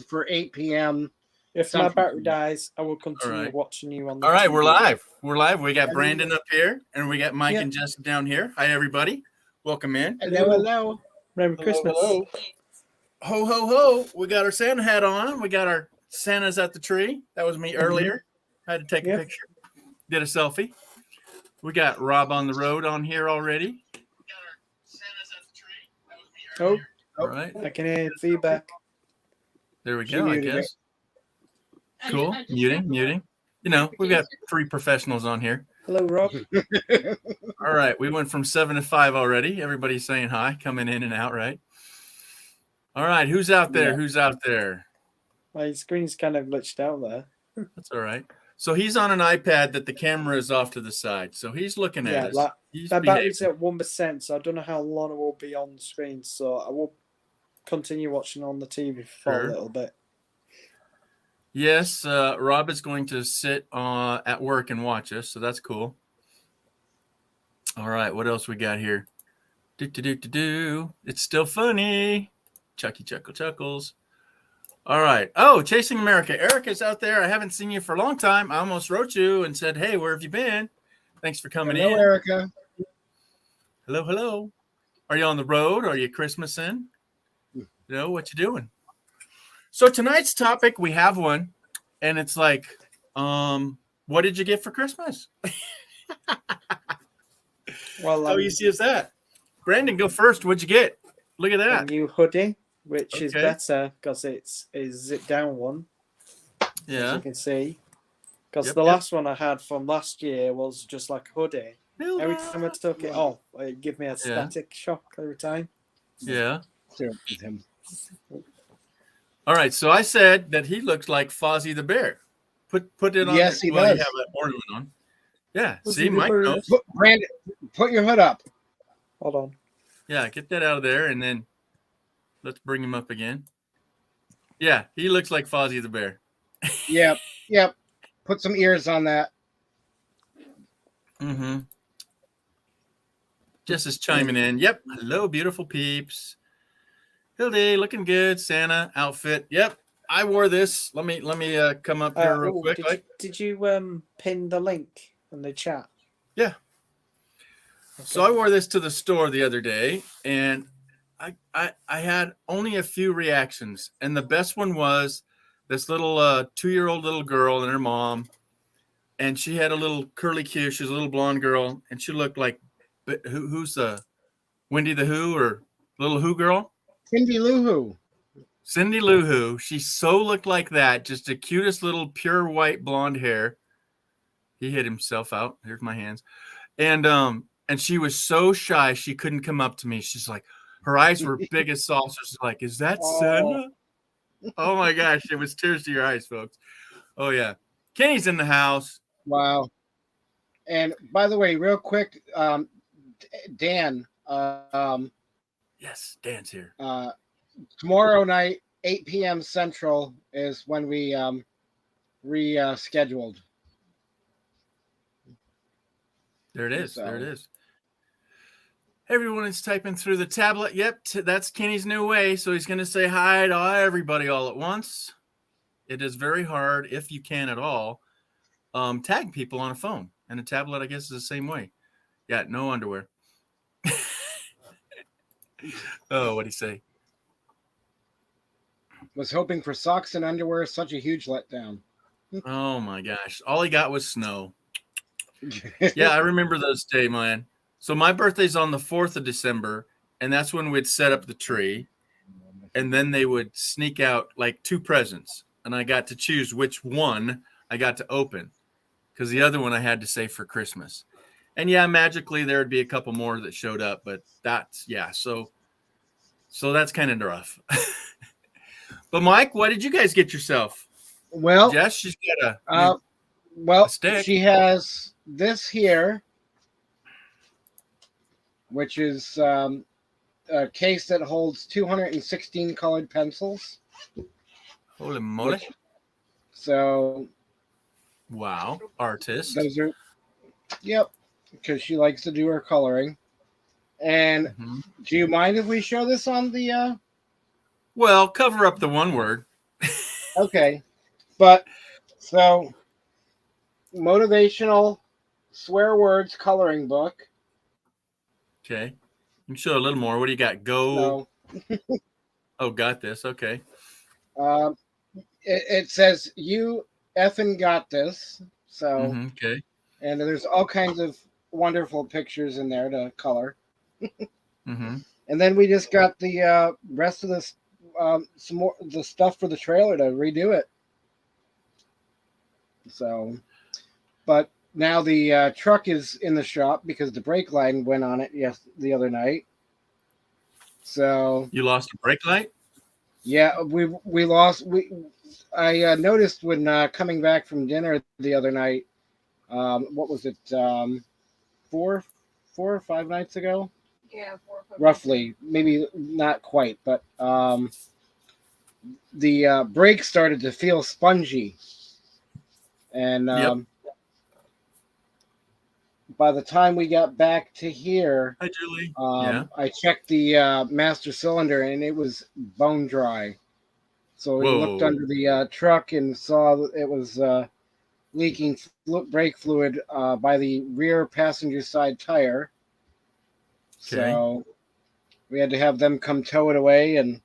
for 8 p.m. If my battery dies, I will continue watching you on the All right, TV. we're live. We're live. We got Brandon up here, and we got Mike and Jess down here. Hi, everybody. Welcome in. Hello. Merry Christmas. Hello. Ho, ho, ho. We got our Santa hat on. We got our Santas at the tree. That was me earlier. I had to take a picture. Did a selfie. We got Rob on the road on here already. Oh, all right. I can hear feedback. There we go, I guess. Cool. Muting. You know, we've got 3 professionals on here. Hello, Rob. All right. We went from 7 to 5 already. Everybody's saying hi, coming in and out, right? All right. Who's out there? Yeah. Who's out there? My screen's kind of glitched out there. That's all right. So he's on an iPad that the camera is off to the side. So he's looking at us. My battery's at 1%, so I don't know how long it will be on the screen. So I will continue watching on the TV for a little bit. Yes, Rob is going to sit at work and watch us, so that's cool. All right, what else we got here? It's still funny. Chucky chuckles. All right. Oh, Chasing America. Erica's out there. I haven't seen you for a long time. I almost wrote you and said, hey, where have you been? Thanks for coming in. Hello, Erica. Hello. Are you on the road? Are you Christmasing? You know, what you doing? So tonight's topic, we have one, and it's like, what did you get for Christmas? Well, how easy is that? Brandon, go first. What'd you get? Look at that. A new hoodie, which is better because it's a zip down one. Yeah. As you can see. Because the last one I had from last year was just like a hoodie. Every time I took it off, it gave me a static shock every time. Yeah. All right, so I said that he looks like Fozzie the Bear. Put it on. Yes, he does. You have an ornament on. Yeah. See, Mike knows. Brandon, put your hood up. Hold on. Yeah, get that out of there, and then let's bring him up again. Yeah, he looks like Fozzie the Bear. Yep. Put some ears on that. Mm-hmm. Jess is chiming in. Yep. Hello, beautiful peeps. Hildy, looking good. Santa outfit. Yep. I wore this. Let me come up here real quick. Did you pin the link in the chat? Yeah. Okay. So I wore this to the store the other day, and I had only a few reactions, and the best one was this little 2-year-old little girl and her mom, and she had a little curly Q. She was a little blonde girl, and she looked like who's the Wendy the Who or little Who girl? Cindy Lou Who. She so looked like that. Just the cutest little pure white blonde hair. He hit himself out. Here's my hands. And she was so shy she couldn't come up to me. She's like, her eyes were big as saucers. Like, is that Santa? Oh my gosh, it was tears to your eyes, folks. Oh yeah. Kenny's in the house. Wow. And by the way, real quick, Dan. Yes, Dan's here. Tomorrow night, 8 p.m. Central is when we rescheduled. There it is. There it is. Everyone is typing through the tablet. Yep, that's Kenny's new way. So he's going to say hi to everybody all at once. It is very hard, if you can at all, tag people on a phone. And a tablet, I guess, is the same way. Yeah, no underwear. Oh, what'd he say? Was hoping for socks and underwear. Such a huge letdown. Oh, my gosh. All he got was snow. Yeah, I remember those days, man. So my birthday's on the 4th of December, and that's when we'd set up the tree. And then they would sneak out like 2 presents. And I got to choose which one I got to open, because the other one I had to save for Christmas. And yeah, magically there would be a couple more that showed up, but that's, yeah. So that's kind of rough. But Mike, what did you guys get yourself? Well, Jess, she's got a stick. She has this here, which is a case that holds 216 colored pencils. Holy moly! So, wow, artist. Those are, yep, because she likes to do her coloring. And do you mind if we show this on the? Well, cover up the one word. Okay, but so motivational swear words coloring book. Okay. You can show a little more. What do you got? Go. No, Oh, got this. Okay. um, it says you effing got this. So, Okay. and there's all kinds of wonderful pictures in there to color. Mm-hmm. And then we just got the rest of this, some more the stuff for the trailer to redo it. So, but now the truck is in the shop because the brake line went on it the other night. So You lost a brake light? yeah, we lost. I noticed when coming back from dinner the other night. What was it? 4 or 5 nights ago? Yeah, 4 or 5 Roughly, maybe not quite, but the brakes started to feel spongy, and Yep. by the time we got back to here, Hi, Julie. I checked the master cylinder and it was bone dry. So we looked Whoa. under the truck and saw that it was leaking brake fluid by the rear passenger side tire. Okay. So we had to have them come tow it away, and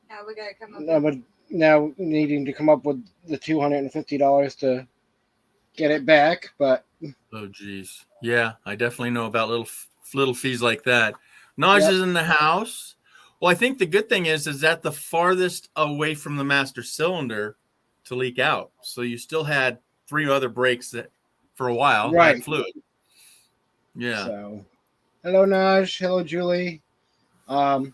Now we gotta come up with now needing to come up with the $250 to get it back. But Oh, geez. Yeah, I definitely know about little fees like that. Naj Yep. is in the house. Well, I think the good thing is that the farthest away from the master cylinder to leak out. So you still had 3 other brakes that for a while Right. had fluid. Yeah. So, hello Naj, hello Julie. But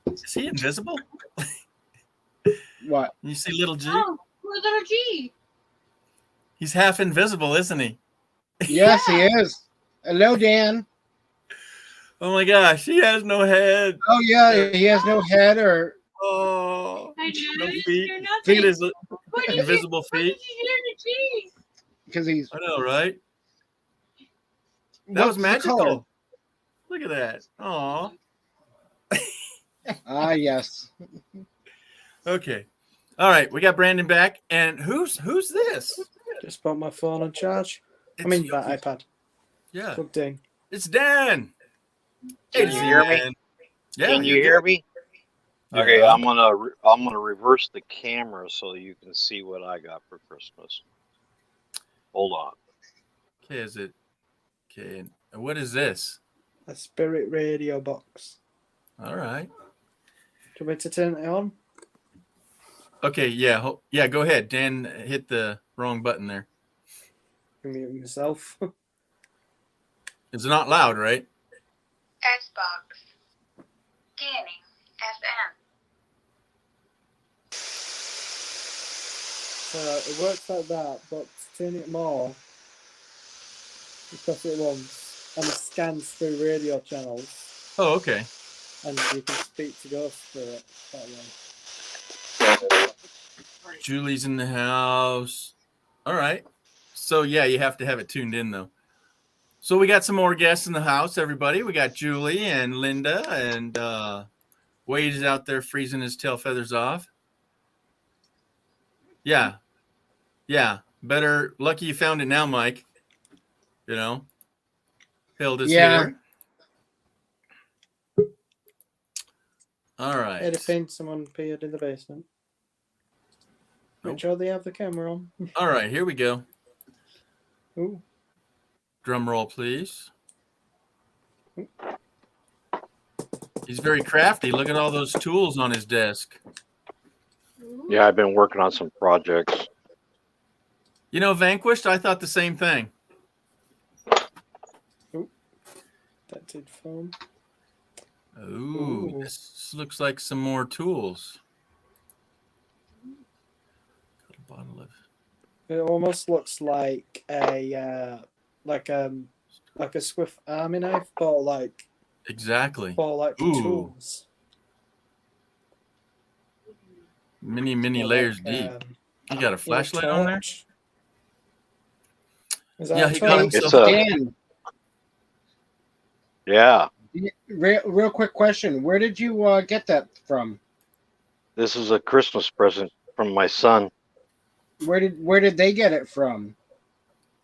Is he invisible? what? You see little G? Oh, poor little G. He's half invisible, isn't he? Yes, he is. Hello, Dan. Oh my gosh, he has no head. Oh yeah, he has no head or Oh, I no just feet. do Look nothing. at his What did invisible you, feet. What did you do to G? because he's I know, right? That was what's the magical. color? Look at that. Aw. Ah, yes. Okay. All right, we got Brandon back, and who's this? Just put my phone on charge. It's I mean, you. that iPad. Yeah, Plugged in. it's Dan. Can Hey, you hear me? Dan. Yeah, Can you you're hear good. me? Yeah. Okay, I'm gonna reverse the camera so you can see what I got for Christmas. Hold on. Okay, is it? Okay, and what is this? A Spirit radio box. All right. Do you want me to turn it on? Okay, yeah, yeah. Go ahead. Dan hit the wrong button there. Mute myself. It's not loud, right? Xbox. Scanning. FM. So it works like that, but to turn it more, you press it once and it scans through radio channels, Oh, okay. and you can speak to Ghost through it that way. Julie's in the house. All right. So yeah, you have to have it tuned in though. So we got some more guests in the house, everybody. We got Julie and Linda, and Wade is out there freezing his tail feathers off. Yeah. Yeah. Better lucky you found it now, Mike. You know. Held his Yeah. here. All right. Anything, someone appeared in the basement. Make sure they have the camera on. All right, here we go. Ooh. Drum roll, please. He's very crafty. Look at all those tools on his desk. Yeah, I've been working on some projects. You know, Vanquished, I thought the same thing. That did phone. Ooh, Ooh. this looks like some more tools. Got a bottle of... It almost looks like a Swift Army knife, but like Exactly. for Ooh. tools. Many Or layers like, deep. You got a flashlight on there? torch. Is that Yeah, a he got torch? himself. It's a- Dan. Yeah, Real quick question: where did you get that from? This is a Christmas present from my son. Where did they get it from?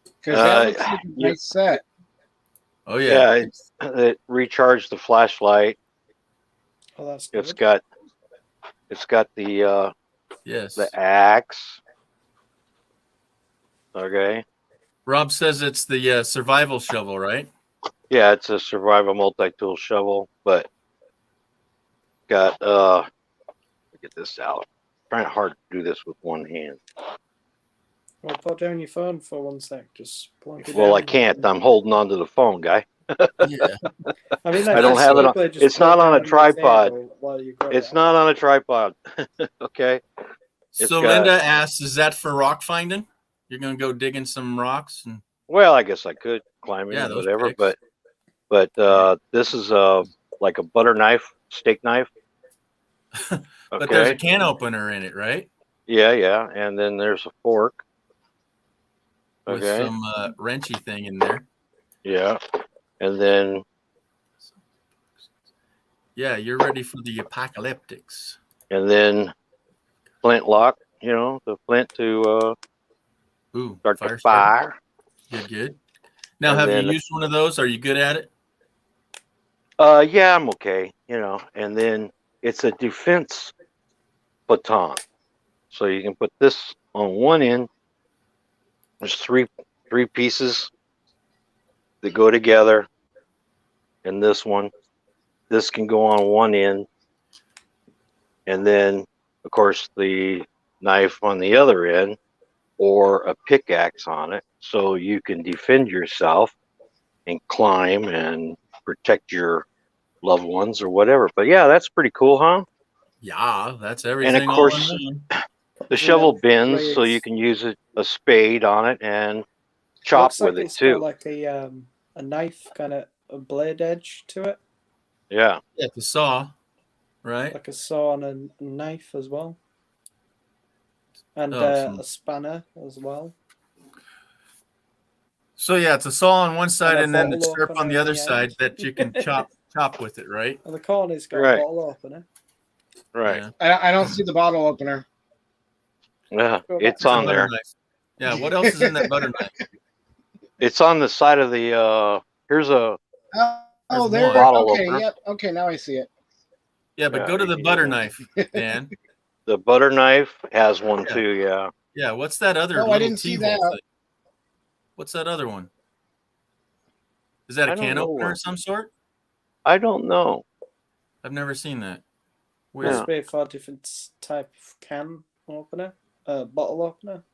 Because Uh, that looks like a you- nice set. Oh yeah. Yeah, it recharged the flashlight. Oh, that's good. It's got the Yes. the axe. Okay. Rob says it's the survival shovel, right? Yeah, it's a survival multi-tool shovel, but got get this out. Trying hard to do this with one hand. Well, put down your phone for 1 sec. Just plug it Well, down. I can't. I'm holding on to the phone, guy. Yeah. I mean, I don't have it on- it's not on a tripod. It's not on a tripod. Okay. It's So got- Linda asks, "Is that for rock finding? You're gonna go digging some rocks?" And Well, I guess I could climb Yeah, in, those whatever, picks. but this is like a butter knife, steak knife. but there's a Okay. can opener in it, right? Yeah, and then there's a fork. With Okay. some wrenchy thing in there. Yeah, and then Yeah, you're ready for the apocalyptics. flint lock. You know, the flint to Ooh, start fire the starter. fire. Good, good. Now, And have then- you used one of those? Are you good at it? Yeah, I'm okay. You know, and then it's a defense baton, so you can put this on one end. There's three pieces that go together, and this can go on one end, and then of course the knife on the other end, or a pickaxe on it, so you can defend yourself and climb and protect your loved ones or whatever. But yeah, that's pretty cool, huh? Yeah, that's everything. of course- all in one. The shovel bends, so you can use a spade on it and chop Looks like with it it's too. got like a knife kind of a blade edge to it, Yeah. Yeah, the saw, right? like a saw and a knife as well, and Oh, some- a spanner as well. So yeah, it's a saw on one side a and then the bottle strip on the opener other at the side end. that you can chop with it, right? And the corner's got Right. a bottle opener. Right. Yeah. I don't see the bottle opener. Yeah. Go back It's to on Butter there. knife. Yeah, what else is in that butter knife? It's on the side of the here's a Oh, There's there. one. Bottle Okay, opener. yep. Okay, now I see it. Yeah, but Yeah, go to you the can butter use knife, Dan. the butter knife has one Yeah. too, yeah. Yeah, what's that other Oh, I little didn't see T-hole that. thing? What's that other one? Is that I a don't can know opener what- of some sort? I don't know. I've never seen that. Must Weird. be for a different type of can opener, bottle opener.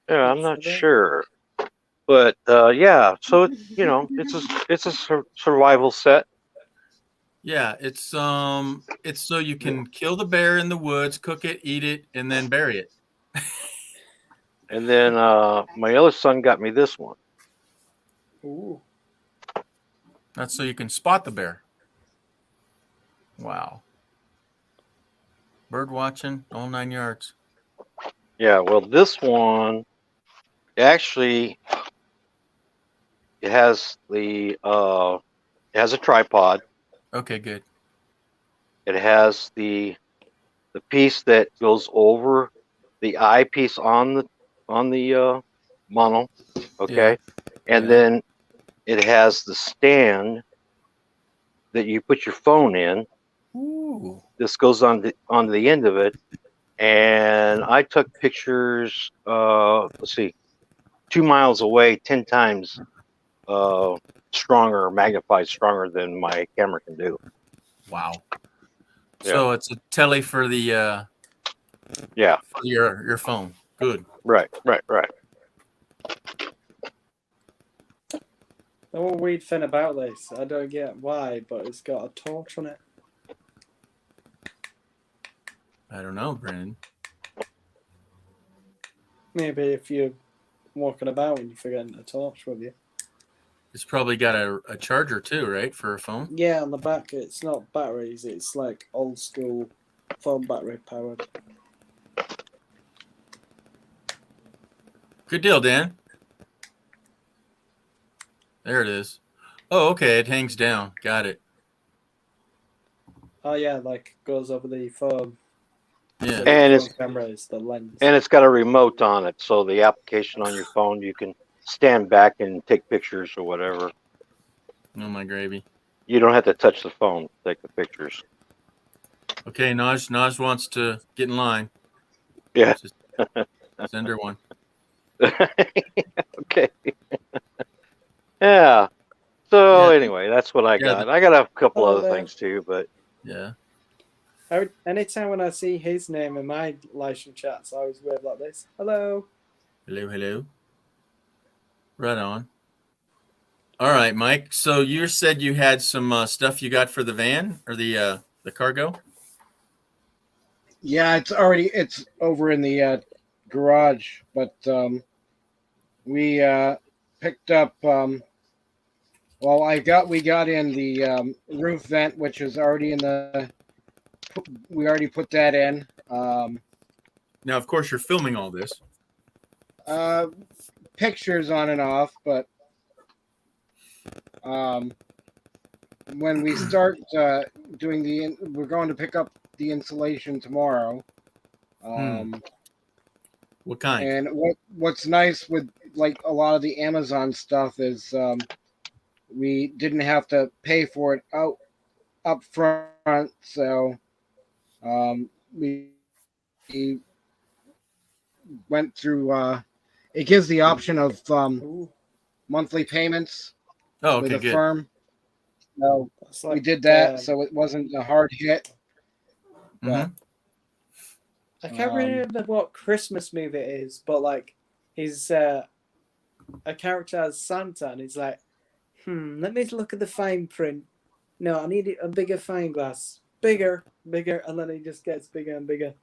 Yeah, I'm Looks not for that. sure. But yeah, so it's a survival set. Yeah, it's so you can kill the bear in the woods, cook it, eat it, and then bury it. And then my other son got me this one. Ooh, That's so you can spot the bear. Wow. Bird watching, all 9 yards. Yeah, well, this one actually it has it has a tripod. Okay, good. It has the piece that goes over the eyepiece on the mono. Okay, and yeah. then it has the stand that you put your phone in. Ooh. This goes onto the end of it, and I took pictures. Let's see, 2 miles away, 10 times stronger, magnified stronger than my camera can do. Wow. So it's a telly for the Yeah, for your phone. Good. right. the one weird thing about this, I don't get why, but it's got a torch on it. I don't know, Brandon. Maybe if you're walking about and you're forgetting a torch with you. It's probably got a charger too, right, for a phone? Yeah, on the back, it's not batteries, it's like old school phone battery powered. Good deal, Dan. There it is. Oh, okay. It hangs down. Got it. Oh yeah, like goes over the phone. Yeah. The And phone it's camera is the lens. and it's got a remote on it, so the application on your phone, you can stand back and take pictures or whatever. Oh my gravy. You don't have to touch the phone to take the pictures. Okay, Naj wants to get in line. Yeah. Just send her one. Okay. Yeah. So Yeah. anyway, that's what I Yeah, got. I got a couple Oh, other there. things too, but Yeah. Anytime when I see his name in my live chats, I always wave like this. Hello. Hello, hello. Right on. All right, Mike. So you said you had some stuff you got for the van or the cargo. Yeah, it's over in the garage, but we picked up. Well, we got in the roof vent, which is already in the. We already put that in. Now, of course, you're filming all this. Uh, Pictures on and off, but when we start we're going to pick up the insulation tomorrow. What kind? And what's nice with like a lot of the Amazon stuff is we didn't have to pay for it up front, so we went through. It gives the option of Ooh, monthly payments Oh, with okay, a good. firm. So that's we like, did that, so it wasn't a hard hit. But I can't remember what Christmas movie it is, but like he's a character as Santa, and he's like, let me look at the fine print. No, I need a bigger fine glass. Bigger, and then he just gets bigger and bigger.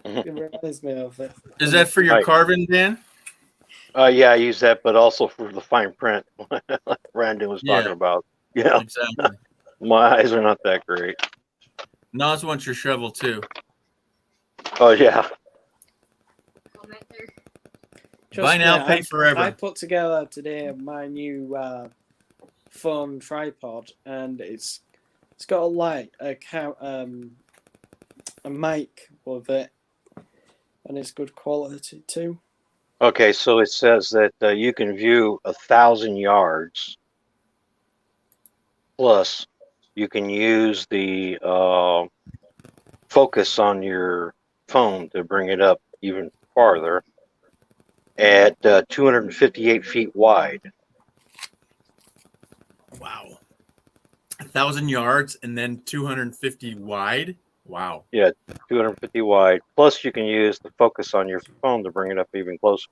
It reminds me of it. Is that for your Right. carving, Dan? yeah, I use that, but also for the fine print, like Brandon was talking Yeah. about. Yeah, Exactly. my eyes are not that great. Nas wants your shovel too. Oh yeah, Buy now, pay I forever. put together today my new phone tripod, and it's got a light, a mic with it, and it's good quality too. Okay, so it says that you can view 1,000 yards. Plus, you can use the focus on your phone to bring it up even farther at 258 feet wide. Wow. 1,000 yards and then 250 wide. Wow. Yeah, 250 wide. Plus, you can use the focus on your phone to bring it up even closer.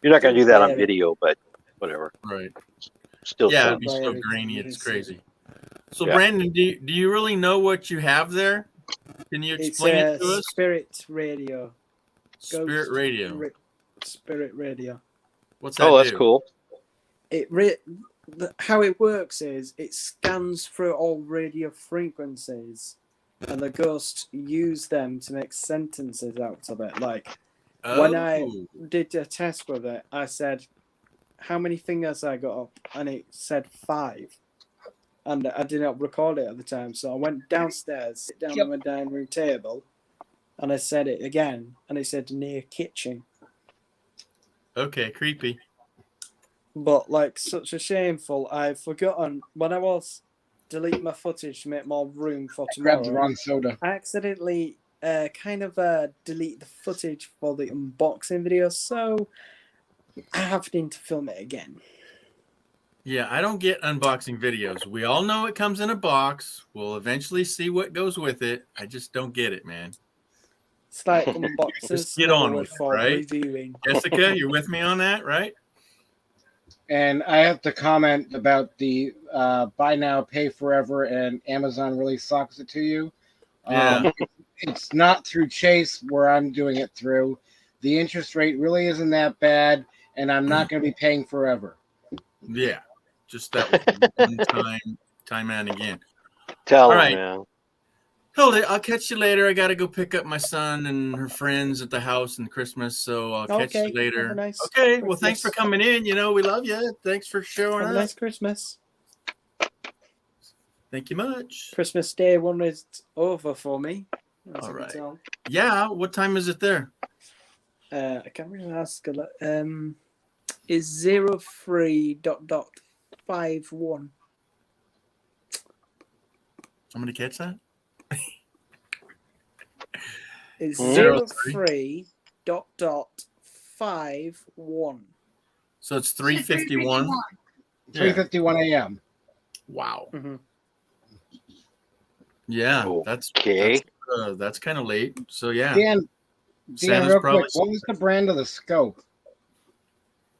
You're not going to do that on video, but whatever. Right. Still Yeah, fun. it'd be so grainy. It's crazy. So, Yeah. Brandon, do you really know what you have there? Can you explain it to us? Spirit Radio. Spirit Ghost Radio. Spirit Radio. What's that? Oh, that's do? cool. How it works is it scans through all radio frequencies, and the ghosts use them to make sentences out of it. Like when I did a test with it, I said, "How many fingers I got up?" and it said 5. And I did not record it at the time, so I went downstairs, sit down on my dining room table, and I said it again, and it said near kitchen. Okay, creepy. But like such a shameful, I've forgotten when I was deleting my footage to make more room for grabbed the tomorrow. wrong soda. I accidentally delete the footage for the unboxing video, so I have to film it again. Yeah, I don't get unboxing videos. We all know it comes in a box. We'll eventually see what goes with it. I just don't get it, man. It's like unboxing. Just get on with it, for right? reviewing. Jessica, you're with me on that, right? And I have to comment about the buy now, pay forever, and Amazon really sucks it to you. Yeah. It's not through Chase where I'm doing it through. The interest rate really isn't that bad, and I'm not going to be paying forever. Yeah. Just that one time and again. Tell All them, right. man. Hold it. I'll catch you later. I got to go pick up my son and her friends at the house and Christmas. So I'll catch Okay, you later. have a nice Okay. Well, thanks for Christmas. coming in. You know, we love you. Thanks for showing Have a up. nice Christmas. Thank you much. Christmas Day one is over for me. As All you can right. tell. Yeah. What time is it there? I can't really ask a lot. Is 03.51. I'm going to catch that. It's Hmm? 03.51. So it's 3:51. 3:51 a.m. Wow. Mm-hmm. Yeah. Okay. That's kind of late. So yeah. Dan, Santa's real probably quick, what was the brand of the scope?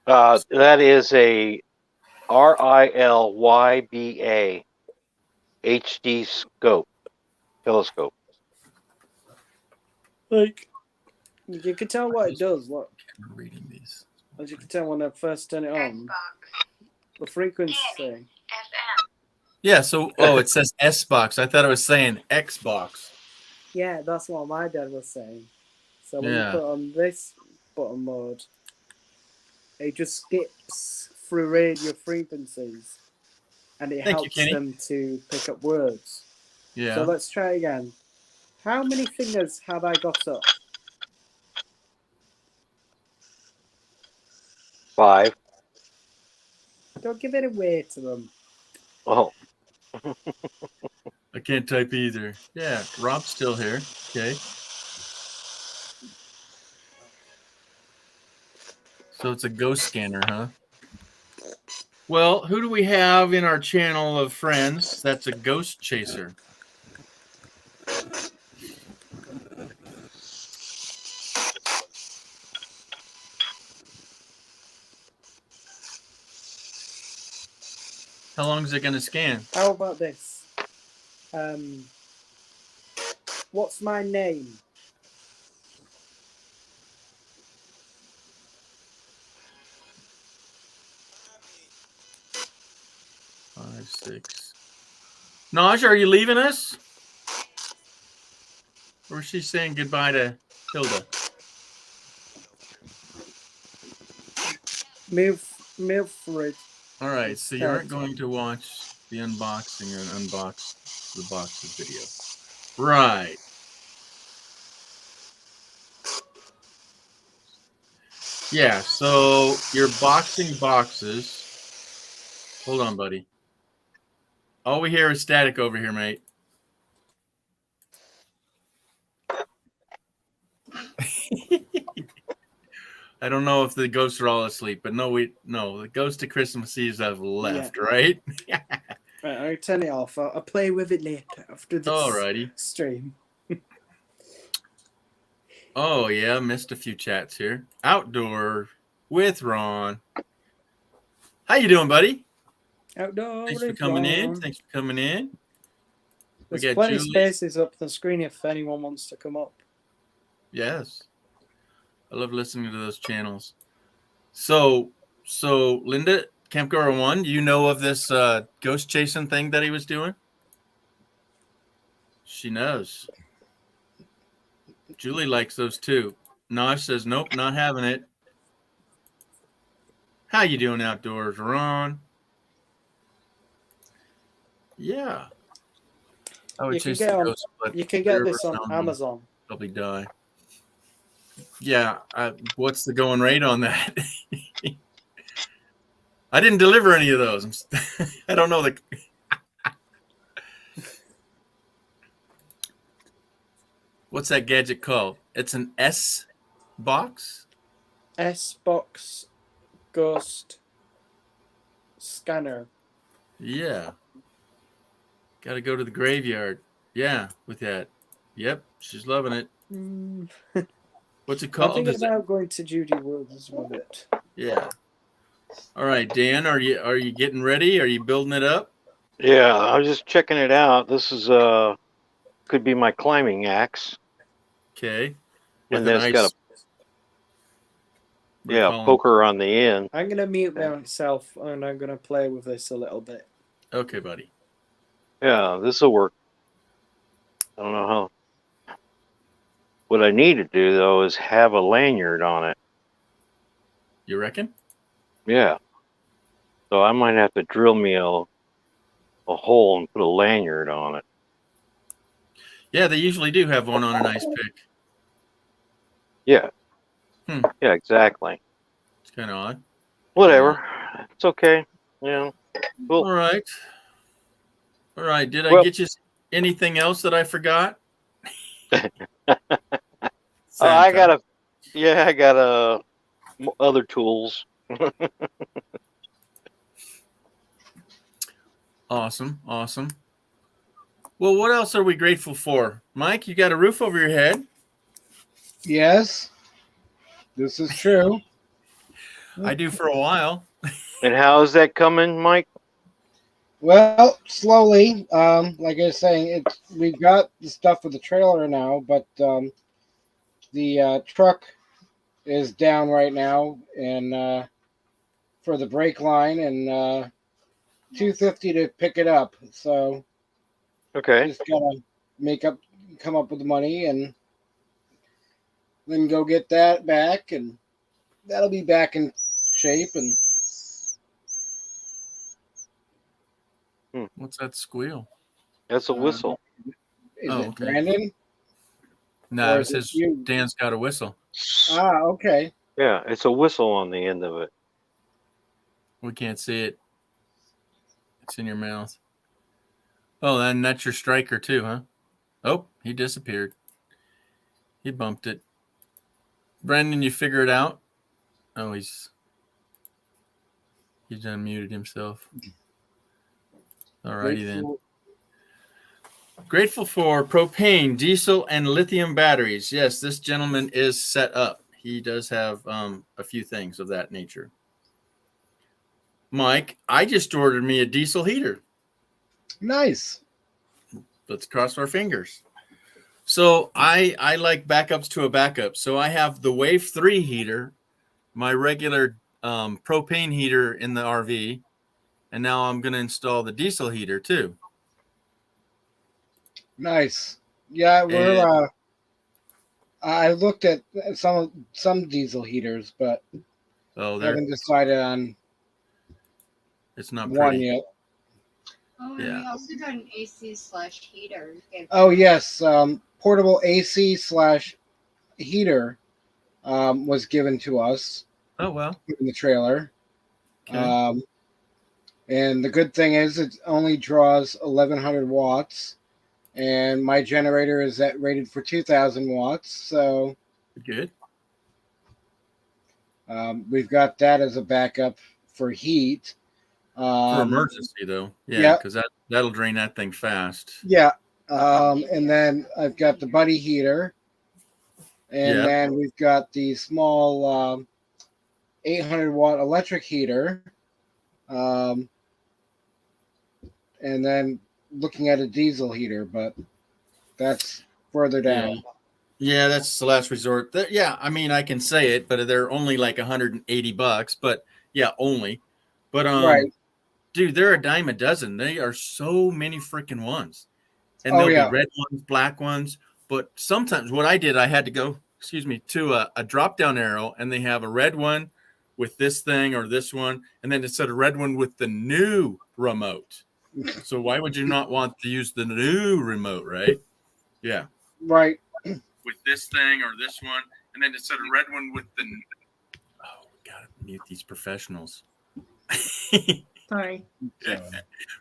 That is a RILYBA HD scope telescope. Like, you can tell what it does. Look, I'm reading these. as you can tell when I first turn it on, the frequency thing. FM. Yeah. So it says S box. I thought it was saying Xbox. Yeah, that's what my dad was saying. So when Yeah. you put on this button mode, it just skips through radio frequencies, and it Thank you, helps Kenny. them to pick up words. Yeah. So let's try again. How many fingers have I got up? 5. Don't give it away to them. Oh, I can't type either. Yeah. Rob's still here. Okay. So it's a ghost scanner, huh? Well, who do we have in our channel of friends that's a ghost chaser? How long is it going to scan? How about this? What's my name? Five, 6. Naj, are you leaving us? Or is she saying goodbye to Hilda? Milfred. All right, so you aren't going to watch the unboxing and unbox the boxes video. Right. Yeah, so you're boxing boxes. Hold on, buddy. All we hear is static over here, mate. I don't know if the ghosts are all asleep, but no, the ghosts of Christmas Eve have left, right? Right, I'll turn it off. I'll play with it later after this Alrighty. stream. Oh yeah, missed a few chats here. Outdoor with Ron. How you doing, buddy? Outdoor. Thanks for coming in. Thanks for coming in. We There's got plenty of Julie. spaces up the screen if anyone wants to come up. Yes. I love listening to those channels. So Linda, Camp Girl 1, you know of this ghost chasing thing that he was doing? She knows. Julie likes those too. Naj says, nope, not having it. How you doing outdoors, Ron? Yeah. I would You can chase get the on- ghost, but You can get wherever this on found them, Amazon. probably die. Yeah. What's the going rate on that? I didn't deliver any of those. I don't know the. What's that gadget called? It's an S box. S-Box Ghost Scanner. Yeah. Got to go to the graveyard. Yeah, with that. Yep, she's loving it. What's it I'm called? thinking Is it- about going to Judy Woods with it. Yeah. All right, Dan, are you getting ready? Are you building it up? yeah. I was just checking it out. This is could be my climbing axe. Okay. And then it's got we're a calling- poker on the end. I'm going to mute myself and I'm going to play with this a little bit. Okay, buddy. Yeah, this will work. I don't know how. What I need to do though is have a lanyard on it. You reckon? Yeah. So I might have to drill me a hole and put a lanyard on it. Yeah, they usually do have one on an ice pick. Yeah. Hmm. Yeah, exactly. It's kind of odd. Whatever. It's okay. Yeah. Cool. All right. All right. Did I Well- get you anything else that I forgot? I Santa. got other tools. Awesome. Awesome. Well, what else are we grateful for? Mike, you got a roof over your head. Yes, this is true. I do for a while. And how is that coming, Mike? Well, slowly. Like I was saying, we've got the stuff with the trailer now, but the truck is down right now, and for the brake line, and $250 to pick it up. So Okay. just gotta come up with the money, and then go get that back, and that'll be back in shape. And What's that squeal? That's a whistle. is Oh, it okay. Brandon? No, Or it is it says you? Dan's got a whistle. Ah, okay. Yeah, it's a whistle on the end of it. We can't see it. It's in your mouth. Oh, then that's your striker too, huh? Oh, he disappeared. He bumped it. Brandon, you figure it out? Oh, he's unmuted himself. All righty then. Grateful for propane, diesel, and lithium batteries. Yes, this gentleman is set up. He does have a few things of that nature. Mike, I just ordered me a diesel heater. Nice. Let's cross our fingers. So I like backups to a backup. So I have the Wave 3 heater, my regular propane heater in the RV, and now I'm going to install the diesel heater too. Nice. Yeah, we're. I looked at some diesel heaters, but haven't decided on it's not one pretty. yet. Oh, and Yeah. we also got an AC/heater. Oh yes, portable AC/heater was given to us Oh well. in the trailer. Okay. And the good thing is it only draws 1,100 watts, and my generator is rated for 2,000 watts. So Good. we've got that as a backup for heat. For emergency though. Yeah, yeah. because that'll drain that thing fast. Yeah. And then I've got the buddy heater. And Yeah. then we've got the small 800 watt electric heater. And then looking at a diesel heater, but that's further down. Yeah, that's the last resort. Yeah, I mean, I can say it, but they're only like $180. But yeah, only. But Right. dude, they're a dime a dozen. They are so many freaking ones, and Oh, there'll yeah. be red ones, black ones. But sometimes what I did, I had to go, to a drop down arrow, and they have a red one with this thing or this one, and then it said a red one with the new remote. So why would you not want to use the new remote, right? Yeah. Right. With this thing or this one, and then it said a red one with the. Oh, we gotta mute these professionals. Sorry.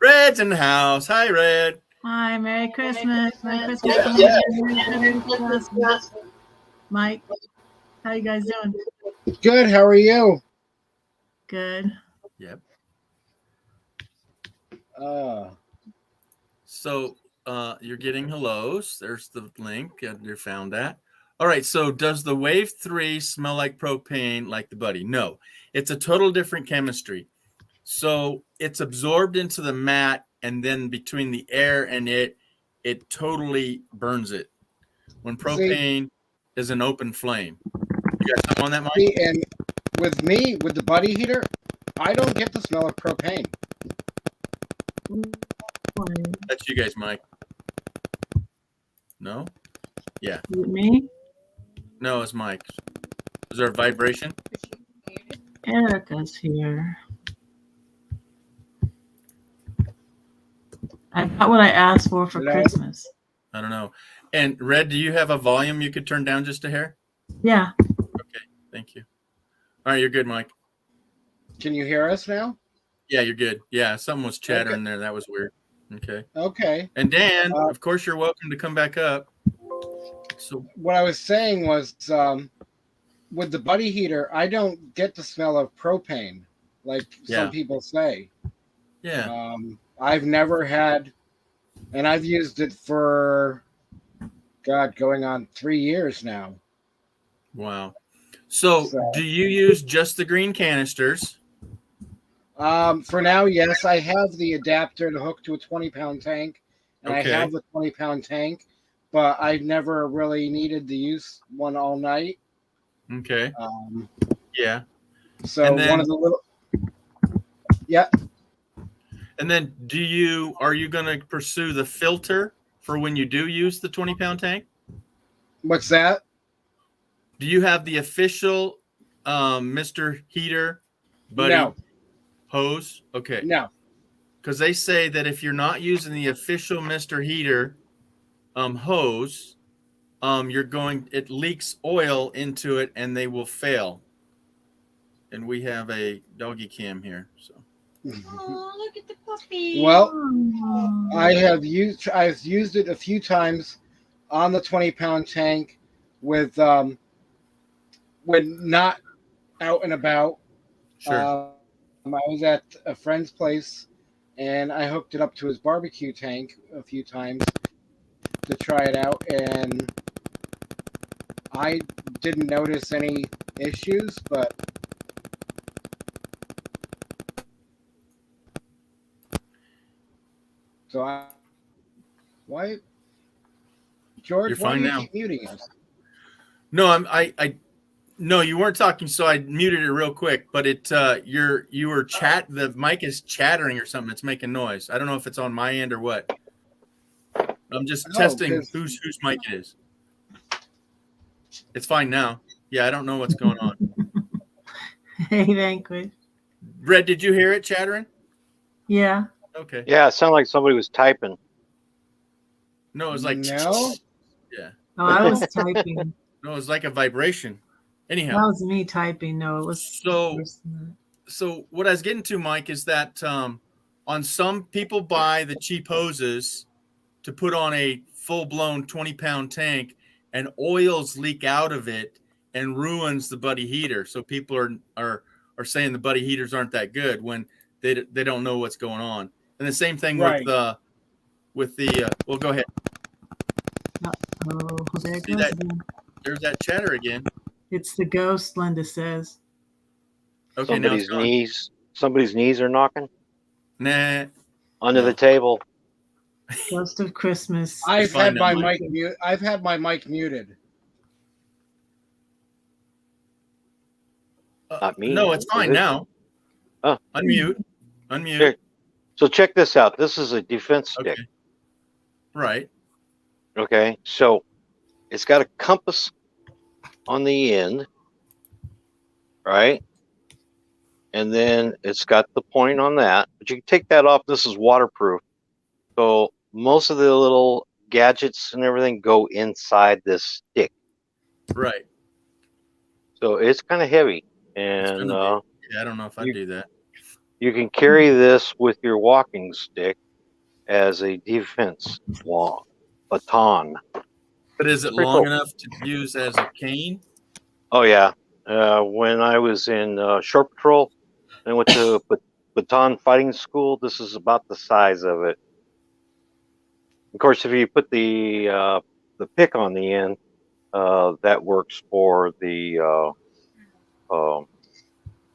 Red's in the house. Hi, Red. Hi, Merry Christmas. Merry Christmas. Merry Christmas. Mike, how you guys doing? Good. How are you? Good. Yep. So you're getting hellos. There's the link. You found that. All right. So does the Wave 3 smell like propane like the Buddy? No. It's a total different chemistry. So it's absorbed into the mat, and then between the air and it totally burns it. When propane is an open flame. You got something on that, Mike? And with the buddy heater, I don't get the smell of propane. That's you guys, Mike. No? Yeah. Is it me? No, it's Mike. Is there a vibration? Erica's here. I got what I asked for Hello? Christmas. I don't know. And Red, do you have a volume you could turn down just a hair? Yeah. Okay, thank you. All right, you're good, Mike. Can you hear us now? Yeah, you're good. Yeah, something was chattering Okay. there. That was weird. Okay. Okay. And Dan, Uh, of course, you're welcome to come back up. So What I was saying was, with the buddy heater, I don't get the smell of propane like Yeah. some people say. yeah, I've never had, and I've used it for, God, going on 3 years now. wow. So So- do you use just the green canisters? For now, yes, I have the adapter to hook to a 20-pound tank, and Okay. I have the 20-pound tank, but I've never really needed to use one all night. Okay. Yeah. So And then- one of the little, yeah, And then are you going to pursue the filter for when you do use the 20-pound tank? what's that? Do you have the official Mr. Heater buddy No, hose? Okay. no. Because they say that if you're not using the official Mr. Heater hose, it leaks oil into it and they will fail. And we have a doggy cam here. So Oh, look at the puppy. Well, Oh. I've used it a few times on the 20-pound tank with when not out and about. sure. I was at a friend's place and I hooked it up to his barbecue tank a few times to try it out, and I didn't notice any issues, but so why, George? You're why fine do you now. keep muting us? No, no, you weren't talking, so I muted it real quick. But the mic is chattering or something. It's making noise. I don't know if it's on my end or what. I'm just Oh, testing 'cause- whose mic it is. It's fine now. Yeah, I don't know what's going on. Hey, Vanquish. Red, did you hear it chattering? Yeah. Okay. Yeah, it sounded like somebody was typing. No, it was like No? yeah. Oh, I was typing. No, it was like a vibration. That Anyhow, was me typing. No, it was. so what I was getting to, Mike, is that on some people buy the cheap hoses to put on a full-blown 20-pound tank, and oils leak out of it and ruins the buddy heater. So people are saying the buddy heaters aren't that good when they don't know what's going on. And the same thing Right. with the well, go ahead. Oh, there it See goes that? again. There's that chatter again. It's the ghost, Linda says. Okay, now it's Somebody's knees are knocking nah. under No. the table. Ghost of Christmas. I've fine had now, my Mike. mic mute. I've had my mic muted. Not me. No, it's Is fine it? now. Oh. Unmute. Here. So check this out. This is a defense stick. Okay. Right. Okay, so it's got a compass on the end, right? And then it's got the point on that. But you can take that off. This is waterproof. So most of the little gadgets and everything go inside this stick. Right. So it's kind of heavy. It's And gonna Yeah, I don't know if I'd you- do that. you can carry this with your walking stick as a defense baton. But is it Pretty long cool. enough to use as a cane? Oh yeah. When I was in short patrol, I went to baton fighting school. This is about the size of it. Of course, if you put the pick on the end, that works for the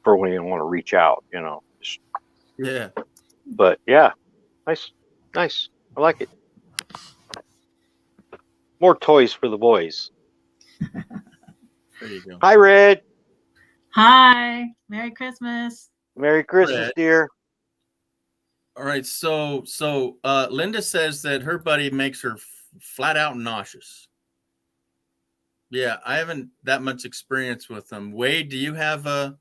for when you want to reach out, you know. Yeah. But yeah, nice. I like it. More toys for the boys. There you go. Hi, Red. Hi. Merry Christmas. Merry Christmas, Red. dear. All right. So Linda says that her buddy makes her flat out nauseous. Yeah, I haven't that much experience with them. Wade, do you have a?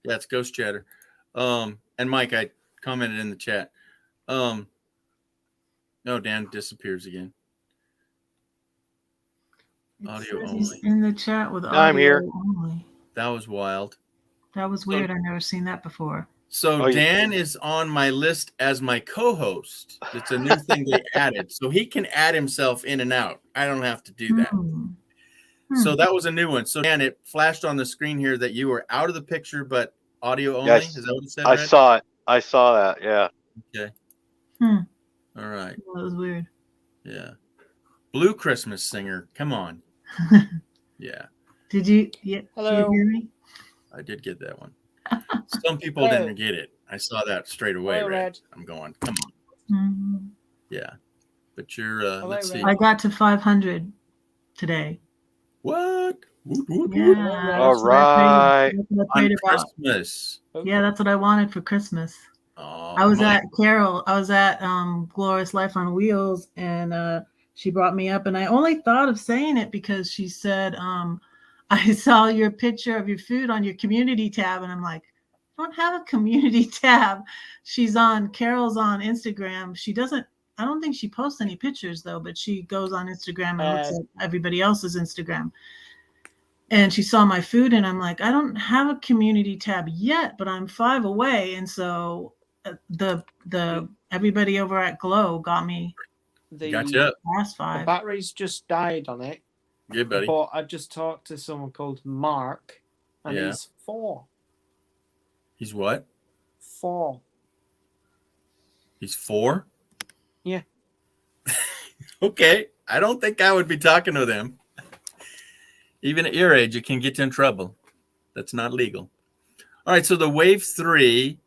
Yeah, it's Ghost Chatter. And Mike, I commented in the chat. No, Dan disappears again. Audio He's only. in the chat with audio I'm here. only. That was wild. That was weird. I've never seen that before. So Dan is on my list as my co-host. It's a new thing they added. So he can add himself in and out. I don't have to do that. So that was a new one. So Dan, it flashed on the screen here that you were out of the picture, but audio only. Yes, Is that what it said? I Red? saw it. I saw that. Yeah. Okay. All right. That was weird. Yeah. Blue Christmas Singer. Come on. Yeah. Did you? Yeah. Hello. Did you hear me? I did get that one. Some people didn't get it. I saw that straight away. Hello, Red. Red. I'm going, come on. Mhm. Yeah. But you're, let's see. I got to 500 today. What? Woot, woot, woot. Yeah. All that's what I right. prayed- that's what I On prayed about. Christmas. Yeah, that's what I wanted for Christmas. Oh, I was Mike. at Carol. I was at Glorious Life on Wheels, and she brought me up, and I only thought of saying it because she said, "I saw your picture of your food on your community tab," and I'm like, "I don't have a community tab." Carol's on Instagram. She doesn't. I don't think she posts any pictures though, but she goes on Instagram and looks at everybody else's Instagram. And she saw my food, and I'm like, I don't have a community tab yet, but I'm 5 away, and so the everybody over at Glow got me Gotcha. past The 5. batteries just died on it. Good, buddy. But I just talked to someone called Mark, and Yeah. he's 4. He's what? 4. He's 4? Yeah. Okay. I don't think I would be talking with him. Even at your age, you can get in trouble. That's not legal. All right. So the Wave 3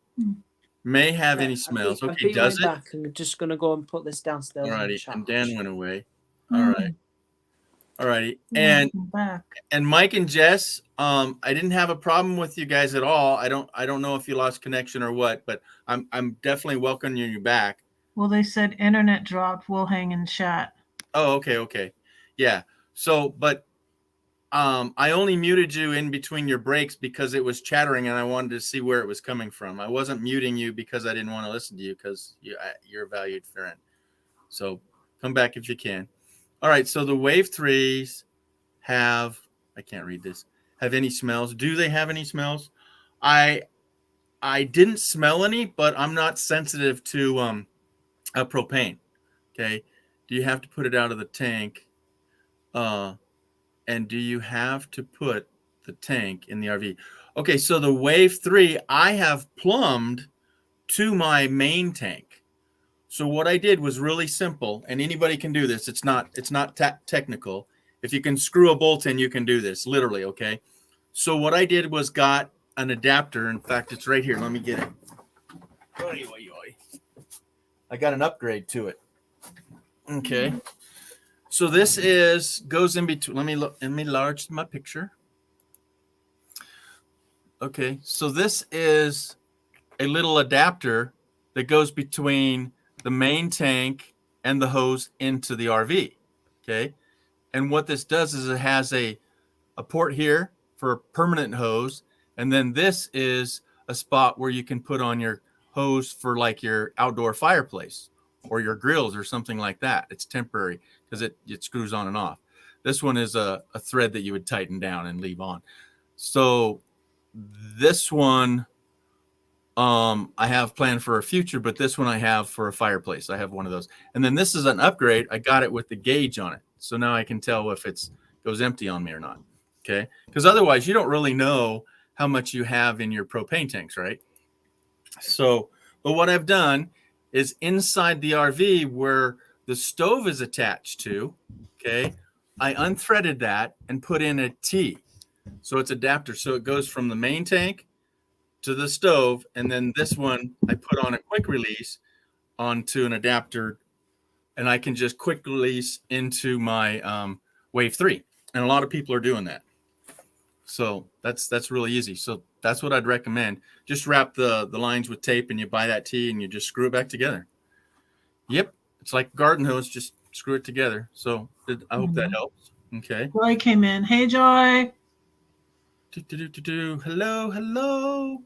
may have any smells. I've Okay. been Does it? back. I'm just going to go and put this downstairs. All in the righty. chat. And Dan went away. All right. All righty. Yeah, And I'm back. and Mike and Jess, I didn't have a problem with you guys at all. I don't know if you lost connection or what, but I'm definitely welcoming you back. Well, they said internet dropped. We'll hang in chat. Oh, okay. Yeah. So, but I only muted you in between your breaks because it was chattering and I wanted to see where it was coming from. I wasn't muting you because I didn't want to listen to you because you're a valued friend. So come back if you can. All right. So the Wave 3s have, I can't read this, have any smells. Do they have any smells? I didn't smell any, but I'm not sensitive to propane. Okay. Do you have to put it out of the tank? And do you have to put the tank in the RV? Okay, so the Wave 3, I have plumbed to my main tank. So what I did was really simple, and anybody can do this. It's not technical. If you can screw a bolt in, you can do this, literally, okay? So what I did was got an adapter. In fact, it's right here. Let me get it. I got an upgrade to it. Okay. So this goes in between. Let me enlarge my picture. Okay. So this is a little adapter that goes between the main tank and the hose into the RV. Okay. And what this does is it has a port here for a permanent hose. And then this is a spot where you can put on your hose for like your outdoor fireplace or your grills or something like that. It's temporary because it screws on and off. This one is a thread that you would tighten down and leave on. So this one I have planned for a future, but this one I have for a fireplace. I have one of those. And then this is an upgrade. I got it with the gauge on it. So now I can tell if it goes empty on me or not. Okay. Because otherwise you don't really know how much you have in your propane tanks, right? So, but what I've done is inside the RV where the stove is attached to, okay, I unthreaded that and put in a T. So it's adapter. So it goes from the main tank to the stove. And then this one, I put on a quick release onto an adapter and I can just quick release into my Wave 3. And a lot of people are doing that. So that's really easy. So that's what I'd recommend. Just wrap the lines with tape and you buy that T and you just screw it back together. Yep. It's like garden hose. Just screw it together. So I hope that helps. Okay. Joy came in. Hey, Joy. Hello, hello.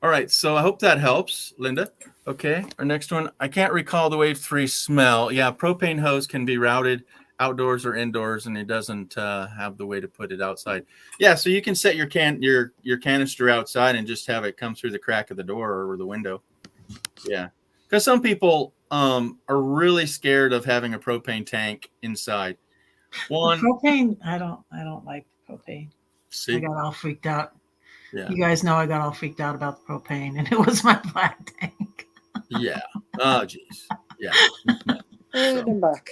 All right, so I hope that helps, Linda. Okay, our next one. I can't recall the Wave 3 smell. Yeah, propane hose can be routed outdoors or indoors, and it doesn't have the way to put it outside. Yeah, so you can set your canister outside and just have it come through the crack of the door or the window. Yeah, because some people are really scared of having a propane tank inside. Propane. I don't like propane. See? I got all freaked out. Yeah. You guys know I got all freaked out about the propane, and it was my black tank. Yeah. Oh, geez. Yeah. And I'm back.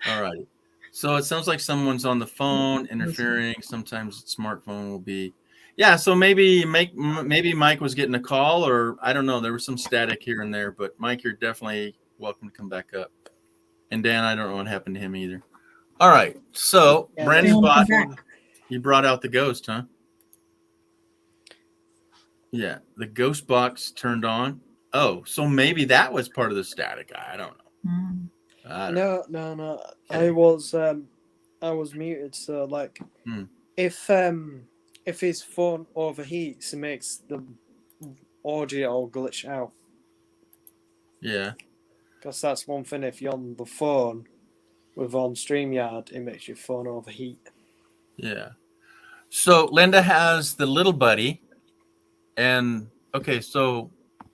All right. So it sounds like someone's on the phone interfering. Sometimes the smartphone will be. Yeah. So maybe Mike was getting a call, or I don't know. There was some static here and there, but Mike, you're definitely welcome to come back up. And Dan, I don't know what happened to him either. All right. So Yeah, Brandon Dan, you brought out the ghost, huh? Yeah. The ghost box turned on. Oh, so maybe that was part of the static. I don't know. Mm. No. Okay. I was muted. So like, Hmm. if his phone overheats, it makes the audio all glitch out. Yeah. Because that's one thing. If you're on the phone with on StreamYard, it makes your phone overheat. Yeah. So Linda has the little buddy, and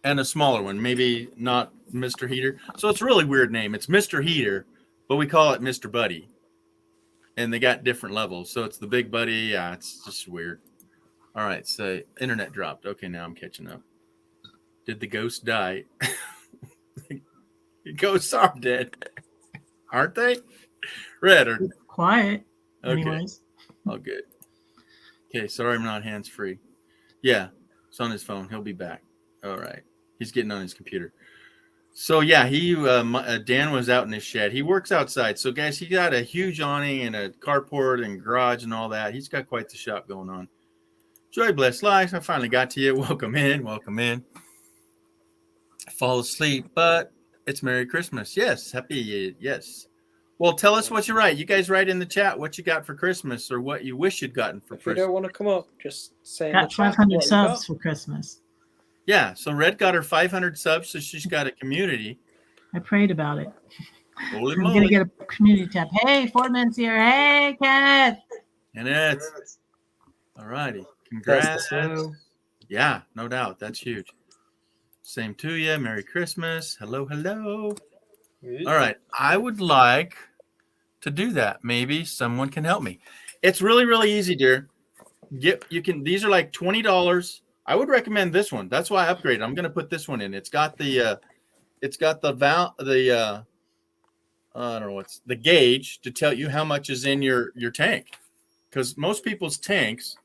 and a smaller one, maybe not Mr. Heater. So it's a really weird name. It's Mr. Heater, but we call it Mr. Buddy. And they got different levels. So it's the big buddy. Yeah, it's just weird. All right, so internet dropped. Okay, now I'm catching up. Did the ghost die? The ghosts are dead. Aren't they? Red or Quiet. okay. Anyways. All good. Okay, sorry I'm not hands-free. Yeah, it's on his phone. He'll be back. All right. He's getting on his computer. So yeah, Dan was out in his shed. He works outside. So guys, he got a huge awning and a carport and garage and all that. He's got quite the shop going on. Joy bless life. I finally got to you. Welcome in. Welcome in. Fall asleep, but it's Merry Christmas. Yes, happy. Yes. Well, tell us what you write. You guys write in the chat what you got for Christmas or what you wish you'd gotten for If you Christmas. don't want to come up, just say in the Got chat 500 what you got. subs for Christmas. Yeah, so Red got her 500 subs, so she's got a community. I prayed about it. Holy I'm moly. going to get a community tab. Hey, Fortman's here. Hey, Kenneth. And it's all righty. Congrats. Yeah, no doubt. That's huge. Same to you. Merry Christmas. Hello, hello. All right. I would like to do that. Maybe someone can help me. It's really, really easy, dear. These are like $20. I would recommend this one. That's why I upgraded. I'm going to put this one in. It's got the I don't know what's the gauge to tell you how much is in your tank. Because most people's tanks,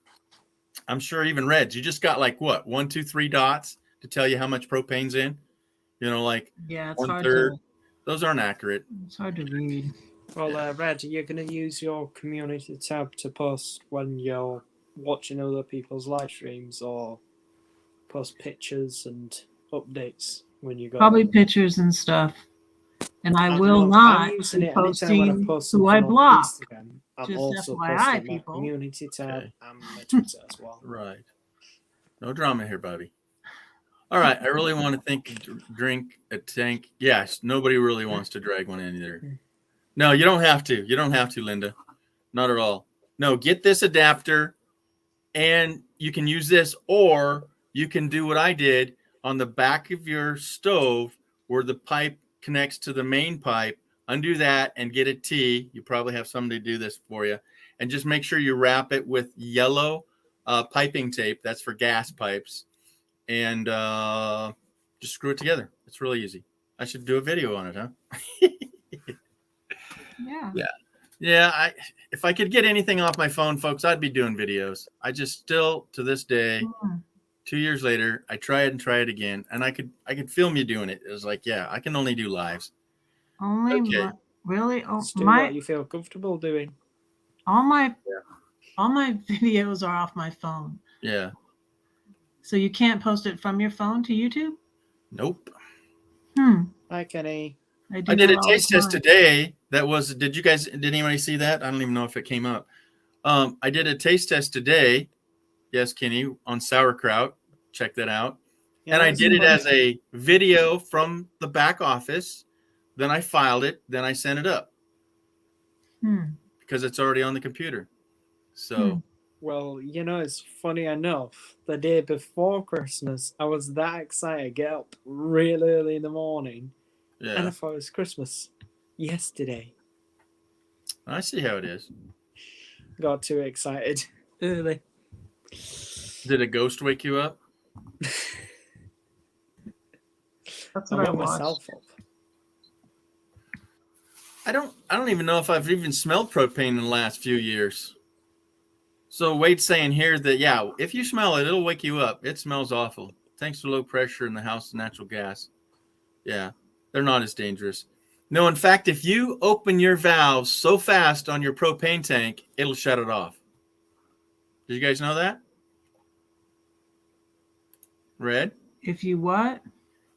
I'm sure even Red's, you just got like what, 1, 2, 3 dots to tell you how much propane's in. You know, like Yeah, it's 1/3. Those aren't accurate. It's hard to read. Well, Red, you're going to use your community tab to post when you're watching other people's live streams, or post pictures and updates when you go. Probably pictures and stuff. And I don't will know, not I'm using be it anytime when I posting post who I something on block. Instagram. I'm Just also FYI, posting my people. community tab Okay. and my Twitter as well. Right. No drama here, Bobby. All right. I really want to drink a tank. Yes. Nobody really wants to drag one in either. No, you don't have to. You don't have to, Linda. Not at all. No, get this adapter and you can use this, or you can do what I did on the back of your stove where the pipe connects to the main pipe. Undo that and get a T. You probably have somebody do this for you. And just make sure you wrap it with yellow piping tape. That's for gas pipes. And just screw it together. It's really easy. I should do a video on it, huh? Yeah. Yeah, if I could get anything off my phone, folks, I'd be doing videos. I just still, to this day, 2 years later, I try it and try it again, and I could film you doing it. It was like, yeah, I can only do lives. Only Okay. really? Oh, Just do what you feel comfortable doing. all my videos are off my phone. Yeah. So you can't post it from your phone to YouTube? Nope. Hmm. Hi, Kenny. I I did that a all the taste test time. today. Did anybody see that? I don't even know if it came up. I did a taste test today. Yes, Kenny, on sauerkraut. Check that out. Yeah, And I that's did it funny. as a video from the back office. Then I filed it. Then I sent it up because it's already on the computer. So, Well, you know, it's funny enough. The day before Christmas, I was that excited. Get up real early in the morning, and yeah, I thought it was Christmas yesterday. I see how it is. Got too excited early. Did a ghost wake you up? That's I what I woke watched. myself up. I don't even know if I've even smelled propane in the last few years. So Wade's saying here that, yeah, if you smell it, it'll wake you up. It smells awful. Thanks to low pressure in the house and natural gas. Yeah, they're not as dangerous. No, in fact, if you open your valves so fast on your propane tank, it'll shut it off. Did you guys know that? Red? If you what?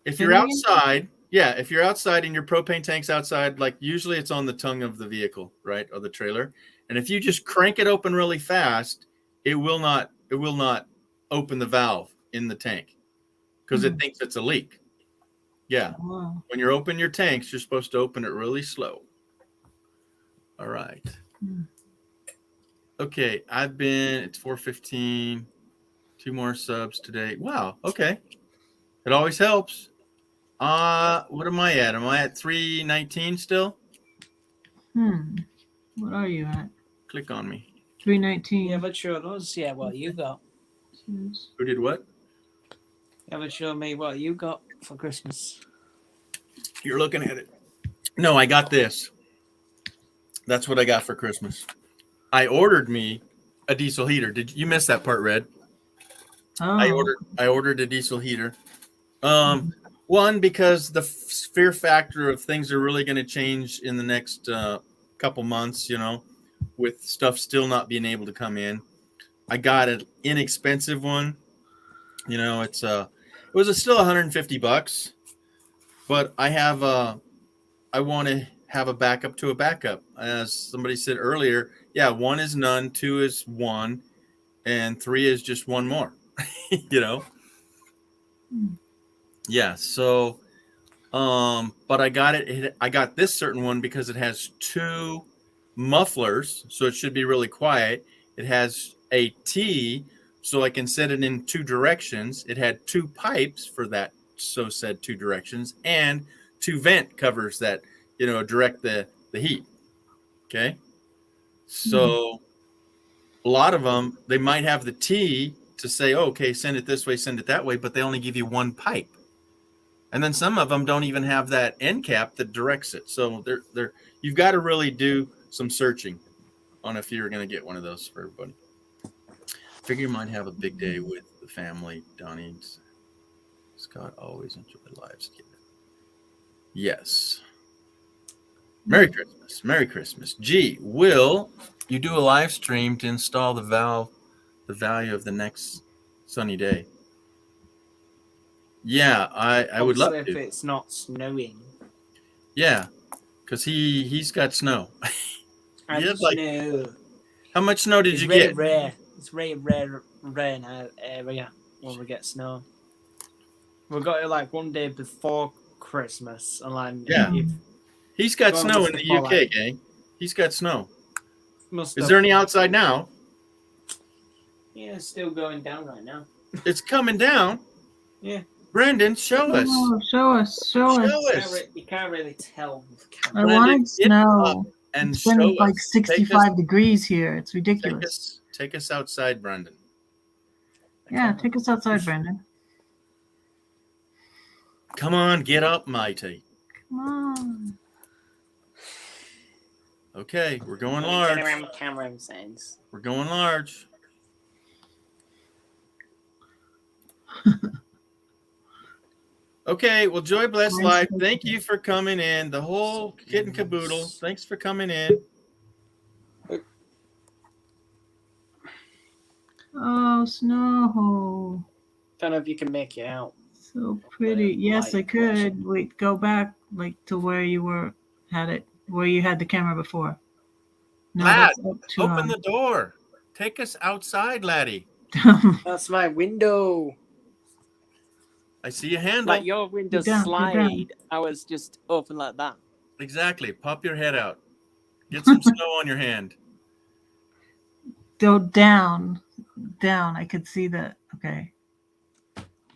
If you're Really? outside, yeah, if you're outside and your propane tank's outside, like usually it's on the tongue of the vehicle, right, or the trailer. And if you just crank it open really fast, it will not open the valve in the tank because it thinks it's a leak. Yeah. Wow. When you're opening your tanks, you're supposed to open it really slow. All right. Okay, it's 4:15. 2 more subs today. Wow, okay. It always helps. What am I at? Am I at 319 still? What are you at? Click on me. 319. You haven't shown us yet what you got. Who did what? You haven't shown me what you got for Christmas. You're looking at it. No, I got this. That's what I got for Christmas. I ordered me a diesel heater. Did you miss that part, Red? Oh. I ordered a diesel heater. One, because the fear factor of things are really going to change in the next couple months, you know, with stuff still not being able to come in. I got an inexpensive one. You know, it was still $150, but I want to have a backup to a backup. As somebody said earlier, yeah, 1 is none, 2 is 1, and 3 is just one more. You know. Yeah, so but I got I got this certain one because it has 2 mufflers, so it should be really quiet. It has a T, so I can set it in 2 directions. It had 2 pipes for that said 2 directions, and 2 vent covers that, you know, direct the heat. Okay, so a lot of them, they might have the T to say, oh, okay, send it this way, send it that way, but they only give you 1 pipe. And then some of them don't even have that end cap that directs it. So you've got to really do some searching on if you're going to get one of those for everybody. Figure you might have a big day with the family. Donnie, Scott, always enjoy lives together. Yes. Merry Christmas. Merry Christmas. Gee, will you do a live stream to install the value of the next sunny day? Yeah, I would love to. If it's not snowing. Yeah, because he's got snow. Snow. How much snow did you really get? Rare. It's really rare in our area when we get snow. We got it like one day before Christmas, and like He's got snow in the UK, gang. He's got snow. Is there any outside now? Yeah, it's still going down right now. It's coming down. Yeah. Brendan, show us. Oh, show us. You can't really tell. I wanted snow. And it's been like 65 degrees here. It's ridiculous. Take us outside, Brendan. Yeah, take us outside, Brendan. Come on, get up, mighty. Come on. Okay, we're going large. Get around camera sense. We're going large. Okay, well, Joy Bless Life, thank you for coming in. The whole kit and caboodle, thanks for coming in. Oh, snow. Don't know if you can make it out. So pretty. Yes, I could. Wait, go back. like to where you where you had the camera before. No, Lad, that's up too open the door. Take us outside, laddie. high. That's my window. I see a handle. Like your window Get down. slide, I was just open like that. Exactly. Pop your head out. Get some snow on your hand. Go down. I could see that. Okay.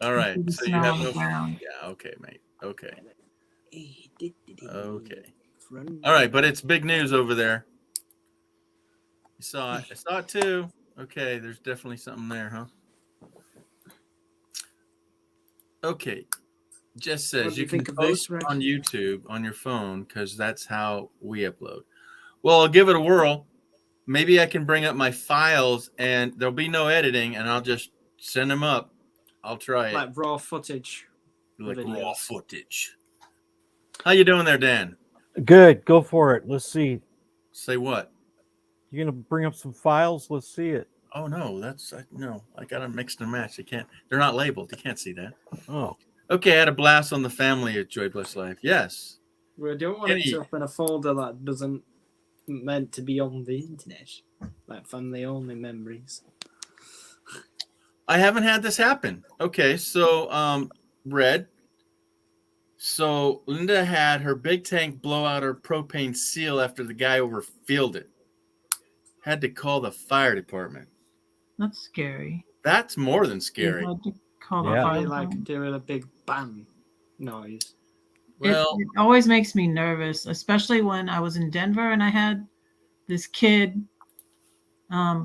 All right. The So you snow have on the no. ground. Yeah. Okay, mate. Okay. Okay. Run. All right, but it's big news over there. You saw it. I saw it too. Okay, there's definitely something there, huh? Okay. Jess What says do you you can think of post this, Rex? on YouTube on your phone because that's how we upload. Well, I'll give it a whirl. Maybe I can bring up my files and there'll be no editing and I'll just send them up. I'll try it. Like raw footage. Like videos. raw footage. How you doing there, Dan? Good. Go for it. Let's see. Say what? You gonna bring up some files? Let's see it. Oh no, I got them mixed and matched. They're not labeled. You can't see that. Oh, Okay, I had a blast on the family at Joy Bless Life. Yes. We don't want Any- it up in a folder that doesn't meant to be on the internet. Like family only memories. I haven't had this happen. Okay, so Red. So Linda had her big tank blow out her propane seal after the guy overfilled it. Had to call the fire department. That's scary. That's more than scary. You had to call Yeah. the Probably fire like department. doing a big bang noise. Well, It always makes me nervous, especially when I was in Denver and I had this kid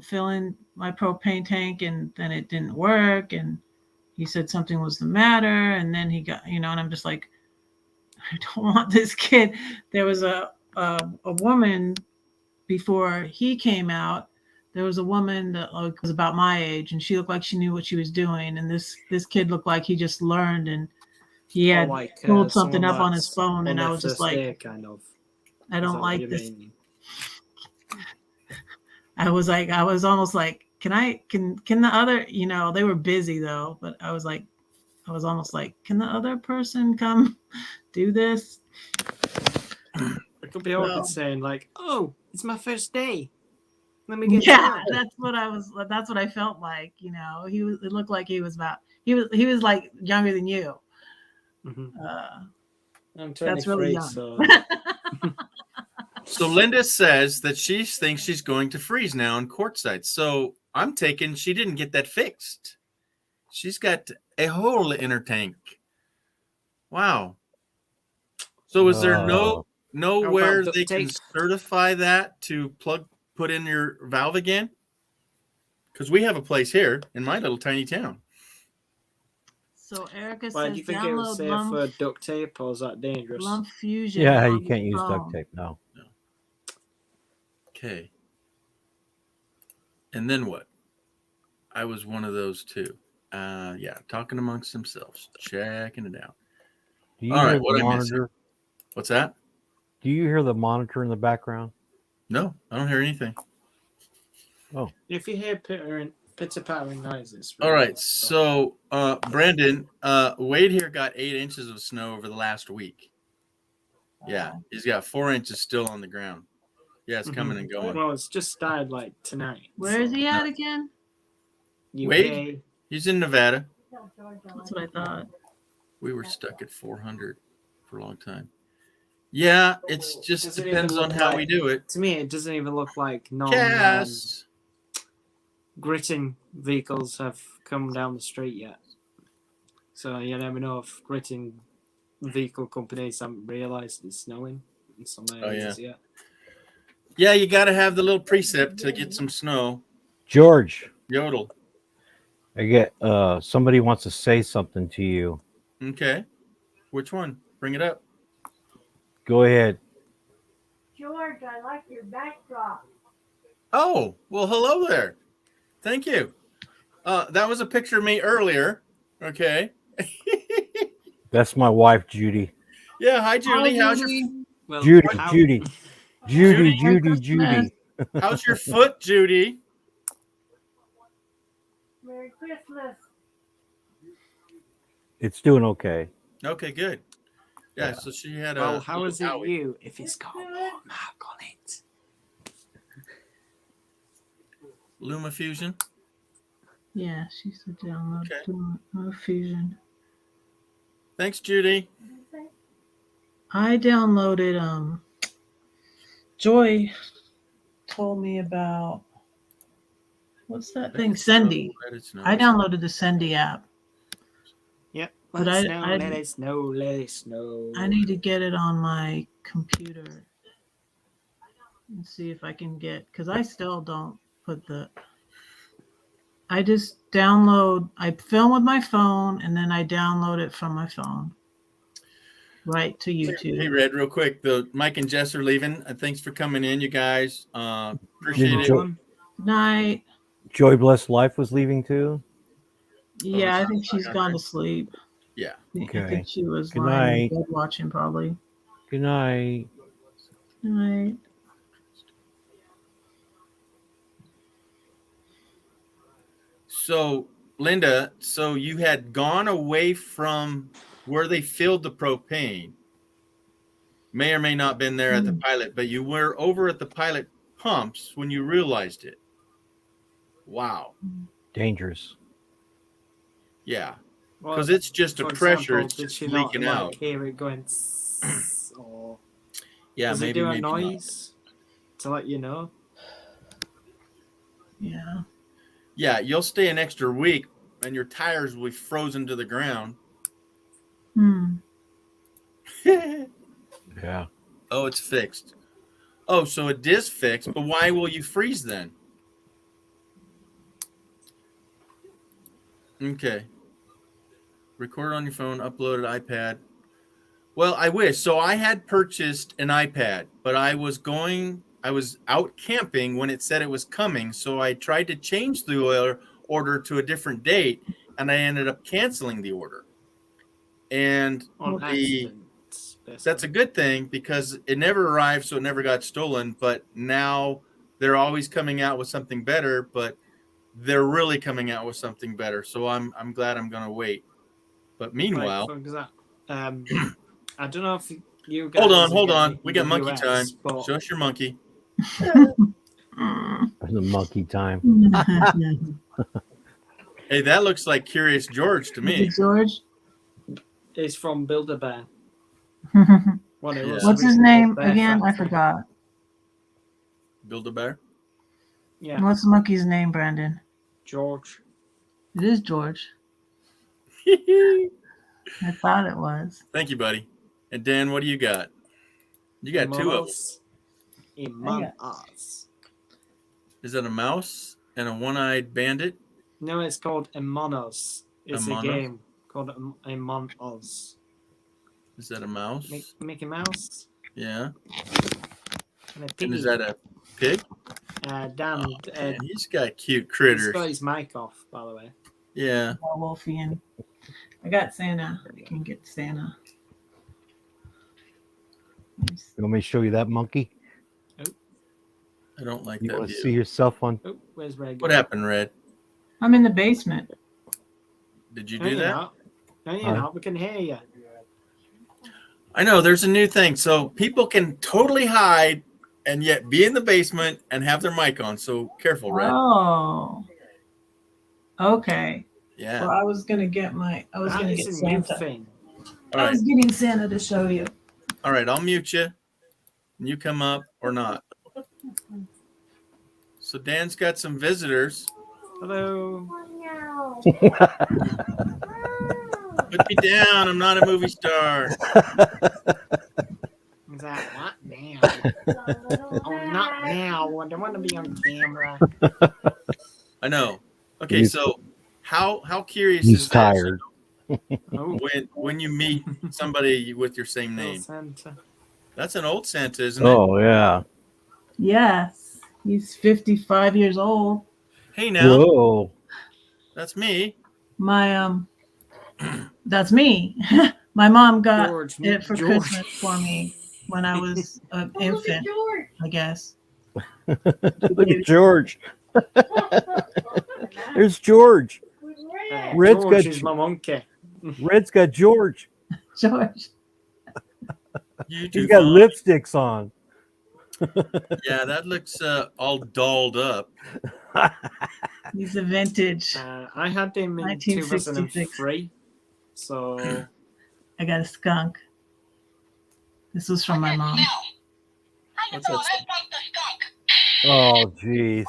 fill in my propane tank and then it didn't work and he said something was the matter and then he got, and I'm just like, I don't want this kid. There was a woman before he came out. There was a woman that was about my age and she looked like she knew what she was doing. And this kid looked like he just learned and he had pulled something up on his phone and I was just like, kind of. I don't like this. I was almost like, can the other, they were busy though, but I was almost like, can the other person come do this? It could be awkward Well- saying like, "Oh, it's my first day. Let me get Yeah, started." that's what I felt like, it looked like he was like younger than you. Mhm. I'm That's 23, really young. so so Linda says that she thinks she's going to freeze now in courtside. So I'm taking she didn't get that fixed. She's got a hole in her tank. Wow. So is there nowhere duct they can tape? certify that to put in your valve again? Because we have a place here in my little tiny town. So Erica why says do you think it was download safe Lump, for duct tape, or is that dangerous? Lump Fusion. yeah. on You your can't use duct phone. tape. No. Okay. And then what? I was one of those too. Yeah, talking amongst themselves, checking it out. Do you All hear right, what the I missing? monitor? What's that? Do you hear the monitor in the background? No, I don't hear anything. If you hear pitter pattering noises. All right, so Brandon, Wade here got 8 inches of snow over the last week. Yeah, he's got 4 inches still on the ground. Yeah, it's coming and going. Well, it's just started like tonight. Where is he at again? UK. Wade? He's in Nevada. That's what I thought. We were stuck at 400 for a long time. Yeah, it's just Does it depends even on look how like- we do it. To me, it doesn't even look like non Yes. gritting vehicles have come down the street yet. So you never know if gritting vehicle companies haven't realised it's snowing in some areas yet. Yeah, you got to have the little precip to get some snow. George, Yodel. I get somebody wants to say something to you. Okay. Which one? Bring it up. Go ahead. George, I like your backdrop. Oh, well, hello there. Thank you. That was a picture of me earlier. Okay. That's my wife, Judy. Yeah. Hi, Julie. How's your Well, Judy, how- Judy, Judy. Judy. how's your foot, Judy? Merry Christmas. It's doing okay. Okay, good. Yeah, so she had a. Well, how is it Howie. you if it's got a watermark on it? LumaFusion. Yeah, she said download Okay. Fusion. Thanks, Judy. I downloaded Joy told me about what's that thing? Sendy. Let it snow. I downloaded the Sendy app. Yep. But Let us I- know. I- Let us know. Let us know. I need to get it on my computer and see if I can get, because I still don't put I just I film with my phone and then I download it from my phone right to Hey, YouTube. Red, real quick. The Mike and Jess are leaving. Thanks for coming in, you guys. Appreciate Didn't it. Joy, Good night. Joy Blessed Life was leaving too? Yeah, I it's think she's not gone on to sleep. Yeah. I Okay. think she was Good lying night. in bed watching probably. Good night. Good night. So, Linda, so you had gone away from where they filled the propane. May or may not been there at the pilot, but you were over at the pilot pumps when you realized it. Wow. Dangerous. Yeah. Well, Because it's just a for pressure. example, It's did just she not leaking like out. hear it going? Or Yeah, does it maybe, do a maybe not. noise to let you know? Yeah. Yeah, you'll stay an extra week and your tires will be frozen to the ground. Yeah. Oh, it's fixed. Oh, so it is fixed, but why will you freeze then? Okay. Record on your phone, upload it, iPad. Well, I wish. So I had purchased an iPad, but I was out camping when it said it was coming. So I tried to change the order to a different date, and I ended up canceling the order. And On accident. that's a good thing because it never arrived, so it never got stolen. But now they're always coming out with something better, but they're really coming out with something better. So I'm glad I'm going to wait. But meanwhile, Like, for example, I don't know if you guys hold are on. getting We got the monkey US, time. but Show us your monkey. It's a monkey time. Hey, that looks like Curious George to me. George. it's from Build-A-Bear. Well, it was What's his originally name Bear again? I Factory. forgot. Build-A-Bear. Yeah, What's the monkey's name, Brandon? George. It is George. I thought it was. Thank you, buddy. And Dan, what do you got? You got two of them. Among Us. Is that a mouse and a one-eyed bandit? No, it's called Among Us. It's Among a Us? game called Among Us. Is that a mouse? Mickey Mouse Yeah. and a And piggy. is that a pig? Dan, Man, he's got cute he's critters. got his mic off, by the way. Yeah. Wolfie and I got Santa. I can get Santa. You want me to show you that monkey? I don't like You that want to view. see yourself on? Oh, where's Red? What happened, Red? I'm in the basement. Did you No, do you're that? not. No, you're not. We can hear you. I know there's a new thing. So people can totally hide and yet be in the basement and have their mic on. So careful, Red. Oh. Okay. Yeah. Well, I was gonna get That is a new Santa. thing. All I right. was getting Santa to show you. All right. I'll mute you. And you come up or not. So Dan's got some visitors. Hello. Oh, Put me down. I'm not a movie star. Is that what now? Oh, not now. I don't want to be on camera. I know. Okay, so how curious He's is that? tired. Oh, When you meet somebody with your same little name? Santa. That's an old Santa, isn't it? Oh yeah. Yes. He's 55 years old. Hey now, Whoa. that's me. My that's me. My mom got George. it for George. Christmas for me when I was an look at infant, George. I guess. Look at George. There's George. With Red. Red's George got is my monkey. Red's got George. George. You He's do got fine. lipsticks on. Yeah, that looks all dolled up. He's a vintage. I had him in 1966. 2003. So I got a skunk. This was from my mom. what's that? Oh, jeez.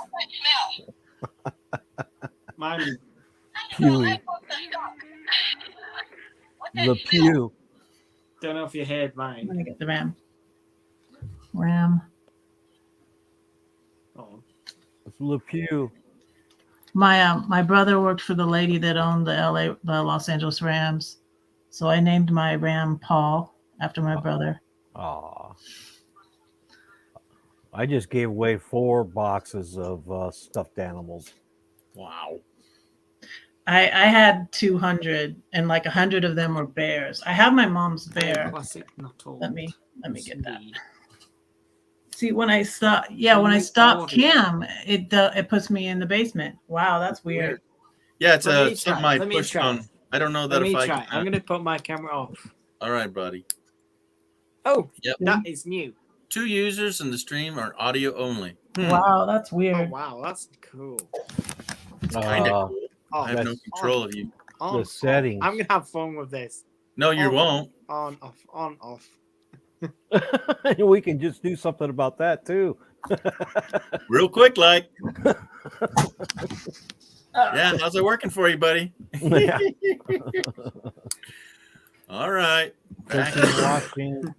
Mine. Pewy. Le Pew. Don't know if you heard I'm mine. gonna get the Ram. Ram. Oh. It's Le Pew. My brother worked for the lady that owned the Los Angeles Rams, so I named my Ram Paul after my brother. Aw. I just gave away 4 boxes of stuffed animals. Wow. I had 200, and like 100 of them were bears. I have my mom's bear. Classic, not all. Let me get that. Indeed. See, when I stop Cam, it puts me in the basement. Wow, that's weird. Yeah, it's Let me something try. I Let me pushed try. on. I don't know that Let me if I try. can. I'm gonna put my camera off. All right, buddy. Oh, Yep. that is new. 2 users in the stream are audio only. Wow, that's Oh weird. wow, that's cool. Kind of Uh, cool. Oh, I have no that's- control of you. on, the settings. I'm gonna have fun with this. No, you on, won't. On off. On off. We can just do something about that too. Real quick, like. Yeah, how's it working for you, buddy? Yeah. All right. Back Watching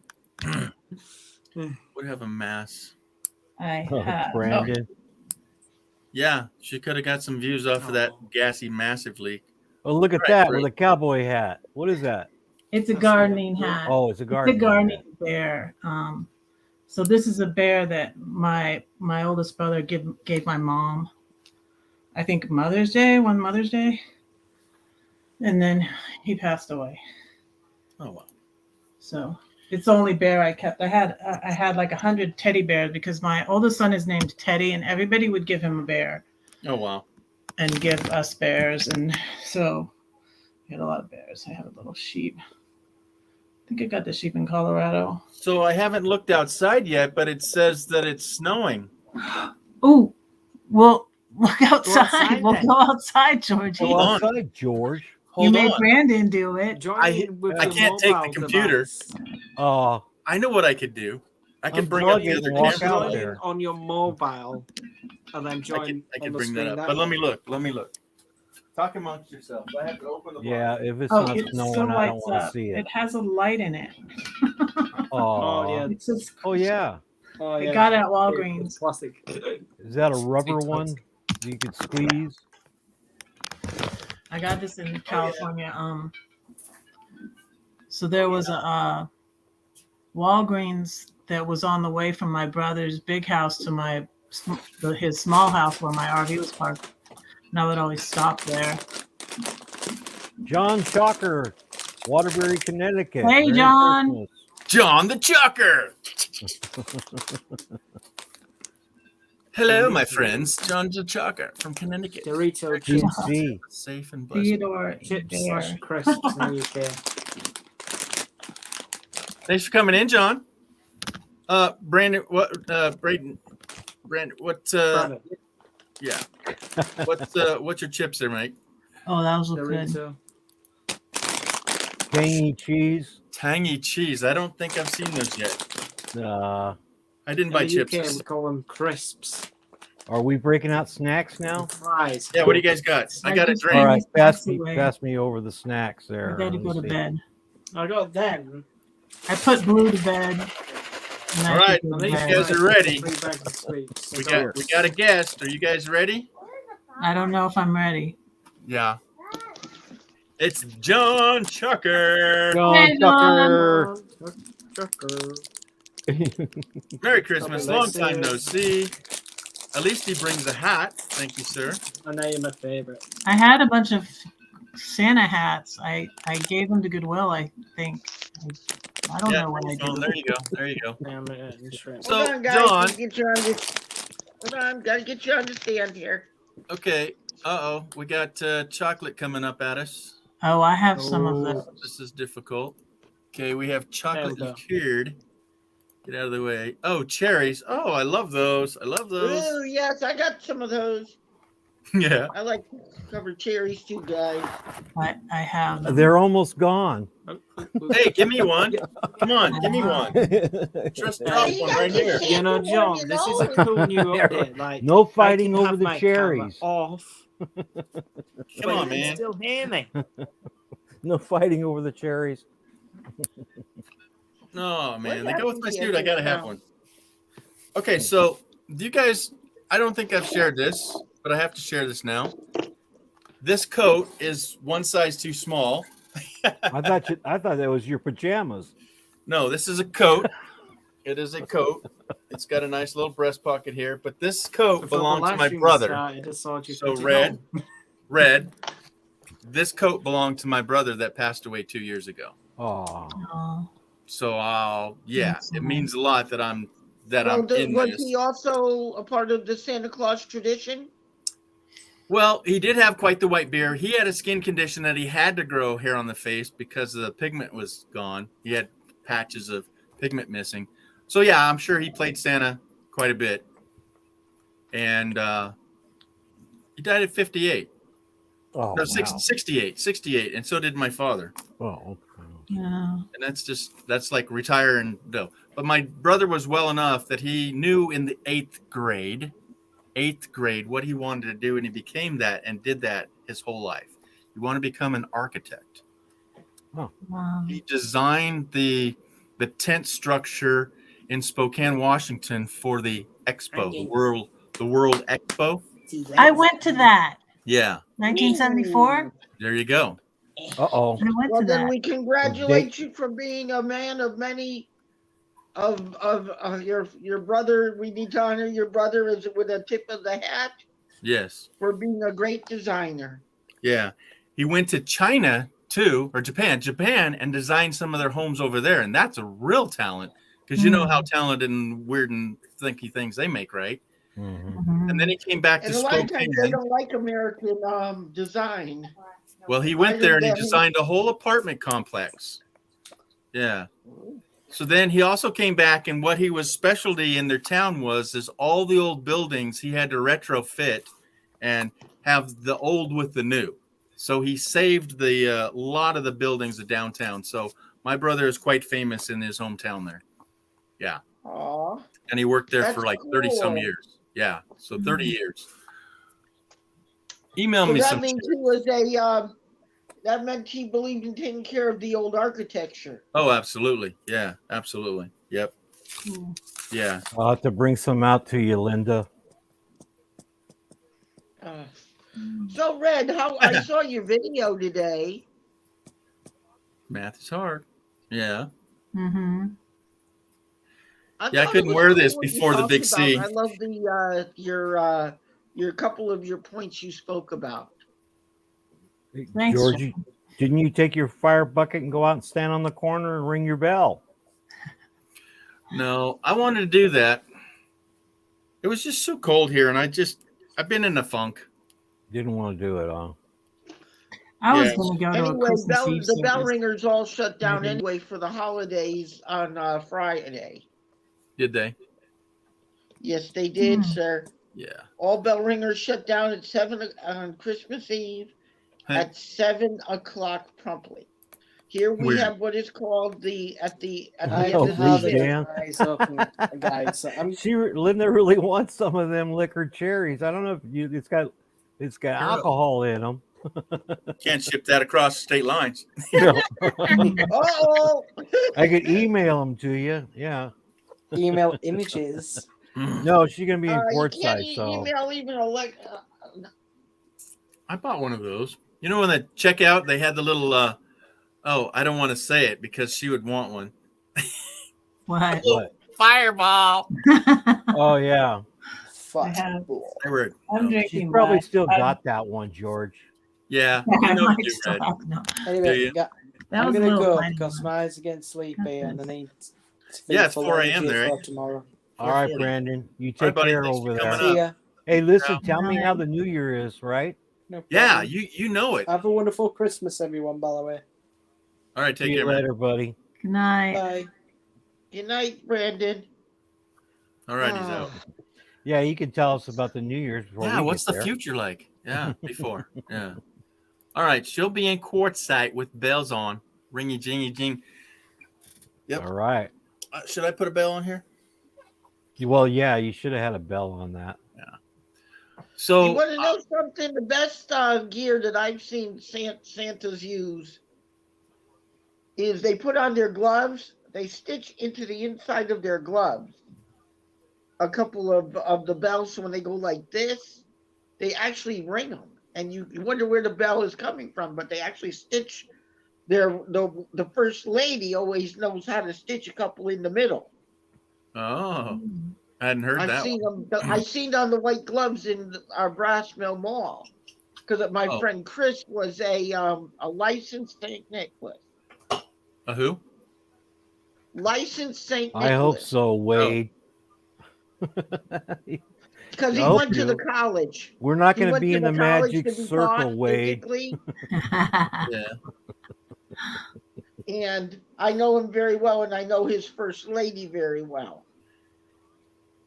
we have a mass. I have. Brandon. Yeah, she could have got some views off of that gassy massive leak. Oh, look at Right, that right. with a cowboy hat. What is that? It's a gardening hat. Oh, it's a It's garden. a gardening bear. So this is a bear that my oldest brother gave my mom. I think Mother's Day, and then he passed away. Oh wow. So it's the only bear I kept. I had like 100 teddy bears because my oldest son is named Teddy, and everybody would give him a bear Oh wow. and give us bears, and so we had a lot of bears. I have a little sheep. I think I got the sheep in Colorado. So I haven't looked outside yet, but it says that it's snowing. Oh, well, look outside. outside We'll then. go outside, Georgie. Go Hold on. outside, George. You Hold made on. Brandon do it. Join I- in with I the can't take the mobile computer. device. Oh, I know what I could do. I could Unplug bring up the it other and walk camera. out Join there. in on your mobile, and then join. I on could the bring that screen up. But let me way. look. Let me look. Talk amongst yourselves. I have to open the yeah. If it's Oh, not it snowing, still I don't lights want to up. see it. It has a light in it. Oh, yeah. It's just, Oh, yeah. Oh, I yeah. got it at It's Walgreens. Classic. Is that a rubber Sweet one toast. you could squeeze? I got this in California. So there was a Walgreens that was on the way from my brother's big house to his small house where my RV was parked. And I would always stop there. John Shocker, Waterbury, Connecticut. Hey, Merry John. Christmas. John the Chucker. Hello, my friends. John the Chucker from Connecticut. Dorito chips. GC. Safe and blessed. Theodore Chips Bear. / crisps in the UK. Thanks for coming in, John. Brandon, what? Brandon, what? Brandon. Yeah. What's your chips there, mate? Oh, those look good. Dorito. Tangy cheese. Tangy cheese. I don't think I've seen those yet. I didn't In buy the chips. UK, we call them crisps. Are we breaking out snacks now? Fries. Yeah, what do you guys got? I got a just- drink. All right, Snacks pass away. me over the snacks I there. gotta Let go me to see. bed. I got them. I put Blue to bed. and I All right, should go to you bed. guys are ready. 3 bags of sweets. We got a guest. Are you guys ready? I don't know if I'm ready. Yeah. It's John Chucker. John Hey, Tucker. Chucker. Merry Christmas. Double Long time no X's. see. At least he brings a hat. Thank you, sir. I know you're my favorite. I had a bunch of Santa hats. I gave them to Goodwill, I think. I don't know what I Oh, did. there you go. There you go. Yeah, I'm in shrimp. So, Hold on, guys. John. Gotta get you on this. Hold on, gotta get you on the stand here. Okay. Uh-oh. We got chocolate coming up at us. Oh, I have some of those. This is difficult. Okay, we have chocolate There we go. liqueured. Get out of the way. Oh, cherries. Oh, I love those. I love those. Ooh, yes, I got some of those. Yeah. I like covered cherries too, guys. I have them. They're almost gone. Hey, give me one. Come on, give me one. Just drop you one gotta right get here. shit. You know, John, You this is a know? cool new update. Like, No I fighting can over have the my camera cherries. off. Come but on, you can man. still hear me. No fighting over the cherries. No, man. They What go with my happened to suit. I gotta have now? one. Okay, so do you guys? I don't think I've shared this, but I have to share this now. This coat is one size too small. I thought that was your pajamas. No, this is a coat. It is a coat. It's got a nice little breast pocket here, but this coat Before the belonged to live my stream brother. started, I saw you So put it red, on. red. This coat belonged to my brother that passed away 2 years ago. Oh, Oh, So yeah, That's it nice. means a lot that I'm Well, in was this. he also a part of the Santa Claus tradition? Well, he did have quite the white beard. He had a skin condition that he had to grow hair on the face because the pigment was gone. He had patches of pigment missing. So yeah, I'm sure he played Santa quite a bit. And he died at 58. oh, No, wow. 68. And so did my father. Oh, yeah. And that's like retire and go. But my brother was well enough that he knew in the eighth grade, what he wanted to do, and he became that and did that his whole life. He wanted to become an architect. Wow. He designed the tent structure in Spokane, Washington for the expo, the World Expo. I went to that. Yeah, 1974. there you go. uh-oh. I went Well, to then that. we congratulate you for being a man of many. Of your brother, we need to honor your brother as with a tip of the hat Yes. for being a great designer. Yeah. He went to China too, or Japan, and designed some of their homes over there. And that's a real talent because you know how talented and weird and thinky things they make, right? Mhm. Mhm. And then he came back And to a lot of times they Spokane. don't like American design. Well, he I went there and he don't- designed a whole apartment complex. Yeah. So then he also came back, and what he was specialty in their town is all the old buildings he had to retrofit and have the old with the new. So he saved the lot of the buildings of downtown. So my brother is quite famous in his hometown there. Yeah. Aw. And he worked there That's for like 30 some cool. years. Yeah. So 30 years. Email So me that some. means he was a that meant he believed in taking care of the old architecture. Oh, absolutely. Yeah, absolutely. Yep. Cool. Yeah. I'll have to bring some out to you, Linda. So Red, how I saw your video today. Math is hard. Yeah. Mm-hmm. Yeah, I thought it couldn't was wear cool this what you before the talked big about. C. I love the your couple of your points you spoke about. Thanks, Georgie, didn't you take your fire bucket and go out and stand on the corner and ring your bell? No, I wanted to do that. It was just so cold here, and I've been in a funk. Didn't want to do it, huh? I was Yeah. going to go to a Anyway, Christmas Eve the bell service. ringers all shut down Maybe. anyway for the holidays on Friday. Did they? Yes, they did, Hmm. sir. Yeah. All bell ringers shut down at 7 on Christmas Eve at 7 o'clock promptly. Here we Weird. have what is called at the I end Oh, of have please, the it, Dan. guys. So I'm Linda really wants some of them liquor cherries. I don't know if it's got alcohol in them. Can't ship that across state lines. Uh-oh! I could email them to you. Yeah. email images. No, she's gonna be in You court can't side, so email even I bought one of those. You know, when the checkout, they had the little, I don't want to say it because she would want one. What? what? Fireball. Oh yeah. Fuck. have- They were, I'm She's drinking. probably wine. still I'm- got that one, George. yeah. I You know might you do, still Red. have- no. Do Anyway, you? that That I'm was a gonna little go tiny because one. my eyes are getting sleepy and I need to Yeah, it's full 4 a.m. energy there, for right? tomorrow. All right, 4:40. Brandon. You All right, take buddy. care Thanks over for there. coming See up. ya. Hey, listen, Yeah. tell me how the new year is, right? No Yeah, problem. you know it. Have a wonderful Christmas, everyone. By the way. All right, take See you care, man. later, buddy. Good night. Bye. Good night, Brandon. All right, he's out. Yeah, you can tell us about the New Year's before Yeah, we what's get the there. future like? Yeah, before. Yeah. All right, she'll be in quartzsite with bells on. Ringy jingy jing. Yep. All right. Should I put a bell on here? Well, yeah, you should have had a bell on that. So You want to know something? The best gear that I've seen Santas use is they put on their gloves. They stitch into the inside of their gloves a couple of the bells. So when they go like this, they actually ring them, and you wonder where the bell is coming from. But they actually stitch. The first lady always knows how to stitch a couple in the middle. oh, I hadn't heard I've that seen one. them. I seen on the white gloves in our Brass Mill Mall because my Oh. friend Chris was a licensed Saint Nicholas. A who? Licensed Saint Nicholas. I hope so, Wade. Because he I hope went to the you- college. We're not He going to went be to in the the college magic to be circle, taught Wade. physically, Yeah. and I know him very well, and I know his first lady very well.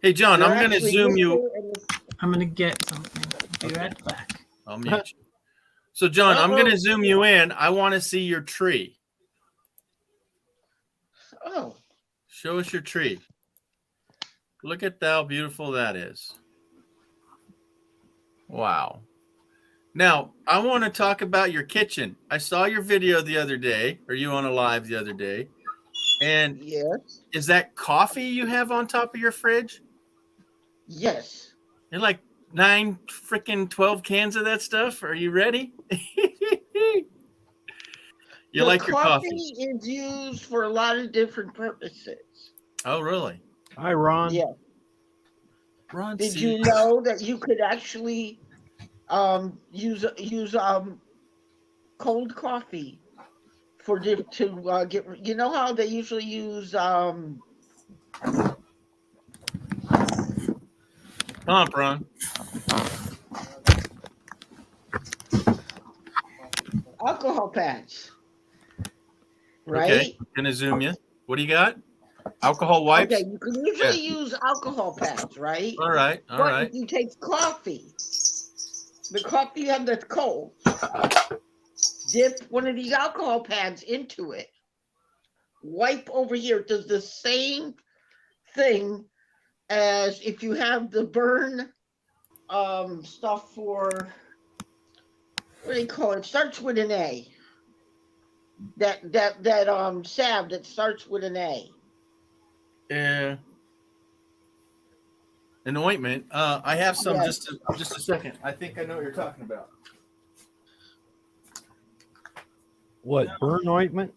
Hey, John, They're I'm going to actually zoom with you. her, and I'm gonna get something. Be Okay. right back. I'll mute you. So, John, I'm going to zoom you in. I want to see your tree. Oh, Show us your tree. Look at how beautiful that is. Wow. Now, I want to talk about your kitchen. I saw your video the other day, or you on a live the other day. And yes, is that coffee you have on top of your fridge? yes. You're like 12 cans of that stuff. Are you ready? You The like your coffee? is used for a lot of different purposes. Oh, really? Hi, Ron. Yeah. Ron, Did see? you know that you could actually use cold coffee to get? You know how they usually use Come on, Ron. alcohol pads, right? Okay, gonna zoom you. What do you got? Alcohol wipes? Okay, you can usually use alcohol pads, right? All right, all But right. if you take coffee, the coffee you have that's cold, dip one of these alcohol pads into it, wipe over here. It does the same thing as if you have the burn stuff for, what do you call it? Starts with an A. That salve that starts with an A. Yeah. An ointment. I have some. Yes. Just a second. I think I know what you're talking about. What, burn ointment?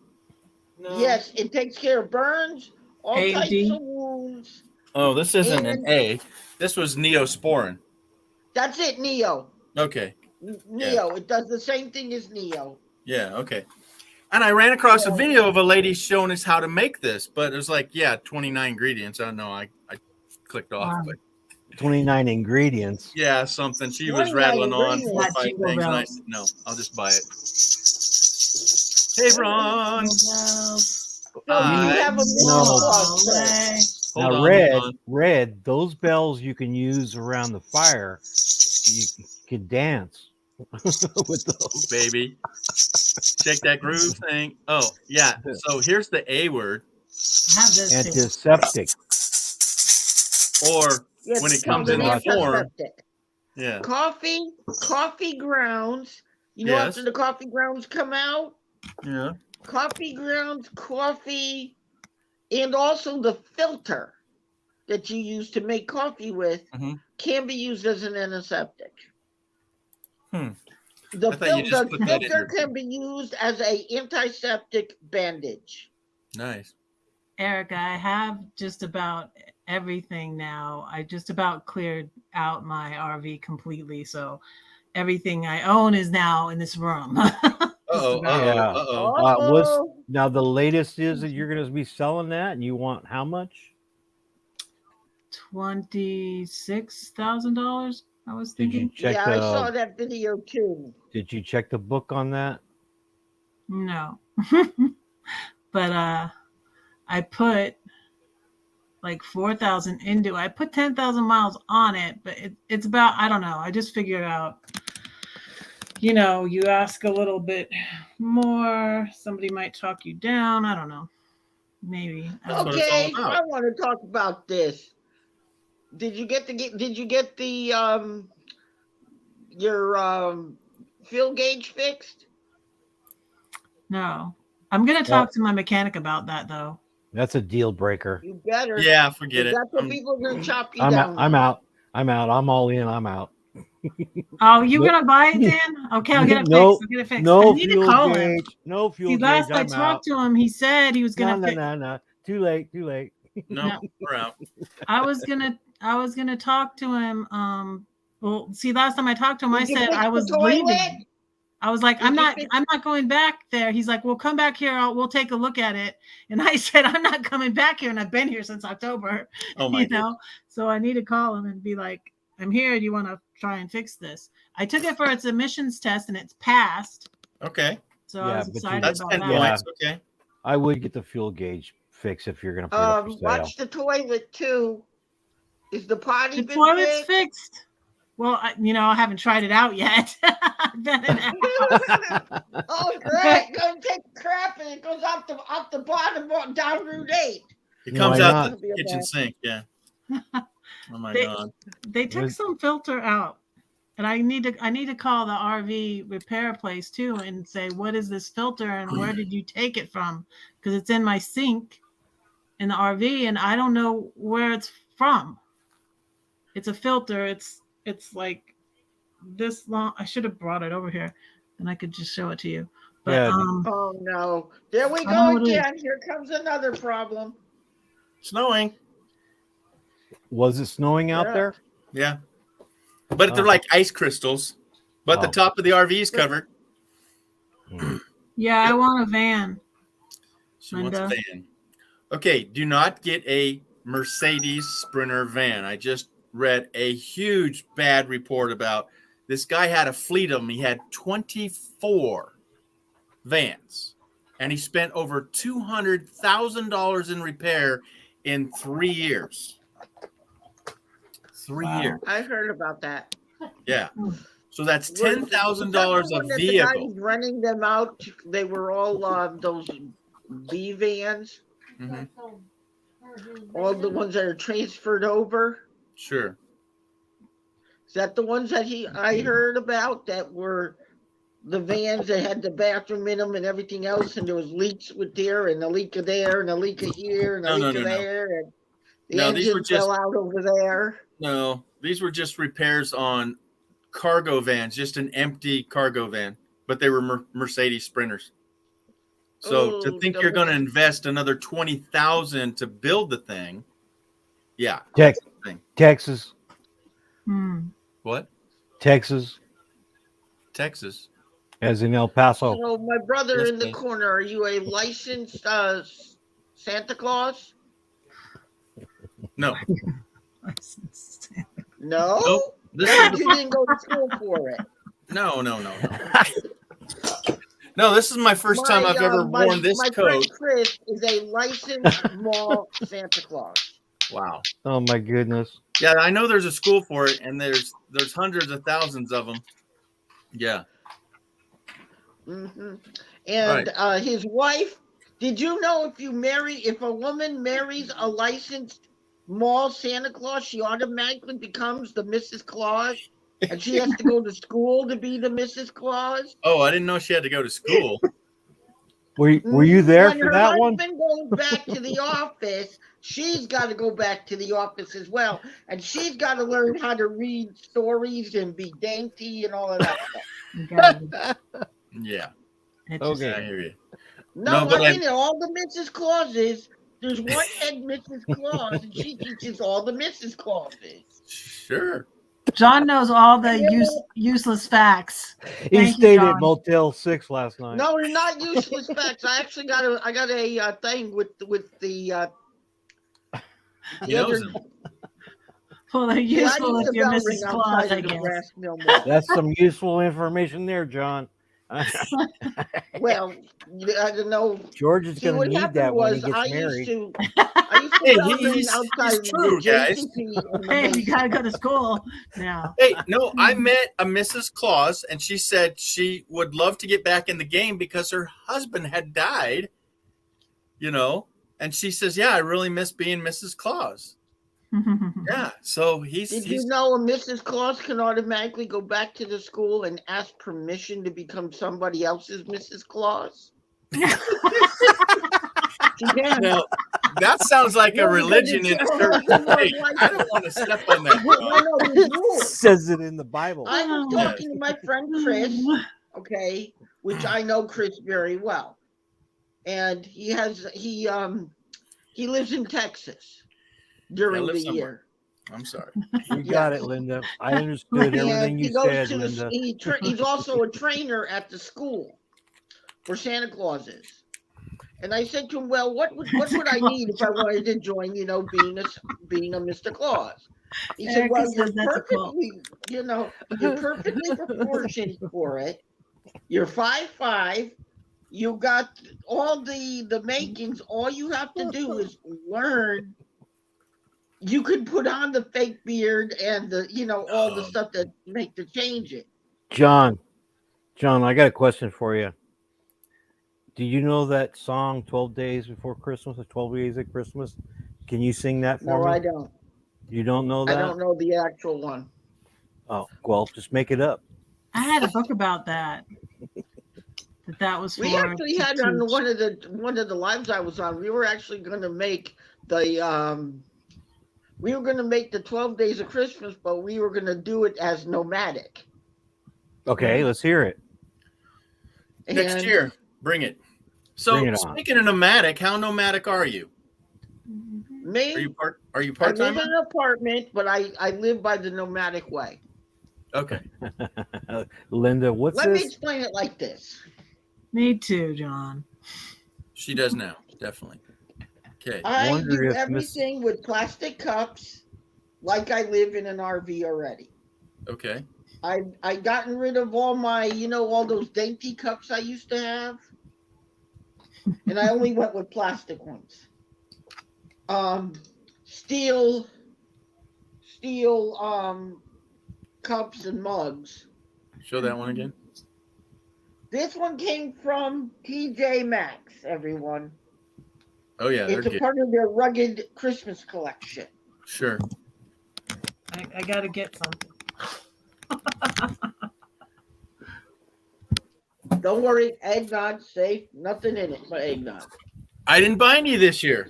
No. Yes, it takes care of burns, all A&D? types of wounds. Oh, this isn't an A. This was Neosporin. That's it, Neo. Okay. Neo. It does the same thing as Neo. Yeah. Okay. And I ran across a video of a lady showing us how to make this, but it was like, 29 ingredients. I don't know. I clicked off. Wow. But 29 ingredients. yeah, something. She was 29 rattling on ingredients. 4 or 5 Not Jingle things, and I Bells. said, no, I'll just buy it. Hey, Ron. So I- you have a No. mini Hold Now, on. Red, those bells you can use around the fire. You can dance with those. Baby. Shake that groove thing. Oh, yeah. So here's the A word, Have this. too. Antiseptic. or Yes, when it it's comes called in an that form. antiseptic. Yeah. Coffee grounds. You know, Yes. after the coffee grounds come out, Yeah. coffee grounds, coffee, and also the filter that you use to make coffee with Mhm. can be used as an antiseptic. Hmm. The, I thought you just put that in filter your- can be used as a antiseptic bandage. Nice. Erica, I have just about everything now. I just about cleared out my RV completely. So everything I own is now in this room. Uh-oh. Yeah. Uh-oh. What's now the latest is that you're going to be selling that, and you want how much? $26,000. I was Did you thinking. check Yeah, the? I saw that video too. Did you check the book on that? No. But I put like 4,000 into it. I put 10,000 miles on it, but it's about, I don't know. I just figured out, you know, you ask a little bit more, somebody might talk you down. I don't know. Maybe. I don't know. what it's all Okay, about. I want to talk about this. Did you get the your fuel gauge fixed? No. I'm going to talk to my mechanic about that though. That's a deal breaker. You better. Yeah, forget it. That's what people are gonna chop you I'm down. out. I'm out. I'm out. I'm all in. I'm out. Oh, you Nope. gonna buy it then? Okay, I'll get it fixed. Nope. I'll get it fixed. I No need to fuel call him. gauge. No fuel See, gauge. last I I'm talked out. to him, he said he was No, gonna no, fix. no, no. Too late. Too late. No, we're out. I was gonna talk to him. Well, see, last time I talked to him, I Did you said fix I the was toilet? leaving. I was like, Did I'm you not fix- going back there. He's like, well, come back here. We'll take a look at it. And I said, I'm not coming back here, and I've been here since October. Oh my You know, so I need to call him and be like, I'm here. Do you want to try and fix this? I took it for its emissions test, and it's passed. Okay, So I Yeah, was but you- excited that's about 10 that. Yeah. points. Okay. I would get the fuel gauge fixed if you're gonna put it up for sale. Watch the toilet too. Is the potty The been toilet's fixed? fixed. Well, I haven't tried it out yet. I've been in it. Oh, great! Go take a crap and it goes out the bottom down Route 8. It No, comes why out not? the kitchen sink. Yeah. Oh my They- god. They took Was- some filter out, and I need to call the RV repair place too and say, what is this filter and where did you take it from? Because it's in my sink in the RV, and I don't know where it's from. It's a filter. It's like this long. I should have brought it over here, and I could just show it to you. But Yeah. Oh no! There we I know go it is. again. Here comes another problem. Snowing. Was it snowing out Yeah. there? Yeah. But they're Oh. like ice crystals. But the Oh. top of the RV is covered. yeah, I want a van. She wants a Linda. van. Okay, do not get a Mercedes Sprinter van. I just read a huge bad report about this guy had a fleet of them. He had 24 vans, and he spent over $200,000 in repair in 3 years. 3 Wow. years. I heard about that. Yeah. So that's Was that the $10,000 one a that the guy vehicle. was renting them out. They were all those B vans, Mhm. all the ones that are transferred over. Sure. Is that the ones that I heard about that were the vans that had the bathroom in them and everything else, and there was leaks with there and a leak of there and a leak of here and a No, leak no, of no, no. there, and the No, these were engine fell just- out over there. No, these were just repairs on cargo vans, just an empty cargo van, but they were Mercedes Sprinters. So to Oh, think so you're going to what- invest another 20,000 to build the thing, yeah. Tex- that's the thing. Texas. Hmm. What? Texas, Texas? as in El Paso. So my brother Yes, in the please. corner, are you a licensed Santa Claus? No. No. Nope. This Because is you didn't go to school for it. no. No, this is my first time I've ever worn this my coat. friend Chris is a licensed mall Santa Claus. Wow. Oh my goodness. Yeah, I know there's a school for it, and there's hundreds of thousands of them. Yeah. Hmm And his wife. Did you know if a woman marries a licensed mall Santa Claus, she automatically becomes the Mrs. Claus, and she has to go to school to be the Mrs. Claus? Oh, I didn't know she had to go to school. Were you there When for her that one? husband goes back to the office, she's got to go back to the office as well, and she's got to learn how to read stories and be dainty and all of that stuff. Yeah. Okay. I hear you. No, No, but I mean all the Mrs. Clauses. There's one head Mrs. Claus, and she teaches all the Mrs. Clauses. Sure. John knows all the useless facts. He Thank you, stayed at John. Motel 6 last night. No, they're not useless facts. I actually got a thing with the He knows them. Well, they're Yeah, I useful need if the you're bell Mrs. ring Claus, outside I of the guess. brass mill more. That's some useful information there, John. Well, I don't know. George is See, going to what need happened that when he was gets I used married. to Hey, shop in he's outside true, the guys. JCP and the Hey, you Macy's. gotta go to school now. Hey, no, I met a Mrs. Claus, and she said she would love to get back in the game because her husband had died, you know, and she says, yeah, I really miss being Mrs. Claus. Yeah, so Did you he's know a Mrs. Claus can automatically go back to the school and ask permission to become somebody else's Mrs. Claus? She can. now, that sounds like a No, religion in a certain state. I don't want to step on that. No, there's rules. Says it in the Bible. I was talking to my friend Chris, okay, which I know Chris very well, and he lives in Texas during live the somewhere. year. I'm sorry. You got it, Linda. I understood everything And you he goes said, to Linda. he's also a trainer at the school where Santa Claus is. And I said to him, well, what would I need if I wanted to join, being a Mr. Claus? He said, Erica well, says that's a cult. you're perfectly proportioned for it. You're 5'5". You got all the makings. All you have to do is learn. You could put on the fake beard and all the stuff that make to change it. John, I got a question for you. Do you know that song 12 Days Before Christmas or 12 Days at Christmas? Can you sing that for No, me? I don't. You don't know I that? don't know the actual one. Oh, well, just make it up. I had a book about that. That was for. We actually to had on teach. one of the lives I was on. We were actually going to make the 12 Days of Christmas, but we were going to do it as nomadic. Okay, let's hear it. Next And year, bring it. So Bring it on. speaking of nomadic, how nomadic are you? Me, Are you part I time? live in an apartment, but I live by the nomadic way. Okay. Linda, what's Let me this? explain it like this. Me too, John. She does now, definitely. Okay. I Wonder do if Miss- everything with plastic cups, like I live in an RV already. Okay. I gotten rid of all my, all those dainty cups I used to have. And I only went with plastic ones. Steel cups and mugs. Show that one again. This one came from TJ Maxx, everyone. Oh yeah, they're It's a good. part of their rugged Christmas collection. Sure. I gotta get something. Don't worry, eggnog safe, nothing in it but eggnog. I didn't buy any this year.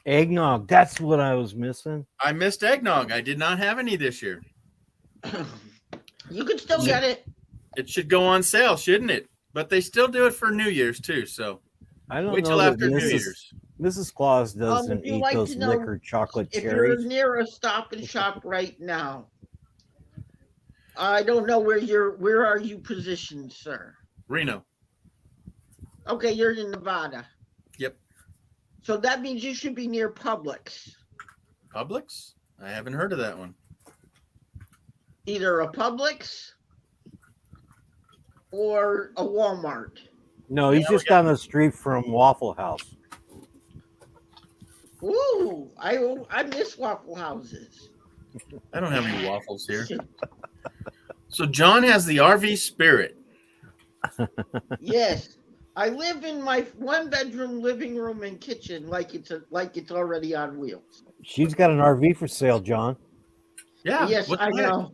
Eggnog. That's what I was missing. I missed eggnog. I did not have any this year. You can still get it. It should go on sale, shouldn't it? But they still do it for New Year's too. So I don't wait know till that after New Year's. Mrs. Claus doesn't if you eat like those to know liquor chocolate If you're cherries. near a Stop and Shop right now, I don't know where are you positioned, sir? Reno. Okay, you're in Nevada. Yep. So that means you should be near Publix. Publix? I haven't heard of that one. Either a Publix or a Walmart. No, he's Yeah, we just down the street from Waffle House. Ooh, I miss Waffle Houses. I don't have any waffles here. So John has the RV spirit. Yes. I live in my 1-bedroom living room and kitchen like it's already on wheels. She's got an RV for sale, John. Yeah. Yes, what's I that? know.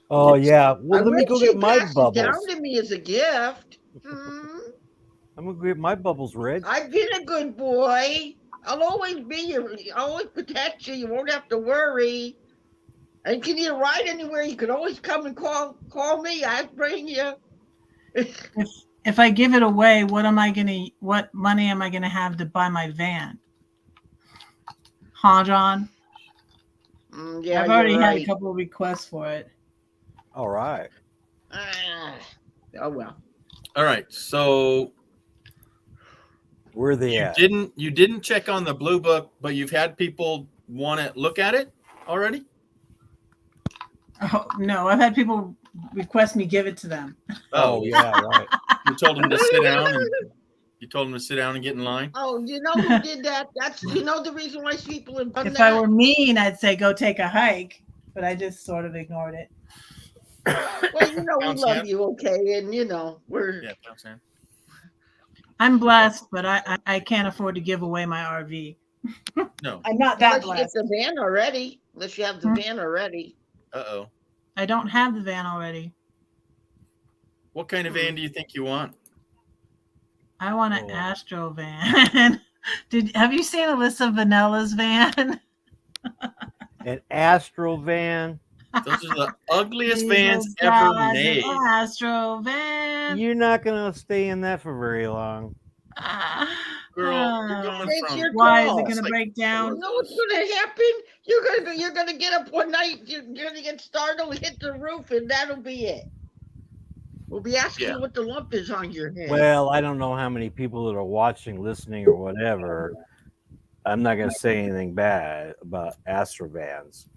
Oh yeah. Well, I let me wish go you get my passed it bubbles. down to me as a gift. I'm gonna get my bubbles, Red. I've been a good boy. I'll always be your. I'll always protect you. You won't have to worry. And if you need a ride anywhere, you can always come and call me. I'll bring you. If I give it away, what money am I gonna have to buy my van? Huh, John? Yeah, I've already you're had right. a couple of requests for it. All right. Oh well. All right. So Where are they you at? didn't check on the blue book, but you've had people want to look at it already? Oh, no, I've had people request me give it to them. Oh, yeah, right. You told him to sit down and you told him to sit down and get in line. Oh, you know who did that? That's the reason why people have done If that. I were mean, I'd say go take a hike, but I just sort of ignored it. Well, we Pound love sand. you, okay, and we're. Yeah, pound sand. I'm blessed, but I can't afford to give away my RV. No. I'm not that Unless you get blessed. the van already. Unless you have the van already. Uh-oh. I don't have the van already. What kind of van do you think you want? I want an Oh. Astro van. Have you seen Alyssa Vanilla's van? An Astro van. Those are the ugliest Jesus vans God, ever an made. Astro van. You're not gonna stay in that for very long. Girl, you're going It's from your Why is it call. going to like- break You down? know what's gonna happen? You're gonna get up one night, you're gonna get startled, hit the roof, and that'll be it. We'll be asking Yeah. you what the lump is on your head. Well, I don't know how many people that are watching, listening, or whatever. I'm not gonna say anything bad about Astro vans.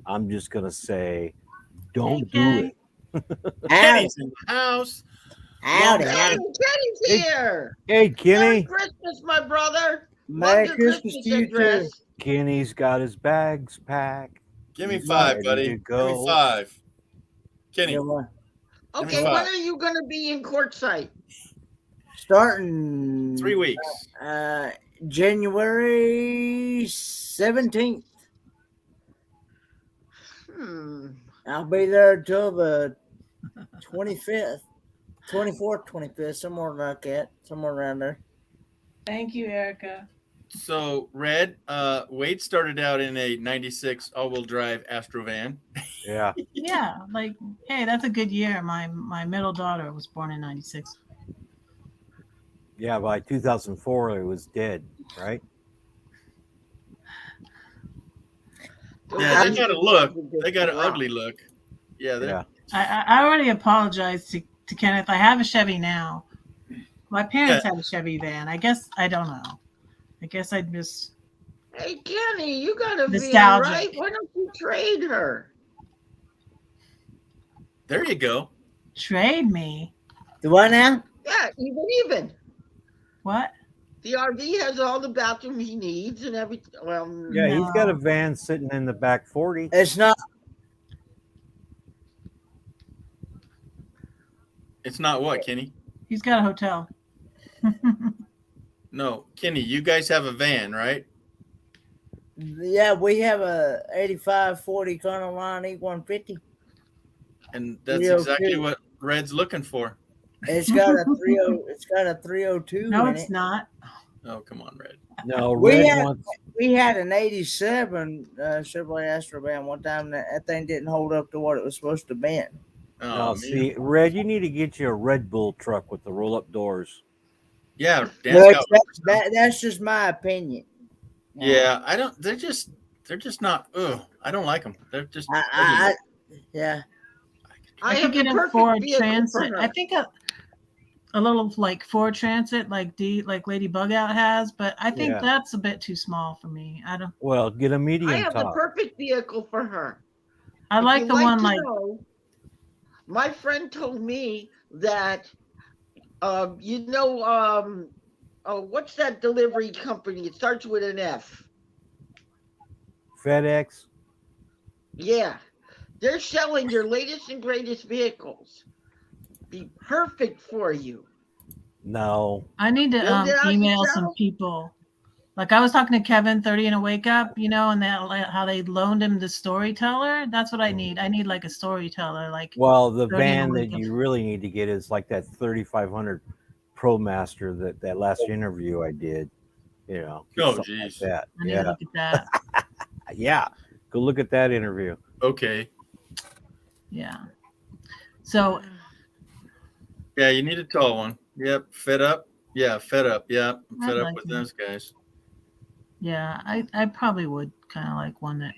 I'm just gonna say, don't do Okay. it. Kenny's in the house. Howdy, Hey, howdy. Kenny's here. Hey, Merry Kenny. Christmas, my brother. Merry Love your Christmas to you too. address. Kenny's got his bags packed. Give me He's 5, ready buddy. to Give me go. 5. Kenny, Yeah, well, Give me Okay, when five. are you gonna be in Quartzsite? starting 3 weeks. January 17th. I'll be there till the 25th, 24th, 25th, somewhere like that, somewhere around there. Thank you, Erica. So, Red, Wade started out in a 96 all-wheel drive Astro van. Yeah. Yeah, like, hey, that's a good year. My middle daughter was born in 96. Yeah, by 2004, it was dead, right? Yeah, they got a look. They got an ugly look. Yeah, Yeah. I already apologized to Kenneth. I have a Chevy now. My parents had a Chevy van. I guess, I don't know. I guess I just, Hey, Kenny, you got a van, Nostalgic. right? Why don't you trade her? there you go. trade me. Do what now? Yeah, even. What? The RV has all the bathroom he needs and everything. Well, Yeah, he's got a No. van sitting in the back 40. It's not. It's not what, Kenny? He's got a hotel. No, Kenny, you guys have a van, right? Yeah, we have a 85 40 Econoline E150. And that's Yeah, exactly okay. what Red's looking for. It's got a 30. It's got a 302 No, in it's it. not. Oh, come on, Red. No, We Red had- wants. We had an 87 Chevrolet Astro van one time. That thing didn't hold up to what it was supposed to be. Oh, No, man. see, Red, you need to get you a Red Bull truck with the roll-up doors. Yeah, Dan's Well, got that's just my opinion. Yeah, I don't. They're just not. Ugh, I don't like them. They're just. Yeah. I I have could get the a perfect Ford vehicle for Transit. her. I think a little like Ford Transit, like Lady Bug Out has, but I think Yeah. that's a bit too small for me. I don't. Well, get a medium I have the top. perfect vehicle for her. I If like you'd the one to like. know, my friend told me that what's that delivery company? It starts with an F. FedEx. Yeah. They're selling your latest and greatest vehicles. Be perfect for you. No. I need to Build it out email yourself? some people. Like I was talking to Kevin, 30 and a Wake Up, and that how they loaned him the storyteller. That's what I need. I need like a storyteller. Like Well, the 30 and van a that Wake Up. you really need to get is like that 3500 ProMaster that last interview I did. Get Oh, something like geez. that. I need to Yeah. look at that. Yeah. Go look at that interview. Okay. Yeah. So Yeah, you need a tall one. Yep. Fed up. Yeah, fed up. Yeah, I'm I'd fed up like with that. those guys. yeah, I probably would kind of like one that.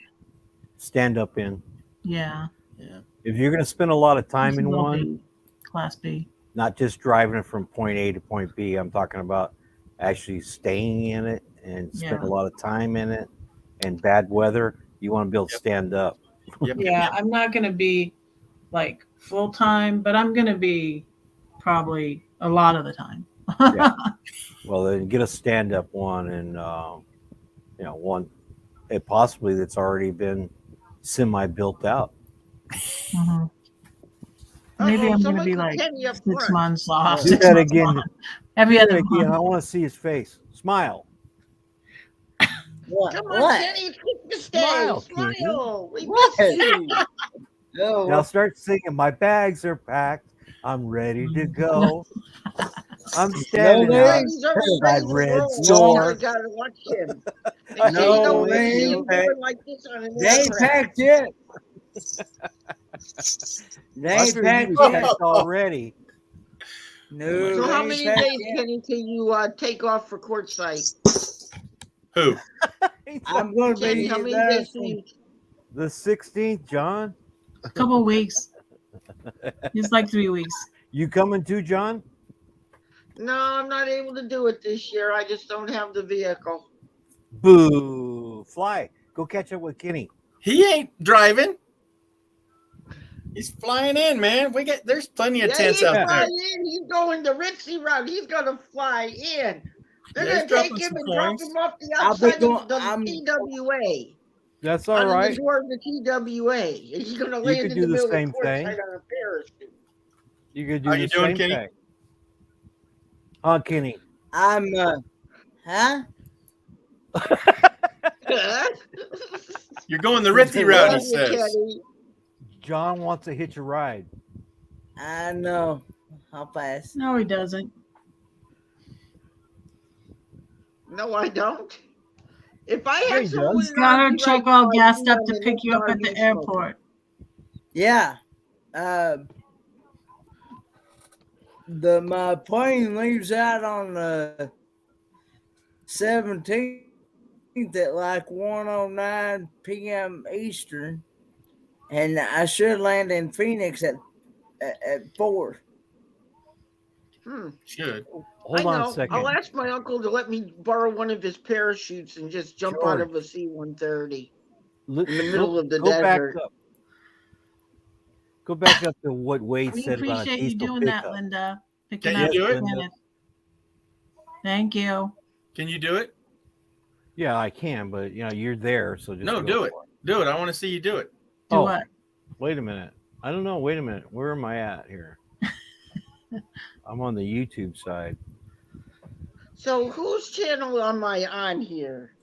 Stand up in. Yeah. Yeah. If you're going to spend a lot of time Just a in little one, B, Class B. not just driving it from point A to point B, I'm talking about actually staying in it and spend Yeah. a lot of time in it. And bad weather, you want to be able to stand up. Yep. Yeah, I'm not gonna be like full time, but I'm going to be probably a lot of the time. Yeah. Well, then get a stand-up one, and one, possibly that's already been semi-built out. Mhm. Maybe I'm going to someone be put like Kenny up 6 front. months off. Do 6 that months again. off. Every Do other that again. I month. want to see his face. Smile. What? Come on, What? Kenny, keep the stay. Smile, Kenny. Smile. We What? miss you. No. Now start singing. My bags are packed. I'm ready to go. I'm standing No, out He's already outside ready to Red roll. Store. You gotta watch him. They say No, you don't want to they see ain't him packed. going like this on an They ain't aircraft. packed yet. They I ain't figured packed he was yet. packed already. No, So they how ain't many packed days, yet. Kenny, till you take off for quartzsite? Who? I'm going to Kenny, be how many there. days till you? The 16th, John. A couple weeks. It's like 3 weeks. You coming too, John? No, I'm not able to do it this year. I just don't have the vehicle. Boo. Fly. Go catch up with Kenny. He ain't driving. He's flying in, man. There's plenty of Yeah, tents he's out there. flying in. He's going the Ritzy route. He's gonna fly in. They're Yeah, he's gonna take dropping him some and drop coins. him off the I'll be outside going- of the I'm- TWA. That's all On right. the door of the TWA. And he's gonna land could in do the the middle same of the thing. quartzsite on a parachute. You could do How the you doing, same Kenny? thing. Huh, Kenny? I'm, huh? You're going the Ritzy route, he Love you, says. Kenny. John wants to hitch a ride. I know. I'll pass. No, he doesn't. No, I don't. If I Yeah, had he someone does. that Got I'd her be truck right all by gassed up them to and pick let you up at Darby the smoke. airport. Yeah. My plane leaves out on the 17th at like 1:09 p.m. Eastern, and I should land in Phoenix at 4. Should. Hold I on know. a second. I'll ask my uncle to let me borrow one of his parachutes and just jump out George. of a C-130 Look, in the middle of the go back desert. up. Go back up to what Wade We said about a appreciate you diesel doing that, pickup. Linda. Picking Can you up do it? Kenneth. Thank you. Can you do it? Yeah, I can, but you're there, so just No, go do it. for Do it. I want to see you do it. Do Oh. what? Wait a minute. I don't know. Wait a minute. Where am I at here? I'm on the YouTube side. So whose channel am I on here?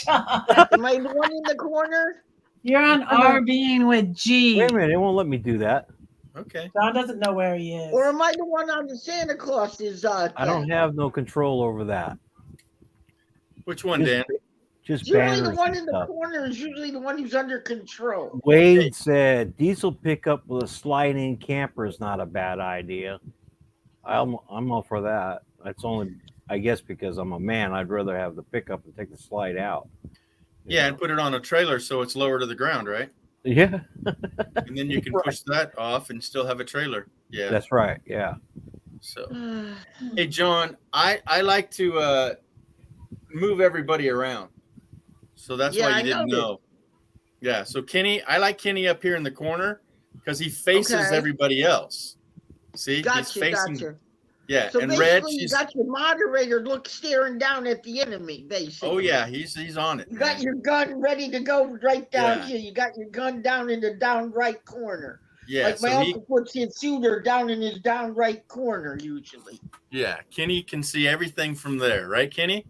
Am I the one in the corner? You're on RVing with G. Wait a minute. It won't let me do that. Okay. John doesn't know where he is. Or am I the one on the Santa Claus's I don't thing? have no control over that. Which one, Dan? Just Usually banners the and one in the stuff. corner is usually the one who's under control. Wade said diesel pickup with a slide-in camper is not a bad idea. I'm all for that. That's only, I guess, because I'm a man. I'd rather have the pickup and take the slide out. Yeah, and put it on a trailer so it's lower to the ground, right? Yeah, And then you can push that off and still have a trailer. Yeah. that's right. Yeah. So, hey, John, I like to move everybody around. So that's Yeah, why I you didn't know know. Yeah. So Kenny, I like Kenny up here in the corner because he faces Okay. everybody else. See, he's Gotcha, facing. gotcha. Yeah, So and basically, Red, you she's. got your moderator staring down at the enemy, basically. Oh yeah, he's on it. You got man. your gun ready to go right down Yeah. here. You got your gun down in the down right corner. Yeah, Like my so uncle puts his shooter down in his down right corner usually. yeah, Kenny can see everything from there, right, Kenny?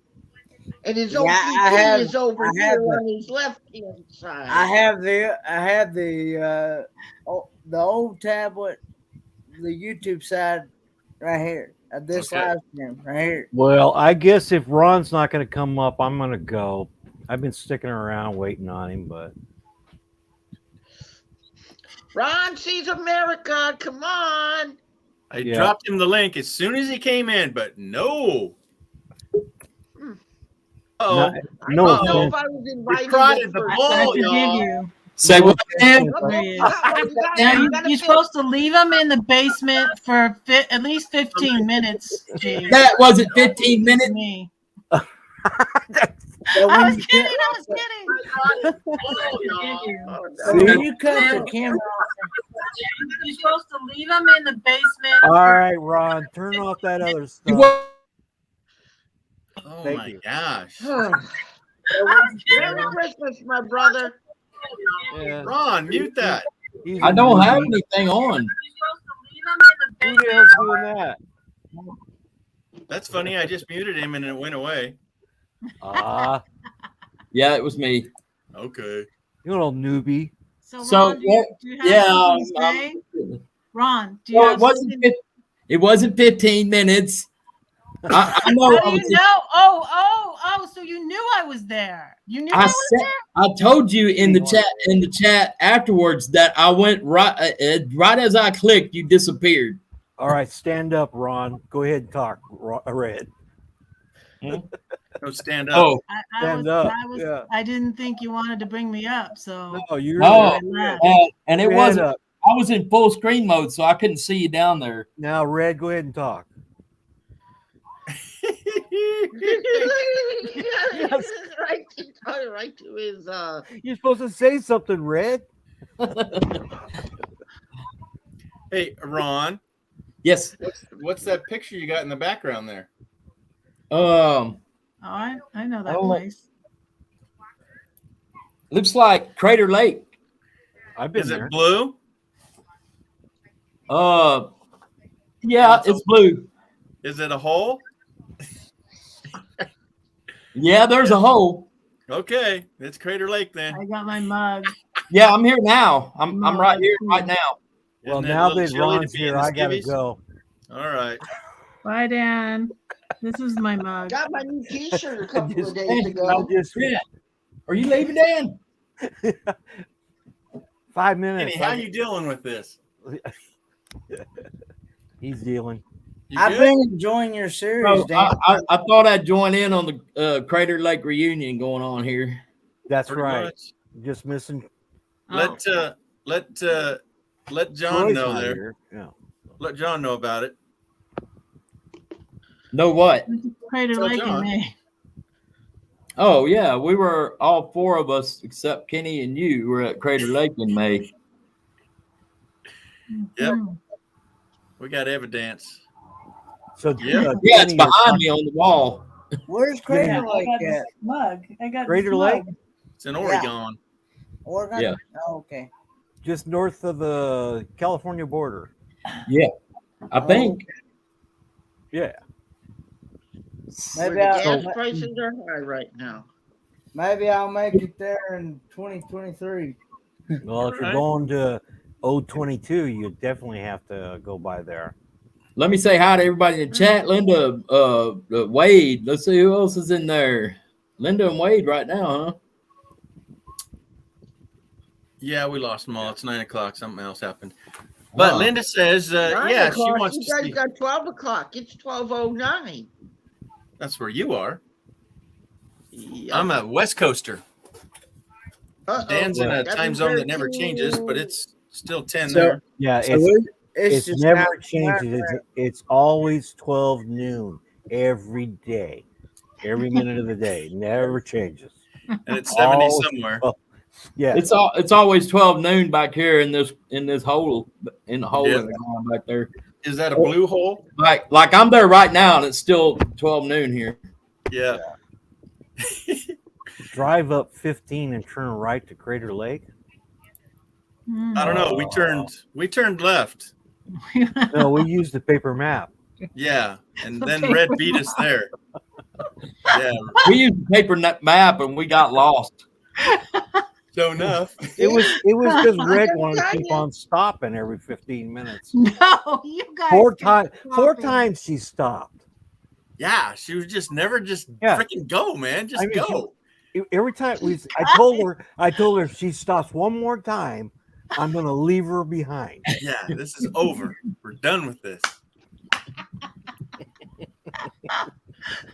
And his Yeah, OPP I have- is over I here have the- on his left hand side. I have the old tablet, the YouTube side right here of this Okay. live stream right here. Well, I guess if Ron's not going to come up, I'm going to go. I've been sticking around waiting on him, but Ron sees America. Come on. I Yeah. dropped him the link as soon as he came in, but no. Oh, no, I no don't know offense. if I was invited. cried in at the first. ball. I Oh, forgive y'all. you. Say No what? offense, Come but- There on, he you is. got one, you got Now, one, you gotta you're finish. supposed to leave him in the basement for at least 15 minutes, G. That wasn't 15 minutes. Me. So I when was you kidding. cut, I was kidding. Oh, I forgive you. Oh, so no. when you cut the camera You're supposed to leave them in the basement. All right, Ron, turn off that other You stuff. wa- Oh Thank my you. gosh. Merry Christmas, my brother. Yeah, Ron, mute that. he's I a don't have newbie. anything on. Who the hell's doing that? That's funny. I just muted him and it went away. Ah, Yeah, it was me. Okay. you little newbie. So, So, Ron, do you have yeah, something to say? Ron, do you Well, have something? it wasn't 15 minutes. I know. How do you know? Oh, so you knew I was there. You knew I was there? I told you in the chat afterwards that I went right as I clicked, you disappeared. All right, stand up, Ron. Go ahead and talk, Red. Go stand up. Oh, Stand up. Yeah. I didn't think you wanted to bring me up, so No, you're no, left. and it Red wasn't. up. I was in full screen mode, so I couldn't see you down there. Now, Red, go ahead and talk. Right to his You're supposed to say something, Red. Hey, Ron, Yes. what's that picture you got in the background there? Oh, I know that Oh. place. Looks like Crater Lake. I've been Is there. it blue? Yeah, it's blue. Is it a hole? Yeah, there's a hole. Okay, it's Crater Lake then. I got my mug. Yeah, I'm here now. I'm right here right now. Well, Isn't it a now little that chilly to Ron's be in here, the I gotta skivvies? go. All right. Bye, Dan. This is my mug. got my new T-shirt a couple Just- of days I ago. just Yeah. Are you leaving, Dan? 5 minutes. Kenny, how you dealing with this? He's dealing. You I've good? been enjoying your series, Oh, Dan. I thought I'd join in on the Crater Lake reunion going on here. That's Pretty right. much. Just missing. Oh, Let John Troy's know not there. here. Yeah. Let John know about it. Know what? Crater Tell Lake John. and me. Oh yeah, we were all four of us except Kenny and you were at Crater Lake in May. Yep. Mhm. We got evidence. So Yeah. Yeah, it's Kenny, behind me on the wall. Where's Yeah, Crater I Lake got this at? mug. I got Crater this Lake? mug. It's in Oregon. Oregon? Yeah. Oh, okay. just north of the California border. I think. Yeah. Where Maybe the I'll, gas prices are high right now. maybe I'll make it there in 2023. Well, if you're Alright. going to 022, you definitely have to go by there. Let me say hi to everybody in the chat. Linda, Wade. Let's see who else is in there. Linda and Wade right now, huh? Yeah, we lost them all. It's 9 o'clock. Something else happened. But Wow. Linda says, 9 yeah, she o'clock, wants you to guys see. got 12 o'clock. It's 12:09. That's where you are. Yeah. I'm a West Coaster. Uh-oh. Dan's in a That time means zone they're that never changes, but it's still 10 So- there. Yeah, So it's just never not- changes. It's always 12 noon every day, every minute of the day. Never changes. And it's 70 Oh, somewhere. Yeah. It's always 12 noon back here in this hole in the hole Yeah. in the ground back there. Is that a blue hole? Like I'm there right now and it's still 12 noon here. Yeah. Drive up 15 and turn right to Crater Lake. I don't know. We turned left. No, we used the paper map. Yeah. And then Red beat us there. Yeah. We used the paper map and we got lost. So enough. It was because Red I'm wanted to telling keep you. on stopping every 15 minutes. No, you guys. Four kept four stopping. times she stopped. Yeah. She was just never just Yeah. freaking go, man. Just I mean, go. Every time I told her if she stops one more time, I'm gonna leave her behind. Yeah. This is over. We're done with this.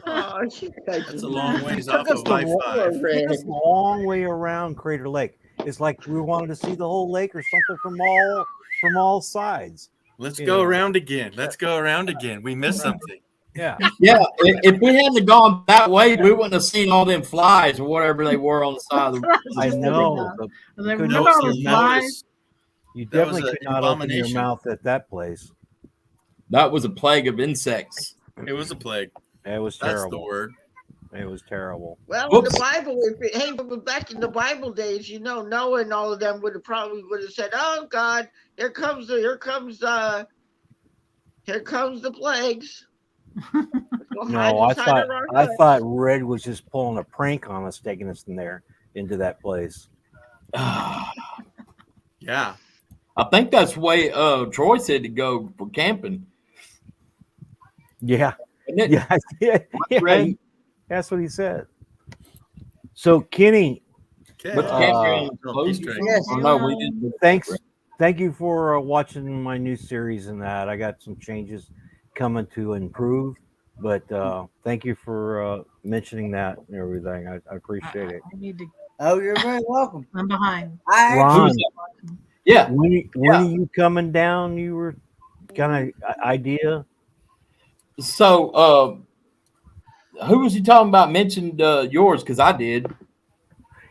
Oh, you guys That's are a long ways Took off us of the I-5. Took us a long way around Crater Lake. It's like we wanted to see the whole lake or something from all sides. Let's You go know. around again. Let's go around again. We missed something. Yeah. Yeah, if we hadn't gone that way, we wouldn't have seen all them flies or whatever they were on the side of the I know. I was like, Couldn't remember all Notice- the flies? You That was definitely an could not open your abomination. mouth at that place. That was a plague of insects. It was a plague. It was That's terrible. the word. It was terrible. Well, in Whoops. the Bible, but back in the Bible days, you know, Noah and all of them would have said, "Oh God, here comes the plagues." We'll hide No, I inside thought of our I hut. thought Red was just pulling a prank on us, taking us in there into that place. Yeah. I think that's the way Troy said to go for camping. Yeah, Isn't it? yeah, Red? that's what he said. So Kenny, Okay. But the campground Oh, closed? peace train. Yes. Oh, no, we didn't. thank you for watching my new series and that. I got some changes coming to improve, but thank you for mentioning that and everything. I appreciate it. I need to. Oh, you're very welcome. I'm behind. I Ron, Yeah. when are you coming down? You were kind of idea. So, who was you talking about? Mentioned yours because I did.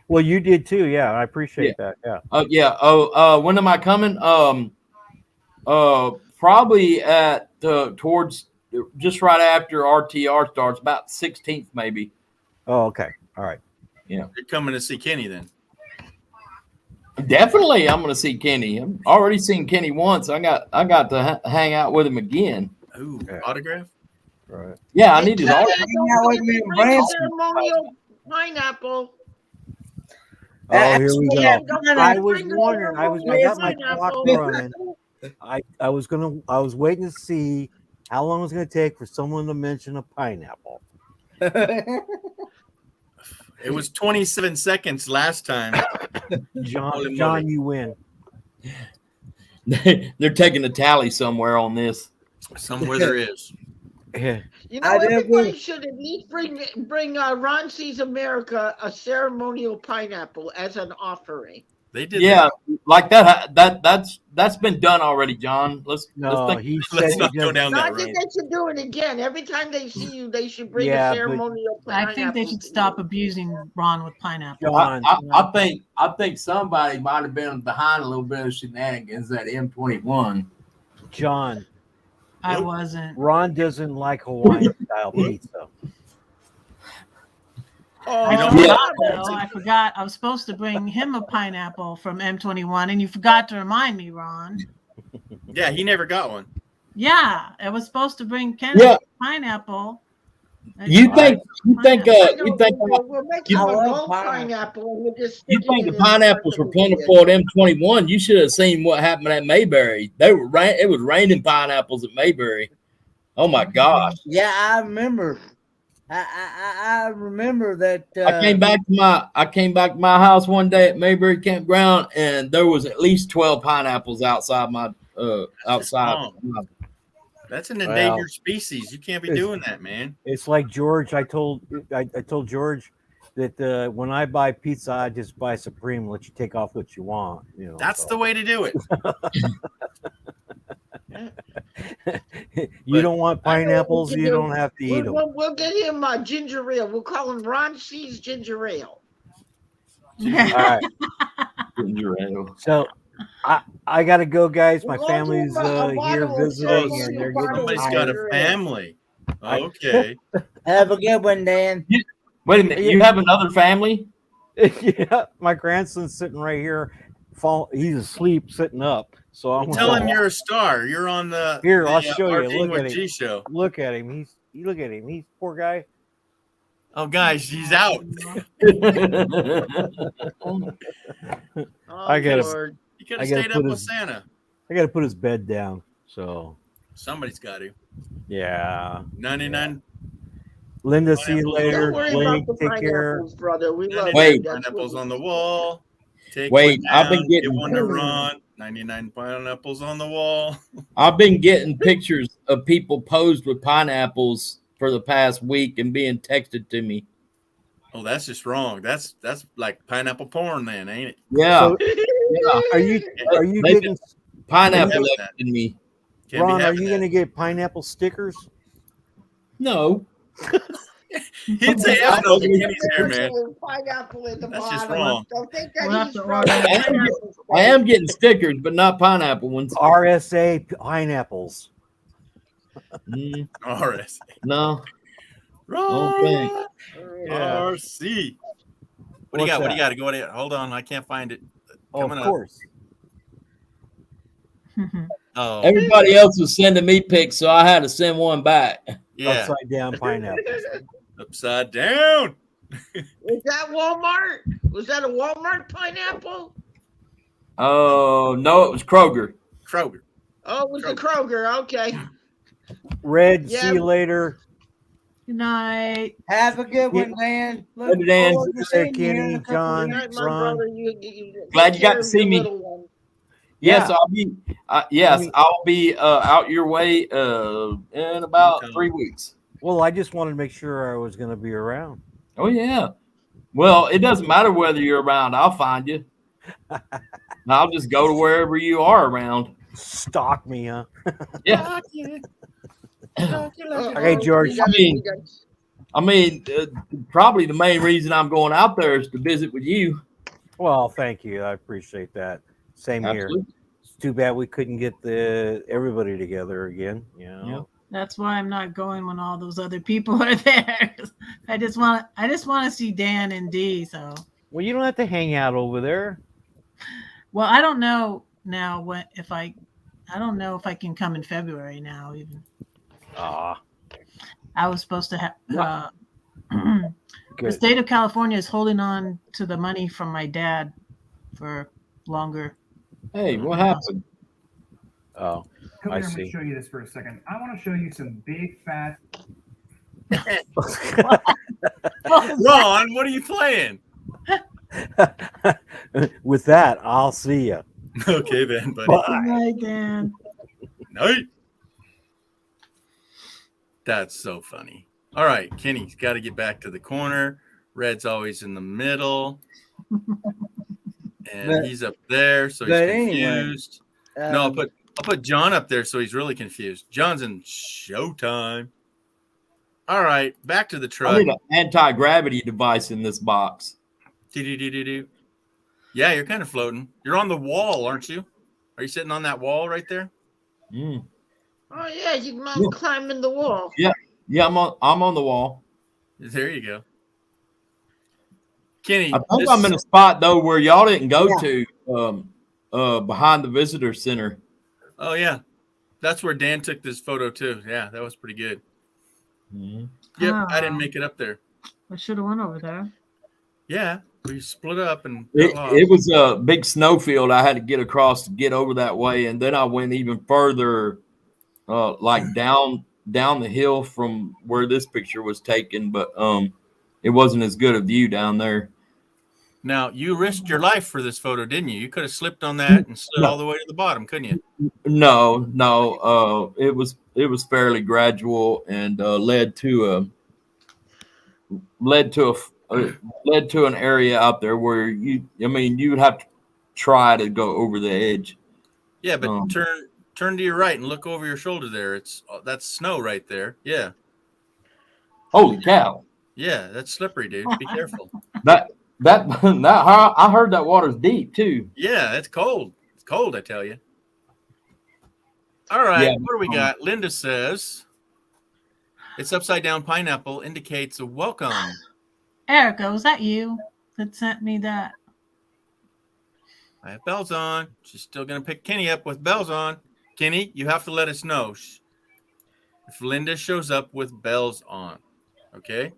Well, you did too. Yeah, I appreciate that. Yeah. Yeah. When am I coming? Probably at towards just right after RTR starts, about 16th maybe. Oh, okay. All right. You're coming to see Kenny then. Definitely, I'm going to see Kenny. I've already seen Kenny once. I got to hang out with him again. Ooh, Yeah. autograph? Right. Yeah, I need his Hey, autograph. hang out with me in bring a Branson. ceremonial pineapple. Oh, here we go. Yeah, I was wondering. I got my clock running. I was waiting to see how long it was going to take for someone to mention a pineapple. It was 27 seconds last time. Holy John, moly. you win. They're taking a tally somewhere on this. Somewhere there is. Yeah. You know, everybody should at least bring Ron Sees America a ceremonial pineapple as an offering. They did. Yeah, that. like that. That's been done already, John. Let's think. He Let's said not he go just, down No, I that think road. they should do it again. Every time they see you, they should bring Yeah, a but ceremonial pineapple. I think they should to stop you. abusing Ron with pineapple. John, I think somebody might have been behind a little bit of shenanigans at M21. John, I wasn't. Ron doesn't like Hawaiian style pizza. I Oh, forgot, though. I forgot. I was supposed to bring him a pineapple from M21, and you forgot to remind me, Ron. Yeah, he never got one. Yeah, I was supposed to bring Kenneth Yeah. a pineapple. You think we'll make you him a love gold pineapple. pineapple and we'll just stick it think in the his pineapples were personal plentiful at M21? You should have seen what happened at Mayberry. It was raining pineapples at Mayberry. Oh my gosh! Yeah, I remember. I remember that. I came back to my house one day at Mayberry Campground, and there was at least 12 pineapples outside my outside. wrong. That's an Well, endangered species. You can't be it's- doing that, man. It's like George. I told George that when I buy pizza, I just buy Supreme. Let you take off what you want. You know. That's the way to do it. You don't want I know, pineapples. we'll You get don't him- have to eat them. We'll get him ginger ale. We'll call him Ron C's ginger ale. All right. So I gotta go, guys. My We'll go family's to a here bottle of visiting, Chelsea, and they're a bottle getting of Somebody's got tired. a family. I- Okay. Have a good one, Dan. Wait a minute, you have another family? Yeah, my grandson's sitting right here. He's asleep, sitting up. So I'm Tell him you're a star. You're on the Here, the, I'll show you. Partying Look with at him. G show. Look at him. Look at him. He's poor guy. Oh, guys, he's out. Oh, I gotta- Lord. You could I have gotta stayed put up with his- Santa. I got to put his bed down. So Somebody's got to. yeah. 99 Linda, see you Pineapples. later. Don't worry Lenny, about the take care. pineapples, brother. We love Wait. you. That's pineapples what on the wall. Take Wait, one I've been down, getting- give one to Ron. 99 pineapples on the wall. I've been getting pictures of people posed with pineapples for the past week and being texted to me. Oh, that's just wrong. That's like pineapple porn, then, ain't it? Yeah, So, yeah. are you They- getting Pineapple Yeah. in me. Can't be Ron? Are having you that. going to get pineapple stickers? No. He'd say F no, but Kenny's here, There's a man. little pineapple in the That's just bottom. wrong. Don't think We'll that have he's to from order pineapple. I am getting stickers, but not pineapple ones. RSA pineapples. Mm, RS. no. Right. Yeah. RC. What do you What's got? What do that? you got? Go ahead. Hold on. I can't find it. Oh, Coming of up. course. Oh, Everybody else was sending me pics, so I had to send one back. yeah. Upside down pineapples. Upside down. Was that Walmart? Was that a Walmart pineapple? Oh no, it was Kroger. Kroger. Oh, it was a Kroger. Okay. Red, Yeah. see you later. Good night. Have a good one, Dan. Look Later, Dan. forward to There, seeing you in Kenny, a couple John. Good weeks. night, my Ron. brother. Glad take you got care to of see your me. little one. Yes, Yeah. I'll be. Yes, I mean- I'll be out your way in about 3 weeks. Well, I just wanted to make sure I was going to be around. Oh yeah. Well, it doesn't matter whether you're around. I'll find you. And I'll just go to wherever you are around. Stalk me, huh? Yeah. Okay, George. I mean, probably the main reason I'm going out there is to visit with you. Well, thank you. I appreciate that. Same here. Absolutely. It's too bad we couldn't get everybody together again. You know? That's why I'm not going when all those other people are there. I just want to see Dan and Dee. So, Well, you don't have to hang out over there. well, I don't know now I don't know if I can come in February now. Even Ah, I was supposed to have. The good. state of California is holding on to the money from my dad for longer. Hey, what happened? Oh, Come I here, I'm going see. to show you this for a second. I want to show you some big fat. Ron, what are you playing? With that, I'll see you. Okay, then, buddy. Good night, Dan. Night. That's so funny. All right, Kenny's got to get back to the corner. Red's always in the middle. And But- he's up there, so he's but anyway, confused. No, Um, I'll put John up there so he's really confused. John's in showtime. All right, back to the I truck. need an anti-gravity device in this box. Do-do-do-do-do. Yeah, you're kind of floating. You're on the wall, aren't you? Are you sitting on that wall right there? Mm. Oh yeah, you can climb in the wall. Yeah, I'm on the wall. There you go. Kenny, I think I'm in a spot though where y'all didn't go to, behind the visitor center. Oh yeah, that's where Dan took this photo too. Yeah, that was pretty good. Mm-hmm. Yep, I Oh. didn't make it up there. I should have went over there. Yeah, we split up and It was a big snowfield I had to get across to get over that way, and then I went even further, like down the hill from where this picture was taken, but it wasn't as good a view down there. Now you risked your life for this photo, didn't you? You could have slipped on that and slid all the way to the bottom, couldn't you? No, it was fairly gradual and led to an area out there where you would have to try to go over the edge. Yeah, but turn to your right and look over your shoulder there. That's snow right there. Yeah. Holy cow. Yeah, that's slippery, dude. Be careful. That I heard that water's deep too. Yeah, it's cold. It's cold, I tell you. All right, Yeah. what do we got? Linda says it's upside down pineapple indicates a welcome. Erica, was that you that sent me that? I have bells on. She's still going to pick Kenny up with bells on. Kenny, you have to let us know if Linda shows up with bells on. Okay?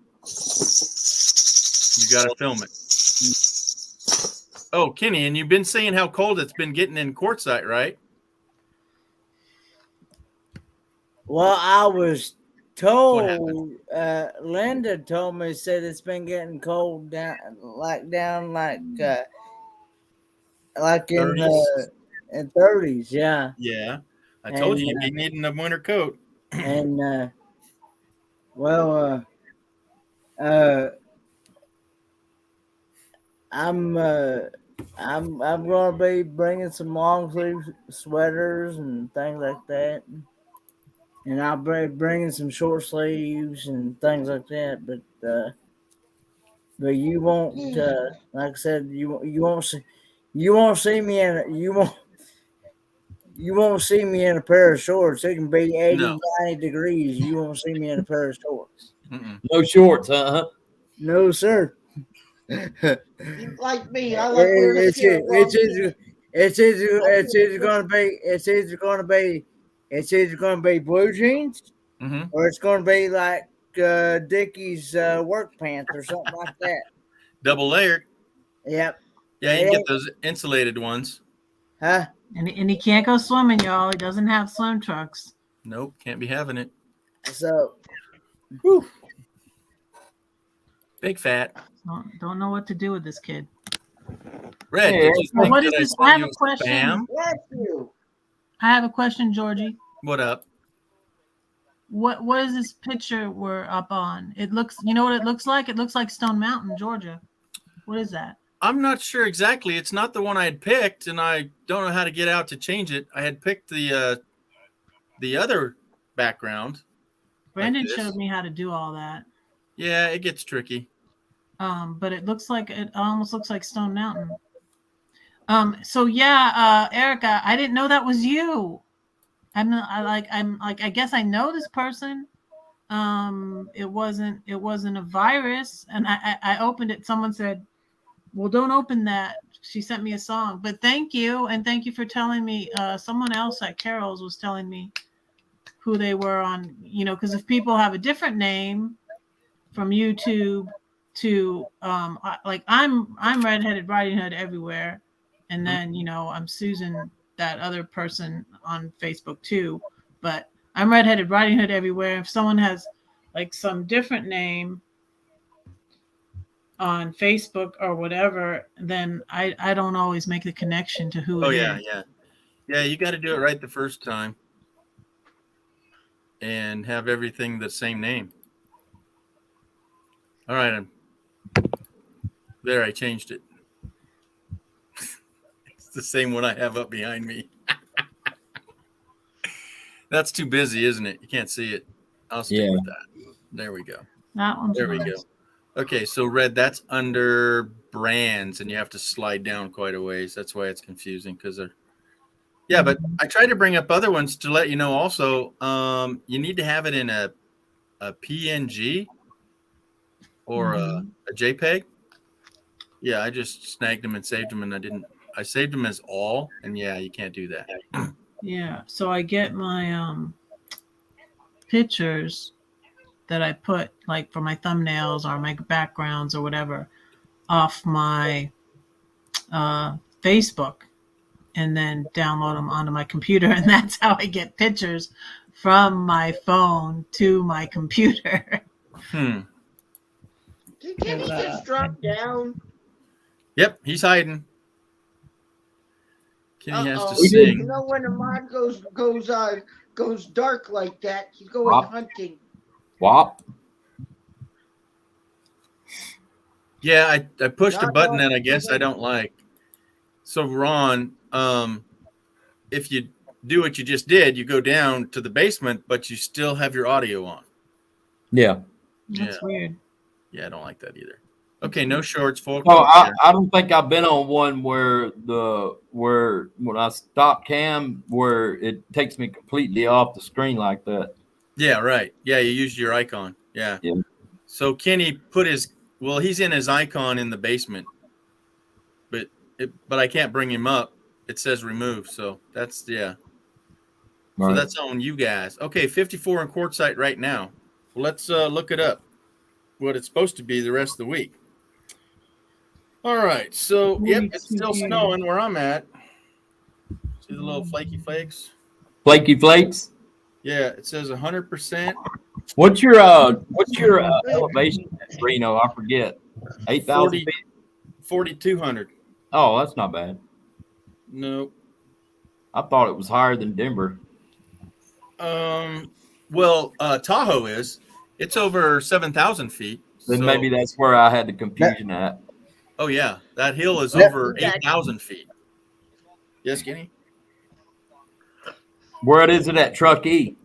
You got to film it. Oh, Kenny, and you've been saying how cold it's been getting in Quartzsite, right? Well, I was What told, Linda told me, said it's been getting cold down in 30s, yeah. Yeah. I told you you'd be needing a winter coat. And I'm gonna be bringing some long sleeve sweaters and things like that. and I'll be bringing some short sleeves and things like that. But you won't, like I said, you won't see me in you won't see me in a pair of shorts. It can be 80, No. 90 degrees. You won't see me in a pair of shorts. No shorts, huh? No, sir. You like me, I like wearing a pair of long pants. It's either going to be blue jeans, or it's going to be like Dickies work pants or something like that. Double layered. Yep. Yeah, you can get those insulated ones. Huh? And he can't go swimming, y'all. He doesn't have swim trunks. Nope, can't be having it. So, big fat. Don't know what to do with this kid. Red, did you think What is that this? saw I have you a as question. spam? Bless you. I have a question, Georgie. What up? What is this picture we're up on? It looks, you know what it looks like? It looks like Stone Mountain, Georgia. What is that? I'm not sure exactly. It's not the one I had picked, and I don't know how to get out to change it. I had picked the other background. Brandon this. showed me how to do all that. Yeah, it gets tricky. But it looks like it almost looks like Stone Mountain. So yeah, Erica, I didn't know that was you. I guess I know this person. It wasn't a virus, and I opened it. Someone said, well, don't open that. She sent me a song, but thank you. And thank you for telling me. Someone else at Carol's was telling me who they were on, because if people have a different name from YouTube to, I'm Redheaded Riding Hood everywhere. And then, I'm Susan, that other person on Facebook too, but I'm Redheaded Riding Hood everywhere. If someone has like some different name on Facebook or whatever, then I don't always make the connection to who it is. Yeah. You got to do it right the first time, and have everything the same name. All right, there. I changed it. It's the same one I have up behind me. That's too busy, isn't it? You can't see it. I'll stick with that. There we go. That one's there we nice. go. Okay, so Red, that's under brands, and you have to slide down quite a ways. That's why it's confusing, because they're. Yeah, but I tried to bring up other ones to let you know. Also, you need to have it in a PNG or a JPEG. Yeah, I just snagged them and saved them, and I saved them as all, and yeah, you can't do that. Yeah, so I get my pictures that I put like for my thumbnails or my backgrounds or whatever off my Facebook, and then download them onto my computer, and that's how I get pictures from my phone to my computer. Did Kenny just drop down? Yep, he's hiding. Kenny has to Uh-oh. sing. You know when a mod goes dark like that, he's going hunting. Wop. Yeah, I pushed a Not button dark, that I guess I don't like. So Ron, if you do what you just did, you go down to the basement, but you still have your audio on. Yeah. That's weird. Yeah, I don't like that either. Okay, no shorts, full. No, I don't think I've been on one where when I stop cam where it takes me completely off the screen like that. Yeah, right. Yeah, you used your icon. Yeah. Yeah. So Kenny put he's in his icon in the basement, but I can't bring him up. It says remove. So that's Right. So that's on you guys. Okay, 54 in Quartzsite right now. Well, let's look it up. What it's supposed to be the rest of the week. All right. So yep, it's still snowing where I'm at. See the little flaky flakes? Flaky flakes. Yeah, it says 100%. What's your elevation at Reno? I forget. 8,000 feet. 4,200. Oh, that's not bad. Nope. I thought it was higher than Denver. Well, Tahoe is. It's over 7,000 feet. Then so- maybe that's where I had the confusion at. Oh yeah, that hill is over 8,000 feet. Yes, Kenny. Where is it at Truckee?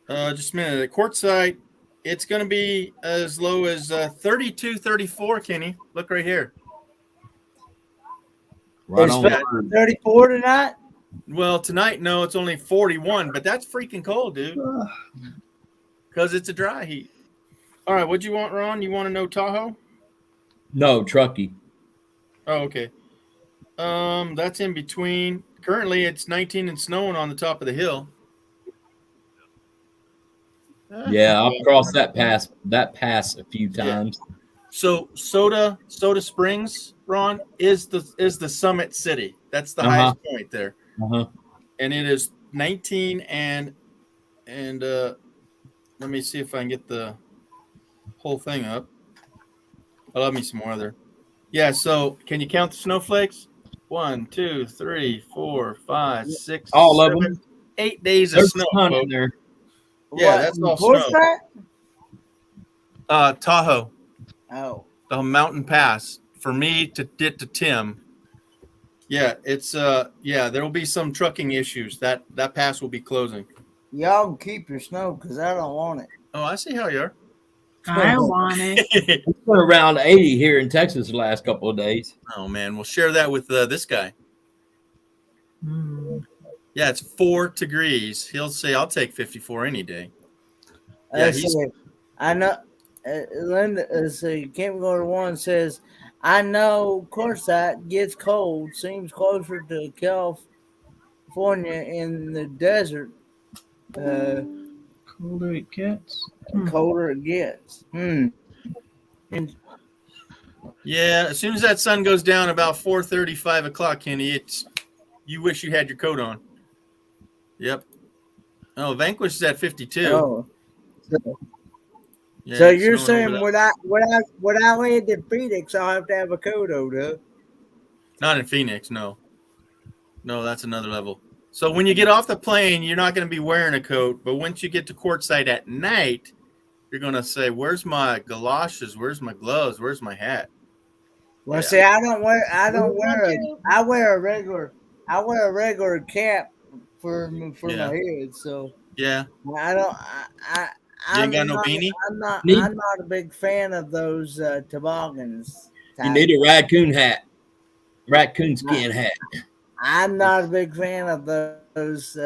Just a minute. At Quartzsite, it's going to be as low as 32, 34, Kenny. Look right here. Right It's on. Yeah. 34 tonight. Well, tonight, no, it's only 41, but that's freaking cold, dude. Because it's a dry heat. All right, what do you want, Ron? You want to know Tahoe? No, Truckee. Oh, okay. That's in between. Currently, it's 19 and snowing on the top of the hill. Yeah, I've crossed that pass a few times. So Soda Springs, Ron, is the summit city. That's the Uh-huh. highest point there. Uh-huh. And it is 19 and let me see if I can get the whole thing up. I love me some weather. Yeah, so can you count the snowflakes? 1, 2, 3, 4, 5, 6, All of 7, them. 8 days of There's snow. a ton folks. in there. Yeah, that's all snow. Quartzsite? Tahoe, Oh. the mountain pass. For me to get to Tim. Yeah, it's there will be some trucking issues. That pass will be closing. Y'all can keep your snow because I don't want it. Oh, I see how you are. I want it. It's been around 80 here in Texas the last couple of days. Oh man, we'll share that with this guy. Mm. Yeah, it's 4 degrees. He'll say, "I'll take 54 any day." Yeah, Let's he's see. I know. Linda, let's see. Can't go to one says, I know Quartzsite gets cold, seems closer to California in the desert. Colder it gets. Colder it gets. And yeah. As soon as that sun goes down, about 4:30, 5 o'clock, Kenny, it's you wish you had your coat on. Yep. Oh, Vanquish is at 52. oh. Yeah, So it's you're snowing saying over that. when I land in Phoenix, I'll have to have a coat on, huh? Not in Phoenix, no. No, that's another level. So when you get off the plane, you're not going to be wearing a coat. But once you get to Quartzsite at night, you're going to say, "Where's my galoshes? Where's my gloves? Where's my hat?" Well, Yeah. see, I wear a regular cap for Yeah. my head, so Yeah. I don't. You ain't got no beanie? I'm not a big fan of those toboggans. You need a raccoon hat, raccoon skin hat. I'm not a big fan of those.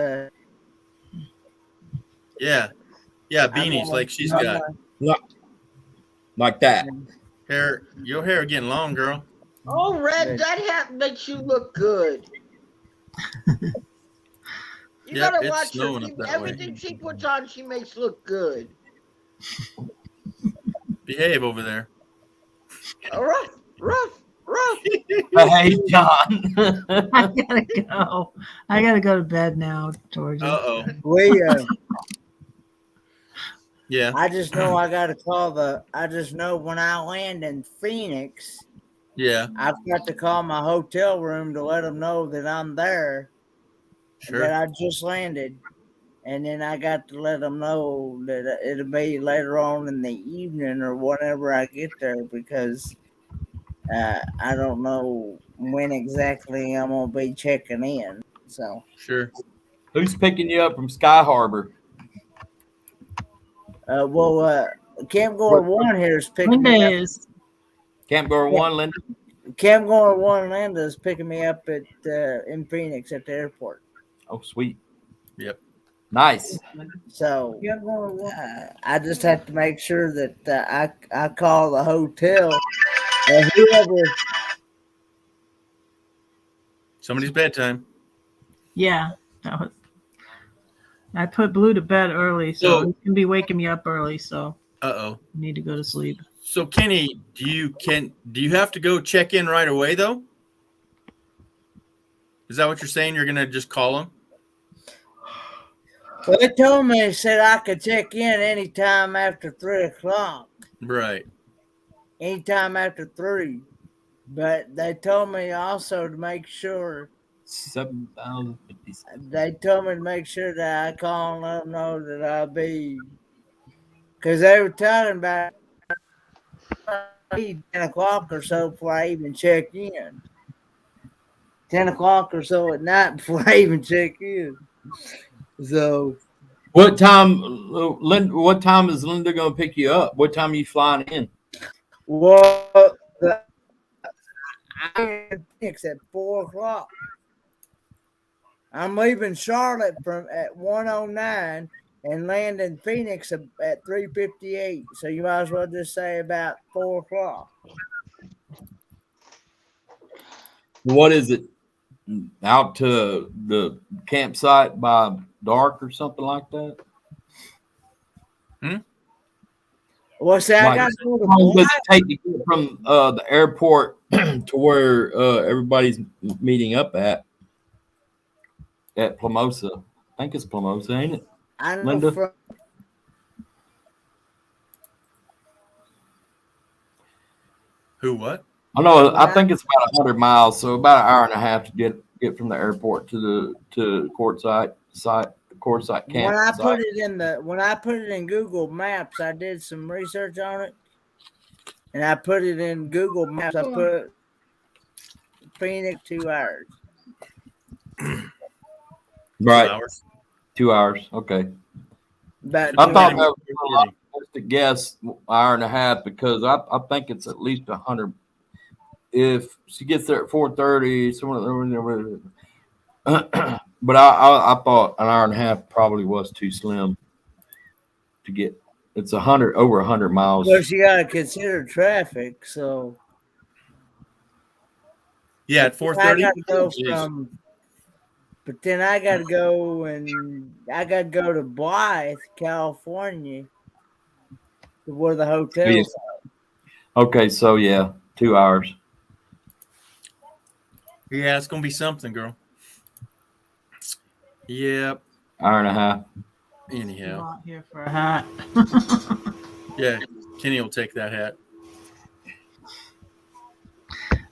Yeah, beanies like she's got. Like that. Hair, your hair getting long, girl. Oh, Red, that hat makes you look good. You Yep, gotta it's watch her. snowing up that way. Everything she puts on, she makes look good. Behave over there. Rough. Hey, John. I gotta go. I gotta go to bed now, Georgia. Uh-oh. We Yeah. I just know I gotta call I just know when I land in Phoenix, Yeah. I've got to call my hotel room to let them know that I'm there, Sure. that I just landed, and then I got to let them know that it'll be later on in the evening or whenever I get there because I don't know when exactly I'm gonna be checking in. So Sure. Who's picking you up from Sky Harbor? Camp Gore 1 here is picking Linda me up. is. Camp Gore 1, Linda? Camp Gore 1 Linda is picking me up at in Phoenix at the airport. Oh, sweet. Yep. Nice. So I just have to make sure that I call the hotel and whoever. Somebody's bedtime. Yeah, that was. I put Blue to bed early, so he's gonna be waking me up early. So Uh-oh. I need to go to sleep. So Kenny, do you have to go check in right away though? Is that what you're saying? You're gonna just call him? Well, they told me they said I could check in anytime after 3:00. Right. Anytime after 3. But they told me also to make sure. 7,057. They told me to make sure that I call and let them know that I'll be. Because they were talking about 10 o'clock or so before I even check in. 10 o'clock or so at night before I even check in. So What time, Linda? What time is Linda going to pick you up? What time are you flying in? Well, I'm in Phoenix at 4 o'clock. I'm leaving Charlotte at 1:09 and land in Phoenix at 3:58. So you might as well just say about 4 o'clock. What is it? Out to the campsite by dark or something like that? Well, see, I got to go to How long does Blythe. it take to get from the airport to where everybody's meeting up at Plamosa? I think it's Plamosa, ain't it? I know Linda? from Who? What? I know. I think it's about 100 miles, so about an hour and a half to get from the airport to the courtside when I campsite. put it in Google Maps, I did some research on it, and I put it in Google Maps. I put Phoenix 2 hours. Right. 2 hours. 2 hours. Okay. About I 2 thought hours. that was just a guess, hour and a half, because I think it's at least 100. If she gets there at 4:30, but I thought an hour and a half probably was too slim to get. It's over 100 miles. Well, you got to consider traffic, so Yeah, at I 4:30. got to go from. But then I got to go to Blythe, California, to where the hotel Yeah. is. Okay, so yeah, 2 hours. Yeah, it's gonna be something, girl. Yep. Hour and a half. Anyhow, Out here for a hat. yeah, Kenny will take that hat.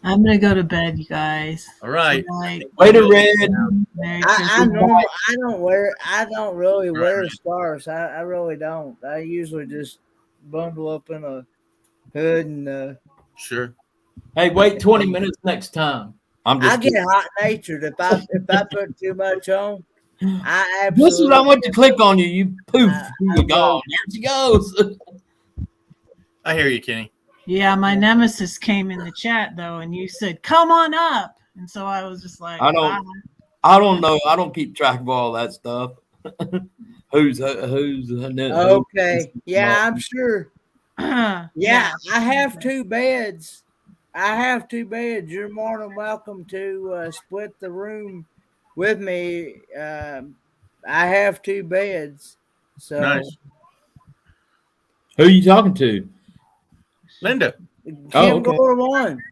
I'm gonna go to bed, you guys. All right. Good night. Later, Red. Merry I Christmas. I don't really wear Right. stars. I really don't. I usually just bundle up in a hood and Sure. Hey, wait 20 minutes next time. I'm I just get kidding. hot natured if I put too much on. I This is what I absolutely want to click on you. You poof, you're I gone. There she goes. I hear you, Kenny. Yeah, my nemesis came in the chat though, and you said, "Come on up," and so I was just like, I don't know. I don't keep track of all that stuff. who's okay. Yeah, I'm sure. "Wow." Yeah, I have 2 beds. You're more than welcome to split the room with me. I have 2 beds. So Nice. Who are you talking to? Linda. Kim okay. Gore won.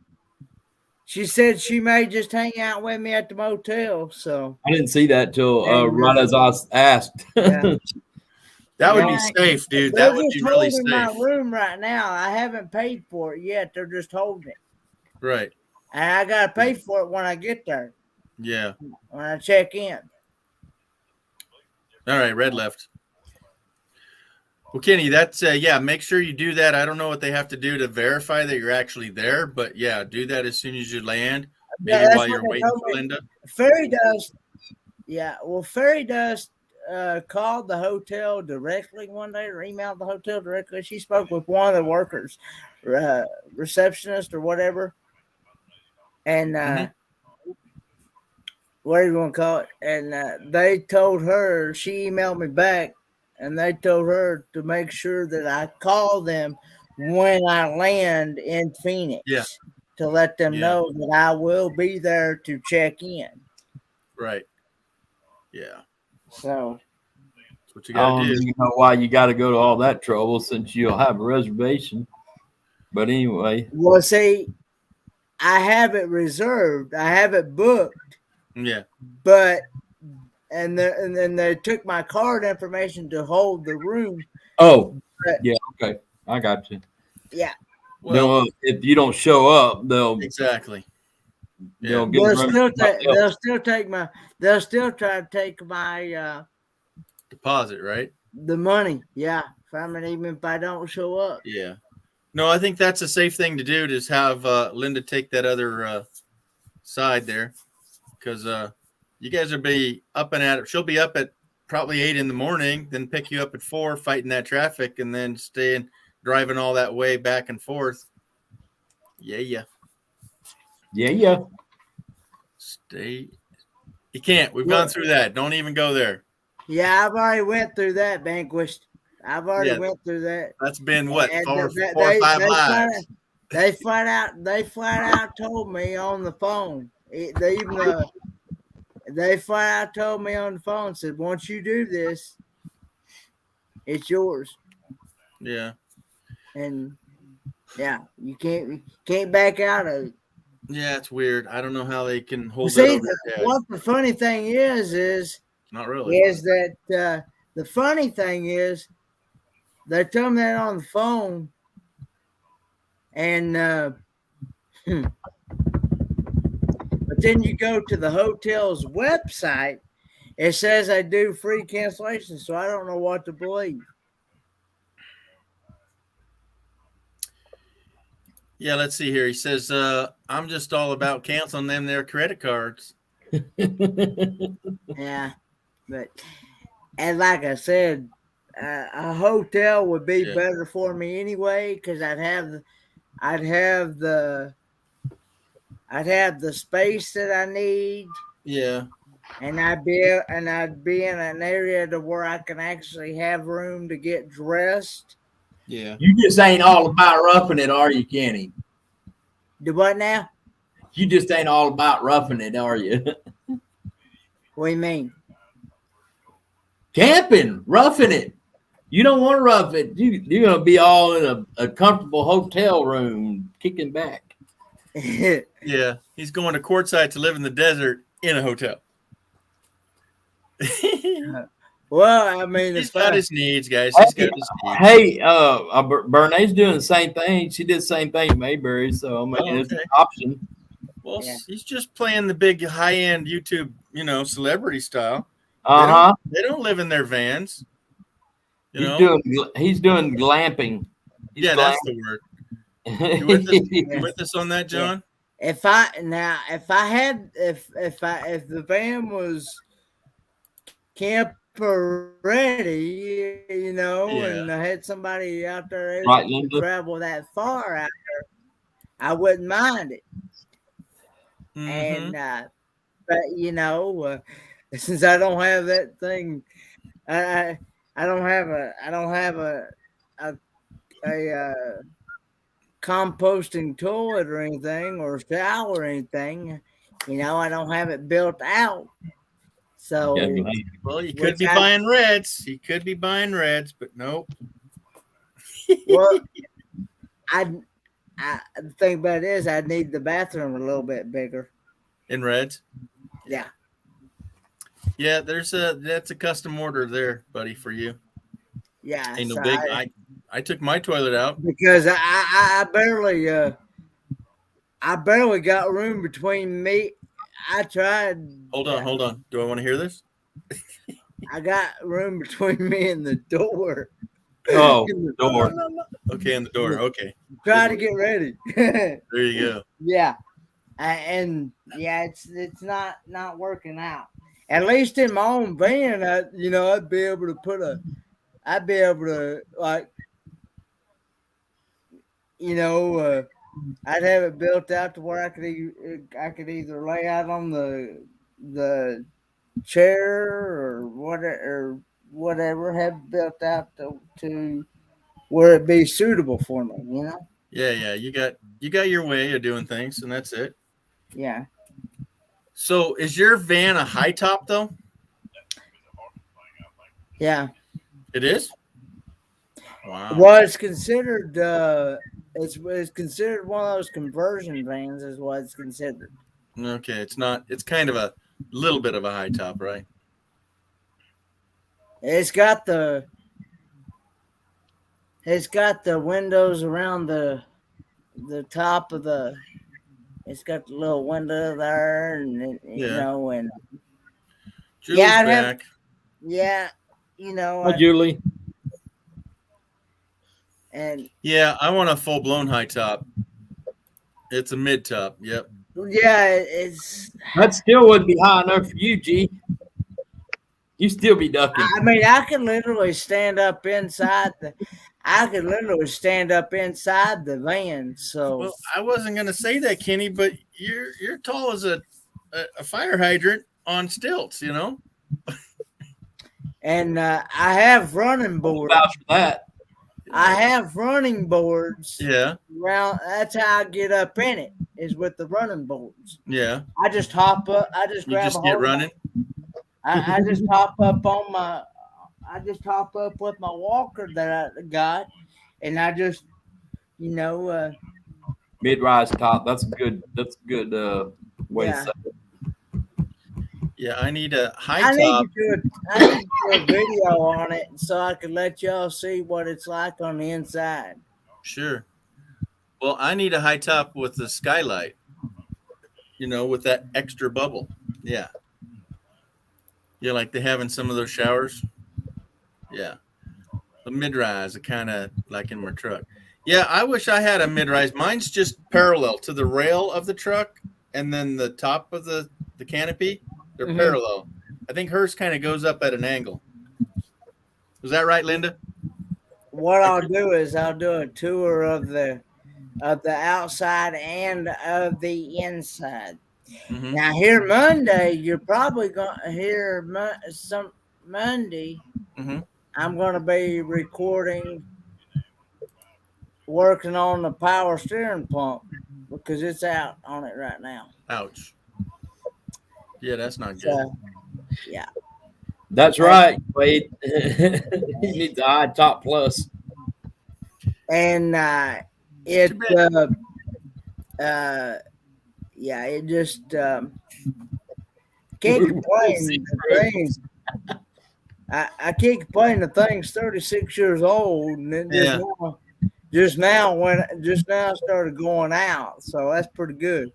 She said she may just hang out with me at the motel. So I didn't see that till And, right as I asked. yeah. That would be Right. safe, dude. They're That would just be really holding my safe. room right now. I haven't paid for it yet. They're just holding it. Right. And I gotta pay for it when I get there, Yeah. when I check in. All right. Red left. Well, Kenny, that's yeah. Make sure you do that. I don't know what they have to do to verify that you're actually there, but yeah, do that as soon as you land. Maybe that's while what you're they waiting told for me. Linda. Fairy Dust, yeah. Well, Fairy Dust called the hotel directly one day, or emailed the hotel directly. She spoke with one of the workers, receptionist or whatever, and what do you want to call it? And they told her, she emailed me back, and they told her to make sure that I call them when I land in Phoenix. Yeah. To let them Yeah. know that I will be there to check in. Right. Yeah. So That's what you I got don't to do. even know why you got to go to all that trouble since you'll have a reservation. But anyway, well, see, I have it reserved. I have it booked, Yeah. but and then they took my card information to hold the room. oh But, yeah, okay, I got you. yeah. Well, If you don't show up, they'll exactly. they'll Yeah. get They'll rid of still, somebody else. they'll still try to take my Deposit, right? the money. Yeah. Even if I don't show up. Yeah. No, I think that's a safe thing to do. Just have Linda take that other side there, because you guys will be up and at it. She'll be up at probably 8 in the morning, then pick you up at 4, fighting that traffic, and then driving all that way back and forth. Yeah. Stay. You can't. We've gone through that. Don't even go there. Yeah, I've already went through that, Vanquished. I've already went through that. That's been what, And 4 or 5 lives. They flat out told me on the phone. They flat out told me on the phone, said, once you do this, it's yours. Yeah. And yeah, you can't back out of it. Yeah, it's weird. I don't know how they can hold that See, over their head. what the funny thing is Not really. is that the funny thing is they told me that on the phone, and but then you go to the hotel's website, it says I do free cancellation, so I don't know what to believe. Yeah, let's see here. He says, I'm just all about canceling them their credit cards. Yeah, but and like I said, a hotel would be better for me anyway, because I'd have the space that I need. Yeah. And I'd be in an area to where I can actually have room to get dressed. Yeah. You just ain't all about roughing it, are you, Kenny? Do what now? You just ain't all about roughing it, are you? What do you mean? Camping, roughing it. You don't want to rough it. You're going to be all in a comfortable hotel room kicking back. Yeah. He's going to Quartzsite to live in the desert in a hotel. Well, I mean, he's got his needs, guys. He's got his needs. Hey, Bernays doing the same thing. She did the same thing in Mayberry, so I mean, it's an option. Well, he's just playing the big high-end YouTube, celebrity style. They don't live in their vans. He's doing glamping. That's the word. You with us on that, John? If the van was camper ready, and I had somebody out there able to travel that far out there, I wouldn't mind it. Mm-hmm. And but since I don't have that thing, I don't have a composting toilet or anything, or shower or anything. I don't have it built out. So, well, you could be buying reds. He could be buying reds, but nope. Well, the thing about it is, I need the bathroom a little bit bigger. In reds? Yeah. Yeah, that's a custom order there, buddy, for you. Yeah. Ain't no big. I took my toilet out because I barely got room between me. I tried. Hold on. Do I want to hear this? I got room between me and the door. Oh, door. Okay, in the door. Okay. Try to get ready. There you go. Yeah, and it's not working out. At least in my own van, I'd be able to I'd have it built out to where I could either lay out on the chair or whatever, have built out to where it be suitable for me, Yeah, you got your way of doing things, and that's it. Yeah. So, is your van a high top though? Yeah. It is. Wow. Well, it's considered. It's considered one of those conversion vans, is what it's considered. Okay, it's not. It's kind of a little bit of a high top, right? It's got the windows around the top of the. It's got the little window there, and and Julie's back. Hi, Julie. And yeah, I want a full blown high top. It's a mid top. Yep. Yeah, it's that still wouldn't be high enough for you, G. You still be ducking. I mean, I could literally stand up inside the. I could literally stand up inside the van. So Well, I wasn't gonna say that, Kenny, but you're tall as a fire hydrant on stilts, you know. and I have running boards. Vouch for that. I have running boards. Yeah. Well, that's how I get up in it. Is with the running boards. Yeah. I just hop up. I just You grab just a get hold. running. I just hop up on my. I just hop up with my walker that I got, and I just, Mid-rise top. That's a good. That's a good way Yeah. to say it. Yeah, I need a high I need top. to do a video on it so I can let y'all see what it's like on the inside. Sure. Well, I need a high top with the skylight. You know, with that extra bubble. Yeah. Yeah, like they have in some of those showers. Yeah. The mid-rise, kind of like in my truck. Yeah, I wish I had a mid-rise. Mine's just parallel to the rail of the truck, and then the top of the canopy. They're Mhm. parallel. I think hers kind of goes up at an angle. Was that right, Linda? What I'll do is I'll do a tour of the outside and of the inside. Mhm. Now here Monday, you're probably gonna hear some Monday. Mhm. I'm gonna be recording, working on the power steering pump because it's out on it right now. Ouch. Yeah, that's not good. So, yeah. That's right, Wade. You need the high top plus. And it just can't complain. The thing's, I can't complain. The thing's 36 years old, and it just now started going out, so that's pretty good.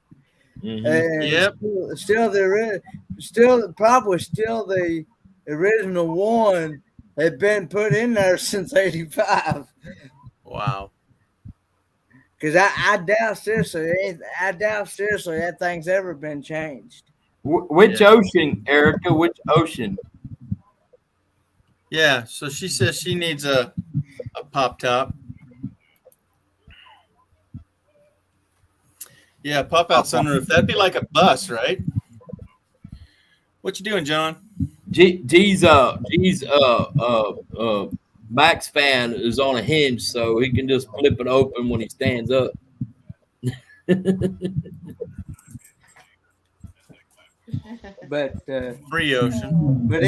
And Yep. still probably the original one had been put in there since '85. Wow. Because I doubt seriously that thing's ever been changed. Which ocean, Erica? Which ocean? Yeah, so she says she needs a pop top. Yeah, pop out sunroof. That'd be like a bus, right? What you doing, John? G's Max fan is on a hinge, so he can just flip it open when he stands up. But free ocean. But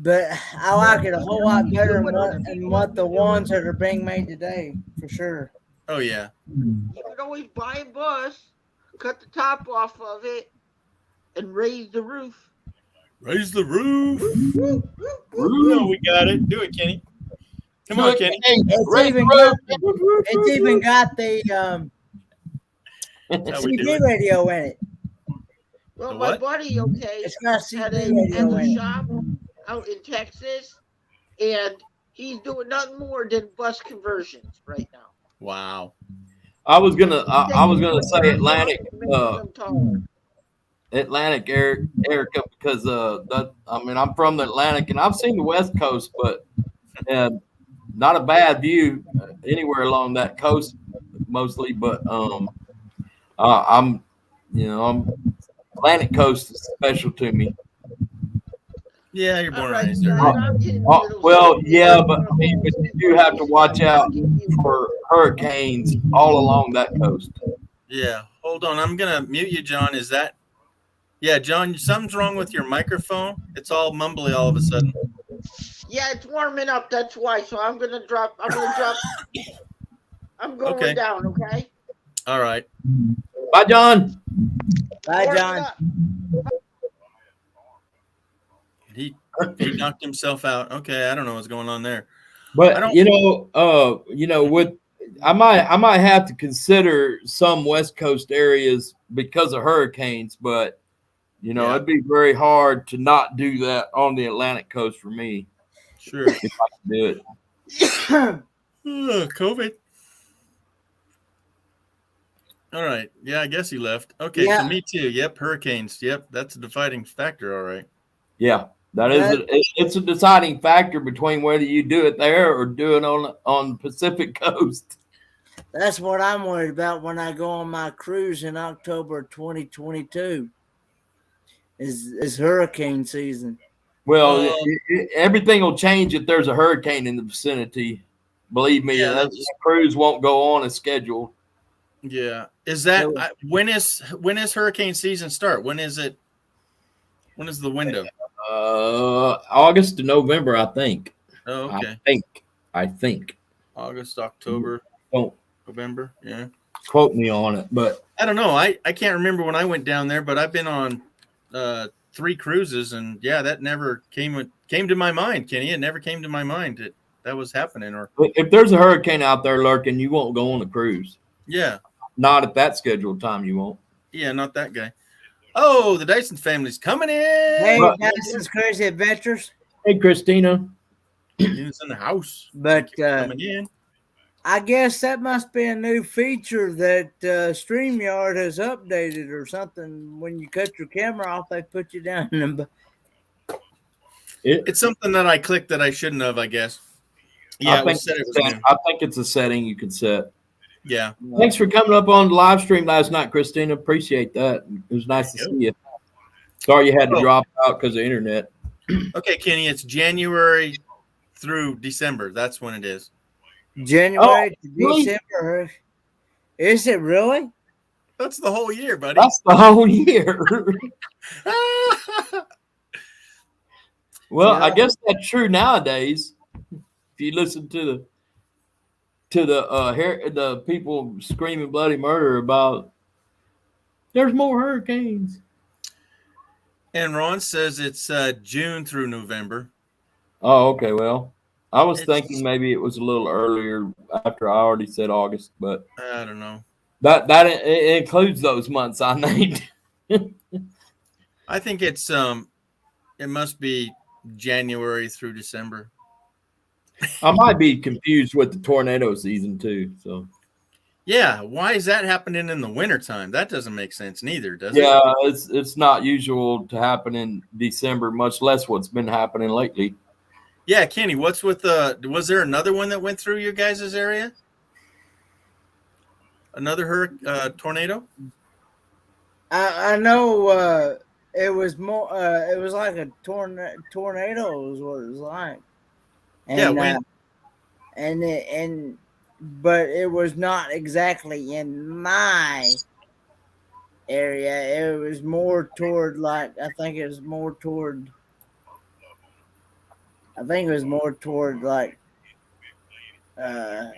but I like it a whole lot better than what the ones that are being made today, for sure. Oh yeah. You could always buy a bus, cut the top off of it, and raise the roof. Raise the roof. No, we got it. Do it, Kenny. Come on, Kenny. It's even got the CD radio in it. Well, my buddy, it's got a had CD a radio in it. shop out in Texas, and he's doing nothing more than bus conversions right now. Wow. I was gonna say Atlantic, Erica, because I'm from the Atlantic and I've seen the West Coast, but not a bad view anywhere along that coast mostly. But I'm Atlantic coast is special to me. Yeah, you're born and raised Well, yeah, but I mean, but you do have to watch out for hurricanes all along that coast. Yeah, hold on. I'm gonna mute you, John. Is that? Yeah, John, something's wrong with your microphone. It's all mumbly all of a sudden. Yeah, it's warming up. That's why. So I'm going Okay. down. Okay. All right. Bye, John. Bye, John. He knocked himself out. Okay, I don't know what's going on there. But with I might have to consider some West Coast areas because of hurricanes, but it'd be very hard to not do that on the Atlantic coast for me. Sure. If I could do it. COVID. All right. Yeah, I guess he left. Okay, Yeah. so me too. Yep, hurricanes. Yep, that's a defining factor. All right. Yeah, that is it's a deciding factor between whether you do it there or do it on Pacific Coast. That's what I'm worried about when I go on my cruise in October 2022. Is hurricane season. Well, everything will change if there's a hurricane in the vicinity. Believe me, Yeah, that cruise won't go on as scheduled. Yeah. Is that when is hurricane season start? When is it? When is the window? August to November, I think. Oh, okay. I think. August, October, Don't November. Yeah. quote me on it, but I don't know. I can't remember when I went down there, but I've been on 3 cruises, and yeah, that never came to my mind, Kenny. It never came to my mind that was happening. Or if there's a hurricane out there lurking, you won't go on a cruise. Yeah. Not at that scheduled time, you won't. Yeah, not that guy. Oh, the Dyson family's coming in. Hey, Dyson's Crazy Adventures. Hey, Christina. He's in the house. But coming in. I guess that must be a new feature that StreamYard has updated or something. When you cut your camera off, they put you down in the... It's something that I clicked that I shouldn't have, I guess. Yeah, I think it's a setting you can set. Yeah. Thanks for coming up on the live stream last night, Christina. Appreciate that. It was nice to see you. Sorry you had to drop out because of internet. Okay, Kenny, it's January through December. That's when it is. January to really? December. Is it really? That's the whole year, buddy. That's the whole year. Well, I guess that's true nowadays. If you listen to the people screaming bloody murder about there's more hurricanes. And Ron says it's June through November. Oh, okay. Well, I was thinking maybe it was a little earlier after I already said August, but I don't know. That it includes those months I named. I think it's it must be January through December. I might be confused with the tornado season too. So yeah, why is that happening in the wintertime? That doesn't make sense neither, does it? Yeah, it's not usual to happen in December, much less what's been happening lately. Yeah, Kenny, what's with was there another one that went through your guys' area? Another tornado? I know it was more it was like a tornado is what it was like. And, yeah, but it was not exactly in my area. It was more toward like I think it was more toward like like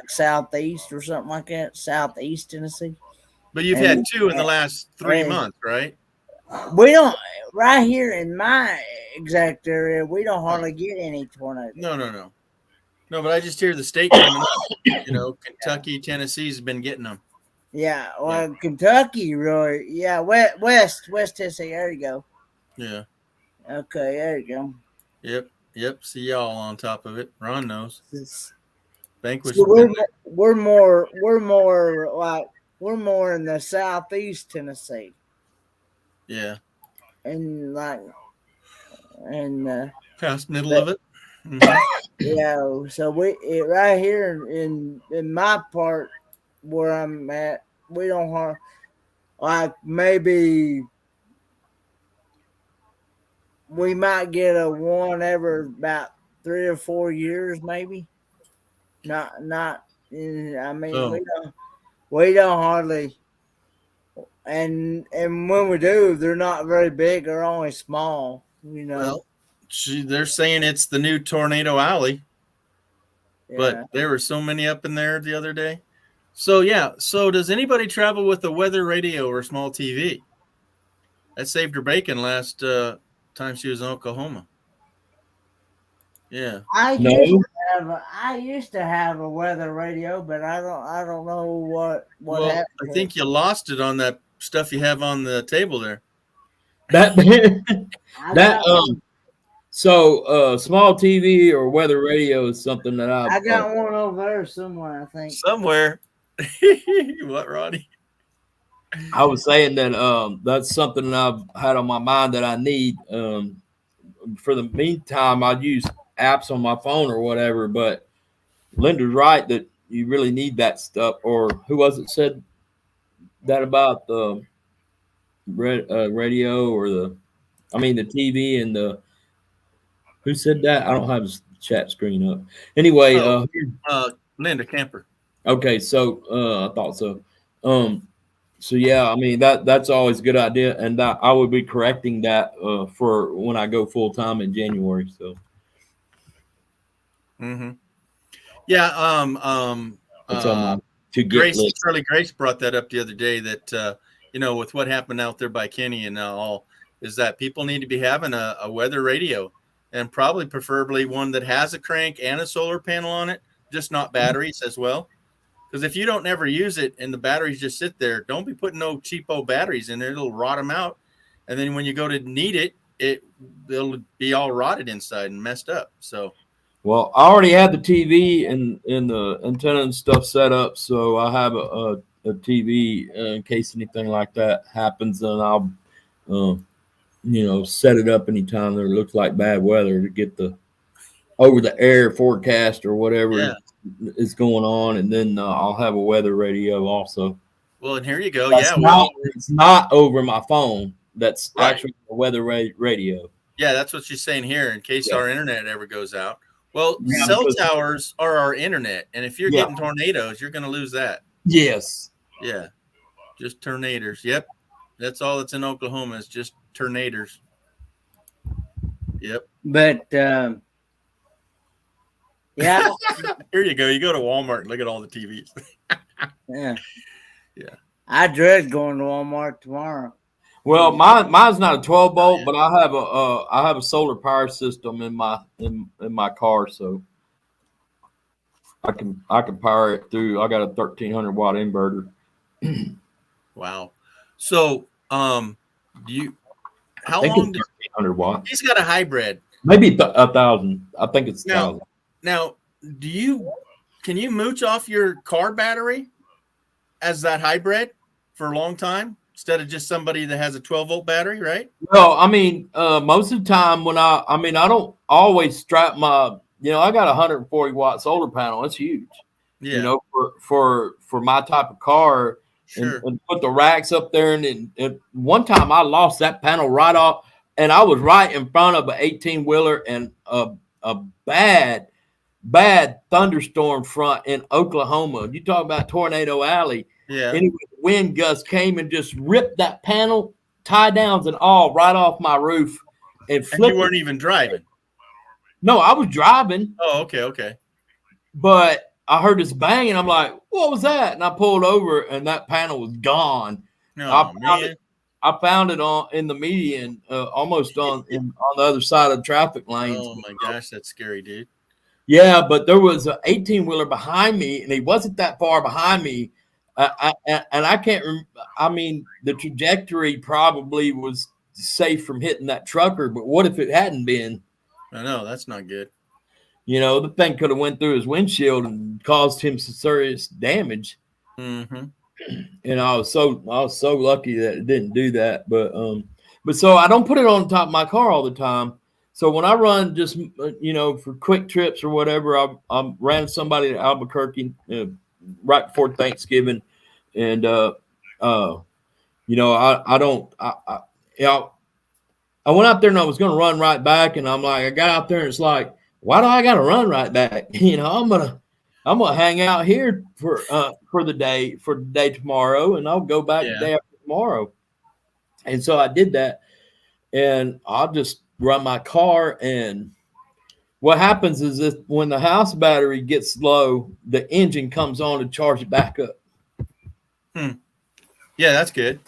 southeast or something like that, southeast Tennessee. But you've had 2 in the last 3 months, right? We don't right here in my exact area. We don't hardly get any tornadoes. No. But I just hear the state coming up. You know, Kentucky, Tennessee's been getting them. Yeah, well, Kentucky really. Yeah, West Tennessee. There you go. Yeah. Okay, there you go. Yep. See y'all on top of it. Ron knows. Vanquish. So we're more in the southeast Tennessee. Yeah. And past middle of it. Mm-hmm. Yeah. So right here in my part where I'm at, we don't have like maybe we might get a one every about 3 or 4 years, maybe. Not. I mean, we don't hardly. And when we do, they're not very big. They're only small. You know. Well, they're saying it's the new Tornado Alley, but there were so many up in there the other day. So yeah. So does anybody travel with a weather radio or small TV? That saved her bacon last time she was in Oklahoma. Yeah. I used to have a weather radio, but I don't know what happened. I think you lost it on that stuff you have on the table there. Small TV or weather radio is something that I got one over there somewhere, I think. Somewhere. What, Ronnie? I was saying that that's something that I've had on my mind that I need. For the meantime, I use apps on my phone or whatever. But Linda's right that you really need that stuff. Or who was it said that about the radio or the TV and the who said that? I don't have his chat screen up. Anyway, Linda Camper. Okay, so I thought so. So yeah, I mean that's always a good idea, and I would be correcting that for when I go full time in January. So. Mm-hmm. Yeah. Charlie Grace brought that up the other day that with what happened out there by Kenny and all is that people need to be having a weather radio, and probably preferably one that has a crank and a solar panel on it, just not batteries as well. Because if you don't ever use it and the batteries just sit there, don't be putting no cheapo batteries in there. It'll rot them out. And then when you go to need it, they'll be all rotted inside and messed up. So, well, I already had the TV and the antenna and stuff set up. So I have a TV in case anything like that happens. And I'll, set it up anytime there looks like bad weather to get the over the air forecast or whatever is going on, and then I'll have a weather radio also. Well, and here you go. It's not over my phone. That's actually a weather radio. Yeah, that's what she's saying here in case our internet ever goes out. Well, cell towers are our internet, and if you're getting tornadoes, you're going to lose that. Yes. Yeah, just tornadoes. Yep, that's all that's in Oklahoma is just tornadoes. Yep. But yeah. Here you go. You go to Walmart and look at all the TVs. Yeah. Yeah. I dread going to Walmart tomorrow. Well, mine's not a 12 volt, but I have a solar power system in my car, so I can power it through. I got a 1300 watt inverter. Wow. So, how long? 1300 watt. He's got a hybrid. Maybe 1,000. I think it's 1,000. Now, can you mooch off your car battery as that hybrid for a long time instead of just somebody that has a 12 volt battery, right? No, I mean, most of the time when I don't always strap my, I got a 140 watt solar panel. It's huge. Yeah. For my type of car. Sure. And put the racks up there. And one time I lost that panel right off, and I was right in front of an 18-wheeler and a bad thunderstorm front in Oklahoma. You talk about Tornado Alley. Yeah. Anyway, the wind gust came and just ripped that panel, tie downs and all, right off my roof. And you weren't even driving. No, I was driving. Oh, okay. But I heard this bang, and I'm like, what was that? And I pulled over, and that panel was gone. I found it in the median, almost on the other side of the traffic lanes. Oh, my gosh, that's scary, dude. Yeah, but there was an 18-wheeler behind me, and he wasn't that far behind me. And I can't the trajectory probably was safe from hitting that trucker, but what if it hadn't been? I know, that's not good. The thing could have went through his windshield and caused him some serious damage. Mm-hmm. And I was so lucky that it didn't do that. But so I don't put it on top of my car all the time. So when I run just for quick trips or whatever, I ran somebody to Albuquerque right before Thanksgiving, and I went out there and I was going to run right back, and I'm like, I got out there and it's like, why do I got to run right back? I'm gonna hang out here for the day tomorrow, and I'll go back the day after tomorrow. And so I did that, and I'll just run my car. And what happens is that when the house battery gets low, the engine comes on to charge it back up. Yeah, that's good.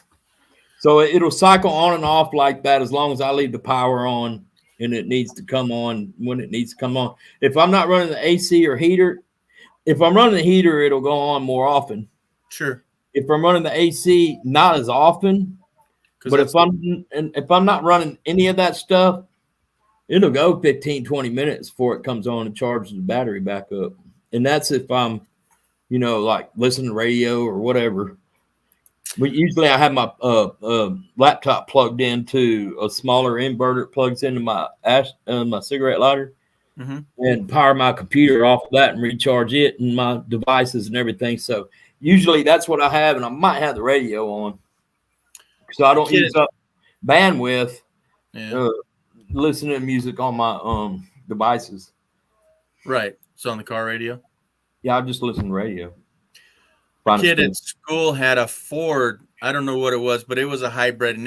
So it'll cycle on and off like that as long as I leave the power on, and it needs to come on when it needs to come on. If I'm not running the AC or heater, if I'm running the heater, it'll go on more often. Sure. If I'm running the AC, not as often. But if I'm not running any of that stuff, it'll go 15, 20 minutes before it comes on and charges the battery back up. And that's if I'm like listen to radio or whatever. But usually I have my laptop plugged into a smaller inverter. It plugs into my my cigarette lighter and power my computer off of that and recharge it and my devices and everything. So usually that's what I have, and I might have the radio on, so I don't use up bandwidth listening to music on my devices. Right. So on the car radio. Yeah, I just listen to radio. A kid at school had a Ford. I don't know what it was, but it was a hybrid. And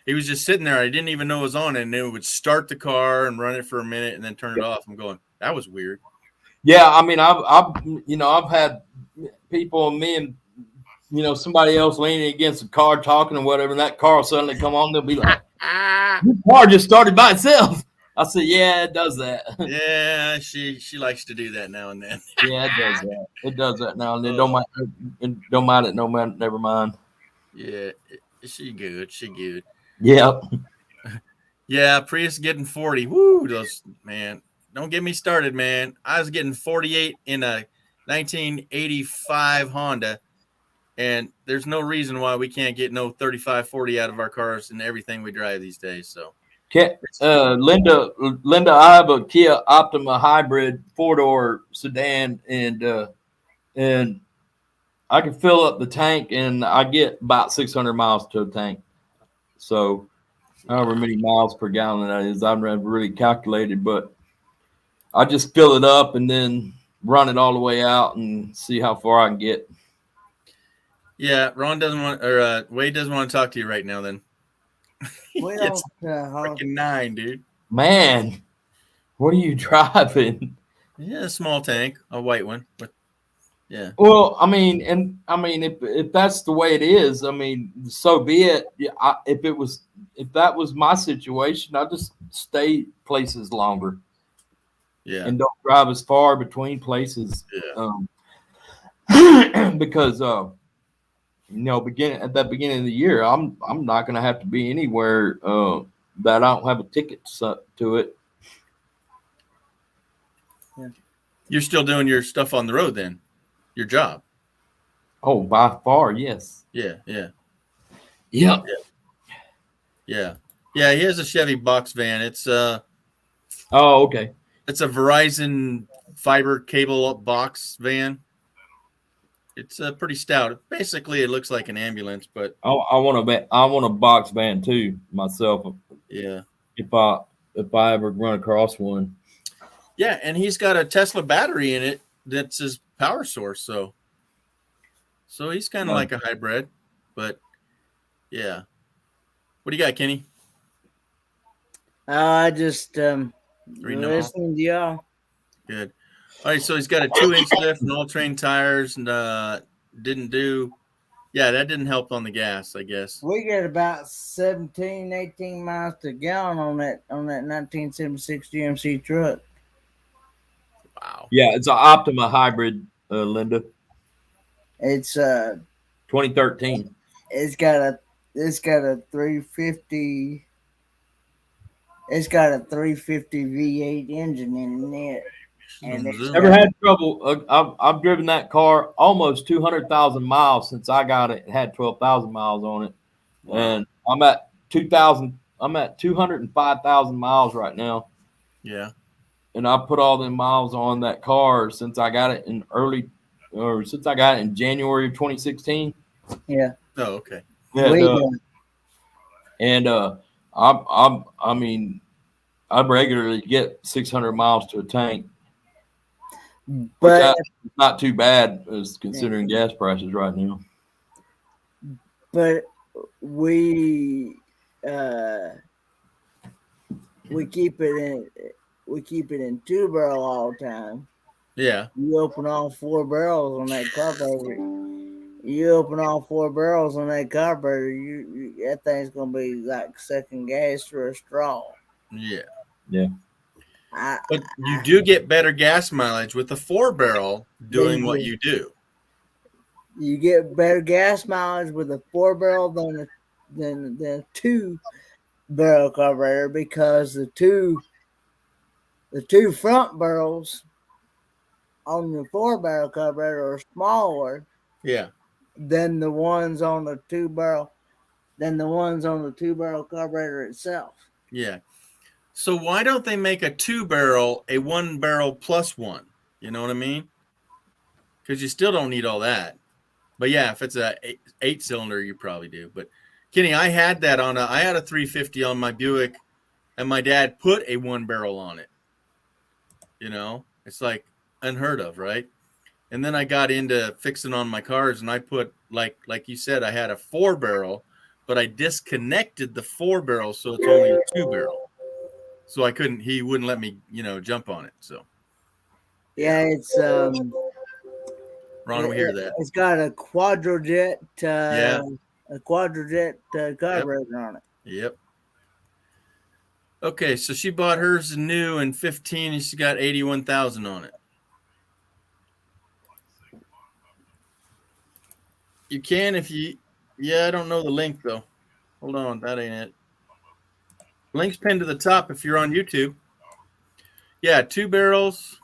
he was just sitting there. I didn't even know it was on, and it would start the car and run it for a minute and then turn it off. I'm going, that was weird. Yeah, I mean, I've had people, me and somebody else leaning against a car talking or whatever, and that car will suddenly come on. They'll be like, "This car just started by itself." I said, "Yeah, it does that." Yeah, she likes to do that now and then. Yeah, it does that. It does that now and then. Don't mind it. No man, never mind. Yeah, she good. She good. Yep. Yeah, Prius getting 40. Woo, those man. Don't get me started, man. I was getting 48 in a 1985 Honda, and there's no reason why we can't get no 35, 40 out of our cars and everything we drive these days. So. Linda, I have a Kia Optima hybrid 4-door sedan, and I can fill up the tank, and I get about 600 miles to a tank. So, however many miles per gallon that is, I've never really calculated, but I just fill it up and then run it all the way out and see how far I can get. Yeah, Ron doesn't want, or Wade doesn't want to talk to you right now. Then. We It's don't. freaking 9, dude. Man, what are you driving? Yeah, a small tank, a white one. But yeah. Well, I mean, if that's the way it is, I mean, so be it. If that was my situation, I'd just stay places longer. Yeah. And don't drive as far between places. Yeah. Because at the beginning of the year, I'm not going to have to be anywhere that I don't have a ticket to it. Yeah. You're still doing your stuff on the road then, your job. Oh, by far, yes. Yeah, yeah, yep. Yeah. He has a Chevy box van. It's oh, okay. It's a Verizon fiber cable box van. It's pretty stout. Basically, it looks like an ambulance, but I want a box van too myself. Yeah. If I ever run across one. Yeah, and he's got a Tesla battery in it that's his power source. So he's kind of like a hybrid, but yeah. What do you got, Kenny? I just listening to y'all. Good. All right, so he's got a 2-inch lift and all-terrain tires, and that didn't help on the gas, I guess. We get about 17, 18 miles to gallon on that 1976 GMC truck. Wow. Yeah, it's an Optima hybrid, Linda. It's 2013. It's got a 350. It's got a 350 V8 engine in it. And never had trouble. I've driven that car almost 200,000 miles since I got it. It had 12,000 miles on it, and I'm at 2,000. I'm at 205,000 miles right now. Yeah, and I put all the miles on that car since I got it in January of 2016. Yeah. Oh, okay. I mean, I regularly get 600 miles to a tank. But that's not too bad as considering gas prices right now. But we keep it in 2-barrel all the time. Yeah. You open all 4 barrels on that carburetor. You open all 4 barrels on that carburetor, you that thing's gonna be like sucking gas through a straw. Yeah. Yeah. But you do get better gas mileage with the 4-barrel doing what you do. You get better gas mileage with a 4-barrel than a 2-barrel carburetor because the two front barrels on your 4-barrel carburetor are smaller Yeah. than the ones on the 2-barrel carburetor itself. Yeah. So why don't they make a 2-barrel, a 1-barrel plus one? You know what I mean? Because you still don't need all that. But yeah, if it's a 8-cylinder, you probably do. But Kenny, I had that I had a 350 on my Buick, and my dad put a 1-barrel on it. You know, it's like unheard of, right? And then I got into fixing on my cars, and I put like you said, I had a 4-barrel, but I disconnected the 4-barrel, so it's only a 2-barrel. So he wouldn't let me, jump on it. So yeah, it's Ron, we hear that. It's got a Quadrajet carburetor on it. Yep. Okay, so she bought hers new in 15, and she got 81,000 on it. You can I don't know the link though. Hold on, that ain't it. Link's pinned to the top if you're on YouTube. Yeah, 2 barrels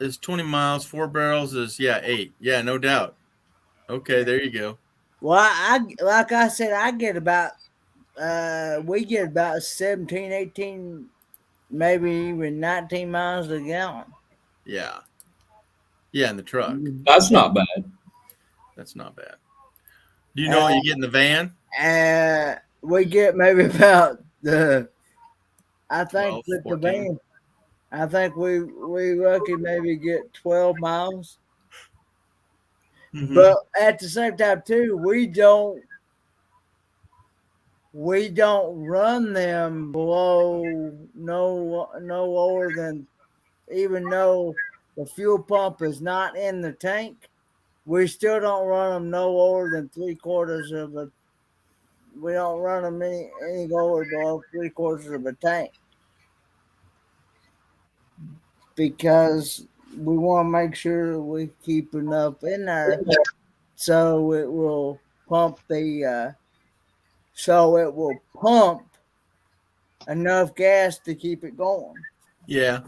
is 20 miles. 4 barrels is 8. Yeah, no doubt. Okay, there you go. Well, like I said, we get about 17, 18, maybe even 19 miles a gallon. Yeah. Yeah, in the truck. That's not bad. That's not bad. Do you know what you get in the van? We get maybe about I think 12, with 14. the van, I think we lucky maybe get 12 miles. Mm-hmm. But at the same time too, we don't run them below no lower than, even though the fuel pump is not in the tank, we still don't run them no lower than 3/4 of a. We don't run them any lower below 3/4 of a tank, because we want to make sure we keep enough in there so it will pump enough gas to keep it going. Yeah.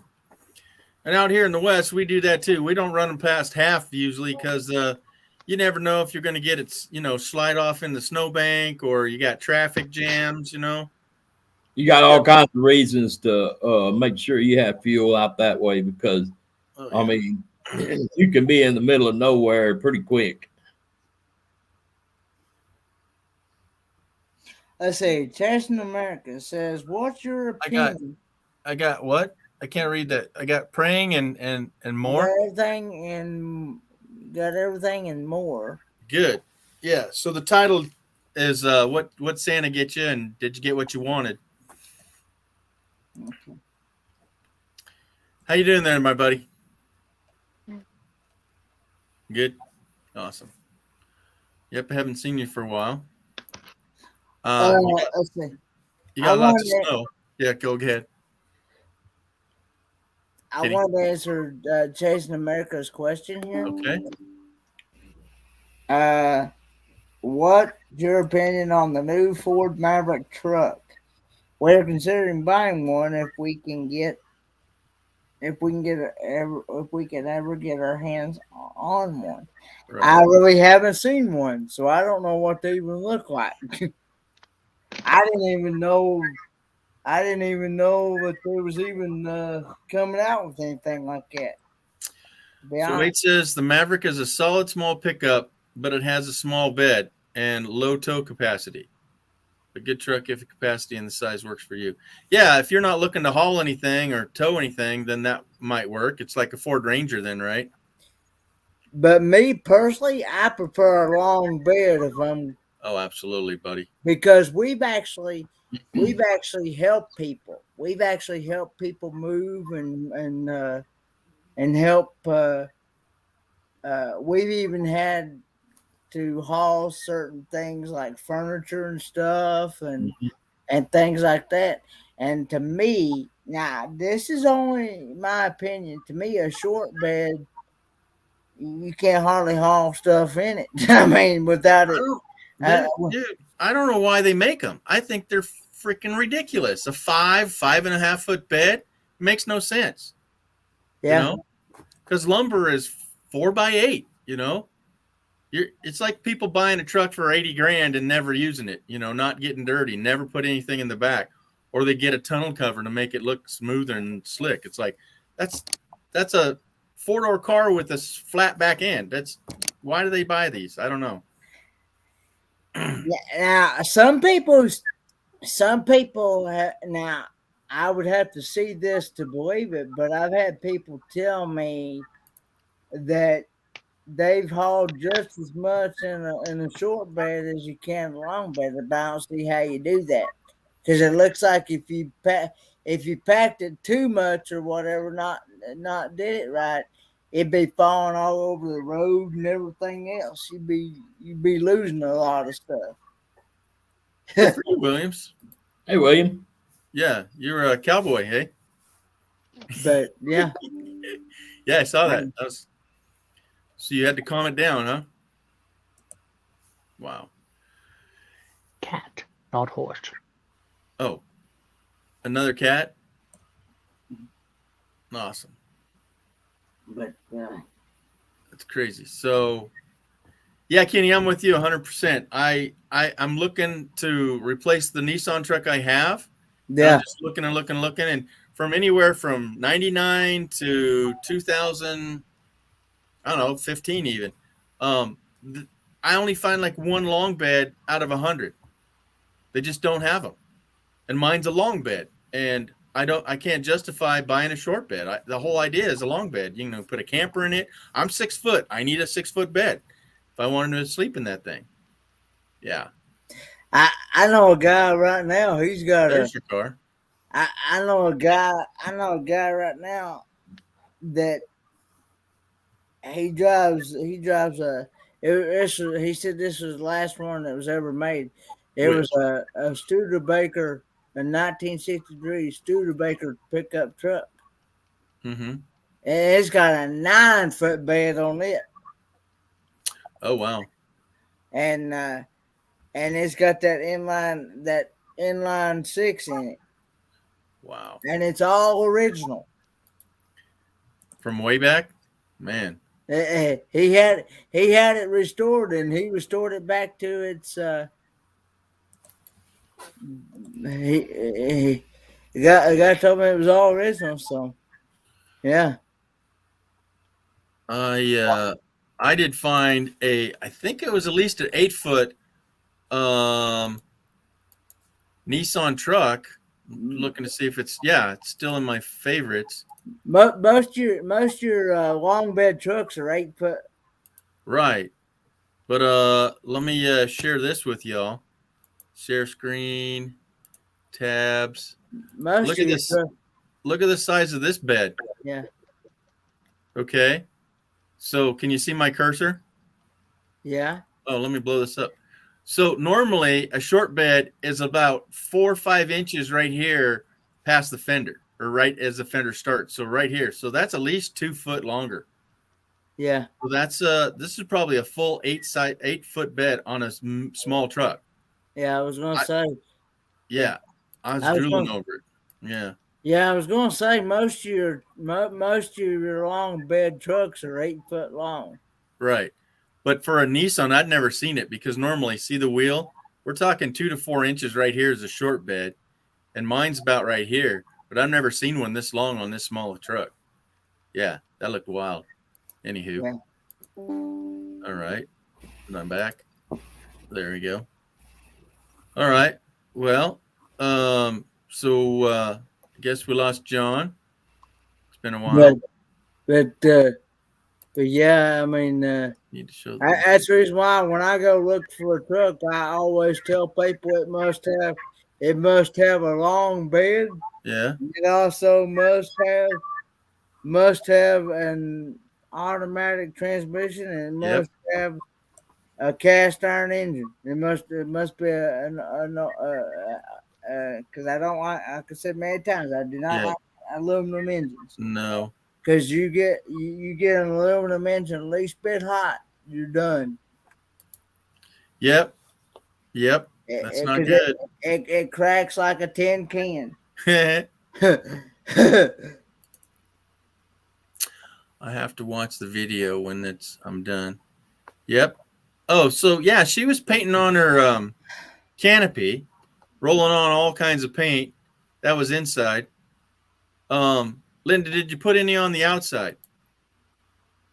And out here in the West, we do that too. We don't run them past half usually because you never know if you're going to get it, slide off in the snowbank, or you got traffic jams, You got all kinds of reasons to make sure you have fuel out that way, because, I mean, you can be in the middle of nowhere pretty quick. Let's see. Chasing America says, "What's your opinion?" I got what? I can't read that. I got praying and more. Got everything and more. Good. Yeah. So the title is what Santa get you, and did you get what you wanted? Okay. How you doing there, my buddy? Good. Awesome. Yep, I haven't seen you for a while. Let's see. You got lots of snow. Yeah, go ahead. I want to answer Chasing America's question here. Okay. What's your opinion on the new Ford Maverick truck? We're considering buying one if we can ever get our hands on one. Right. I really haven't seen one, so I don't know what they even look like. I didn't even know that there was even coming out with anything like that. So Wade says the Maverick is a solid small pickup, but it has a small bed and low tow capacity. A good truck if the capacity and the size works for you. Yeah, if you're not looking to haul anything or tow anything, then that might work. It's like a Ford Ranger then, right? But me personally, I prefer a long bed if I'm. Oh, absolutely, buddy. Because we've actually helped people. We've actually helped people move and help. We've even had to haul certain things like furniture and stuff and things like that. And to me, now this is only my opinion. To me, a short bed, you can't hardly haul stuff in it. I mean, without it. Dude, I don't know why they make them. I think they're freaking ridiculous. A 5.5 foot bed makes no sense. Yeah. You know, because lumber is 4x8. You know, it's like people buying a truck for 80 grand and never using it. You know, not getting dirty, never put anything in the back, or they get a tunnel cover to make it look smoother and slick. It's like that's a 4-door car with a flat back end. Why do they buy these? I don't know. Now, some people, now I would have to see this to believe it, but I've had people tell me that they've hauled just as much in a short bed as you can in a long bed. But I don't see how you do that, because it looks like if you packed it too much or whatever, not did it right, it'd be falling all over the road and everything else. You'd be losing a lot of stuff. Good for you, Williams. Hey, William. Yeah, you're a cowboy, hey? But yeah. Yeah, I saw that. So you had to calm it down, huh? Wow. Cat, not horse. Oh, another cat? Awesome. But that's crazy. So, yeah, Kenny, I'm with you 100%. I'm looking to replace the Nissan truck I have. Yeah. I'm just looking, and from anywhere from 99 to 2000. I don't know, 15 even. I only find like one long bed out of 100. They just don't have them, and mine's a long bed, and I can't justify buying a short bed. The whole idea is a long bed. You know, put a camper in it. I'm 6 foot. I need a 6-foot bed if I wanted to sleep in that thing. Yeah. I know a guy right now. He's got There's your car. I know a guy right now that. He drives he said this was the last one that was ever made. It was a Studebaker, a 1963 Studebaker pickup truck. Mm-hmm. And it's got a 9-foot bed on it. Oh wow. And it's got that inline 6 in it. Wow. And it's all original. From way back? Man. He had it restored, and he restored it back to its. The guy told me it was all original. So, yeah. I did find I think it was at least an 8-foot Nissan truck. Looking to see if it's still in my favorites. Most your long bed trucks are 8 foot. Right. But let me share this with y'all. Share screen, tabs. Look at this. Look at the size of this bed. Yeah. Okay. So can you see my cursor? Yeah. Oh, let me blow this up. So normally a short bed is about 4 or 5 inches right here past the fender, or right as the fender starts. So right here. So that's at least 2 foot longer. Yeah. So that's this is probably a full 8-foot bed on a small truck. Yeah, I was gonna say. Yeah, I was drooling over it. Yeah. Yeah, I was gonna say most of your long bed trucks are 8 foot long. Right. But for a Nissan, I'd never seen it, because normally, see the wheel? We're talking 2 to 4 inches right here is a short bed, and mine's about right here. But I've never seen one this long on this small truck. Yeah, that looked wild. Anywho. Yeah. All right. And I'm back. There we go. All right. Well, so I guess we lost John. It's been a while. But yeah, I mean, need to show that's the reason why when I go look for a truck, I always tell people it must have a long bed. Yeah. It also must have an automatic transmission, and it must have a cast iron engine. It must be because I don't like, like I said many times, I do not like aluminum engines. No. Because you get an aluminum engine least bit hot, you're done. Yep. That's not good. It cracks like a tin can. I have to watch the video when I'm done. Yep. Oh, so yeah, she was painting on her canopy, rolling on all kinds of paint that was inside. Linda, did you put any on the outside?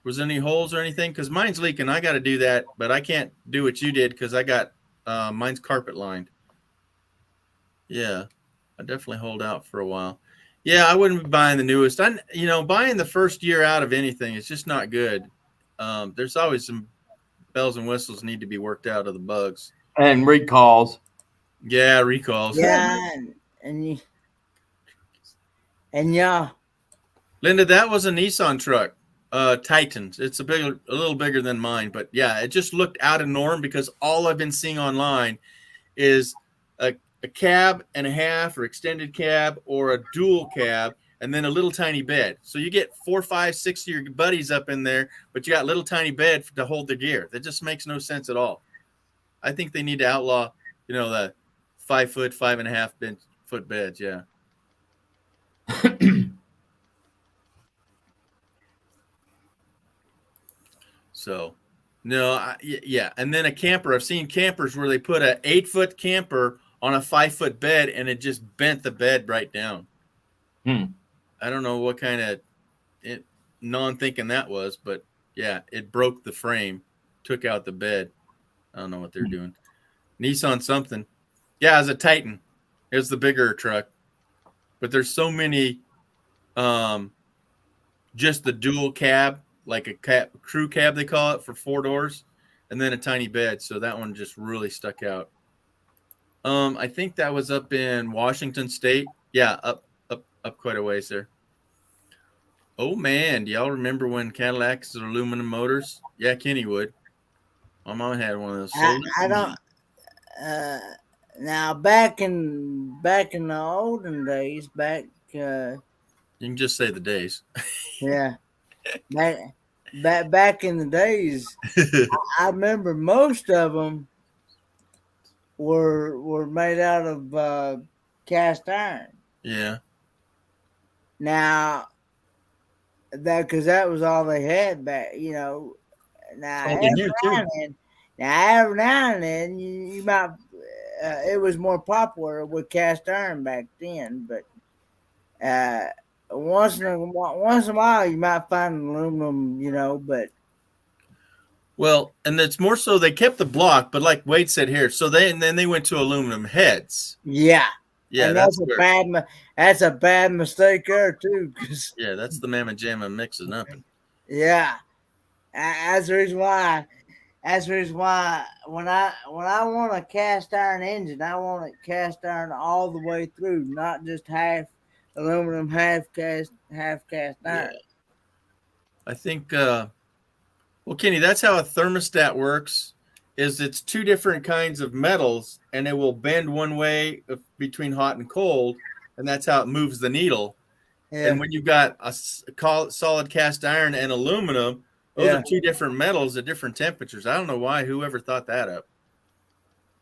Was there any holes or anything? Because mine's leaking. I got to do that, but I can't do what you did because I got mine's carpet lined. Yeah, I definitely hold out for a while. Yeah, I wouldn't be buying the newest. Buying the first year out of anything is just not good. There's always some bells and whistles need to be worked out of the bugs. And recalls. Yeah, recalls. Yeah, and yeah. Linda, that was a Nissan truck, Titans. It's a little bigger than mine, but yeah, it just looked out of norm because all I've been seeing online is a cab and a half or extended cab or a dual cab and then a little tiny bed. So you get 4, 5, 6 of your buddies up in there, but you got little tiny bed to hold the gear. That just makes no sense at all. I think they need to outlaw, the 5 foot, 5.5 foot beds. Yeah. So, no, yeah. And then a camper. I've seen campers where they put a 8-foot camper on a 5-foot bed and it just bent the bed right down. I don't know what kind of non-thinking that was, but yeah, it broke the frame, took out the bed. I don't know what they're doing. Nissan something. Yeah, it's a Titan. It's the bigger truck. But there's so many just the dual cab, like a crew cab they call it, for 4 doors, and then a tiny bed. So that one just really stuck out. I think that was up in Washington State. Yeah, up quite a ways there. Oh man, do y'all remember when Cadillacs were aluminum motors? Yeah, Kenny would. My mom had one of those. I don't. Now back in the olden days, you can just say the days. Yeah, back in the days, I remember most of them were made out of cast iron. Yeah. Now, because that was all they had back, Now, every now and then, you might. It was more popular with cast iron back then, but once in a while you might find aluminum, but. Well, and it's more so they kept the block, but like Wade said here, so then they went to aluminum heads. Yeah. Yeah, and that's a bad mistake there too. Yeah, that's the Mamma Jamma mixing up. Yeah, that's the reason why. That's the reason why when I want a cast iron engine, I want it cast iron all the way through, not just half aluminum, half cast iron. Yeah. I think. Well, Kenny, that's how a thermostat works. Is it's 2 different kinds of metals, and it will bend one way between hot and cold, and that's how it moves the needle. Yeah. And when you've got a solid cast iron and aluminum, those are 2 different metals at different temperatures. I don't know why whoever thought that up.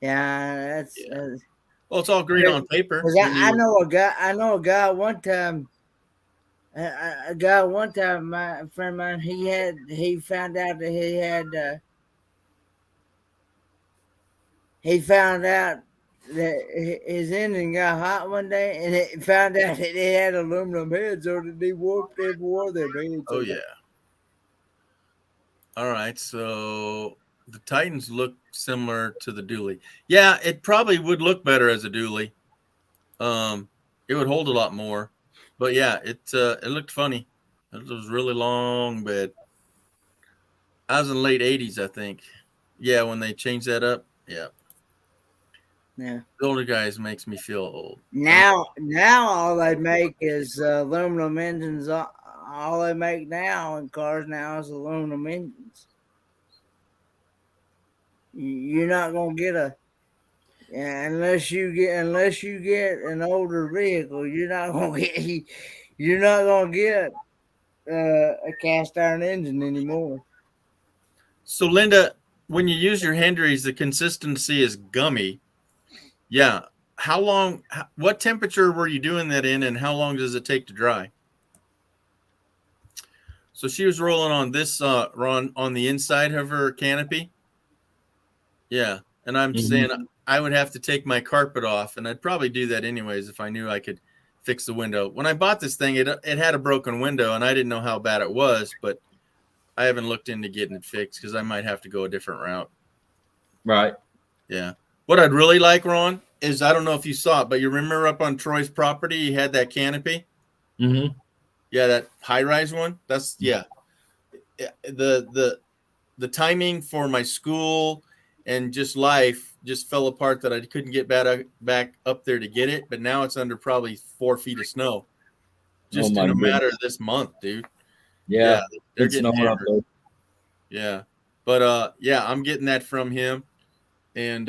Yeah, that's. Well, it's all great on paper. I know a guy one time. A guy one time, my friend of mine, he found out that he found out that his engine got hot one day, and it found out that it had aluminum heads, so that he warped every one of them heads. Oh yeah. All right, so the Titans look similar to the dually. Yeah, it probably would look better as a dually. It would hold a lot more. But yeah, it looked funny. It was really long, but I was in the late 80s, I think. Yeah, when they changed that up. Yeah. Yeah. The older guys makes me feel old. Now all they make is aluminum engines. All they make now in cars now is aluminum engines. You're not gonna get unless you get an older vehicle, you're not gonna get a cast iron engine anymore. So Linda, when you use your Hendrys, the consistency is gummy. Yeah. How long? What temperature were you doing that in, and how long does it take to dry? So she was rolling on this on the inside of her canopy. Yeah, and I'm saying I would have to take my carpet off, and I'd probably do that anyways if I knew I could fix the window. When I bought this thing, it had a broken window, and I didn't know how bad it was, but I haven't looked into getting it fixed because I might have to go a different route. Right. Yeah. What I'd really like, Ron, is I don't know if you saw it, but you remember up on Troy's property, he had that canopy. Mm-hmm. Yeah, that high-rise one. That's the timing for my school and just life just fell apart that I couldn't get back up there to get it. But now it's under probably 4 feet of snow, just in a matter of this month, dude. Yeah, they're it's getting snowing up hammered. there. Yeah, but yeah, I'm getting that from him. And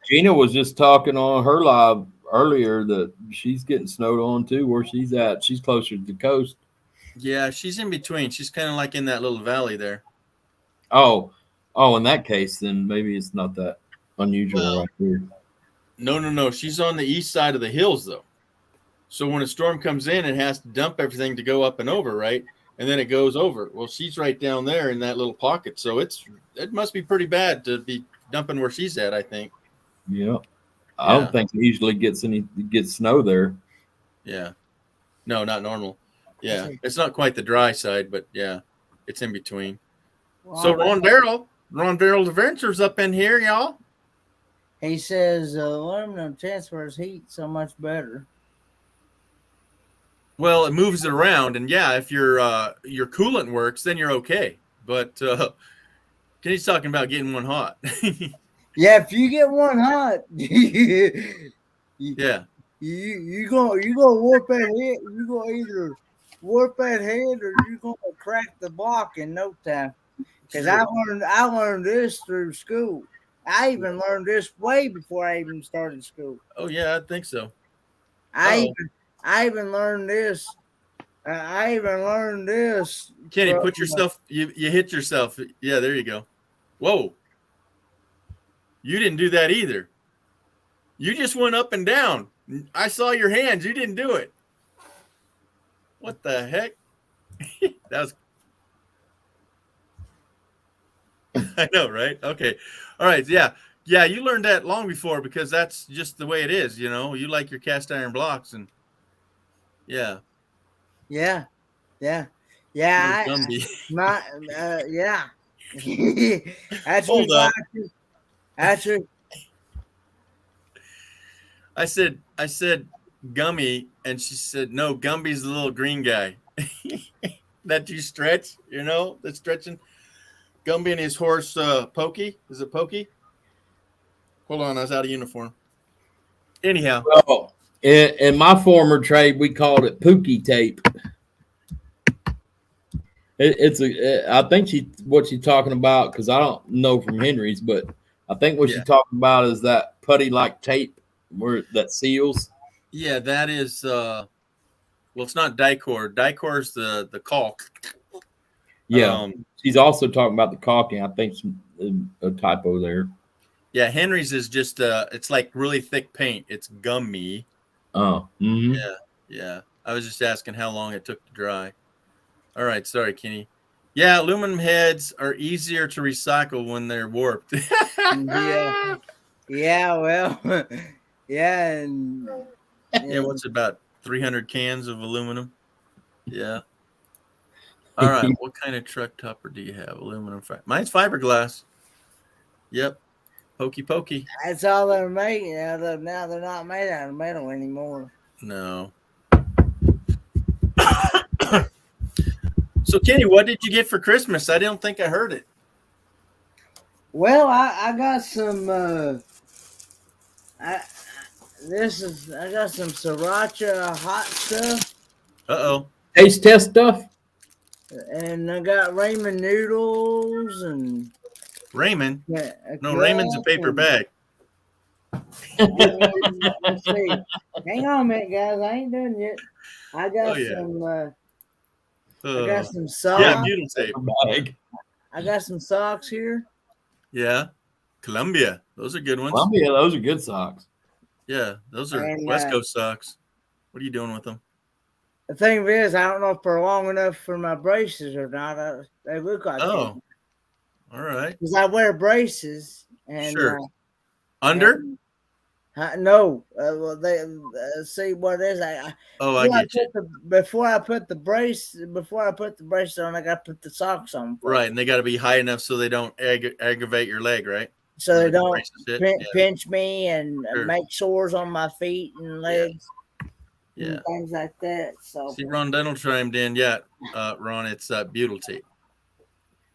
Gina was just talking on her live earlier that she's getting snowed on too, where she's at. She's closer to the coast. Yeah, she's in between. She's kind of like in that little valley there. Oh, in that case, then maybe it's not that unusual right here. No. She's on the east side of the hills, though. So when a storm comes in, it has to dump everything to go up and over, right? And then it goes over. Well, she's right down there in that little pocket. So it must be pretty bad to be dumping where she's at, I think. Yeah. I don't think it usually gets snow there. Yeah. No, not normal. Yeah. It's not quite the dry side, but yeah, it's in between. Wow. So Ron Darrell Adventures up in here, y'all. He says aluminum transfers heat so much better. Well, it moves it around, and yeah, if your coolant works, then you're okay. But Kenny's talking about getting one hot. Yeah, if you get one hot, yeah, you gonna warp that head. You gonna either warp that head or you gonna crack the block in no time. Because I learned this through school. I even learned this way before I even started school. Oh yeah, I think so. I even learned this. I even learned this. Kenny, put yourself. You hit yourself. Yeah, there you go. Whoa. You didn't do that either. You just went up and down. I saw your hands. You didn't do it. What the heck? That was. I know, right? Okay. All right. Yeah. Yeah. You learned that long before because that's just the way it is. You know, you like your cast iron blocks and. Yeah. Yeah. Yeah. Yeah. Hold up. Actually, I said Gummy, and she said, no, Gumby's the little green guy that you stretch, you know, that's stretching. Gumby and his horse, Pokey. Is it Pokey? Hold on, I was out of uniform. Anyhow. Well, in my former trade, we called it Pookie tape. I think what she's talking about, because I don't know from Henry's, but I think what she's talking about is that putty-like tape that seals. Yeah, that is. Well, it's not Dicor. Dicor's the caulk. Yeah, she's also talking about the caulking. I think a typo there. Yeah, Henry's is just it's like really thick paint. It's gummy. Oh. Mm-hmm. Yeah. I was just asking how long it took to dry. All right, sorry, Kenny. Yeah, aluminum heads are easier to recycle when they're warped. Yeah. Well, yeah, and yeah, what's about 300 cans of aluminum? Yeah. All right, what kind of truck topper do you have? Aluminum. Mine's fiberglass. Yep. Pokey. That's all they're making out of now. They're not made out of metal anymore. No. So, Kenny, what did you get for Christmas? I don't think I heard it. Well, I got some. I got some sriracha hot stuff. Uh-oh. Taste test stuff. And I got ramen noodles and. Ramen? No, Raymond's a paper bag. Let's see. Hang on a minute, guys. I ain't done yet. I got some. I got some socks. Yeah, beautiful tape. I got some socks here. Yeah, Columbia. Those are good ones. Columbia, those are good socks. Yeah, those are West Coast socks. What are you doing with them? The thing of it is, I don't know if they're long enough for my braces or not. They look like Oh, all right. because I wear braces and Sure. Under? no. Well, they see what it is. Oh, I get you. Before I put the braces on, I got to put the socks on. First. Right, and they got to be high enough so they don't aggravate your leg, right? So they Where the don't braces hit? pinch me and Sure. make sores on my feet and legs. Yeah. And things like that. So See, Ron Dental chimed in. Yeah, Ron, it's butyl tape.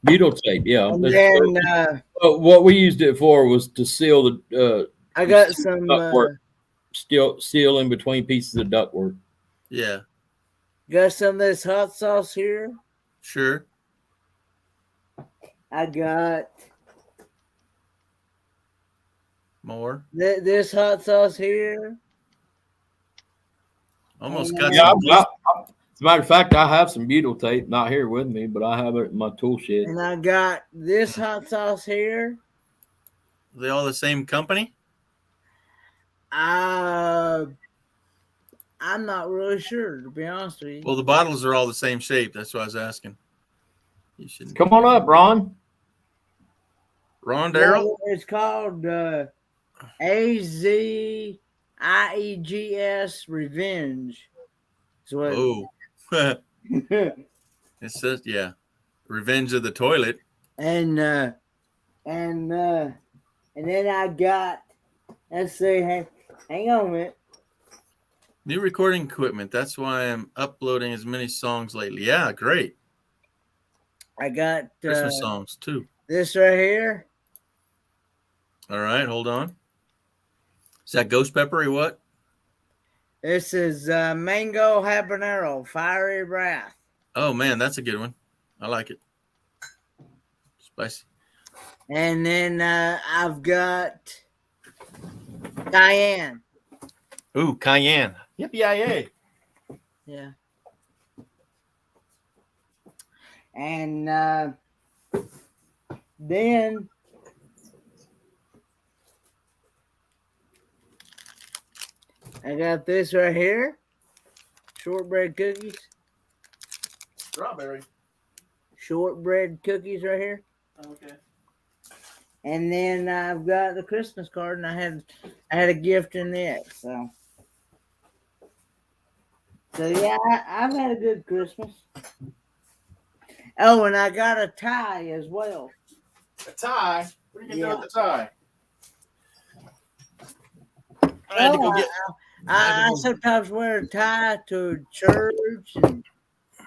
Butyl tape, yeah. and then What we used it for was to seal the. I got some ductwork, seal in between pieces of ductwork. Yeah. Got some of this hot sauce here. Sure. I got More. this hot sauce here. Almost got Yeah, some. as a matter of fact, I have some butyl tape, not here with me, but I have it in my tool shed. And I got this hot sauce here. Are they all the same company? I'm not really sure, to be honest with you. Well, the bottles are all the same shape. That's what I was asking. You shouldn't. Come on up, Ron. Ron Darrell? It's called AZIEGS Revenge. Oh. It says, yeah. Revenge of the Toilet. and then I got, let's see, hang on a minute. New recording equipment. That's why I'm uploading as many songs lately. Yeah, great. I got Christmas songs too. this right here. All right, hold on. Is that ghost pepper or what? This is Mango Habanero Fiery Wrath. Oh man, that's a good one. I like it. Spicy. And then I've got Cayenne. Ooh, cayenne. Yippee-yi-yay. Yeah. And then I got this right here. Shortbread cookies. Strawberry. Shortbread cookies right here. Okay. And then I've got the Christmas card, and I had a gift in it. So yeah, I've had a good Christmas. Oh, and I got a tie as well. A tie? What are you Yeah. do with the tie? I had to go get. I sometimes wear a tie to church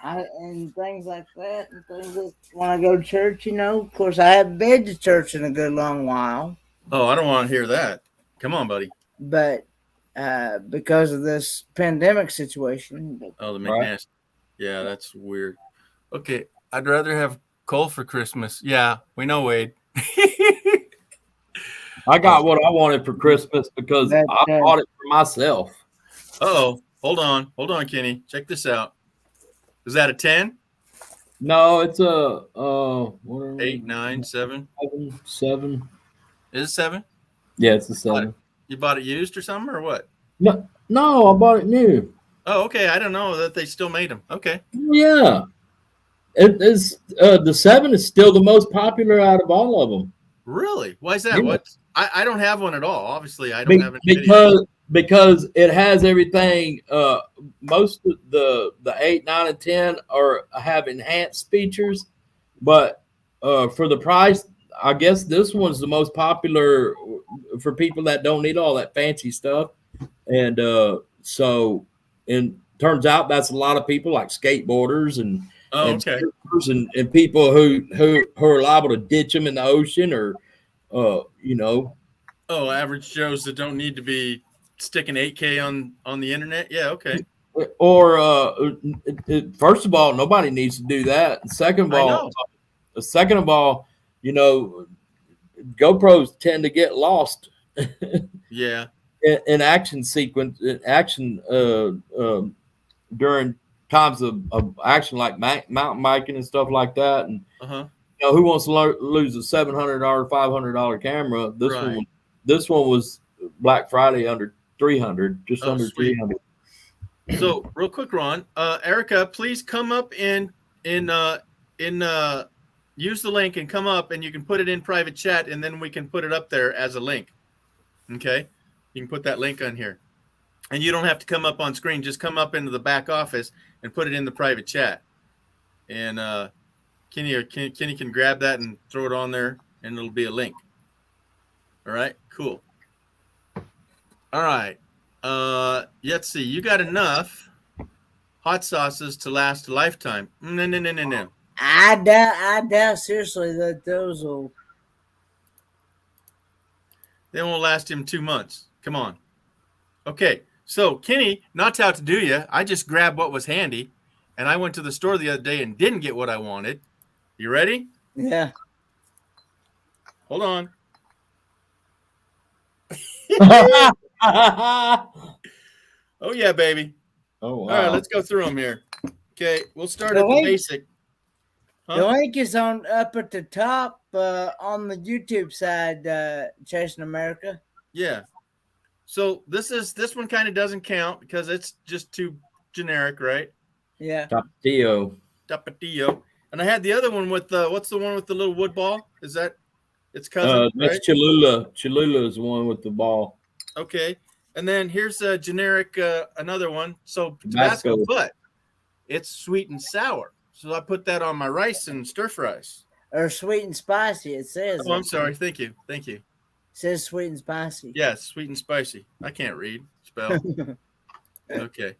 and things like that, and things that when I go to church, you know. Of course, I haven't been to church in a good long while, Oh, I don't want to hear that. Come on, buddy. but because of this pandemic situation. Oh, the McNasty. Yeah, that's weird. Okay, I'd rather have coal for Christmas. Yeah, we know, Wade. I got what I wanted for Christmas because I bought it for myself. Oh, hold on, Kenny. Check this out. Is that a 10? No, it's a what are 8, 9, 7. 7. Is it 7? Yeah, it's a 7. You bought it used or something, or what? No, I bought it new. Oh, okay. I don't know that they still made them. Okay. Yeah, it is. The 7 is still the most popular out of all of them. Really? Why is that? Yeah. What? I don't have one at all. Obviously, I don't have any because it has everything. Most of the 8, 9, and 10 have enhanced features, but for the price, I guess this one's the most popular for people that don't need all that fancy stuff. And turns out that's a lot of people like skateboarders and surfers and people who are liable to ditch them in the ocean or Oh, average Joes that don't need to be sticking 8K on the internet. Yeah, okay. Or first of all, nobody needs to do that. Second of all, GoPros tend to get lost. Yeah. In action sequence, during times of action like mountain biking and stuff like that, and who wants to lose a $700, $500 camera? This one was Black Friday under 300, just under 300. So real quick, Ron, Erica, please come up and use the link and come up, and you can put it in private chat, and then we can put it up there as a link. Okay, you can put that link on here, and you don't have to come up on screen. Just come up into the back office and put it in the private chat, and Kenny can grab that and throw it on there, and it'll be a link. All right, cool. All right. Let's see. You got enough hot sauces to last a lifetime. No. I doubt seriously that those will. They won't last him 2 months. Come on. Okay. So Kenny, not to outdo you, I just grabbed what was handy, and I went to the store the other day and didn't get what I wanted. You ready? Yeah. Hold on. Oh yeah, baby. Oh wow. All right, let's go through them here. Okay, we'll start at the link- basic. The link is on up at the top on the YouTube side, Chasing America. Yeah. So this one kind of doesn't count because it's just too generic, right? Yeah. Tapatio. And I had the other one with what's the one with the little wood ball? Is that its cousin? That's right? Cholula. Cholula is the one with the ball. Okay. And then here's a generic, another one. So Tabasco, but it's sweet and sour. So I put that on my rice and stir fries. Or sweet and spicy, it says. Oh, I'm sorry. Thank you. It says sweet and spicy. Yes, sweet and spicy. I can't read, spell. Okay.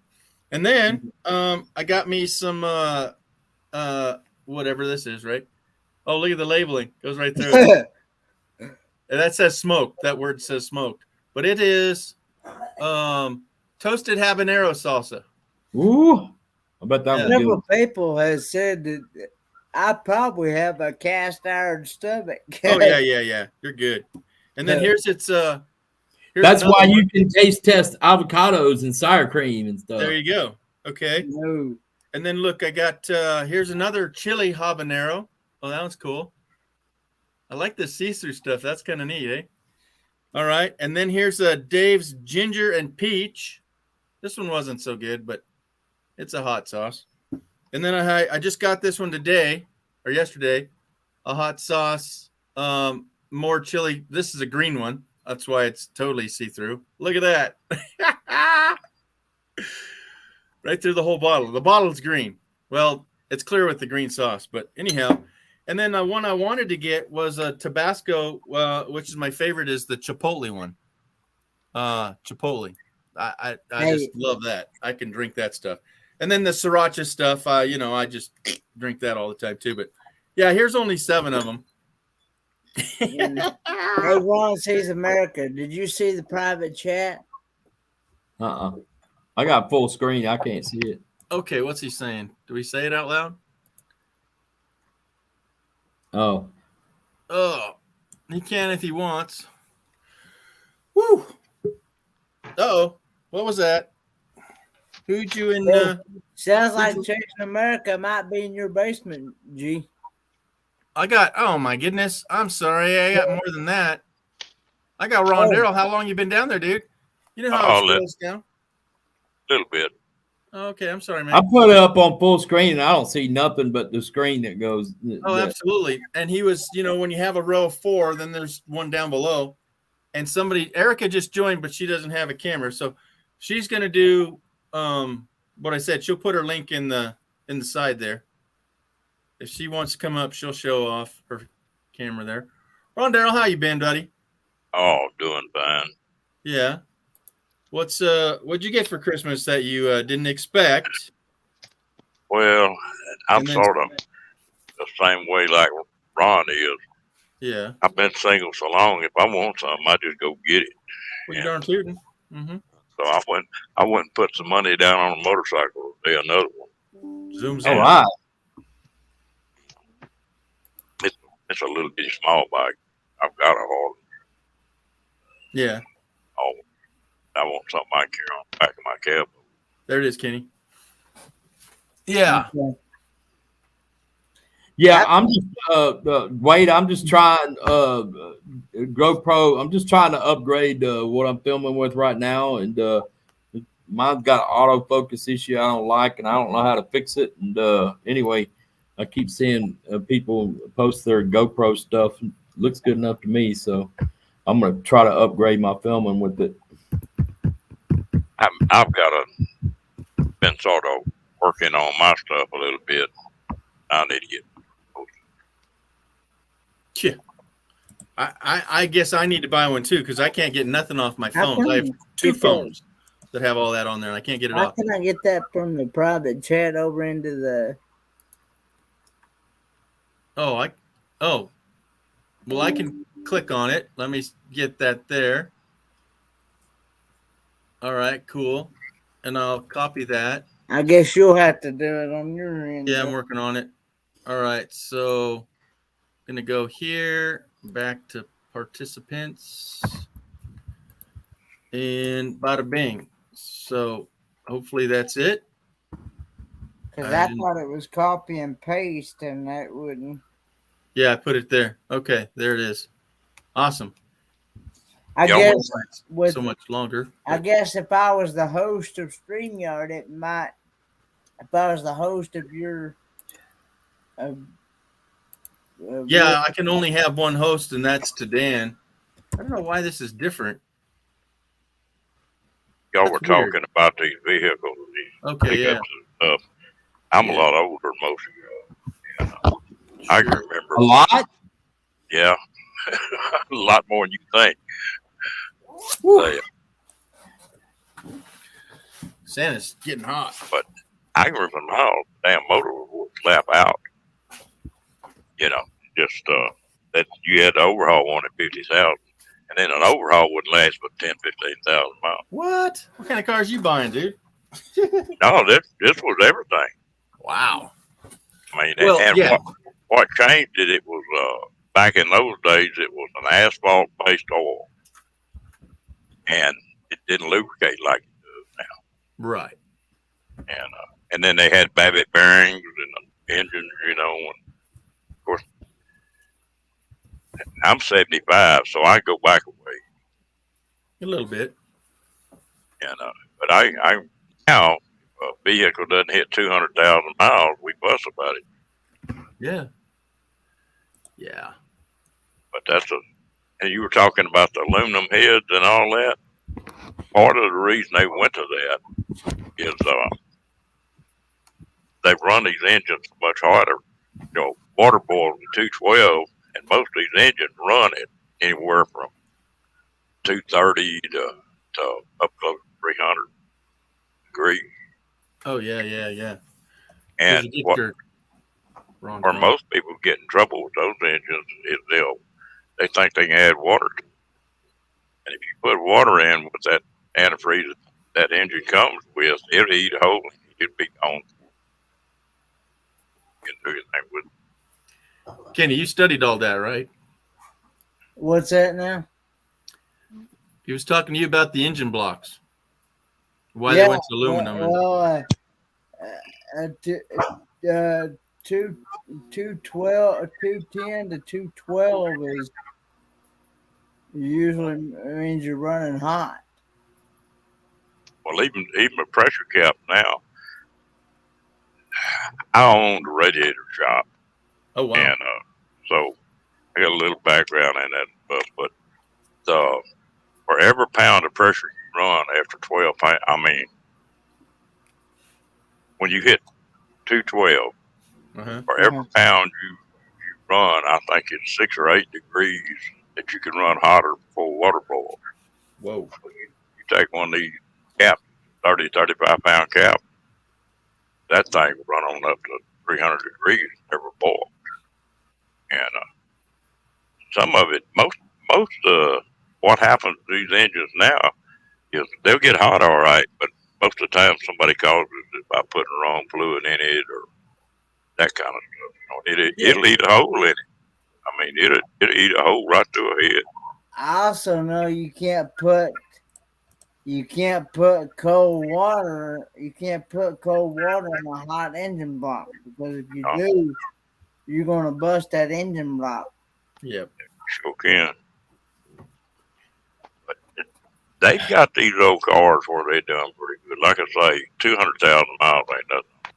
And then I got me some whatever this is, right? Oh, look at the labeling. Goes right through it. And that says smoked. That word says smoked. But it is toasted habanero salsa. Ooh. I bet that was Several good. people have said that I probably have a cast iron stomach. Oh yeah. You're good. And then here's its here's That's why another you one. can taste test avocados and sour cream and stuff. There you go. Okay. No. And then look, I got here's another chili habanero. Oh, that one's cool. I like the see-through stuff. That's kind of neat, eh? All right. And then here's Dave's ginger and peach. This one wasn't so good, but it's a hot sauce. And then I just got this one today or yesterday, a hot sauce, more chili. This is a green one. That's why it's totally see-through. Look at that. Right through the whole bottle. The bottle's green. Well, it's clear with the green sauce, but anyhow. And then the one I wanted to get was a Tabasco, which is my favorite, is the Chipotle one. Chipotle. I just love that. I can drink that stuff. And then the sriracha stuff, I just drink that all the time too. But yeah, here's only 7 of them. Hey, Ron Sees America. Did you see the private chat? I got full screen. I can't see it. Okay, what's he saying? Do we say it out loud? Oh, he can if he wants. Woo! Uh-oh. What was that? Who'd you in? Sounds like Chasing America might be in your basement, G. Oh my goodness. I'm sorry. I got more than that. I got Ron Darrell. How long you been down there, dude? You know how it goes down? Little bit. Okay, I'm sorry, man. I put it up on full screen and I don't see nothing but the screen that goes. Oh, absolutely. And he was, when you have a row of 4, then there's one down below. And Erica just joined, but she doesn't have a camera. So she's going to do what I said. She'll put her link in the side there. If she wants to come up, she'll show off her camera there. Ron Darrell, how you been, buddy? Oh, doing fine. Yeah. What'd you get for Christmas that you didn't expect? Well, I'm sort of the same way like Ron is. Yeah. I've been single so long. If I want something, I just go get it. Well, you darn tootin'. Mm-hmm. So I went and put some money down on a motorcycle to do another one. Zoom. All right. It's a little bitty small bike. I've got a Harley. Yeah. Oh, I want something I can carry on the back of my cab. There it is, Kenny. Yeah. Yeah, I'm just Wade. I'm just trying GoPro. I'm just trying to upgrade what I'm filming with right now, and mine's got an autofocus issue I don't like, and I don't know how to fix it. And anyway, I keep seeing people post their GoPro stuff. Looks good enough to me, so I'm gonna try to upgrade my filming with it. I've been sort of working on my stuff a little bit. I need to get. Yeah. I guess I need to buy one too because I can't get nothing off my How phone. I have come? two phones that have all that on there, and I can't get it How off. can I get that from the private chat over into the? Oh, well, I can click on it. Let me get that there. All right, cool. And I'll copy that. I guess you'll have to do it on your end. Yeah, I'm working on it. All right, so I'm gonna go here, back to participants, and bada bing. So hopefully that's it. Because I thought it was copy and paste, and that wouldn't. Yeah, I put it there. Okay, there it is. Awesome. I guess with so much longer. I guess if I was the host of StreamYard, it might. If I was the host of your. Yeah, I can only have one host, and that's to Dan. I don't know why this is different. Y'all That's were talking weird. about these vehicles, these Okay, pickups yeah. and stuff. I'm a lot older than most of you. I can remember A lot. Yeah, a lot more than you think. Santa's getting hot. But I can remember how damn motor would slap out. You know, just that you had to overhaul one at 50,000, and then an overhaul wouldn't last but 10,000-15,000 miles. What? What kind of cars you buying, dude? No, this was everything. Wow. I mean, Well, and yeah. what changed it? It was back in those days. It was an asphalt-based oil, and it didn't lubricate like it does now. Right. And then they had Babbitt bearings and the engines, you know. And of course, I'm 75, so I go back a way. A little bit. And but I now a vehicle doesn't hit 200,000 miles, we fuss about it. Yeah. Yeah. But and you were talking about the aluminum heads and all that. Part of the reason they went to that is they run these engines much harder. You know, water boils at 212, and most of these engines run at anywhere from 230 to up close to 300 degrees. Oh yeah, yeah, yeah. And You get what, your wrong where time. most people get in trouble with those engines is they think they can add water to them. And if you put water in with that antifreeze that engine comes with, it'll eat a hole and you'll be gone. You can do anything with it. Kenny, you studied all that, right? What's that now? He was talking to you about the engine blocks. Why they went to aluminum. Well, 212, 210 to 212 is usually means you're running hot. Well, even a pressure cap now. I owned a radiator shop. Oh wow! And so I got a little background in that stuff. But for every pound of pressure you run after 12 pounds, I mean, when you hit 212, for every pound you run, I think it's 6 or 8 degrees that you can run hotter before water boils. Whoa! So you take one of these caps, 30, 35 pound cap, that thing will run on up to 300 degrees every boil. And some of it, most what happens to these engines now is they'll get hot all right, but most of the time somebody causes it by putting the wrong fluid in it or that kind of stuff. You know, it'll eat a hole in it. I mean, it'll eat a hole right through a head. I also know you can't put cold water. You can't put cold water in a hot engine block because if you do, you're gonna bust that engine block. Yep. Sure can. But they've got these old cars where they done pretty good. Like I say, 200,000 miles ain't nothing.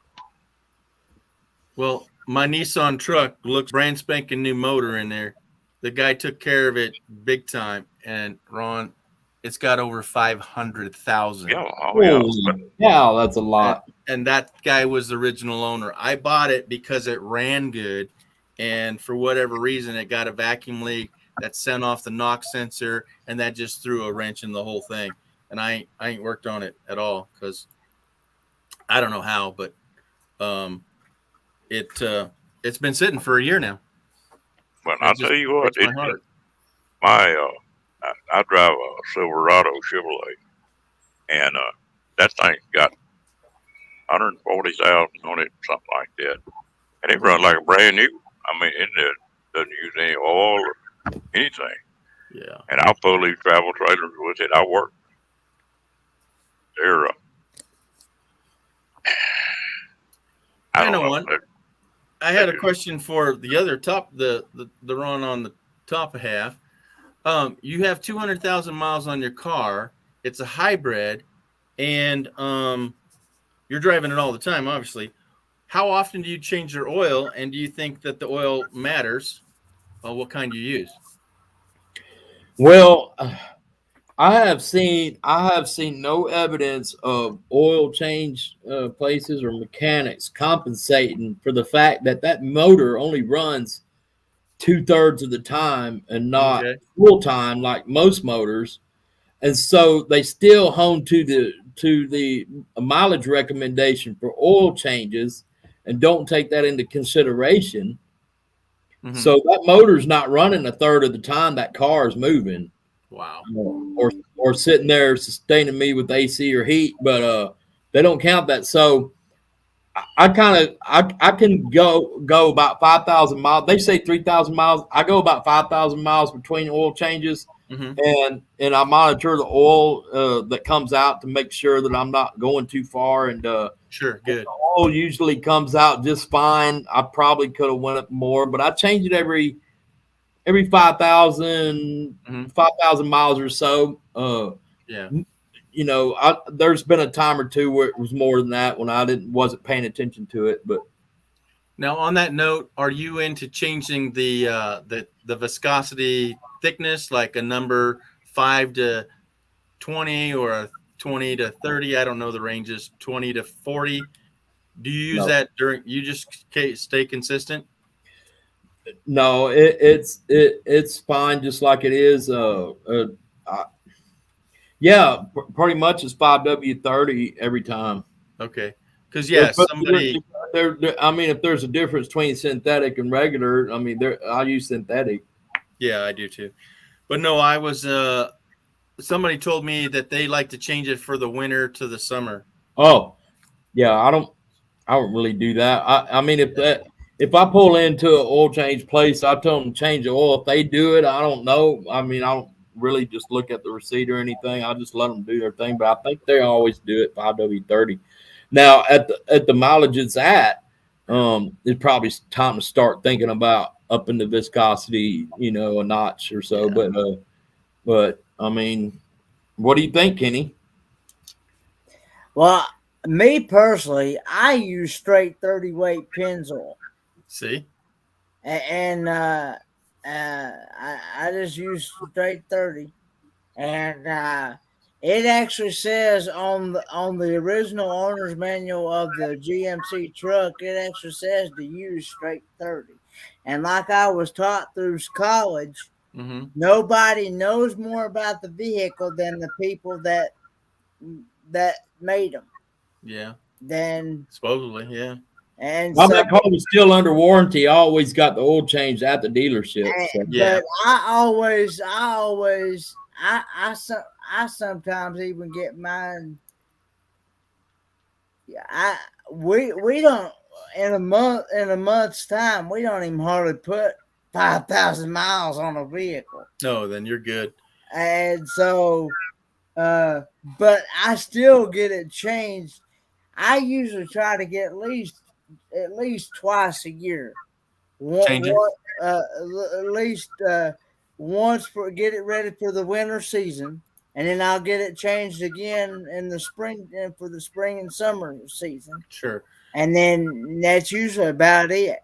Well, my Nissan truck looks brand spanking new motor in there. The guy took care of it big time. And Ron, it's got over 500,000. Yeah, Holy cow, that's a lot. And that guy was the original owner. I bought it because it ran good, and for whatever reason, it got a vacuum leak that sent off the knock sensor, and that just threw a wrench in the whole thing. And I ain't worked on it at all because I don't know how, but it's been sitting for a year now. But I'll tell you what, I drive a Silverado Chevrolet, and that thing's got 140,000 on it, something like that, and it runs like a brand new. I mean, it doesn't use any oil or anything. Yeah. And I'll pull these travel trailers with it. I work. They're I don't know. I had a question for the other top, the Ron on the top half. You have 200,000 miles on your car. It's a hybrid, and you're driving it all the time, obviously. How often do you change your oil, and do you think that the oil matters? What kind you use? Well, I have seen no evidence of oil change places or mechanics compensating for the fact that motor only runs 2/3 of the time and not full time like most motors, and so they still hone to the mileage recommendation for oil changes and don't take that into consideration. Mm-hmm. So that motor's not running 1/3 of the time that car is moving. Wow. Or sitting there sustaining me with AC or heat, but they don't count that. So I can go about 5,000 miles. They say 3,000 miles. I go about 5,000 miles between oil changes, and I monitor the oil that comes out to make sure that I'm not going too far. And sure, good. The oil usually comes out just fine. I probably could have went up more, but I change it every 5,000 miles or so. Yeah. You know, there's been a time or two where it was more than that when I wasn't paying attention to it. But now, on that note, are you into changing the viscosity thickness, like a number 5 to 20 or a 20 to 30? I don't know the ranges. 20 to 40. Do you use that during? You just stay consistent? No, it's fine just like it is. Yeah, pretty much it's 5W30 every time. Okay, because somebody. I mean, if there's a difference between synthetic and regular, I mean, I use synthetic. Yeah, I do too. But no, I was. Somebody told me that they like to change it for the winter to the summer. Oh, yeah, I don't really do that. I mean, if I pull into an oil change place, I tell them to change the oil. If they do it, I don't know. I mean, I don't really just look at the receipt or anything. I just let them do their thing. But I think they always do it 5W30. Now, at the mileage it's at, it's probably time to start thinking about upping the viscosity, a notch or so. Yeah. But I mean, what do you think, Kenny? Well, me personally, I use straight 30 weight Pennzoil. See, and I just use straight 30, and it actually says on the original owner's manual of the GMC truck, it actually says to use straight 30. And like I was taught through college, nobody knows more about the vehicle than the people that made them. Yeah. Then supposedly, yeah. And while that car was still under warranty, I always got the oil changed at the dealership. So. Yeah, but I sometimes even get mine. Yeah, we don't in a month's time we don't even hardly put 5,000 miles on a vehicle. No, then you're good. And so, but I still get it changed. I usually try to get at least twice a year. At least once get it ready for the winter season, and then I'll get it changed again in the spring for the spring and summer season. Sure. And then that's usually about it.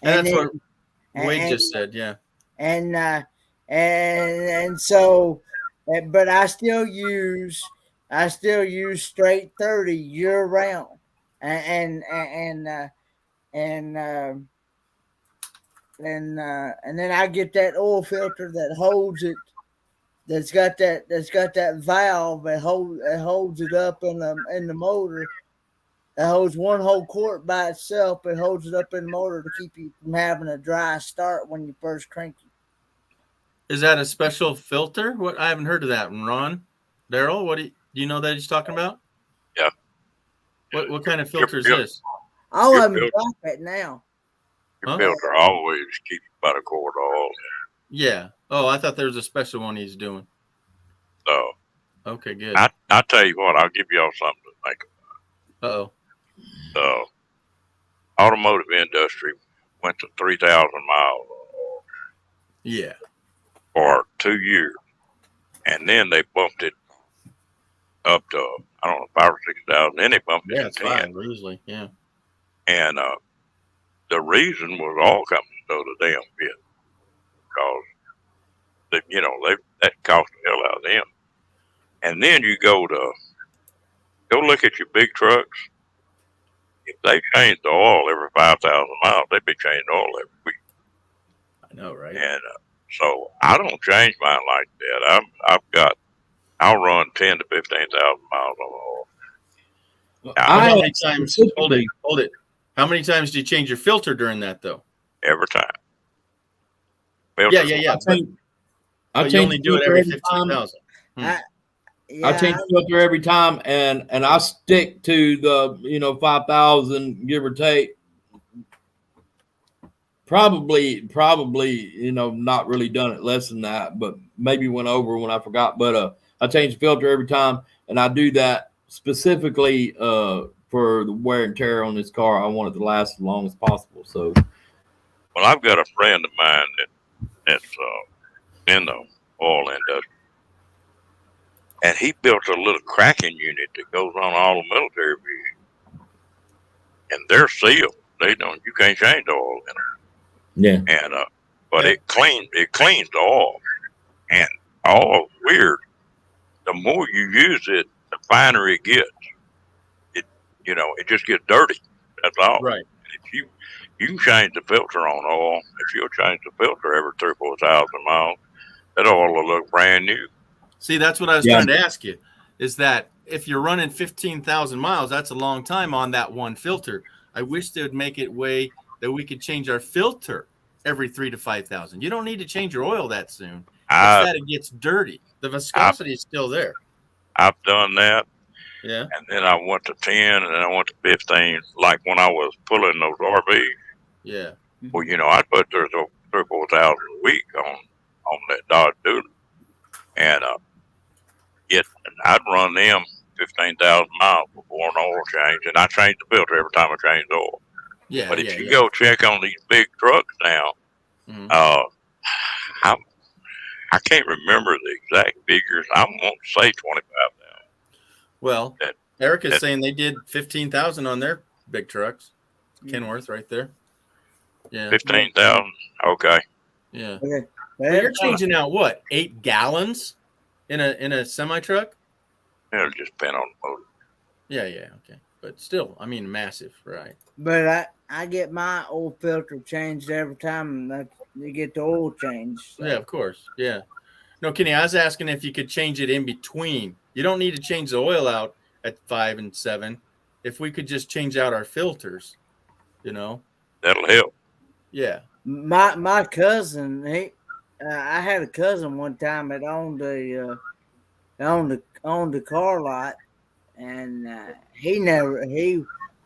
And that's then, what Wade just said. Yeah. And so, but I still use straight 30 year round, and then I get that oil filter that holds it. That's got that valve that holds it up in the motor. It holds one whole quart by itself. It holds it up in the motor to keep you from having a dry start when you first crank it. Is that a special filter? What, I haven't heard of that one. Ron, Daryl, what do you know that he's talking about? Yeah. What kind of filter is this? All of them drop it now. Your filter always keeps about a quart of oil. Yeah. Oh, I thought there was a special one he's doing. So. Okay, good. I'll tell you what. I'll give y'all something to think about. Uh-oh. The automotive industry went to 3,000 miles. Yeah. For 2 years, and then they bumped it up to 5,000 or 6,000. Then they bumped it to 10. Usually, yeah. And the reason was all companies know the damn bit, because that cost the hell out of them. And then you go look at your big trucks. If they change the oil every 5,000 miles, they'd be changing oil every week. I know, right? And so I don't change mine like that. I'll run 10 to 15,000 miles on oil. How many times? Hold it. How many times do you change your filter during that, though? Every time. Yeah. But you only do it every 15,000. I change the filter every time, and I stick to the 5,000, give or take. Probably, not really done it less than that, but maybe went over when I forgot. But I change the filter every time, and I do that specifically for the wear and tear on this car. I want it to last as long as possible. So, well, I've got a friend of mine that's in the oil industry, and he built a little cracking unit that goes on all the military vehicles, and they're sealed. You can't change the oil in them. Yeah. And but it cleans the oil, and all weird. The more you use it, the finer it gets. It just gets dirty. That's all. Right. And if you can change the filter on oil. If you'll change the filter every 3,000 or 4,000 miles, that oil will look brand new. See, that's what I was trying to ask you. Is that if you're running 15,000 miles, that's a long time on that one filter. I wish they would make it way that we could change our filter every 3,000 to 5,000. You don't need to change your oil that soon. It's that it gets dirty. The viscosity is still there. I've done that. Yeah. And then I went to 10, and then I went to 15. Like when I was pulling those RVs. Yeah. Well, I put 3,000 or 4,000 a week on that Dodge Dually, and I'd run them 15,000 miles before an oil change, and I change the filter every time I change the oil. Yeah. But if you go check on these big trucks now, I can't remember the exact figures. I won't say 25,000. Well, Eric is saying they did 15,000 on their big trucks. Kenworth right there. Yeah. 15,000. Okay. Yeah. Okay. Well, you're changing out what? 8 gallons in a semi truck? It'll just depend on the motor. Yeah. Okay. But still, I mean, massive, right? But I get my oil filter changed every time that you get the oil changed. So. Yeah, of course. Yeah. No, Kenny, I was asking if you could change it in between. You don't need to change the oil out at 5 and 7. If we could just change out our filters, That'll help. Yeah. My cousin, I had a cousin one time that owned a car lot, and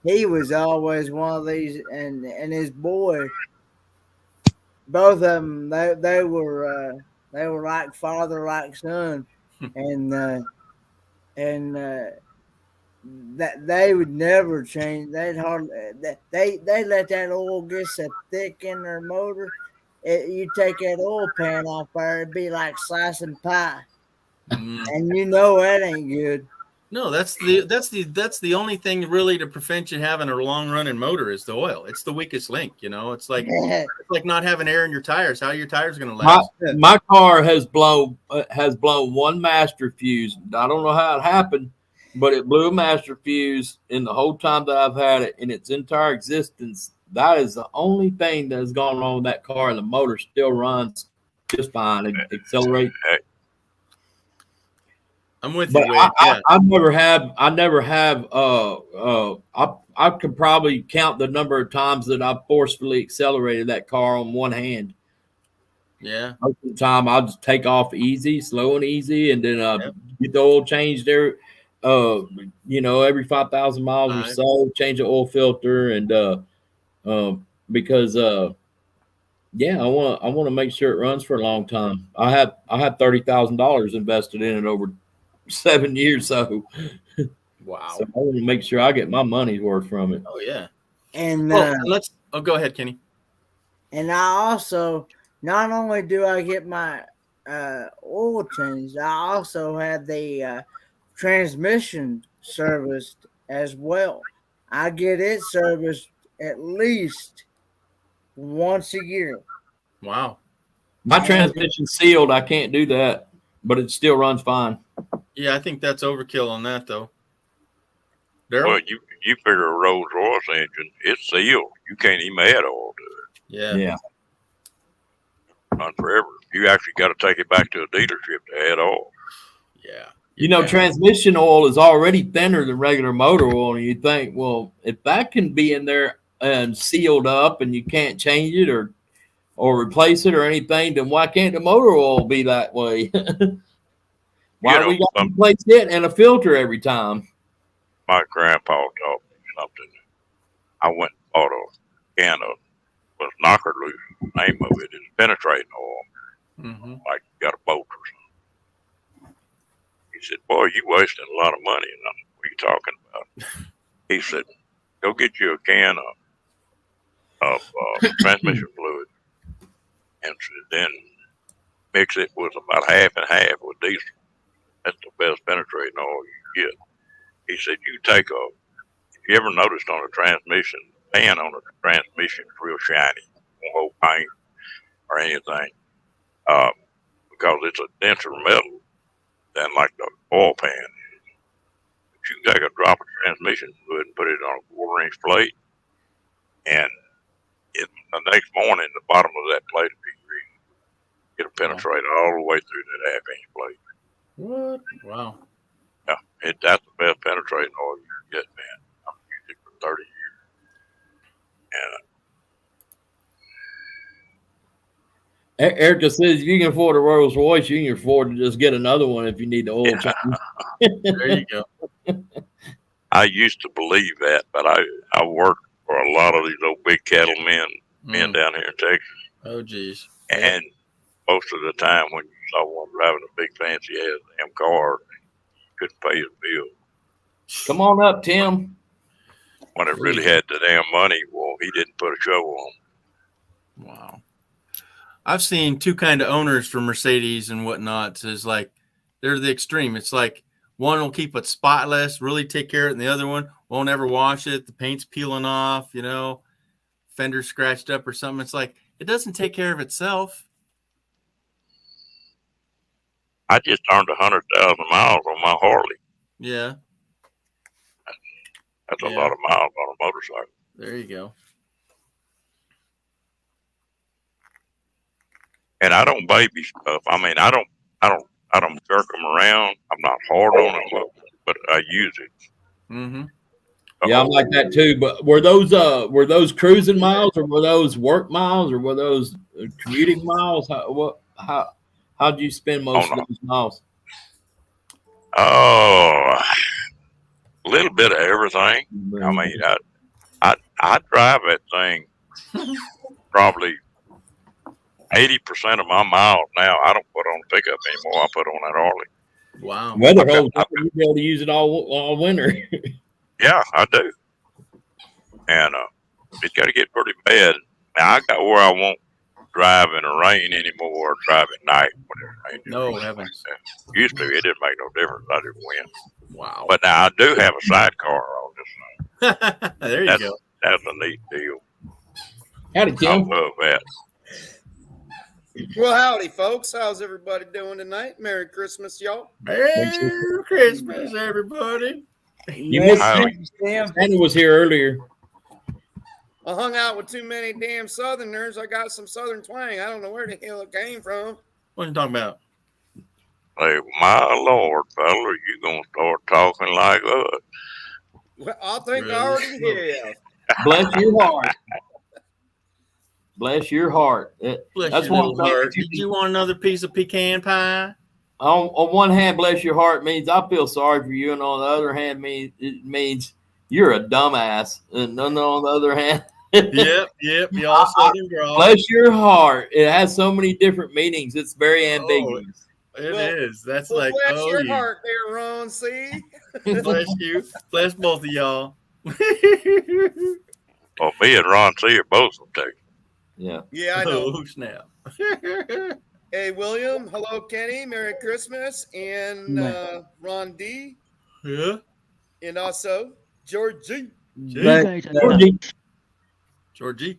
he was always one of these, and his boy, both of them, they were like father, like son, and that they would never change. They let that oil get so thick in their motor. You take that oil pan off there, it'd be like slicing pie. And you know that ain't good. No, that's the only thing really to prevent you having a long running motor is the oil. It's the weakest link, you know. It's like not having air in your tires. How are your tires going to last? My car has blown one master fuse. I don't know how it happened, but it blew a master fuse in the whole time that I've had it in its entire existence. That is the only thing that has gone wrong with that car, and the motor still runs just fine. It accelerates. I'm with But you, Wade. I never have. I could probably count the number of times that I forcefully accelerated that car on one hand. Yeah. Most of the time, I'll just take off easy, slow and easy, and then get the oil changed there. Every 5,000 miles or so, change the oil filter, and because I want to make sure it runs for a long time. I had $30,000 invested in it over 7 years, so wow. So I want to make sure I get my money's worth from it. Oh yeah. And go ahead, Kenny. And I also, not only do I get my oil changed, I also have the transmission serviced as well. I get it serviced at least once a year. Wow. My transmission's sealed. I can't do that, but it still runs fine. Yeah, I think that's overkill on that though. Darryl? Well, you figure a Rolls Royce engine, it's sealed. You can't even add oil to it. Yeah. Run forever. You actually got to take it back to a dealership to add oil. Yeah. Transmission oil is already thinner than regular motor oil, and you think, well, if that can be in there and sealed up, and you can't change it or replace it or anything, then why can't the motor oil be that way? Why do we got to replace it and a filter every time? My grandpa taught me something. I went and bought a can of was knocker loose. The name of it is penetrating oil. Like you got a boat or something. He said, "Boy, you wasting a lot of money." And I said, "What are you talking about?" He said, "Go get you a can of transmission fluid, and then mix it with about half and half with diesel. That's the best penetrating oil you get." He said, if you ever noticed on a transmission, the pan on a transmission is real shiny, won't hold paint or anything, because it's a denser metal than like the oil pan is. But you can take a drop of transmission fluid and put it on a 4-inch plate, and the next morning, the bottom of that plate will be green. It'll penetrate all the way through that 1/2-inch plate. What? Wow. Yeah, that's the best penetrating oil you can get, man. I've used it for 30 years. And Erica says if you can afford a Rolls Royce, you can afford to just get another one if you need the oil change. There you go. I used to believe that, but I worked for a lot of these old big cattle men down here in Texas. Oh, geez. And most of the time when you saw one driving a big fancy ass damn car, couldn't pay his bill. Come on up, Tim. When it really had the damn money, well, he didn't put a show on. Wow. I've seen two kind of owners for Mercedes and whatnot. Is like they're the extreme. It's like one will keep it spotless, really take care of it, and the other one won't ever wash it. The paint's peeling off, fender scratched up or something. It's like it doesn't take care of itself. I just earned 100,000 miles on my Harley. Yeah. That's a lot of miles on a motorcycle. There you go. And I don't baby stuff. I mean, I don't jerk them around. I'm not hard on them, but I use it. Mm-hmm. Yeah, I'm like that too. But were those cruising miles, or were those work miles, or were those commuting miles? How did you spend most of those miles? Oh, a little bit of everything. I mean, I drive that thing probably 80% of my miles now. I don't put on a pickup anymore. I put on that Harley. Wow. Weather holds up. You'll be able to use it all winter. Yeah, I do. And it's got to get pretty bad. Now I got where I want drive in the rain anymore or drive at night. No heavens. Used to, it didn't make no difference. I just went. Wow. But now I do have a sidecar on this thing. There you go. That's a neat deal. Howdy, I Tim. love that. Well, howdy, folks. How's everybody doing tonight? Merry Christmas, y'all. Merry Christmas, everybody. You missed Damn. Sandy was here earlier. I hung out with too many damn Southerners. I got some Southern twang. I don't know where the hell it came from. What are you talking about? Hey, my Lord, fella, you gonna start talking like us? Well, I think I already have. Bless your heart. Bless your heart. Bless That's your one little thing. heart. Did you want another piece of pecan pie? On one hand, bless your heart means I feel sorry for you, and on the other hand, it means you're a dumbass. And then on the other hand, Yep. Y'all Southern girl. bless your heart. It has so many different meanings. It's very ambiguous. It is. That's Well, like, bless your you. heart there, Ron. See? Bless you. Bless both of y'all. Well, me and Ron C are both from Texas. Yeah. Yeah, I know. Oh, snap. Hey, William. Hello, Kenny. Merry Christmas. And Ron D. Yeah. And also Georgie. You guys are nuts. Georgie.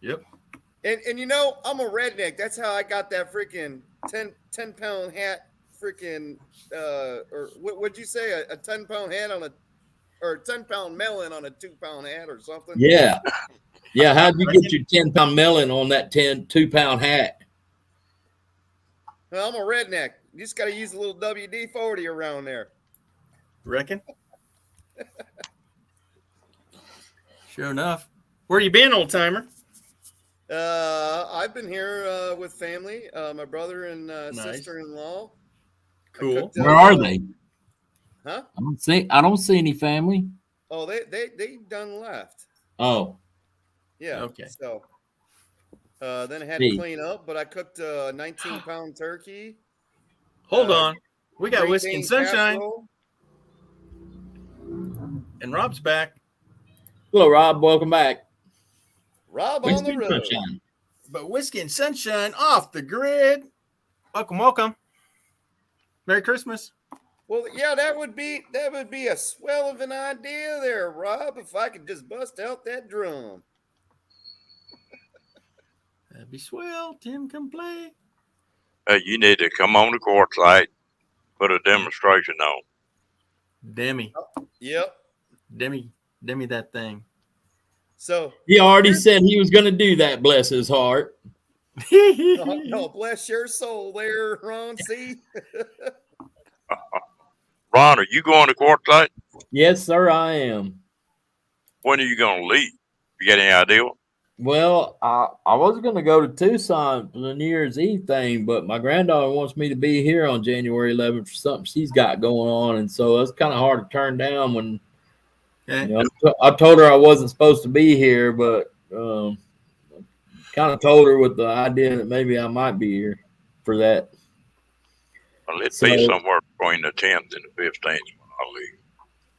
Yep. And you know, I'm a redneck. That's how I got that freaking 10 pound hat freaking or what'd you say? A 10 pound hat on or a 10 pound melon on a 2 pound hat or something? Yeah. Yeah. How'd you get your 10-pound melon on that 2-pound hat? Well, I'm a redneck. You just got to use a little WD-40 around there. Reckon? Sure enough. Where you been, old timer? I've been here with family, my brother and sister-in-law. Cool. Where are they? Huh? I don't see any family. Oh, they done left. Oh. Yeah. Okay. So then I had Hey. to clean up, but I cooked a 19-pound turkey. Hold on. We got Great whiskey and Dane sunshine. casserole. And Rob's back. Hello, Rob. Welcome back. Rob on Whiskey the and road. sunshine. But whiskey and sunshine off the grid. Welcome. Merry Christmas. Well, yeah, that would be a swell of an idea there, Rob, if I could just bust out that drum. That'd be swell. Tim, come play. Hey, you need to come on the court site, put a demonstration on. Demi Yep. that thing. So He already said he was going to do that. Bless his heart. no, bless your soul there, Ron. See? Ron, are you going to court site? Yes, sir, I am. When are you going to leave? You got any idea? Well, I was going to go to Tucson for the New Year's Eve thing, but my granddaughter wants me to be here on January 11th for something she's got going on, and so it's kind of hard to turn down when you know, I told her I wasn't supposed to be here, but kind of told her with the idea that maybe I might be here for that. Well, it'd be somewhere between the 10th and the 15th when I leave.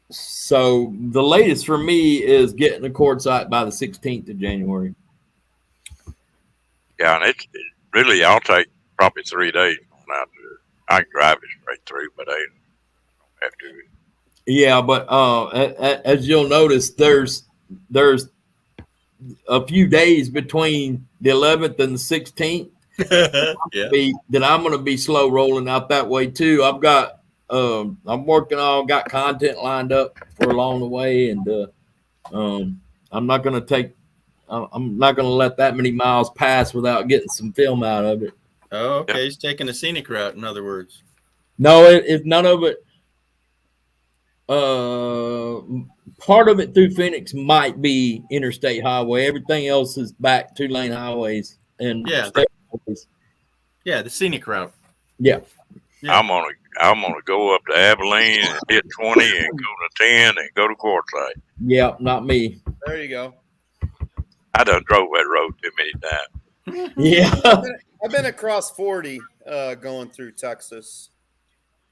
So the latest for me is getting the court site by the 16th of January. Yeah, and it's really, I'll take probably 3 days going out there. I can drive it straight through, but I don't have to. Yeah, but as you'll notice, there's a few days between the 11th and the 16th that I'm going to be slow rolling out that way too. I've got I'm working on, got content lined up for along the way, and I'm not going to let that many miles pass without getting some film out of it. Oh, okay. He's taking a scenic route, in other words. No, it's none of it. Part of it through Phoenix might be interstate highway. Everything else is back 2-lane highways and state highways. Yeah, the scenic route. Yeah. I'm gonna go up to Abilene and hit 20 and go to 10 and go to Quartzsite. Yeah, not me. There you go. I done drove that road too many times. Yeah. I've been across 40 going through Texas.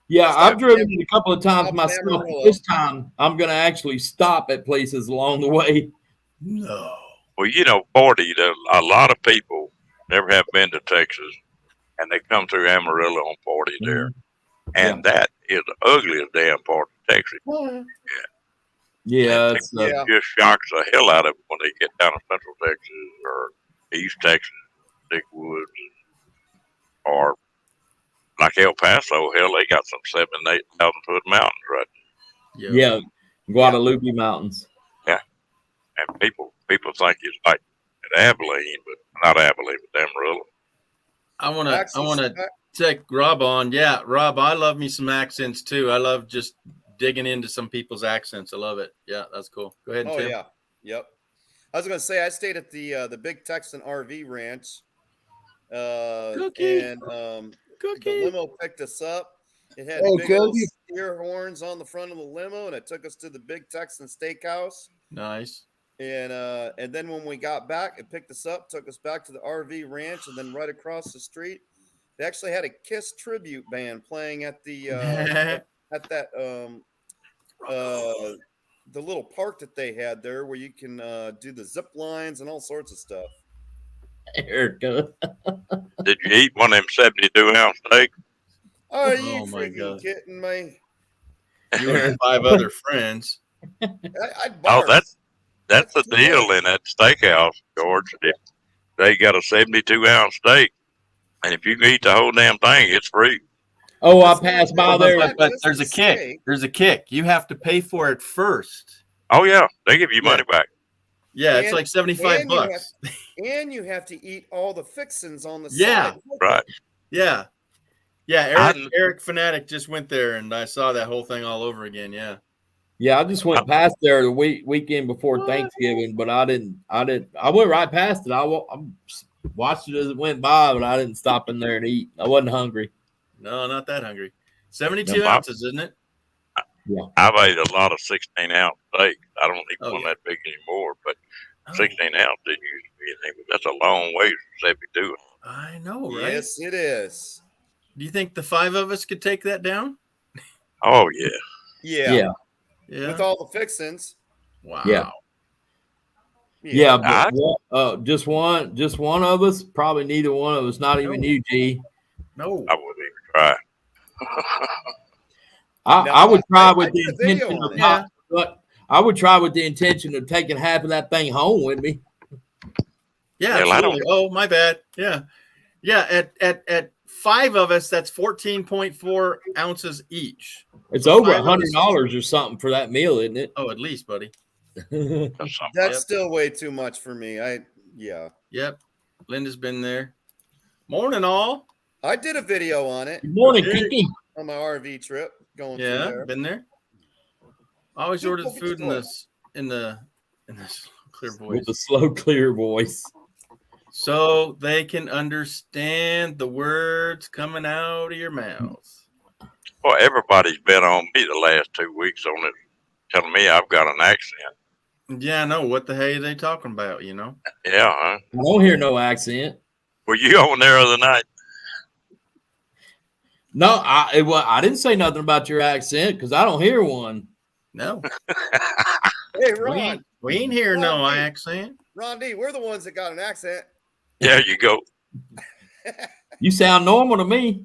Yeah, I've driven it a couple of times Up myself. Amarillo. This time, I'm going to actually stop at places along the way. No. Well, 40. A lot of people never have been to Texas, and they come through Amarillo on 40 there, and that is the ugliest damn part of Texas. Yeah, And it's it just shocks the hell out of them when they get down to Central Texas or East Texas, Thick Woods, or like El Paso. Hell, they got some 7,000-8,000 foot mountains right there. yeah, Guadalupe Mountains. Yeah, and people think it's like at Abilene, but not Abilene, but Amarillo. I want to take Rob on. Yeah, Rob, I love me some accents too. I love just digging into some people's accents. I love it. Yeah, that's cool. Go ahead, Oh Tim. yeah, yep. I was gonna say I stayed at the Big Texan RV Ranch, Cookie. and the limo picked us up. It had Oh, big old Cookie. steer horns on the front of the limo, and it took us to the Big Texan Steakhouse. Nice. And then when we got back, it picked us up, took us back to the RV Ranch, and then right across the street, they actually had a Kiss tribute band playing at the at that the little park that they had there where you can do the zip lines and all sorts of stuff. Erica. Did you eat one of them 72-ounce steaks? Are you Oh, my freaking God. kidding me? You and 5 other friends. I'd Oh, barf. that's the deal in that steakhouse, George. If they got a 72-ounce steak, and if you can eat the whole damn thing, it's free. Oh, I passed by there. But there's a kick. There's a kick. You have to pay for it first. Oh yeah, they give you money back. Yeah, it's And- like 75 and you have- bucks. And you have to eat all the fixins on the Yeah. side. Right. Yeah. Yeah, Eric Fanatic just went there and I saw that whole thing all over again. Yeah. Yeah, I just went past there the weekend before Thanksgiving, but I went right past it. I watched it as it went by, but I didn't stop in there and eat. I wasn't hungry. No, not that hungry. 72 No, ounces, isn't it? I've ate a lot of 16-ounce steak. I don't eat Oh, one yeah. that big anymore, but 16 ounce didn't used to be anything. But that's a long way from 72. I know, right? Yes, it is. Do you think the 5 of us could take that down? Oh yeah. Yeah. Yeah. With all the fixins. Wow. Yeah. Yeah, but just one of us, probably neither one of us, not even you, G. No. I wouldn't even try. I would try with I the did a video intention on of it. not, but I would try with the intention of taking half of that thing home with me. Yeah, Hell, I don't- absolutely. Oh, my bad. Yeah. Yeah, at 5 of us, that's 14.4 ounces each. It's So over 5 of us- $100 or something for that meal, isn't it? Oh, at least, buddy. That's something. That's still way too much for me. Yep. Linda's been there. Morning, all. I did a video on it. Good morning, Hey. Kiki. On my RV trip going through Yeah, there. been there. I always order the Focus food on. in this clear voice, With the slow, clear voice. so they can understand the words coming out of your mouth. Well, everybody's been on me the last 2 weeks on it, telling me I've got an accent. Yeah, I know. What the hell are they talking about? You know. Yeah, huh? I don't hear no accent. Were you on there the other night? No, I didn't say nothing about your accent because I don't hear one. No, Hey, we Ron. ain't, we ain't hear no Ron D. accent. Ron D, we're the ones that got an accent. There you go. You sound normal to me.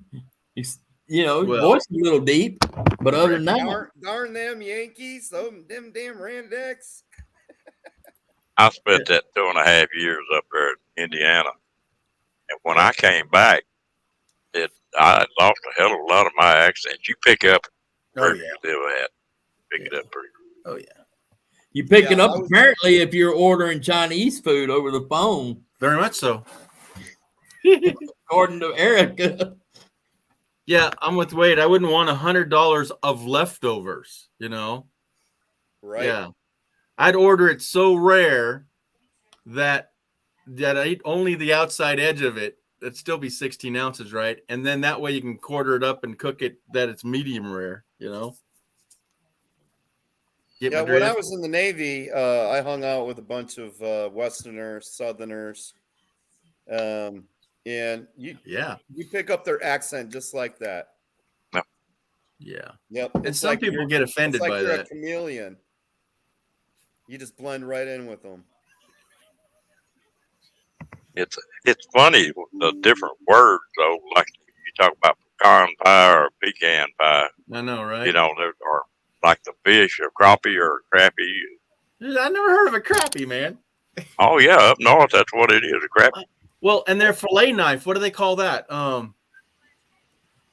You know, your Well- voice is a little deep, but other than that, Darn them Yankees, them damn Randex. I spent that 2.5 years up there in Indiana, and when I came back, I lost a hell of a lot of my accent. You pick up Oh where yeah. you live at, pick it up pretty. Oh yeah. you pick it Yeah, up I was- apparently if you're ordering Chinese food over the phone, Very much so. according to Erica. Yeah, I'm with Wade. I wouldn't want $100 of leftovers. You know. Right. Yeah. I'd order it so rare that I eat only the outside edge of it. It'd still be 16 ounces, right? And then that way you can quarter it up and cook it that it's medium rare, you know? Get Yeah, my when I drift? was in the Navy, I hung out with a bunch of Westerners, Southerners, and you Yeah. pick up their accent just like that. Yeah. Yep. And It's some like people you're- get offended it's like by you're that. a chameleon. You just blend right in with them. It's funny the different words though. Like you talk about pecan pie or pecan pie. I know, right? You know, there are like the fish, a crappie or a crappie. Dude, I never heard of a crappie, man. Oh yeah, up north that's what it is, a crappie. Well, and their fillet knife, what do they call that?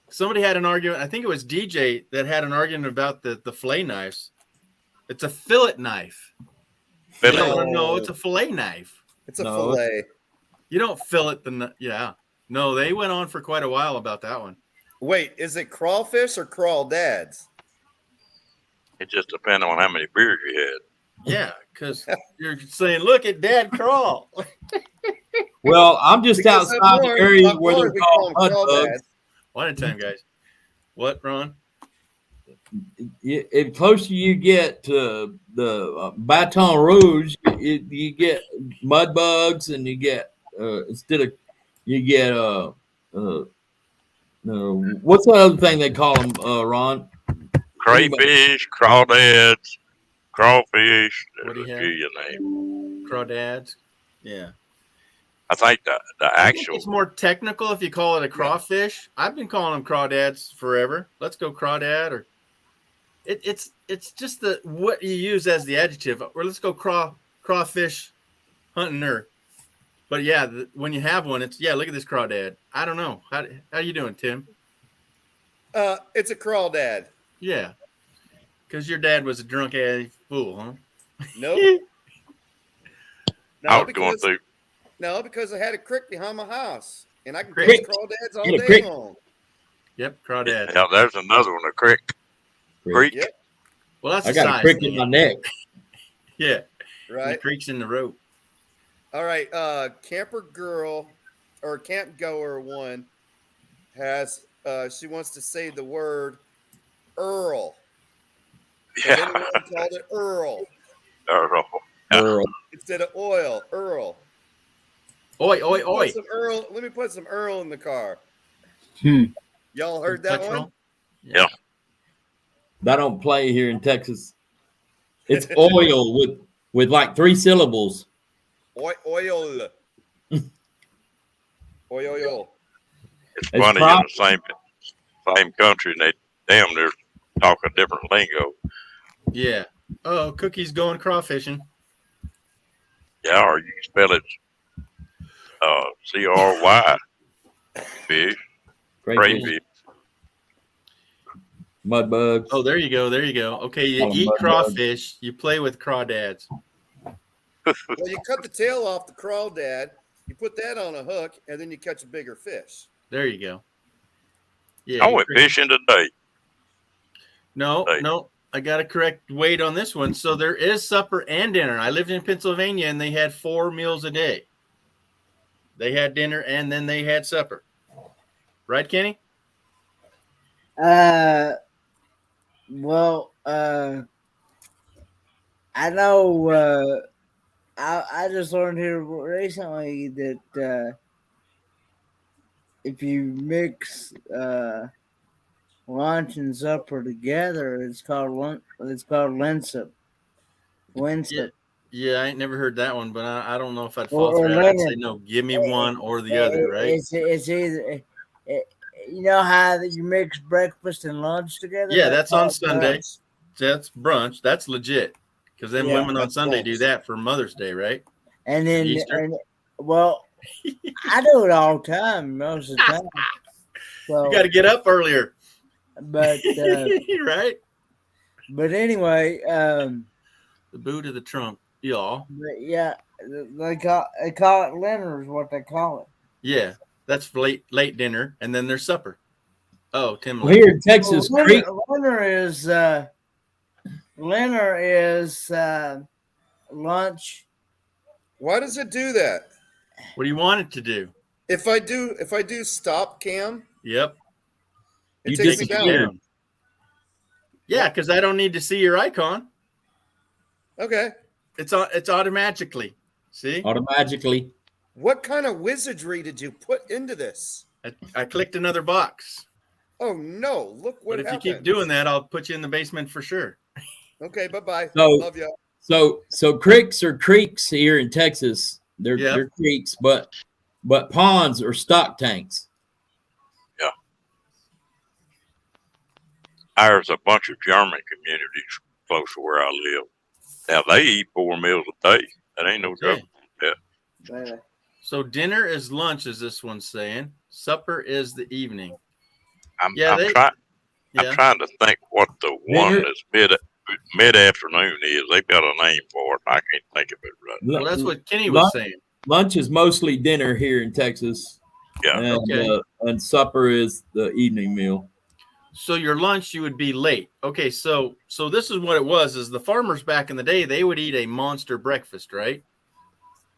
Somebody had an argument. I think it was DJ that had an argument about the fillet knives. It's a fillet knife. Fillet. No, it's a fillet knife. It's a fillet. You don't fillet yeah. No, they went on for quite a while about that one. Wait, is it crawfish or crawdads? It just depends on how many beers you had. Yeah, because you're saying, look at Dad crawl. Well, I'm just Because outside up the north- area up where north they're we called call mud 'em bugs. crawdads. One at a time, guys. What, Ron? The closer you get to the Baton Rouge, you get mud bugs, and you get instead of you get what's the other thing they call them, Ron? Crayfish, crawdads, crawfish. What do you have? Give you a name. Crawdads. Yeah. I think the I think actual it's more technical if you call it a crawfish. I've been calling them crawdads forever. Let's go crawdad, or it's just the what you use as the adjective. Or let's go crawfish hunting her. But yeah, when you have one, it's look at this crawdad. I don't know how you doing, Tim? It's a crawdad. Yeah, because your dad was a drunk ass fool, huh? Nope. I was going through. No, because I had a creek behind my house, and I can Crick. catch crawdads all Yeah, day crick. long. Yep, crawdad. Yeah, there's another one, a creek. Creek. Yep. Well, that's I a got a size crick thing. in my neck. Yeah, Right. the creek's in the rope. All right. Camper girl or camp goer one has she wants to say the word Earl. Yeah. Anyone called it Earl Earl. instead of oil. Earl. Oi, oi, Put oi. some Earl. Let me put some Earl in the car. Hmm. Y'all heard that one? Yeah. That don't play here in Texas. It's oil with like 3 syllables. Oil. Oil. It's It's funny prob- in the same country, and they damn near talk a different lingo. Yeah. Oh, Cookie's going crawfishing. Yeah, or you can spell it CRY. Fish, crayfish. Mud bugs. Oh, there you go. There you go. Okay, you Call 'em eat mud bugs. crawfish. You play with crawdads. Well, you cut the tail off the crawdad, you put that on a hook, and then you catch a bigger fish. There you go. Yeah. I you went crick- fishing today. No, Hey. no. I got a correct weight on this one. So there is supper and dinner. I lived in Pennsylvania, and they had 4 meals a day. They had dinner, and then they had supper. Right, Kenny? Well, I know. I just learned here recently that if you mix lunch and supper together, it's called linsup. Linsup. Yeah, I ain't never heard that one, but I don't know if I'd Or fall for that. I'd say lemon. no. Give me one or the other, right? It's either. You know how you mix breakfast and lunch together? Yeah, that's on called Sunday. brunch. That's brunch. That's legit. Because then Yeah, women on that's Sunday do brunch. that for Mother's Day, right? And then, Easter? well, I do it all the time, most of the time. So, You got to get up earlier, but right? but anyway, The boot of the trunk, y'all. but yeah, they call it dinner is what they call it. Yeah, that's for late dinner, and then there's supper. Oh, Tim. Well, here in Texas, Well, creek. dinner is lunch. Why does it do that? What do you want it to do? If I do stop cam, Yep. it You takes me disappear. down. Yeah, because I don't need to see your icon. Okay. It's automatically. See? Automatically. What kind of wizardry did you put into this? I clicked another box. Oh no! Look what But if happened. you keep doing that, I'll put you in the basement for sure. Okay, bye bye. So- Love you. So creeks are creeks here in Texas. They're Yeah. they're creeks, but but ponds are stock tanks. There's a bunch of German communities close to where I live. Now they eat 4 meals a day. That ain't no joke. Yeah. So dinner is lunch, as this one's saying. Supper is the evening. I'm Yeah. trying to think what the one that's mid afternoon is. They've got a name for it. I can't think of it right now. Well, that's what Kenny was saying. Lunch is mostly dinner here in Texas. Yeah. And, Okay. And supper is the evening meal. So your lunch, you would be late. Okay, so this is what it was, is the farmers back in the day, they would eat a monster breakfast, right?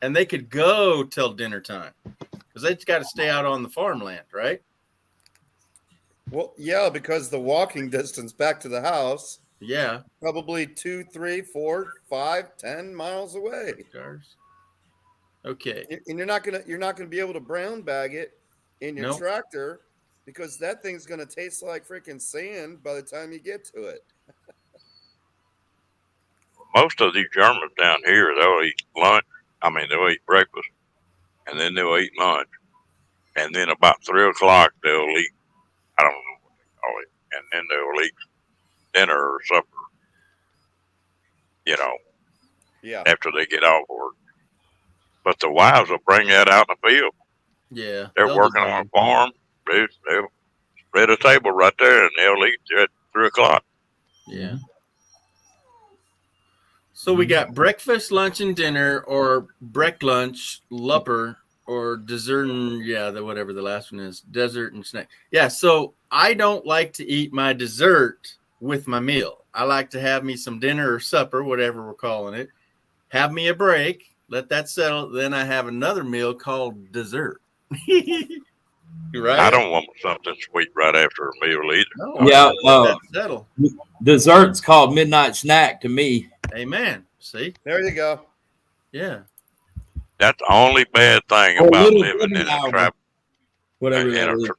And they could go till dinner time because they just got to stay out on the farmland, right? Well, yeah, because the walking distance back to the house, yeah, probably 2, 3, 4, 5, 10 miles away. Okay. And you're not gonna be able to brown bag it in your Nope. tractor because that thing's gonna taste like freaking sand by the time you get to it. Most of these Germans down here, they'll eat lunch. I mean, they'll eat breakfast, and then they'll eat lunch, and then about 3 o'clock they'll eat. I don't know what they call it, and then they'll eat dinner or supper. You know, Yeah. after they get off work. But the wives will bring that out in the field. Yeah. They're working on a farm. They'll spread a table right there, and they'll eat at 3 o'clock. Yeah. So we got breakfast, lunch, and dinner, or break lunch, lupper, or dessert, and whatever the last one is, dessert and snack. Yeah. So I don't like to eat my dessert with my meal. I like to have me some dinner or supper, whatever we're calling it. Have me a break, let that settle. Then I have another meal called dessert. Right? I don't want something sweet right after a meal either. No, Yeah, let that settle. Dessert's called midnight snack to me. Amen. See? There you go. Yeah. That's the only bad thing Or about little living in Debbie a hour, trap. whatever in that a is.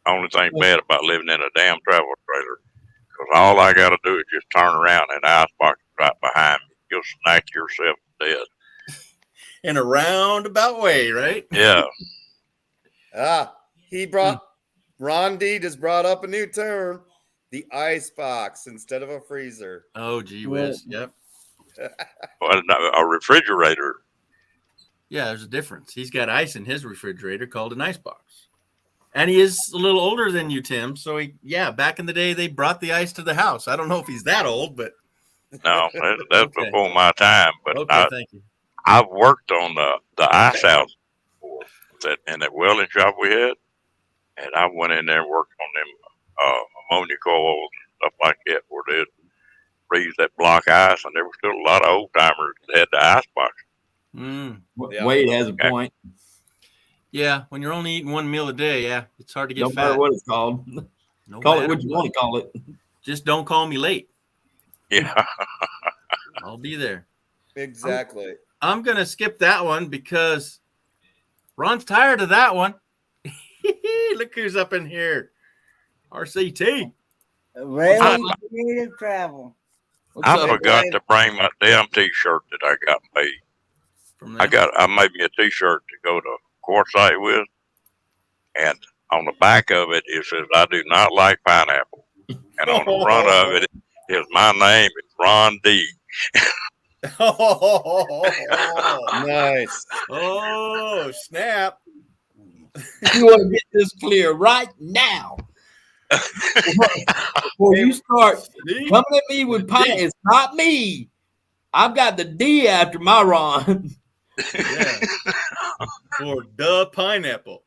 Only thing bad about living in a damn travel trailer, because all I got to do is just turn around and the icebox is right behind me. You'll snack yourself to death. In a roundabout way, right? Yeah. He brought Ron D just brought up a new term, the ice box instead of a freezer. Oh, gee whiz. Yep. Well, a refrigerator. Yeah, there's a difference. He's got ice in his refrigerator called an icebox. And he is a little older than you, Tim. So, back in the day, they brought the ice to the house. I don't know if he's that old, but. No, that's before my time. But Thank you. I've worked on the ice house before, in that welding shop we had. And I went in there and worked on them ammonia coils and stuff like that where they'd freeze that block ice. And there were still a lot of old timers that had the ice box. Wade has a point. Yeah, when you're only eating one meal a day, it's hard to get No fat. matter what it's called. No Call it matter what you want to call it. Just don't call me late. Yeah. I'll be there. Exactly. I'm going to skip that one because Ron's tired of that one. Look who's up in here. RCT. Really creative travel. I forgot to bring my damn T-shirt that I got made. I made me a T-shirt to go to Quartzsite with, and on the back of it says I do not like pineapple, and on the front of it is my name is Ron D. Nice. Oh, snap. You want to get this clear right now. Before you start coming at me with pie, it's not me. I've got the D after my Ron. For the pineapple.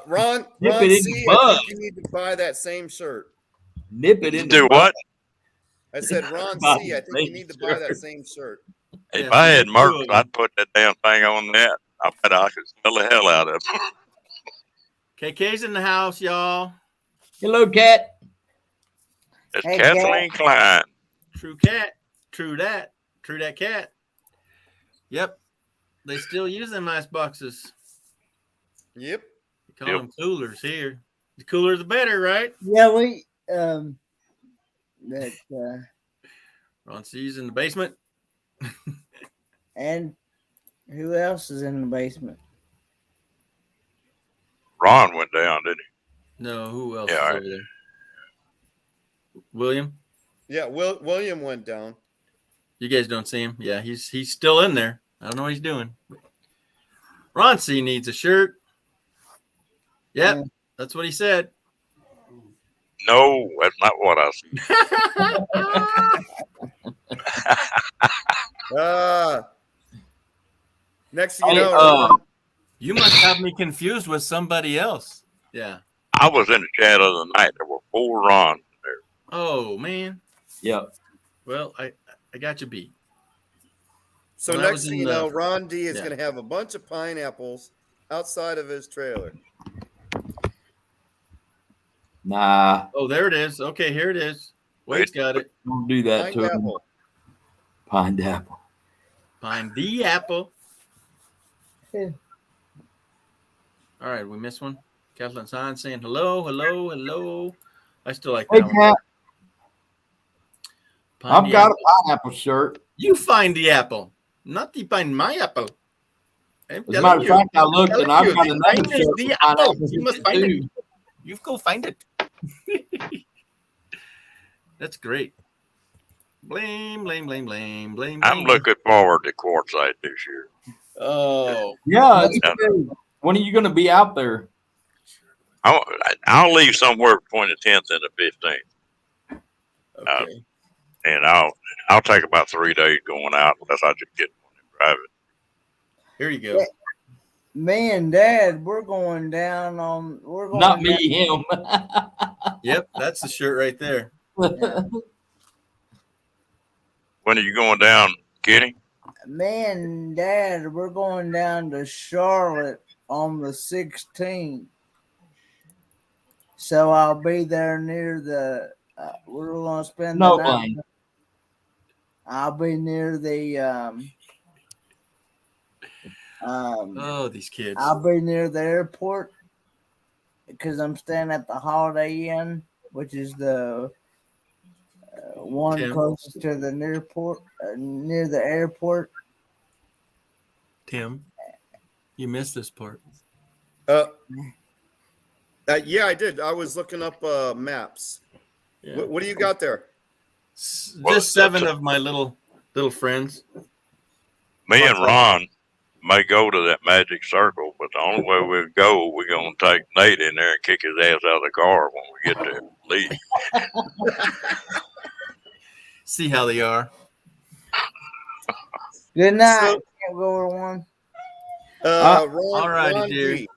Ron Nip it in C, the bud. I think you need to buy that same shirt. Nip it in Do the what? I said, Ron Buy C, I the think you same need to buy that shirt. same shirt. If I had merch, I'd put that damn thing on that. I bet I could smell the hell out of it. KK's in the house, y'all. Hello, Cat. It's Hey, Kathleen Klein. True cat. True that. True that cat. Yep. They still use them ice boxes. Yep. They call them coolers here. The cooler the better, right? Yeah, we Ron C's in the basement. and Who else is in the basement? Ron went down, didn't No, who else Yeah, is over there? William? Yeah, William went down. You guys don't see him? Yeah, he's still in there. I don't know what he's doing. Ron C needs a shirt. Yep, that's what he said. he? No, that's not what I said. Next thing you Hey, know, you must have me confused with somebody else. Yeah. I was in the chat the other night. There were 4 Rons there. Oh man. Yeah. Well, I got you beat. so When I next was thing in you the- know, Ron D is Yeah. going to have a bunch of pineapples outside of his trailer. Nah, Oh, there it is. Okay, here it is. Wade's got it. don't do that to him. Pineapple. Pineapple. Find the apple. Yeah. All right, we missed one. Kathleen Sign saying hello, hello, hello. I still like Hey, that one. Kat, Find I've the got a apple. pineapple shirt. You find the apple, not the find my apple. I'm As a matter of fact, I looked telling and I've you, got the another find is shirt the with apple. pineapples You in must it, find too. it. You go find it. That's great. Blame, blame, blame, blame, blame. I'm blame. looking forward to Quartzsite this year. Oh, Yeah, it's good. When are you going to be out there? I'll leave somewhere between the 10th and the 15th. okay. And I'll take about 3 days going out unless I just get one and drive it. Here you go. Me and Dad, we're going down on. We're going. Not me, him. Yep, that's the shirt right there. When are you going down, Kitty? Me and Dad, we're going down to Charlotte on the 16th. So I'll be there near the. We're gonna spend No the night. blame. I'll be near the. Oh, these kids. I'll be near the airport because I'm staying at the Holiday Inn, which is the one Tim. closest to the near the airport. Tim, you missed this part. Yeah, I did. I was looking up maps. Yeah. What do you got there? Just 7 of my little friends. Me and Ron may go to that magic circle, but the only way we go, we're going to take Nate in there and kick his ass out of the car when we get to leave. See how they are. Good night. So- Can't go over one. all righty, Ron dear. D.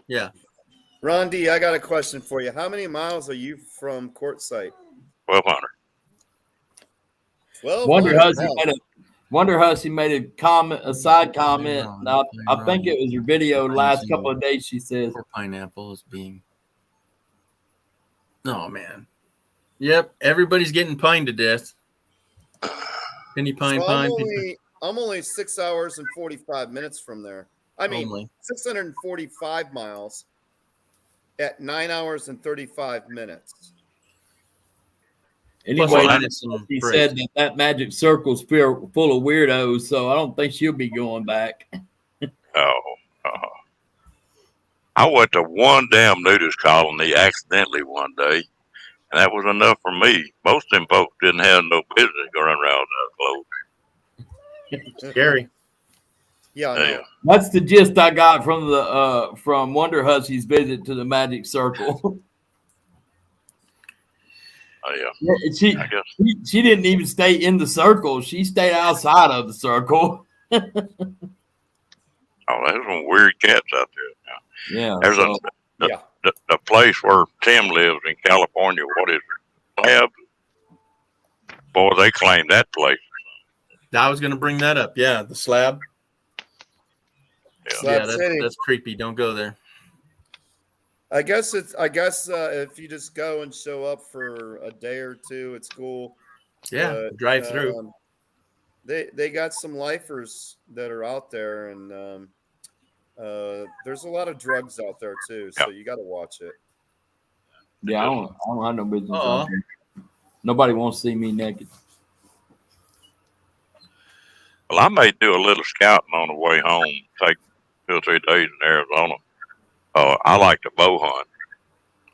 Yeah. Ron D, I got a question for you. How many miles are you from Quartzsite? 1,200. Well, Wonder Hussy made a comment, a side comment. Now, I think it was your video the last couple of days. She says Pineapple is being. Oh man. Yep. Everybody's getting pined to death. Penny pine, So pine. I'm only 6 hours and 45 minutes from there. I mean, Only. 645 miles at 9 hours and 35 minutes. anyway. Plus, I did some She breaks. said that magic circle's full of weirdos, so I don't think she'll be going back. I went to one damn nudist colony accidentally one day, and that was enough for me. Most of them folks didn't have no business going around clothes. Scary. Yeah, I know. Yeah. That's the gist I got from the from Wonder Hussy's visit to the magic circle. Yeah. she, I guess. she didn't even stay in the circle. She stayed outside of the circle. Oh, there's some weird cats out there. Yeah. There's so- the place where Tim lives in California. What is it? Lab. Boy, they claim that place. I was going to bring that up. Yeah, the slab. Slab City. That's creepy. Don't go there. I guess if you just go and show up for a day or two, it's cool. Yeah, drive through. They got some lifers that are out there, and there's a lot of drugs out there too. So you got to watch it. Yeah, I don't have no business. Aw. out there. Nobody wants to see me naked. Well, I may do a little scouting on the way home. Take 2 or 3 days in Arizona. I like to bow hunt,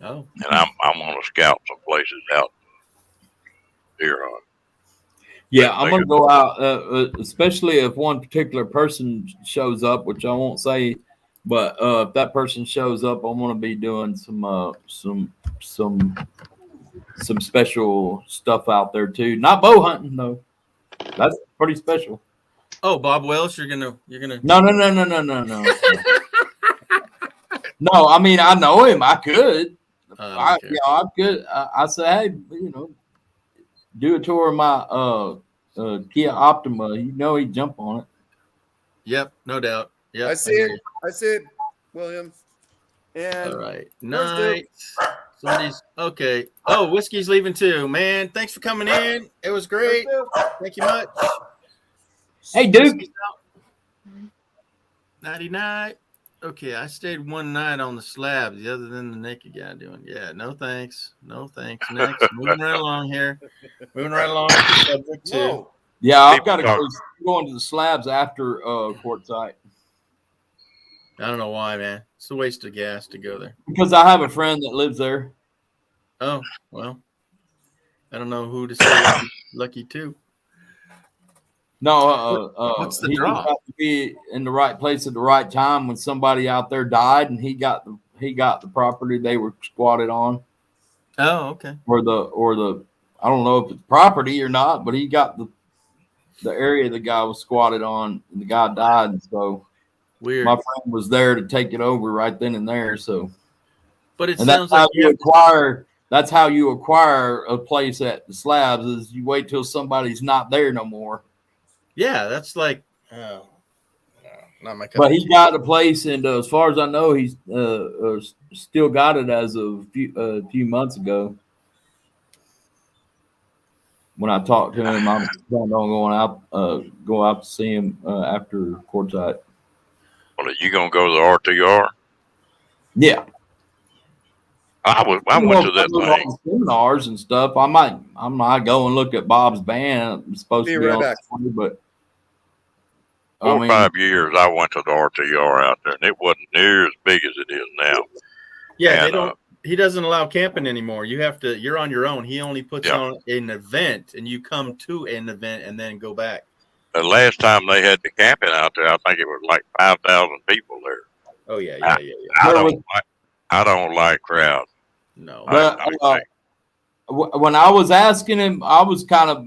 Oh, and I'm gonna scout some places out deer hunt. Yeah, I'm gonna go out, especially if one particular person shows up, which I won't say, but if that person shows up, I'm gonna be doing some special stuff out there too. Not bow hunting though. That's pretty special. oh, Bob Welsh, you're gonna. No. No, I mean I know him. I could. I could. I say, hey, do a tour of my Kia Optima. He'd jump on it. Yep, no doubt. Yep, I see it. I see it, William. And all right, where's the- nice. Somebody's okay. Oh, Whiskey's leaving too. Man, thanks for coming in. It was great. Thank you much. Hey, Duke. Nighty night. Okay, I stayed one night on the slab. The other than the naked guy doing. Yeah, no thanks. No thanks. Next, moving right along here. Moving right along. Subject two. Whoa. Yeah, I've got to go going to the slabs after Quartzsite I don't know why, man. It's a waste of gas to go there. because I have a friend that lives there. Oh, well. I don't know who to say lucky to. No, What's the he draw? just got to be in the right place at the right time when somebody out there died, and he got the property they were squatted on, Oh, okay. or the I don't know if it's property or not, but he got the area the guy was squatted on, and the guy died, and so Weird. my friend was there to take it over right then and there. So, But it and sounds that's how like you acquire. That's how you acquire a place at the slabs. Is you wait till somebody's not there no more. yeah, that's like no, not my cup But of he tea. got a place, and as far as I know, he's still got it as of a few months ago. When I talked to him, I'm planning on go out to see him after Quartzsite. Well, are you gonna go to the RTR? Yeah, I went to that thing. Seminars and stuff. I might go and look at Bob's band. I'm supposed Be to be right on back. Sunday, but 4 or 5 years I went to the RTR out there, and it wasn't near as big as it is now. Yeah, And, they don't. He doesn't allow camping anymore. You have to. You're on your own. He only puts Yeah. on an event, and you come to an event and then go back. The last time they had the camping out there, I think it was like 5,000 people there. Oh yeah. I don't like crowds. No. But when I was asking him, I was kind of,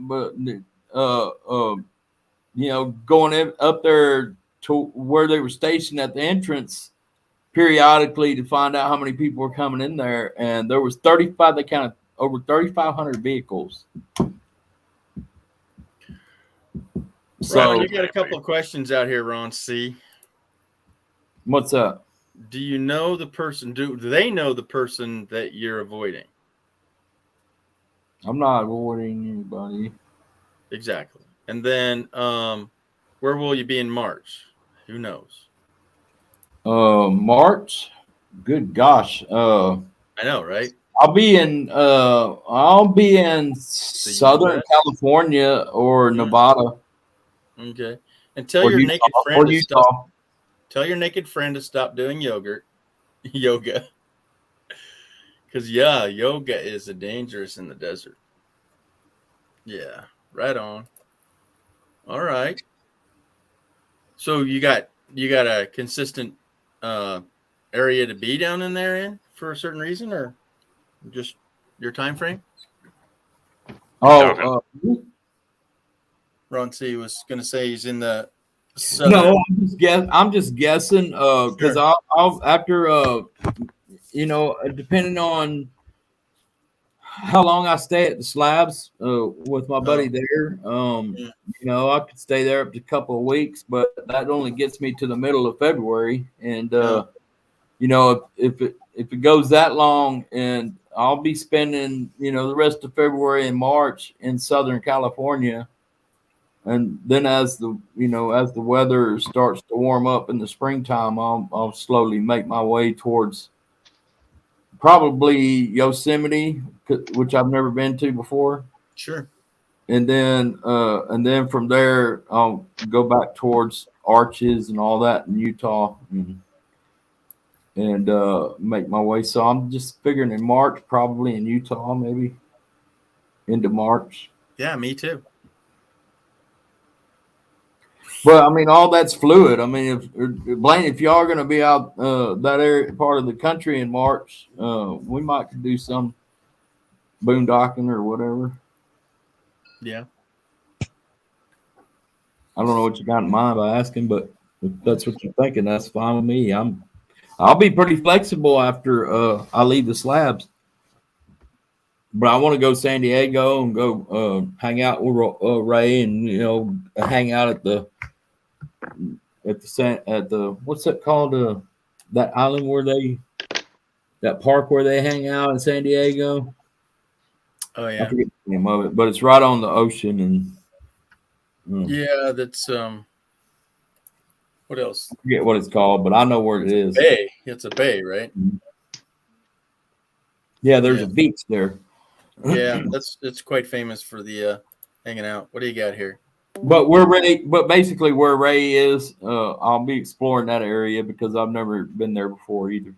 going up there to where they were stationed at the entrance periodically to find out how many people were coming in there, and there was 35. They counted over 3,500 vehicles. So Ron, you got a couple of questions out here, Ron C. What's up? Do you know the person? Do they know the person that you're avoiding? I'm not avoiding anybody. Exactly. And then, where will you be in March? Who knows? March. Good gosh. I know, right? I'll be in Southern California or Nevada. Okay. And tell Or your Utah, naked friend or to Utah. stop. Tell your naked friend to stop doing yoga. Because yoga is dangerous in the desert. Yeah, right on. All right. So you got a consistent area to be down in there in for a certain reason, or just your time frame? Ron C was going to say he's in the southern. No, I'm just guessing because I'll after depending on how long I stay at the slabs with my buddy there, I could stay there up to a couple of weeks, but that only gets me to the middle of February, and if it goes that long, and I'll be spending the rest of February and March in Southern California. And then as the weather starts to warm up in the springtime, I'll slowly make my way towards probably Yosemite, which I've never been to before. Sure. and then from there I'll go back towards Arches and all that in Utah, and make my way. So I'm just figuring in March, probably in Utah, maybe into March. Yeah, me too. But I mean, all that's fluid. I mean, if Blaine, if y'all are going to be out that area part of the country in March, we might do some boondocking or whatever. Yeah. I don't know what you got in mind by asking, but if that's what you're thinking, that's fine with me. I'll be pretty flexible after I leave the slabs. But I want to go San Diego and go hang out with Ray, and hang out at the what's that called? That island where that park where they hang out in San Diego. Oh I yeah. forget the name of it, but it's right on the ocean, and Yeah, that's what else? I forget what it's called, but I know where it is. Bay. It's a bay, right? Yeah, there's a beach there. Yeah, it's quite famous for the hanging out. What do you got here? But basically where Ray is, I'll be exploring that area because I've never been there before either.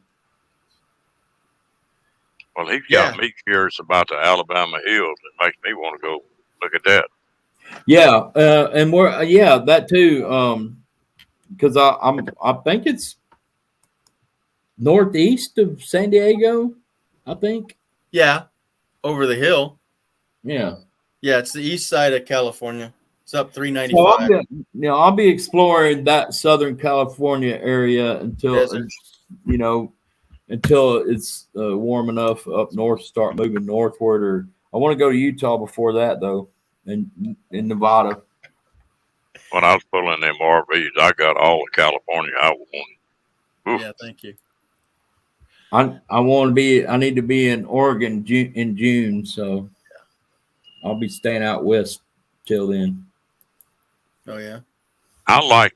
Well, he's got me curious about the Alabama Hills. It makes me want to go look at that. Yeah, and that too. Because I think it's northeast of San Diego. I think. Yeah, over the hill. Yeah. Yeah, it's the east side of California. It's up 395. So I'll be exploring that Southern California area until it's warm enough up north to start moving northward. Or I want to go to Utah before that though, and in Nevada. When I was pulling them RVs, I got all of California I wanted. Yeah, thank you. I need to be in Oregon in June, so I'll be staying out west till then. Oh yeah. I like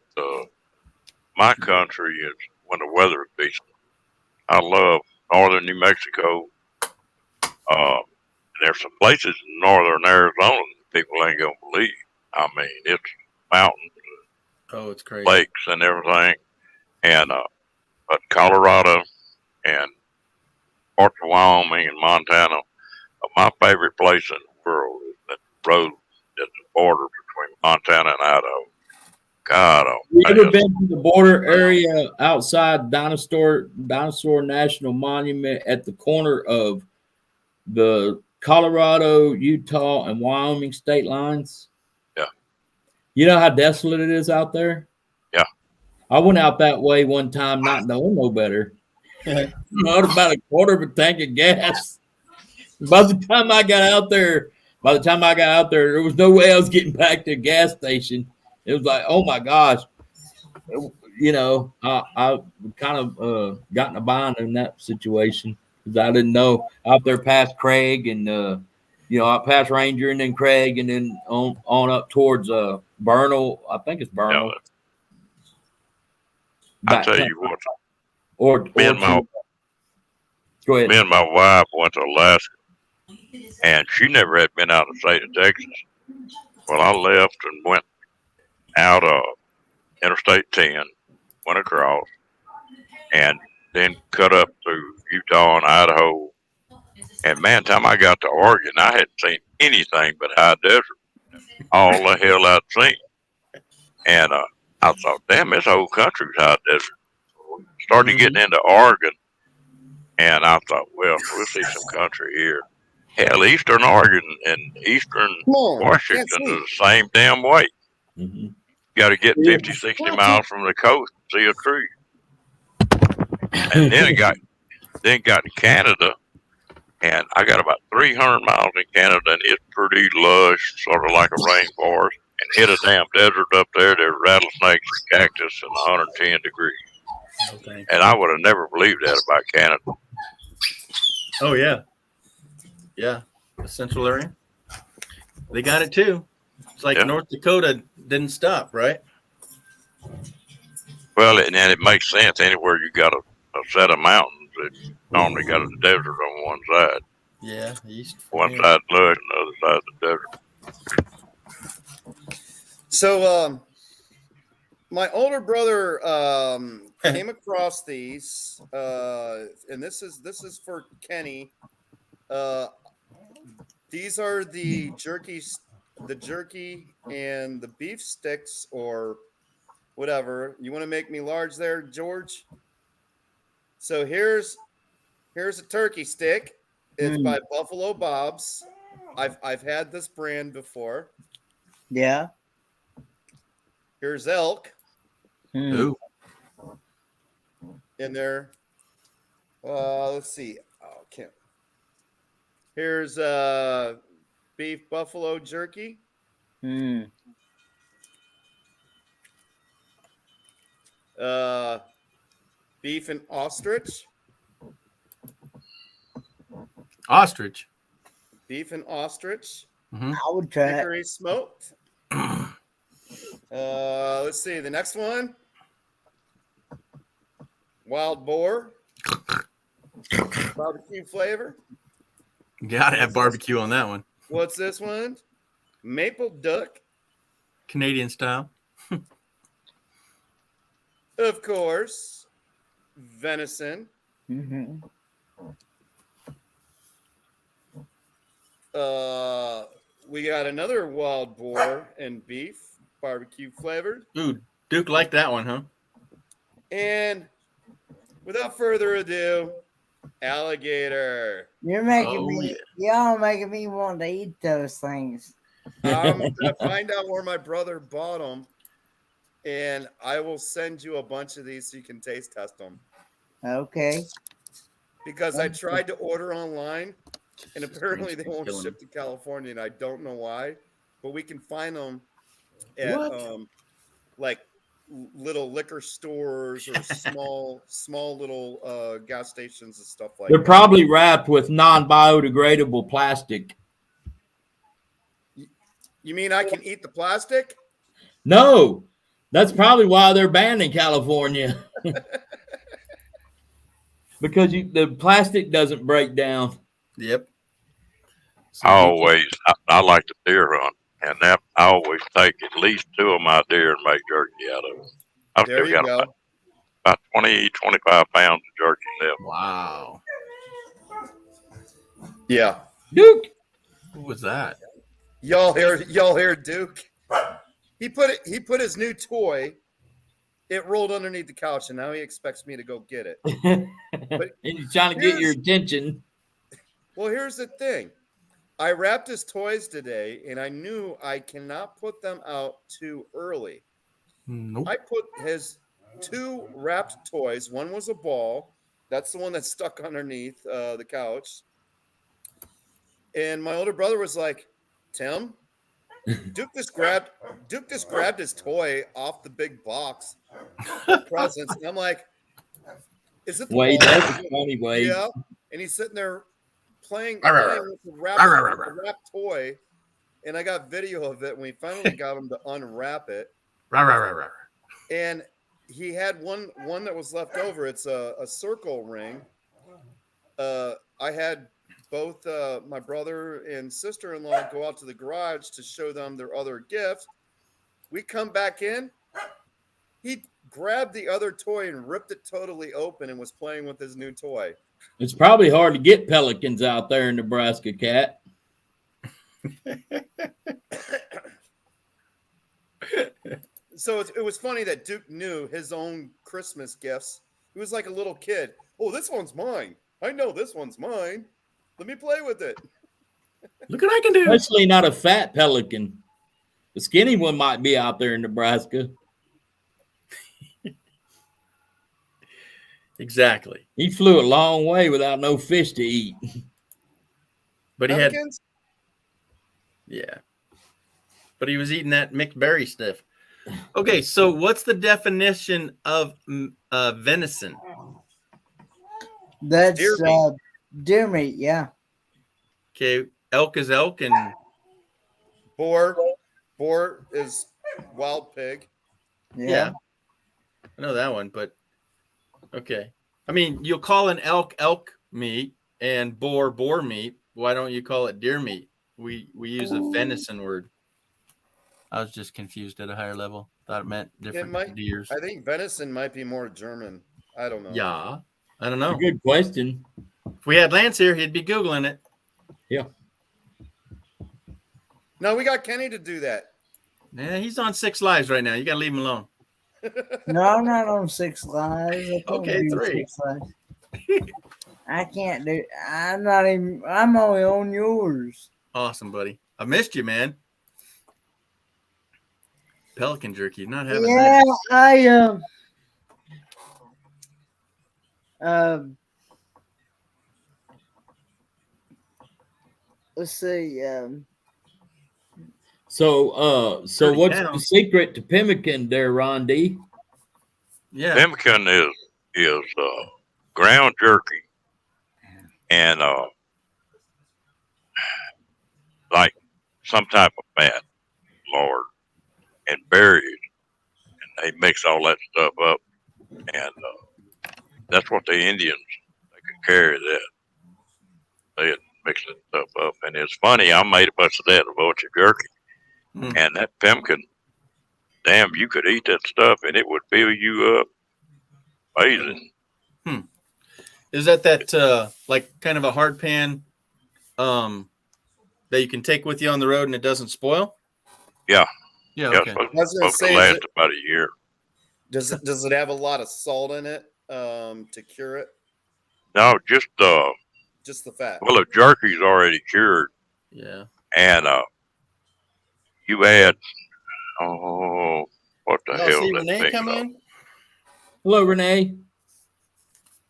my country is when the weather is decent. I love northern New Mexico. There's some places in northern Arizona that people ain't gonna believe. I mean, it's mountains, it's crazy, lakes, and everything. And but Colorado and parts of Wyoming and Montana, my favorite place in the world is that road at the border between Montana and Idaho. God, you ever been to the border area outside Dinosaur National Monument at the corner of the Colorado, Utah, and Wyoming state lines? Yeah. You know how desolate it is out there? Yeah. I went out that way one time not knowing no better. Not about a quarter of a tank of gas. By the time I got out there, there was no way I was getting back to a gas station. It was like, oh my gosh. I kind of got in a bind in that situation because I didn't know out there past Craig and I passed Ranger and then Craig and then on up towards Bernal. I think it's Bernal. I tell you what. Me and my wife went to Alaska, and she never had been out of the state of Texas. Well, I left and went out of Interstate 10, went across, and then cut up through Utah and Idaho. And man, time I got to Oregon, I hadn't seen anything but high desert. All the hell I'd seen. And I thought, damn, this whole country's high desert. Started getting into Oregon, and I thought, well, we'll see some country here. Hell, Eastern Oregon and Eastern Washington is the same damn way. You got to get 50, 60 miles from the coast to see a tree. And then got to Canada, and I got about 300 miles in Canada, and it's pretty lush, sort of like a rainforest. And hit a damn desert up there. There's rattlesnakes and cactus and 110 degrees. Okay. And I would have never believed that about Canada. Oh yeah. Yeah. The central area. They got it too. It's like North Dakota didn't stop, right? Well, and it makes sense. Anywhere you got a set of mountains, it's normally got a desert on one side. Yeah, east. One side lush and the other side the desert. So, my older brother came across these, and this is for Kenny. These are the jerky and the beef sticks, or whatever. You want to make me large there, George? So here's a turkey stick. It's by Buffalo Bob's. I've had this brand before. Yeah. Here's elk. Ooh. In there. Let's see. Oh, can't. Here's beef buffalo jerky. Beef and ostrich. Ostrich. Beef and ostrich. Mhm. I would try it. Hickory smoked. Let's see the next one. Wild boar. Barbecue flavor. Gotta have barbecue on that one. What's this one? Maple duck. Canadian style. Of course. Venison. We got another wild boar and beef, barbecue flavored. Ooh, Duke liked that one, huh? And without further ado, alligator. You're making me, y'all making me want to eat those things. I'm gonna find out where my brother bought them, and I will send you a bunch of these so you can taste test them. Okay. Because I tried to order online, and apparently they won't Killing ship to California, and I don't know why. But we can find them at like little liquor stores or small little gas stations and stuff like They're that. probably wrapped with non-biodegradable plastic. You mean I can eat the plastic? No, that's probably why they're banned in California. Because the plastic doesn't break down. Yep. I like to deer hunt, and that I always take at least 2 of my deer and make jerky out of it. I've There still you got go. about 20, 25 pounds of jerky left. Wow. Yeah. Duke. What was that? Y'all hear Duke? He put his new toy. It rolled underneath the couch, and now he expects me to go get it. And he's trying to get your attention. Well, here's the thing. I wrapped his toys today, and I knew I cannot put them out too early. Nope. I put his 2 wrapped toys. One was a ball. That's the one that's stuck underneath the couch. And my older brother was like, Tim, Duke just grabbed his toy off the big box presents. And I'm like, is it the Wade, ball? that's funny, Wade. Yeah. And he's sitting there playing with the wrapped toy. And I got video of it when we finally got him to unwrap it. And he had one that was left over. It's a circle ring. I had both my brother and sister-in-law go out to the garage to show them their other gifts. We come back in. He grabbed the other toy and ripped it totally open and was playing with his new toy. It's probably hard to get pelicans out there in Nebraska, Cat. So it was funny that Duke knew his own Christmas gifts. He was like a little kid. Oh, this one's mine. I know this one's mine. Let me play with it. Look what I can do. Especially not a fat pelican. The skinny one might be out there in Nebraska. Exactly. He flew a long way without no fish to eat. But he had, Pelicans? yeah. But he was eating that mixed berry stuff. Okay, so what's the definition of venison? That's Deer meat. deer meat, yeah. Okay, elk is elk, and Boar is wild pig. yeah, I know that one. But okay, I mean, you'll call an elk meat and boar meat. Why don't you call it deer meat? we use a venison word. I was just confused at a higher level. Thought it meant different deers. I think venison might be more German. I don't know. Yeah, I don't know. Good question. If we had Lance here, he'd be Googling it. Yeah. No, we got Kenny to do that. Yeah, he's on 6 Lives right now. You got to leave him alone. No, I'm not on 6 Lives. I can't Okay, do 3. 6 Lives. I can't do. I'm not even. I'm only on yours. Awesome, buddy. I missed you, man. Pelican jerky, not having Yeah, that. Let's see. So what's down. the secret to pemmican there, Ron D? Yeah. Pemmican is ground jerky and like some type of fat, lard, and berries, and they mix all that stuff up, and that's what the Indians they could carry that. They had mixed that stuff up, and it's funny. I made a bunch of that, a bunch of jerky, and that pemmican. Damn, you could eat that stuff, and it would fill you up. Amazing. Is that like kind of a hard pan that you can take with you on the road and it doesn't spoil? Yeah. Yeah. Okay. I was gonna Supposed say, to last about a year. does it have a lot of salt in it to cure it? No, just Just the fat. well, the jerky's already cured, Yeah. and you add what the Oh, hell? see that Renee thing come called? in. Hello, Renee.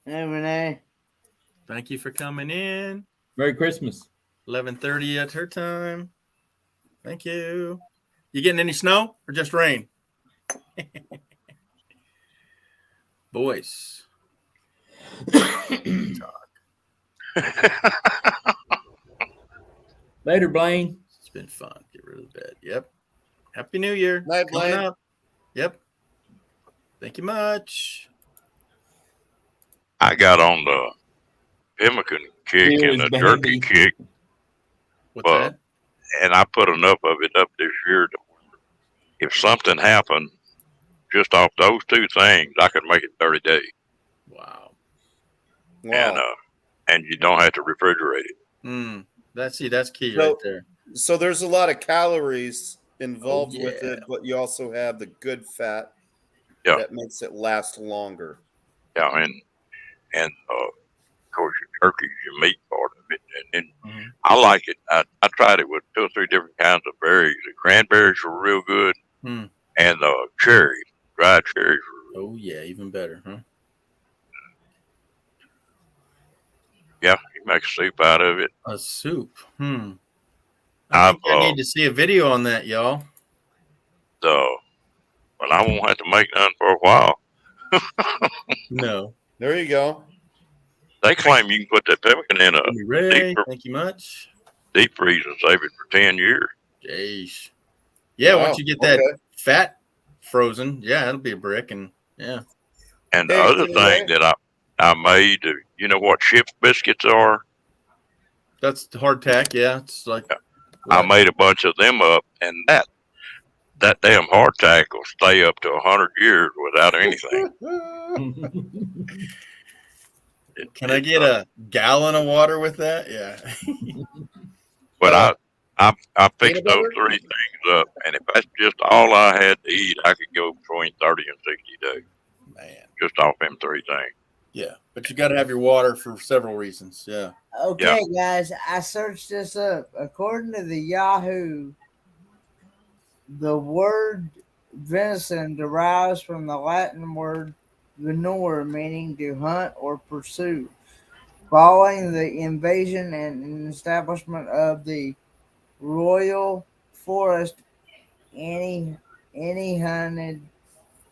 Hey, Renee. Thank you for coming in. Merry Christmas. 11:30 at her time. Thank you. You getting any snow or just rain? Boys. Later, Blaine. It's been fun. Get rid of the bed. Yep. Happy New Year. Night, Coming Blaine. up. Yep. Thank you much. I got on the pemmican kick Here and is the jerky baby. kick, What's but that? and I put enough of it up this year to if something happened just off those two things, I could make it 30 days. Wow. And you don't have to refrigerate it. That's key So- right there. So there's a lot of calories involved with yeah. it, but you also have the good fat Yeah. that makes it last longer. Yeah, and of course your turkey's your meat part of it, and I like it. I tried it with 2 or 3 different kinds of berries. The cranberries were real good, and cherries, dried cherries. Oh yeah, even better, huh? Yeah, you make a soup out of it. A soup. I I've think I need to see a video on that, y'all. well, I won't have to make none for a while. No. There you go. They claim you can put that pemmican in a Ray, thank you much. deep freeze and save it for 10 years. Jeez. Yeah, Wow, once you get that okay. fat frozen, yeah, it'll be a brick, and yeah. And the Hey, other Ray. thing that I made, you know what ship's biscuits are? That's the hardtack, yeah. It's like I made a bunch of them up, and that damn hardtack will stay up to 100 years without anything. Can I get a gallon of water with that? Yeah. But I fixed Peanut those butter? 3 things up, and if that's just all I had to eat, I could go between 30 and 60 days. Man. Just off them 3 things. Yeah. But you got to have your water for several reasons. Yeah. Okay, guys, I searched this up. According to the Yahoo, the word venison derives from the Latin word venire, meaning to hunt or pursue. Following the invasion and establishment of the royal forest, any hunted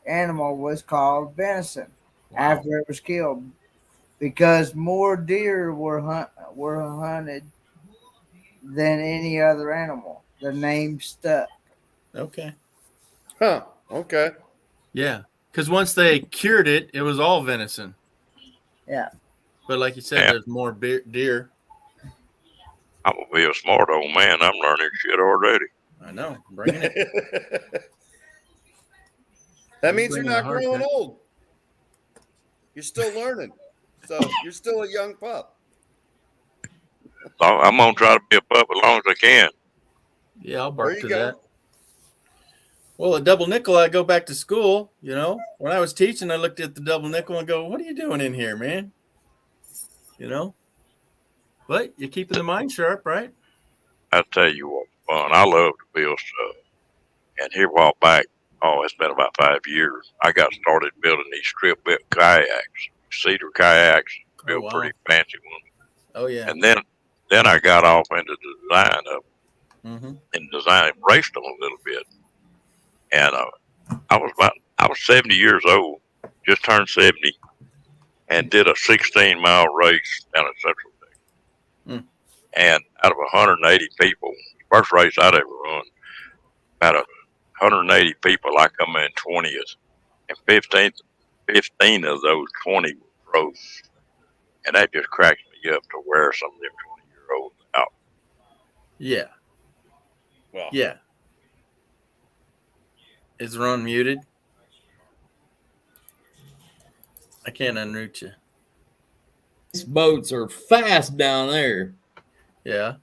animal was called venison after it was killed, because more deer were hunted than any other animal. The name stuck. Okay. Huh. Okay. Yeah. Because once they cured it, it was all venison. Yeah. But like you said, Yeah. there's more deer. I'm gonna be a smart old man. I'm learning shit already. I know. Bringing it. That means you're bringing the not hard growing cut. old. You're still learning. So you're still a young pup. So I'm gonna try to be a pup as long as I can. Yeah, I'll There bark you to go. that. Well, a double nickel, I go back to school, you know. When I was teaching, I looked at the double nickel and go, what are you doing in here, man? You know? But you're keeping the mind sharp, right? I tell you what, fun. I love to build stuff. And here a while back, it's been about 5 years. I got started building these strip built kayaks, cedar kayaks, built wow. pretty fancy ones. Oh, yeah. And then I got off into the design of Mm-hmm. and design raced them a little bit. And I was 70 years old, just turned 70, and did a 16-mile race down at Central Texas. Mm. And out of 180 people, first race I'd ever run, out of 180 people, I come in 20th, and 15 of those 20 were pros. And that just cracks me up to wear some of them 20-year-olds out. Yeah. Well, Yeah. Is Ron muted? I can't unmute you. These boats are fast down there. Yeah.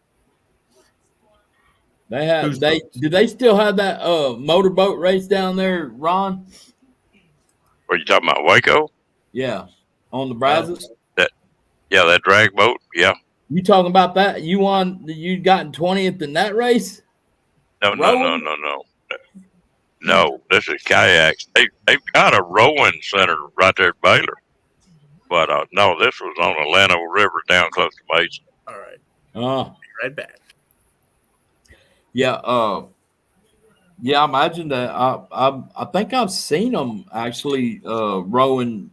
They have Whose they boats? do they still have that motorboat race down there, Ron? What you talking about, Waco? Yeah. On the Brazos? That drag boat. Yeah. You talking about that? You got 20th in that race? No. Hmm. No, this is kayaks. They've got a rowing center right there at Baylor. But no, this was on the Llano River down close to Mason. All right. Oh. Be right back. Yeah, yeah, imagine that. I think I've seen them actually rowing.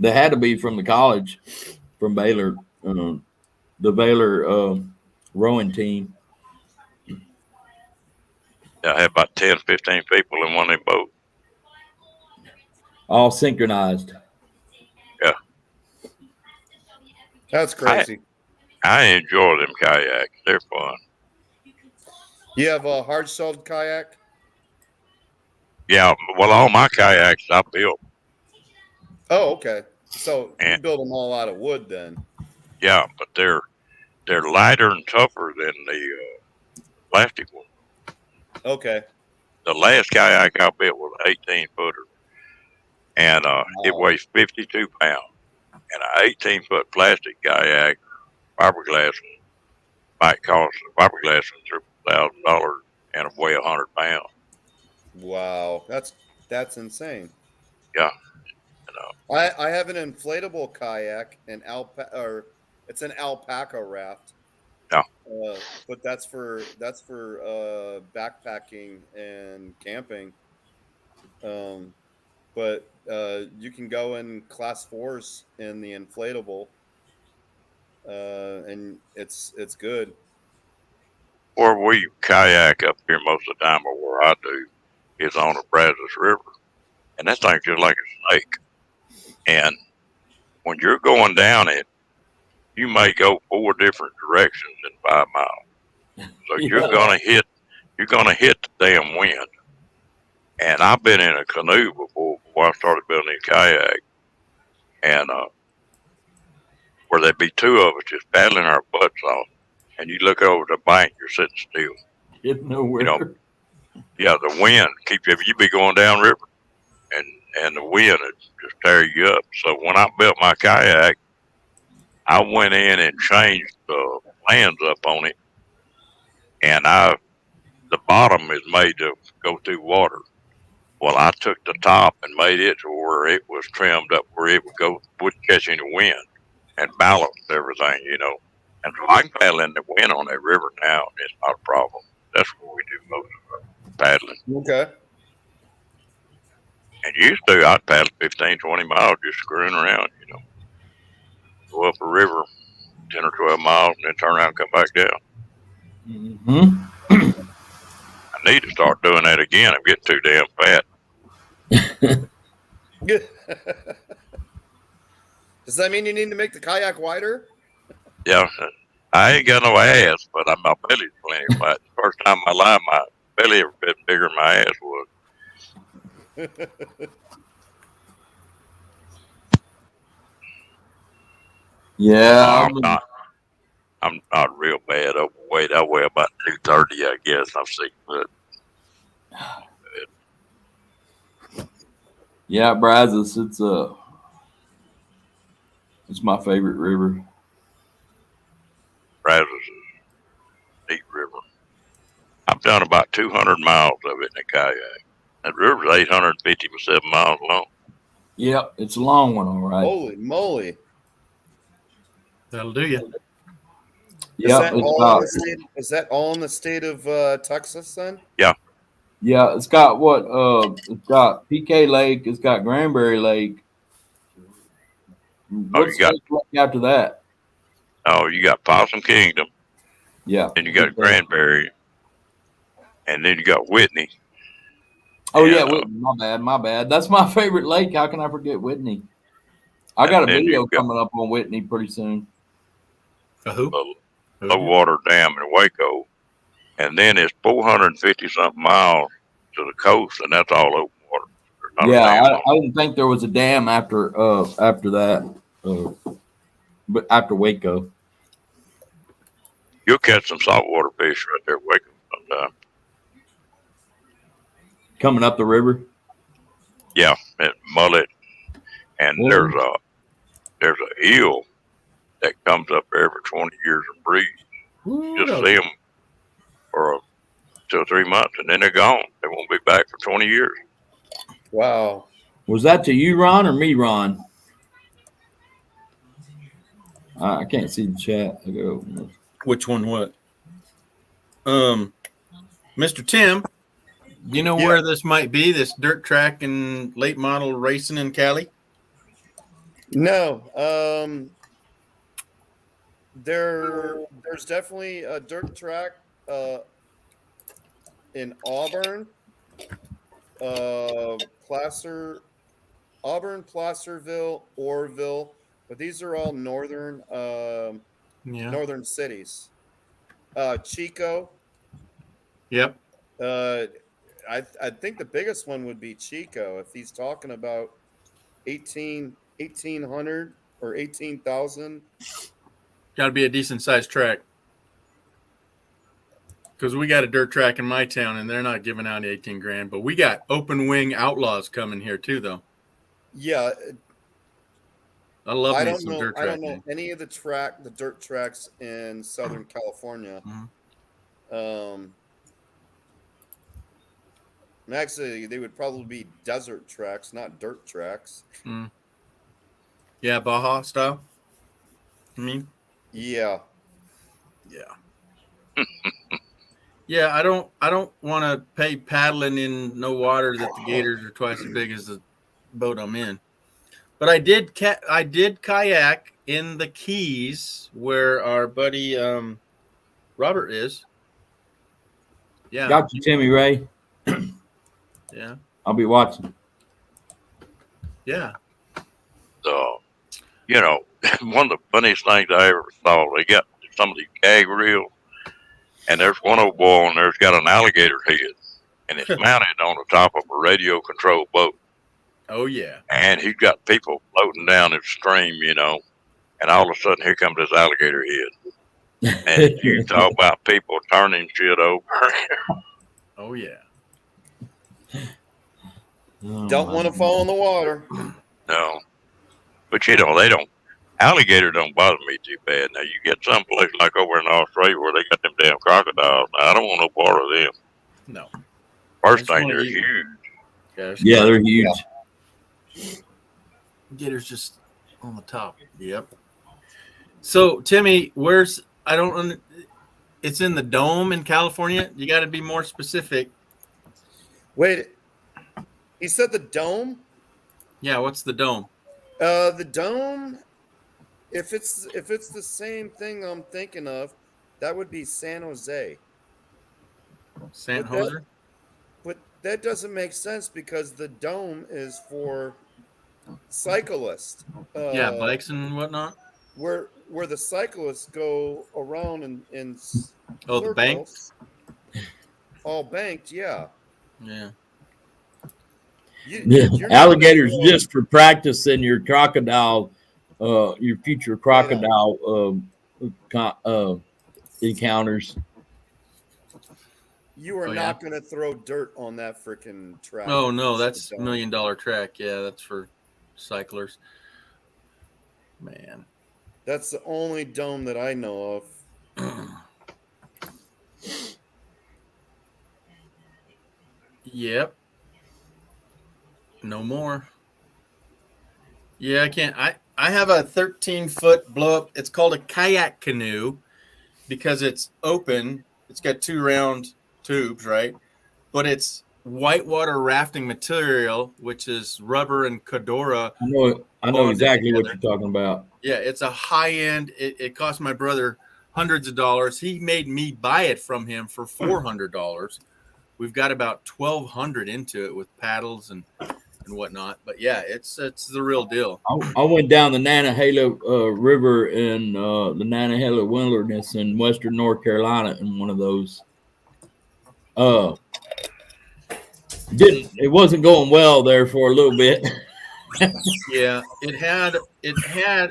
They had to be from the college, from Baylor, the Baylor rowing team. I had about 10, 15 people in one of them boats. All synchronized. Yeah. That's crazy. I enjoy them kayaks. They're fun. You have a hard-shelled kayak? Yeah, well, all my kayaks I built. Oh, okay. So you And- build them all out of wood then? Yeah, but they're lighter and tougher than the plastic one. Okay. The last kayak I built was an 18-footer, and it weighs 52 pounds. And an 18-foot plastic kayak, fiberglass, might cost fiberglass $1,000 and weigh 100 pounds. Wow, that's insane. Yeah, I have an inflatable kayak, it's an alpaca raft. Yeah. But that's for backpacking and camping. But you can go in class 4s in the inflatable, and it's good. Where we kayak up here most of the time, or where I do, is on the Brazos River, and that thing's just like a snake. And when you're going down it, you may go 4 different directions in 5 miles. So you're gonna hit the damn wind. And I've been in a canoe before I started building a kayak, and where there'd be 2 of us just paddling our butts off, and you look over the bank, you're sitting still. Get nowhere. You know, yeah, the wind keeps you be going down river, and the wind would just tear you up. So when I built my kayak, I went in and changed the plans up on it, and the bottom is made to go through water. Well, I took the top and made it to where it was trimmed up where it wouldn't catch any wind and balanced everything, you know. And so I can paddle in the wind on that river now, and it's not a problem. That's where we do most of our paddling. Okay. And used to, I'd paddle 15, 20 miles just screwing around, you know. Go up a river 10 or 12 miles and then turn around and come back down. Mm-hmm. I need to start doing that again. I'm getting too damn fat. Does that mean you need to make the kayak wider? Yeah, I ain't got no ass, but my belly's plenty fat. First time in my life, my belly ever been bigger than my ass was. Yeah, I'm not real bad overweight. I weigh about 230, I guess. I'm 6 foot. yeah, Brazos, it's my favorite river. Brazos is a deep river. I've done about 200 miles of it in a kayak. That river's 857 miles long. Yep, it's a long one, all right. Holy moly! That'll do you. Yep, Is that all in the state of Texas then? Yeah. Yeah, it's got what? It's got PK Lake. It's got Granbury Lake. What's after that? Oh, you got Possum Kingdom. Yeah. Then you got Granbury. And then you got Whitney. Oh, yeah, Whitney. My bad. That's my favorite lake. How can I forget Whitney? I got a video coming up on Whitney pretty soon. Who? Low water dam in Waco. And then it's 450 something miles to the coast, and that's all open water. Yeah, I didn't think there was a dam after that, but after Waco. You'll catch some saltwater fish right there at Waco sometime. Coming up the river? Yeah, and mullet. And there's a eel that comes up there every 20 years and breeds. You just see them for 2 or 3 months, and then they're gone. They won't be back for 20 years. Wow. Was that to you, Ron, or me, Ron? I can't see the chat. Which one? What? Mr. Tim, you know where this might be? This dirt track and late model racing in Cali? No. There's definitely a dirt track in Auburn, Placerville, Orville, but these are all northern cities. Chico. Yep. I think the biggest one would be Chico if he's talking about 1800 or 18,000. Got to be a decent sized track. Because we got a dirt track in my town, and they're not giving out 18 grand. But we got open wing outlaws coming here too, though. Yeah, I love I me don't some know. dirt I track. don't know any of the dirt tracks in Southern California. Actually, they would probably be desert tracks, not dirt tracks. Yeah, Baja style. I mean, yeah. Yeah, I don't want to pay paddling in no water that the gators are twice as big as the boat I'm in. But I did kayak in the Keys where our buddy Robert is. Yeah. Got you, Timmy Ray. Yeah. I'll be watching. Yeah. So, one of the funniest things I ever saw, they got some of these gag reels, and there's one old boy on there's got an alligator head, and it's mounted on the top of a radio controlled boat. Oh yeah. And he's got people floating down the stream, and all of a sudden here comes this alligator head. And you talk about people turning shit over. Oh yeah. Don't want to fall in the water. No. But they don't. Alligator don't bother me too bad. Now you get some place like over in Australia where they got them damn crocodiles. Now, I don't want no part of them. No. First thing, they're huge. Yeah, they're huge. Gators just on the top. Yep. So Timmy, it's in the Dome in California. You got to be more specific. Wait, he said the Dome? Yeah, what's the Dome? The Dome, if it's the same thing I'm thinking of, that would be San Jose. San Jose? But that doesn't make sense because the Dome is for cyclists. Yeah, bikes and whatnot. Where where the cyclists go around in Oh, the bank? circles. All banked, yeah. Yeah. Yeah, You're not alligators gonna throw- just for practicing your crocodile, your future crocodile encounters. You are Oh, not going to throw dirt on that freaking track. Oh no, that's So, $1 million track. Yeah, that's for cyclers. Man. That's the only dome that I know of. Yep. No more. Yeah, I can't. I have a 13-foot blow up. It's called a kayak canoe because it's open. It's got 2 round tubes, right? But it's whitewater rafting material, which is rubber and Cadora. I know exactly what you're talking about. Yeah, it's a high end. It cost my brother hundreds of dollars. He made me buy it from him for $400. We've got about 1,200 into it with paddles and whatnot. But yeah, it's the real deal. I went down the Nantahala River in the Nantahala Wilderness in western North Carolina in one of those. It wasn't going well there for a little bit. Yeah, it had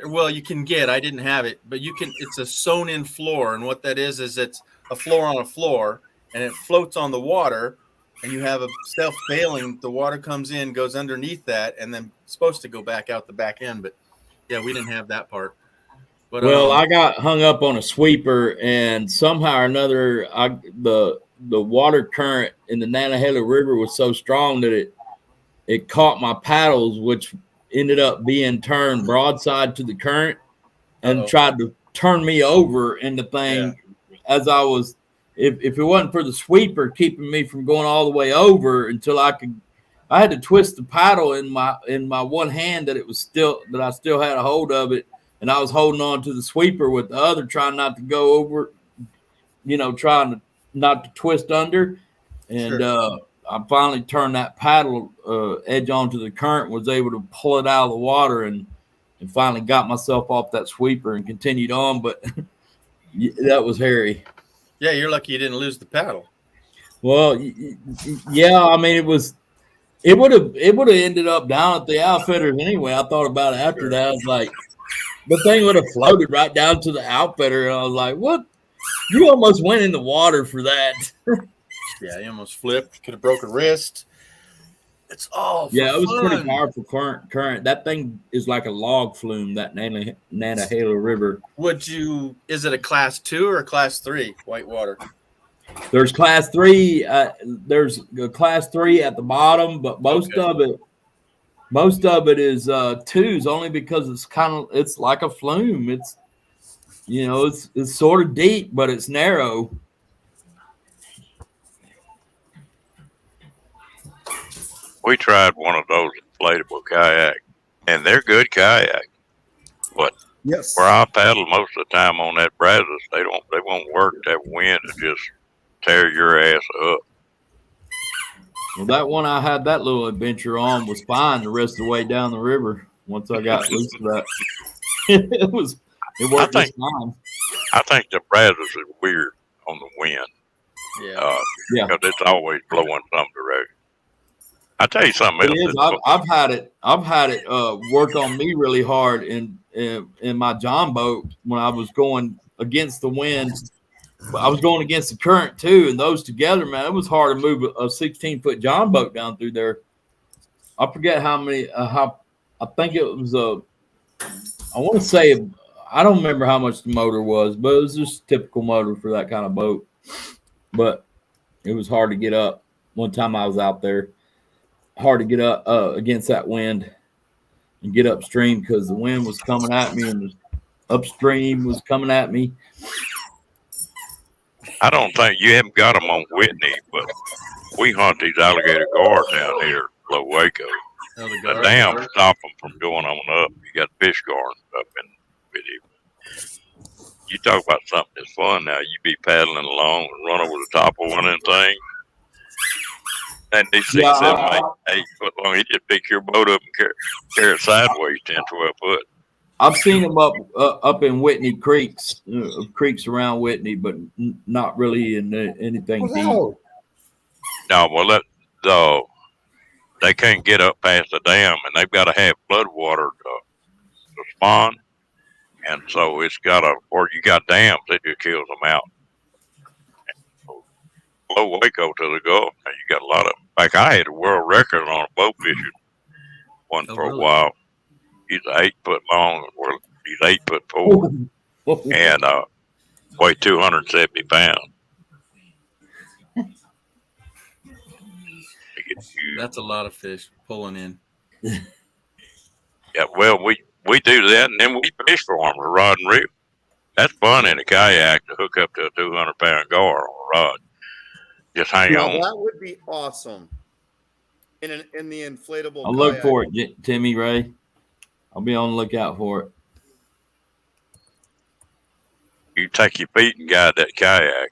well, you can get, I didn't have it, but it's a sewn in floor, and what that is it's a floor on a floor, and it floats on the water, and you have a self-bailing. The water comes in, goes underneath that, and then it's supposed to go back out the back end. But yeah, we didn't have that part. But Well, I got hung up on a sweeper, and somehow or another, the water current in the Nantahala River was so strong that it caught my paddles, which ended up being turned broadside to the current and tried to turn me over in the thing as I was. If it wasn't for the sweeper keeping me from going all the way over until I had to twist the paddle in my one hand that I still had a hold of it, and I was holding on to the sweeper with the other, trying not to go over, trying not to twist under, and I finally turned that paddle edge onto the current, was able to pull it out of the water, and finally got myself off that sweeper and continued on. But that was hairy. Yeah, you're lucky you didn't lose the paddle. Well, yeah, I mean, it would have ended up down at the outfitters anyway. I thought about it after that. I was like, the thing would have floated right down to the outfitter, and I was like, what? You almost went in the water for that. Yeah, he almost flipped. Could have broke a wrist. It's all for it was fun. pretty powerful current. That thing is like a log flume, that Nantahala River. Is it a class 2 or a class 3 whitewater? There's class 3. There's a class 3 at the bottom, but most of it is 2s, only because it's like a flume. It's it's sort of deep, but it's narrow. We tried one of those inflatable kayak, and they're good kayak. But where I paddle most of the time on that Brazos, they won't work. That wind to just tear your ass up. Well, that one I had that little adventure on was fine the rest of the way down the river. Once I got loose to that, it worked just fine. I think the Brazos is weird on the wind. Yeah, because it's always blowing some direction. I tell you something else. It is. I've had it work on me really hard in my John boat when I was going against the wind. I was going against the current too, and those together, man, it was hard to move a 16-foot John boat down through there. I forget how many. I think it was I want to say, I don't remember how much the motor was, but it was just a typical motor for that kind of boat. But it was hard to get up. One time I was out there, hard to get up against that wind and get upstream because the wind was coming at me and the upstream was coming at me. I don't think you haven't got them on Whitney, but we hunt these alligator guards down here below Waco. The dam stop them from going on up. You got fish guards up in with you. You talk about something that's fun now. You be paddling along and run over the top of one of them things. And these 6, 7, 8 foot long, he just pick your boat up and carry it sideways 10, 12 foot. I've seen them up in Whitney creeks, creeks around Whitney, but not really in anything deep. No, well, they can't get up past the dam, and they've got to have flood water to spawn, and so it's got to, or you got dams, it just kills them out. Below Waco to the Gulf, and you got a lot of. Like I had a world record on a bow fishing one for a while. He's 8 foot long, or he's 8'4", and weighed 270 pounds. That's a lot of fish pulling in. Yeah, well, we do that, and then we fish for them with rod and reel. That's fun in a kayak to hook up to a 200-pound gar on a rod. Just hang on. That would be awesome. In the inflatable. I'll look for it, Timmy Ray. I'll be on the lookout for it. You take your feet and guide that kayak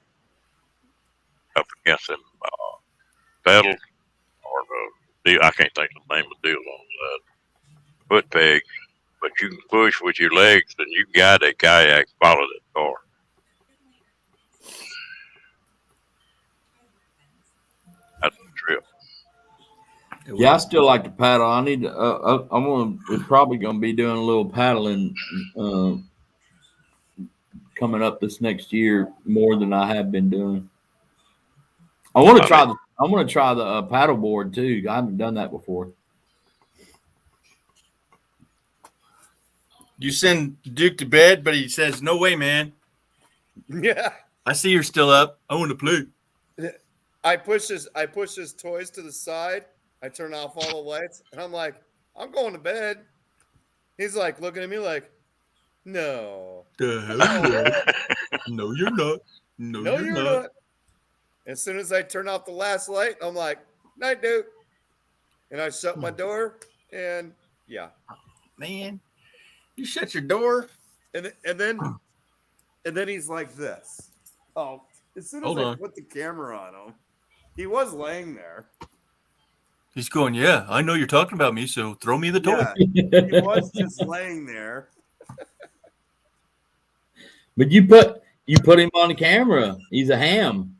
up against them pedals, or the I can't think of the name of the deal on that foot peg, but you can push with your legs and you can guide that kayak, follow that car. That's a trip. Yeah, I still like to paddle. I need to. We're probably gonna be doing a little paddling coming up this next year more than I have been doing. I want to try the paddle board too. I haven't done that before. You send Duke to bed, but he says, "No way, man. Yeah. I see you're still up. I want to play." I push his toys to the side. I turn off all the lights, and I'm like, I'm going to bed. He's like looking at me like, no. The hell? No, you're not. No, you're not. As soon as I turn off the last light, I'm like, night, dude. And I shut my door, and yeah. Man, you shut your door. And then he's like this. Oh, as soon as I put the camera on him, he was laying there. He's going, yeah, I know you're talking about me, so throw me the toy. Yeah, he was just laying there. But you put him on the camera. He's a ham.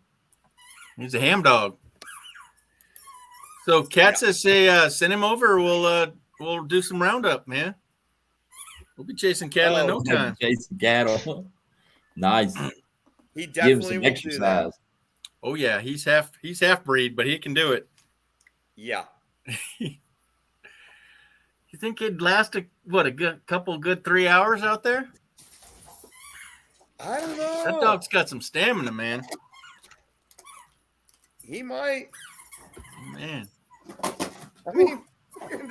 He's a ham dog. So Kat says, say, send him over. We'll do some roundup, man. We'll be chasing cattle in no time. Chasing cattle. Nice. He definitely some will exercise. do that. Oh yeah, he's half breed, but he can do it. Yeah. You think he'd last a good 3 hours out there? I don't know. That dog's got some stamina, man. He might. Man, I mean,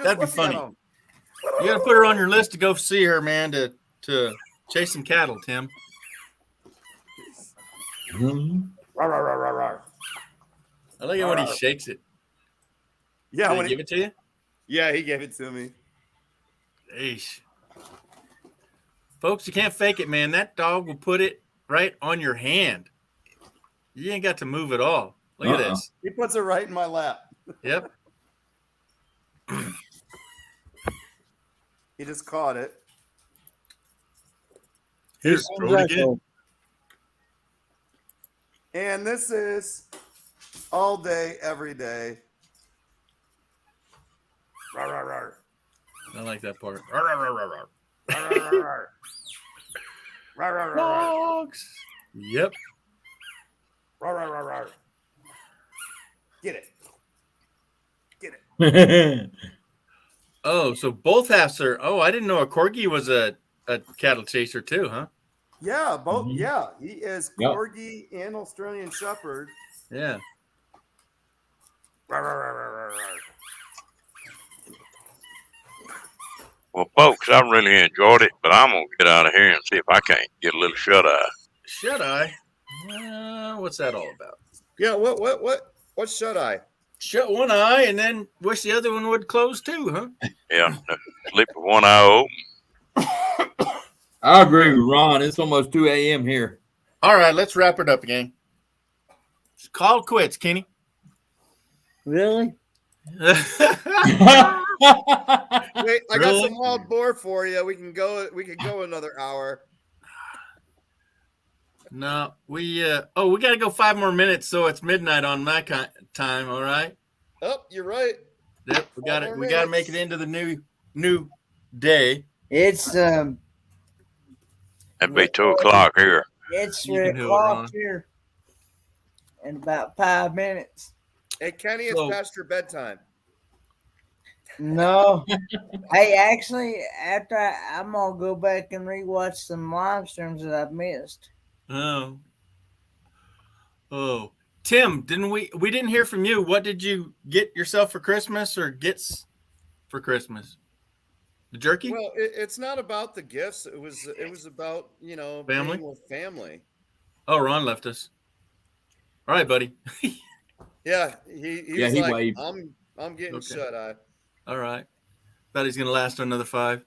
that'd be funny. You got to put her on your list to go see her, man. To chase some cattle, Tim. Mm-hmm. I like it when he shakes it. Yeah, Did he give it to you? Yeah, he gave it to me. Eesh. Folks, you can't fake it, man. That dog will put it right on your hand. You ain't got to move at all. Look at this. He puts it right in my lap. Yep. He just caught it. Here's throw it again. And this is all day, every day. Rawr, rawr, rawr. I like that part. Rawr, rawr, rawr, rawr. Rawr, rawr, rawr, rawr. Rawr, rawr, rawr, rawr. Dogs. Yep. Rawr, rawr, rawr, rawr. Get it. Get it. Oh, so both halves are. Oh, I didn't know a corgi was a cattle chaser too, huh? Yeah, both. Mhm. Yeah, he is Yep. corgi and Australian Shepherd. Yeah. Rawr, rawr, rawr, rawr, rawr, rawr. Well, folks, I really enjoyed it, but I'm going to get out of here and see if I can't get a little shut-eye. Should I? What's that all about? Yeah, what should I? Shut one eye and then wish the other one would close too, huh? Yeah, sleep with one eye open. I agree with Ron. It's almost 2 a.m. here. All right, let's wrap it up again. Call quits, Kenny. Really? Wait, I got Really? some wild boar for you. We can go. We can go another hour. No, we we got to go 5 more minutes, so it's midnight on my time. All right. Oh, you're right. Yep, we got it. 5 We more got to make minutes. it into the new day. It's It'd be 2 o'clock here. it's You 3 can do it, o'clock Ron. here in about 5 minutes. Hey, Kenny, it's So- past your bedtime. No. Hey, actually, after I'm gonna go back and rewatch some live streams that I've missed. Oh, Tim, we didn't hear from you. What did you get yourself for Christmas or gets for Christmas? The jerky? Well, it's not about the gifts. It was about Family? being with family. Oh, Ron left us. All right, buddy. Yeah, he Yeah, was he like, waved. I'm getting Okay. shut eye. All right. Thought he's gonna last another 5.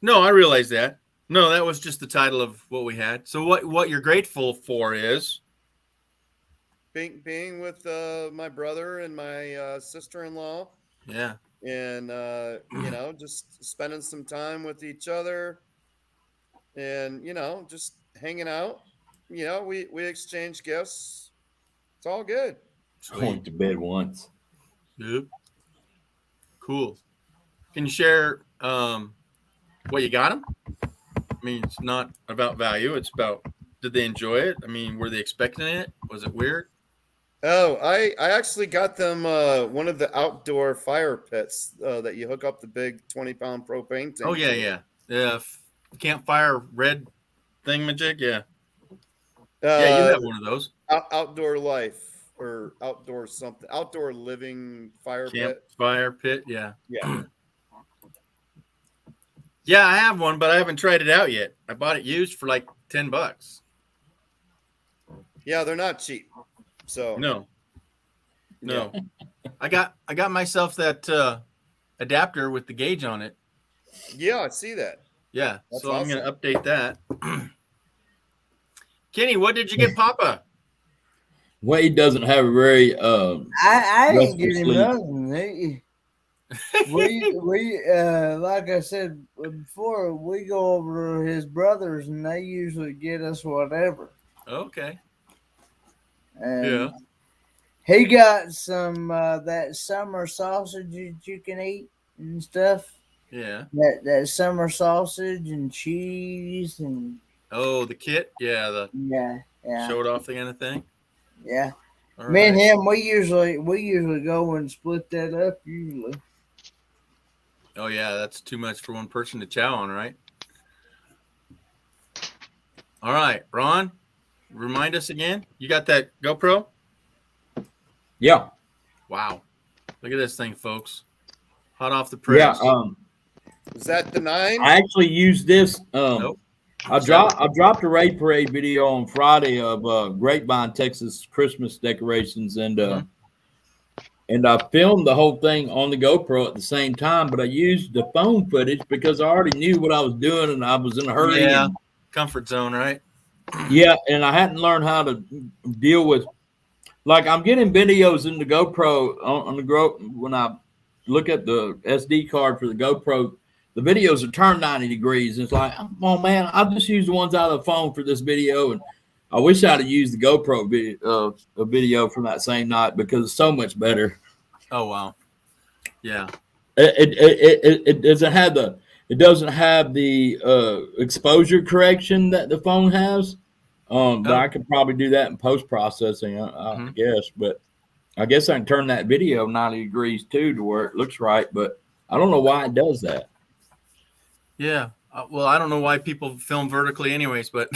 No, I realize that. No, that was just the title of what we had. So what you're grateful for is Being with my brother and my sister-in-law, yeah. and just spending some time with each other, and just hanging out. We exchange gifts. It's all good. Went to bed once. Yep. Cool. Can you share what you got them? I mean, it's not about value. It's about did they enjoy it? I mean, were they expecting it? Was it weird? Oh, I actually got them one of the outdoor fire pits that you hook up the big 20-pound propane tank. Oh yeah. Campfire red thingamajig. Yeah. Yeah, you have one of those. Outdoor life or outdoor something. Outdoor living fire pit. Campfire pit. Yeah. Yeah. Yeah, I have one, but I haven't tried it out yet. I bought it used for like $10. Yeah, they're not cheap. So No. I got myself that adapter with the gauge on it. Yeah, I see that. Yeah. That's so I'm awesome. gonna update that. Kenny, what did you get Papa? Wade doesn't have a very I didn't get him Sleep. nothing. We like I said before, we go over to his brothers and they usually get us whatever. Okay. And Yeah. he got some that summer sausage that you can eat and stuff. Yeah. That summer sausage and cheese and Oh, the kit? Yeah, the yeah. show it off kind of thing. Yeah. All Me and right. him, we usually go and split that up usually. Oh yeah, that's too much for one person to chow on, right? All right, Ron, remind us again. You got that GoPro? Yeah. Wow. Look at this thing, folks. Hot off the press. Yeah. Is that the 9? I actually used this. Nope. I dropped a Raid Parade video on Friday of Grapevine, Texas Christmas decorations, and I filmed the whole thing on the GoPro at the same time. But I used the phone footage because I already knew what I was doing, and I was in a hurry. Yeah. and- Comfort zone, right? yeah, and I hadn't learned how to deal with. Like I'm getting videos in the GoPro on the when I look at the SD card for the GoPro. The videos are turned 90 degrees. It's like, oh man, I'll just use the ones out of the phone for this video. And I wish I'd have used the GoPro video from that same night because it's so much better. Oh wow. Yeah. It doesn't have the exposure correction that the phone has. But I could probably do that in post processing, I guess. But I guess I can turn that video 90 degrees too to where it looks right. But I don't know why it does that. Yeah. Well, I don't know why people film vertically, anyways, but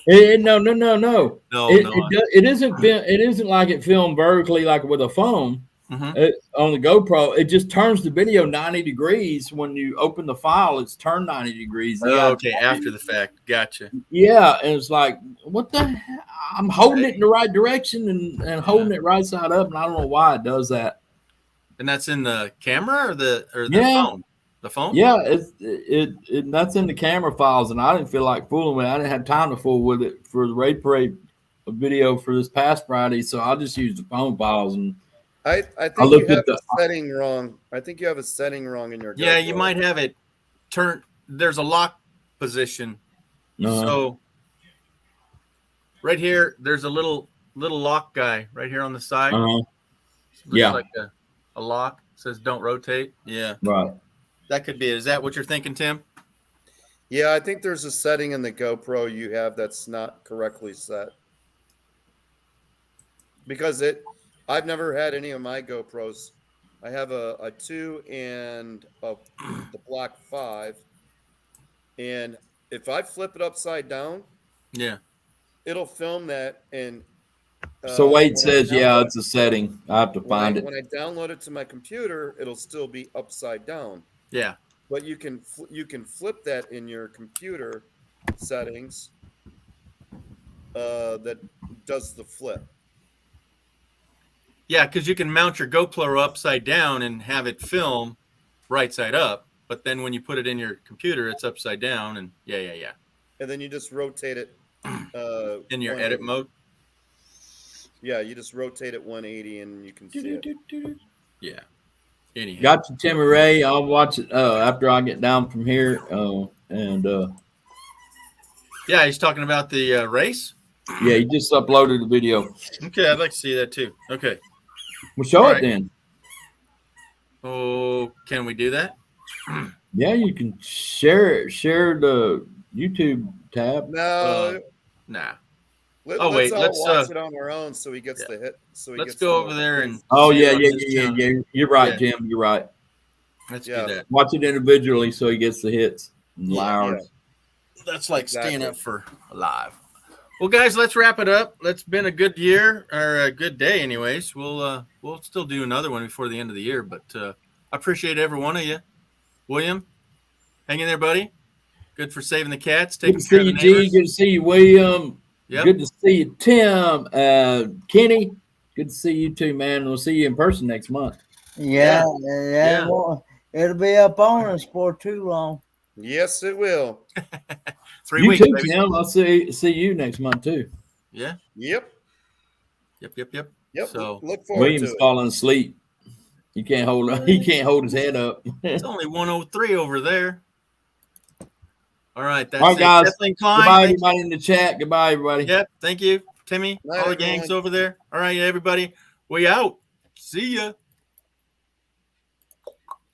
No. No, It isn't like it filmed vertically like with a phone. On the GoPro, it just turns the video 90 degrees. When you open the file, it's turned 90 degrees. Oh, okay, after the fact. Gotcha. Yeah, and it's like, what the hell? I'm holding it in the right direction and holding it right side up, and I don't know why it does that. And that's in the camera or the Yeah. phone? The phone? Yeah, it that's in the camera files, and I didn't feel like fooling with it. I didn't have time to fool with it for the Raid Parade video for this past Friday, so I just used the phone files. And I think I you looked have at the. a setting wrong. I think you have a setting wrong in your. Yeah, you GoPro. might have it turn. There's a lock position. So right here, there's a little lock guy right here on the side. Looks Yeah. like a lock. It says don't rotate. Yeah. Right. That could be it. Is that what you're thinking, Tim? Yeah, I think there's a setting in the GoPro you have that's not correctly set. Because I've never had any of my GoPros. I have a 2 and the Black 5. And if I flip it upside down, yeah, it'll film that. And So Wade says, yeah, it's a setting. I have to find it. When I download it to my computer, it'll still be upside down. Yeah. But you can flip that in your computer settings. That does the flip. Yeah, because you can mount your GoPro upside down and have it film right side up. But then when you put it in your computer, it's upside down. And yeah. And then you just rotate it. In your edit mode? Yeah, you just rotate it 180 and you can see it. Yeah. Anyhow. Got you, Timmy Ray. I'll watch it after I get down from here. Yeah, he's talking about the race? Yeah, he just uploaded the video. Okay, I'd like to see that too. Okay. Well, show All it right. then. Oh, can we do that? Yeah, you can share the YouTube tab. No. Nah. Let's wait, all let's watch it on our own so he gets the hit. So he let's gets go the- over there and Oh see yeah, it on yeah, his yeah, channel. yeah. You're right, Yeah. Jim. You're right. Let's Yeah. do that. Watch it individually so he gets the hits. Loud. That's like staying Exactly. up for live. Well, guys, let's wrap it up. It's been a good year or a good day, anyways. We'll still do another one before the end of the year, but I appreciate every one of you. William, hang in there, buddy. Good for saving the cats. Good Taking to care see of you, the G. neighbors. Good to see you, William. Yep. Good to see you, Tim. Kenny. Good to see you too, man. We'll see you in person next month. Yeah, Yeah. it'll be up on us for too long. Yes, it will. 3 You weeks, too, baby. Tim. I'll see you next month too. Yeah. Yep. Yep. Yep. So Look forward William's to it. falling asleep. He can't hold his head up. it's only 103 over there. All right. That's All right, it. guys. Kathleen Klein, Goodbye, thank everybody in the chat. Goodbye, everybody. Yep. Thank you, Timmy. Night, all the gangs everyone. over there. All right, everybody. We out. See ya.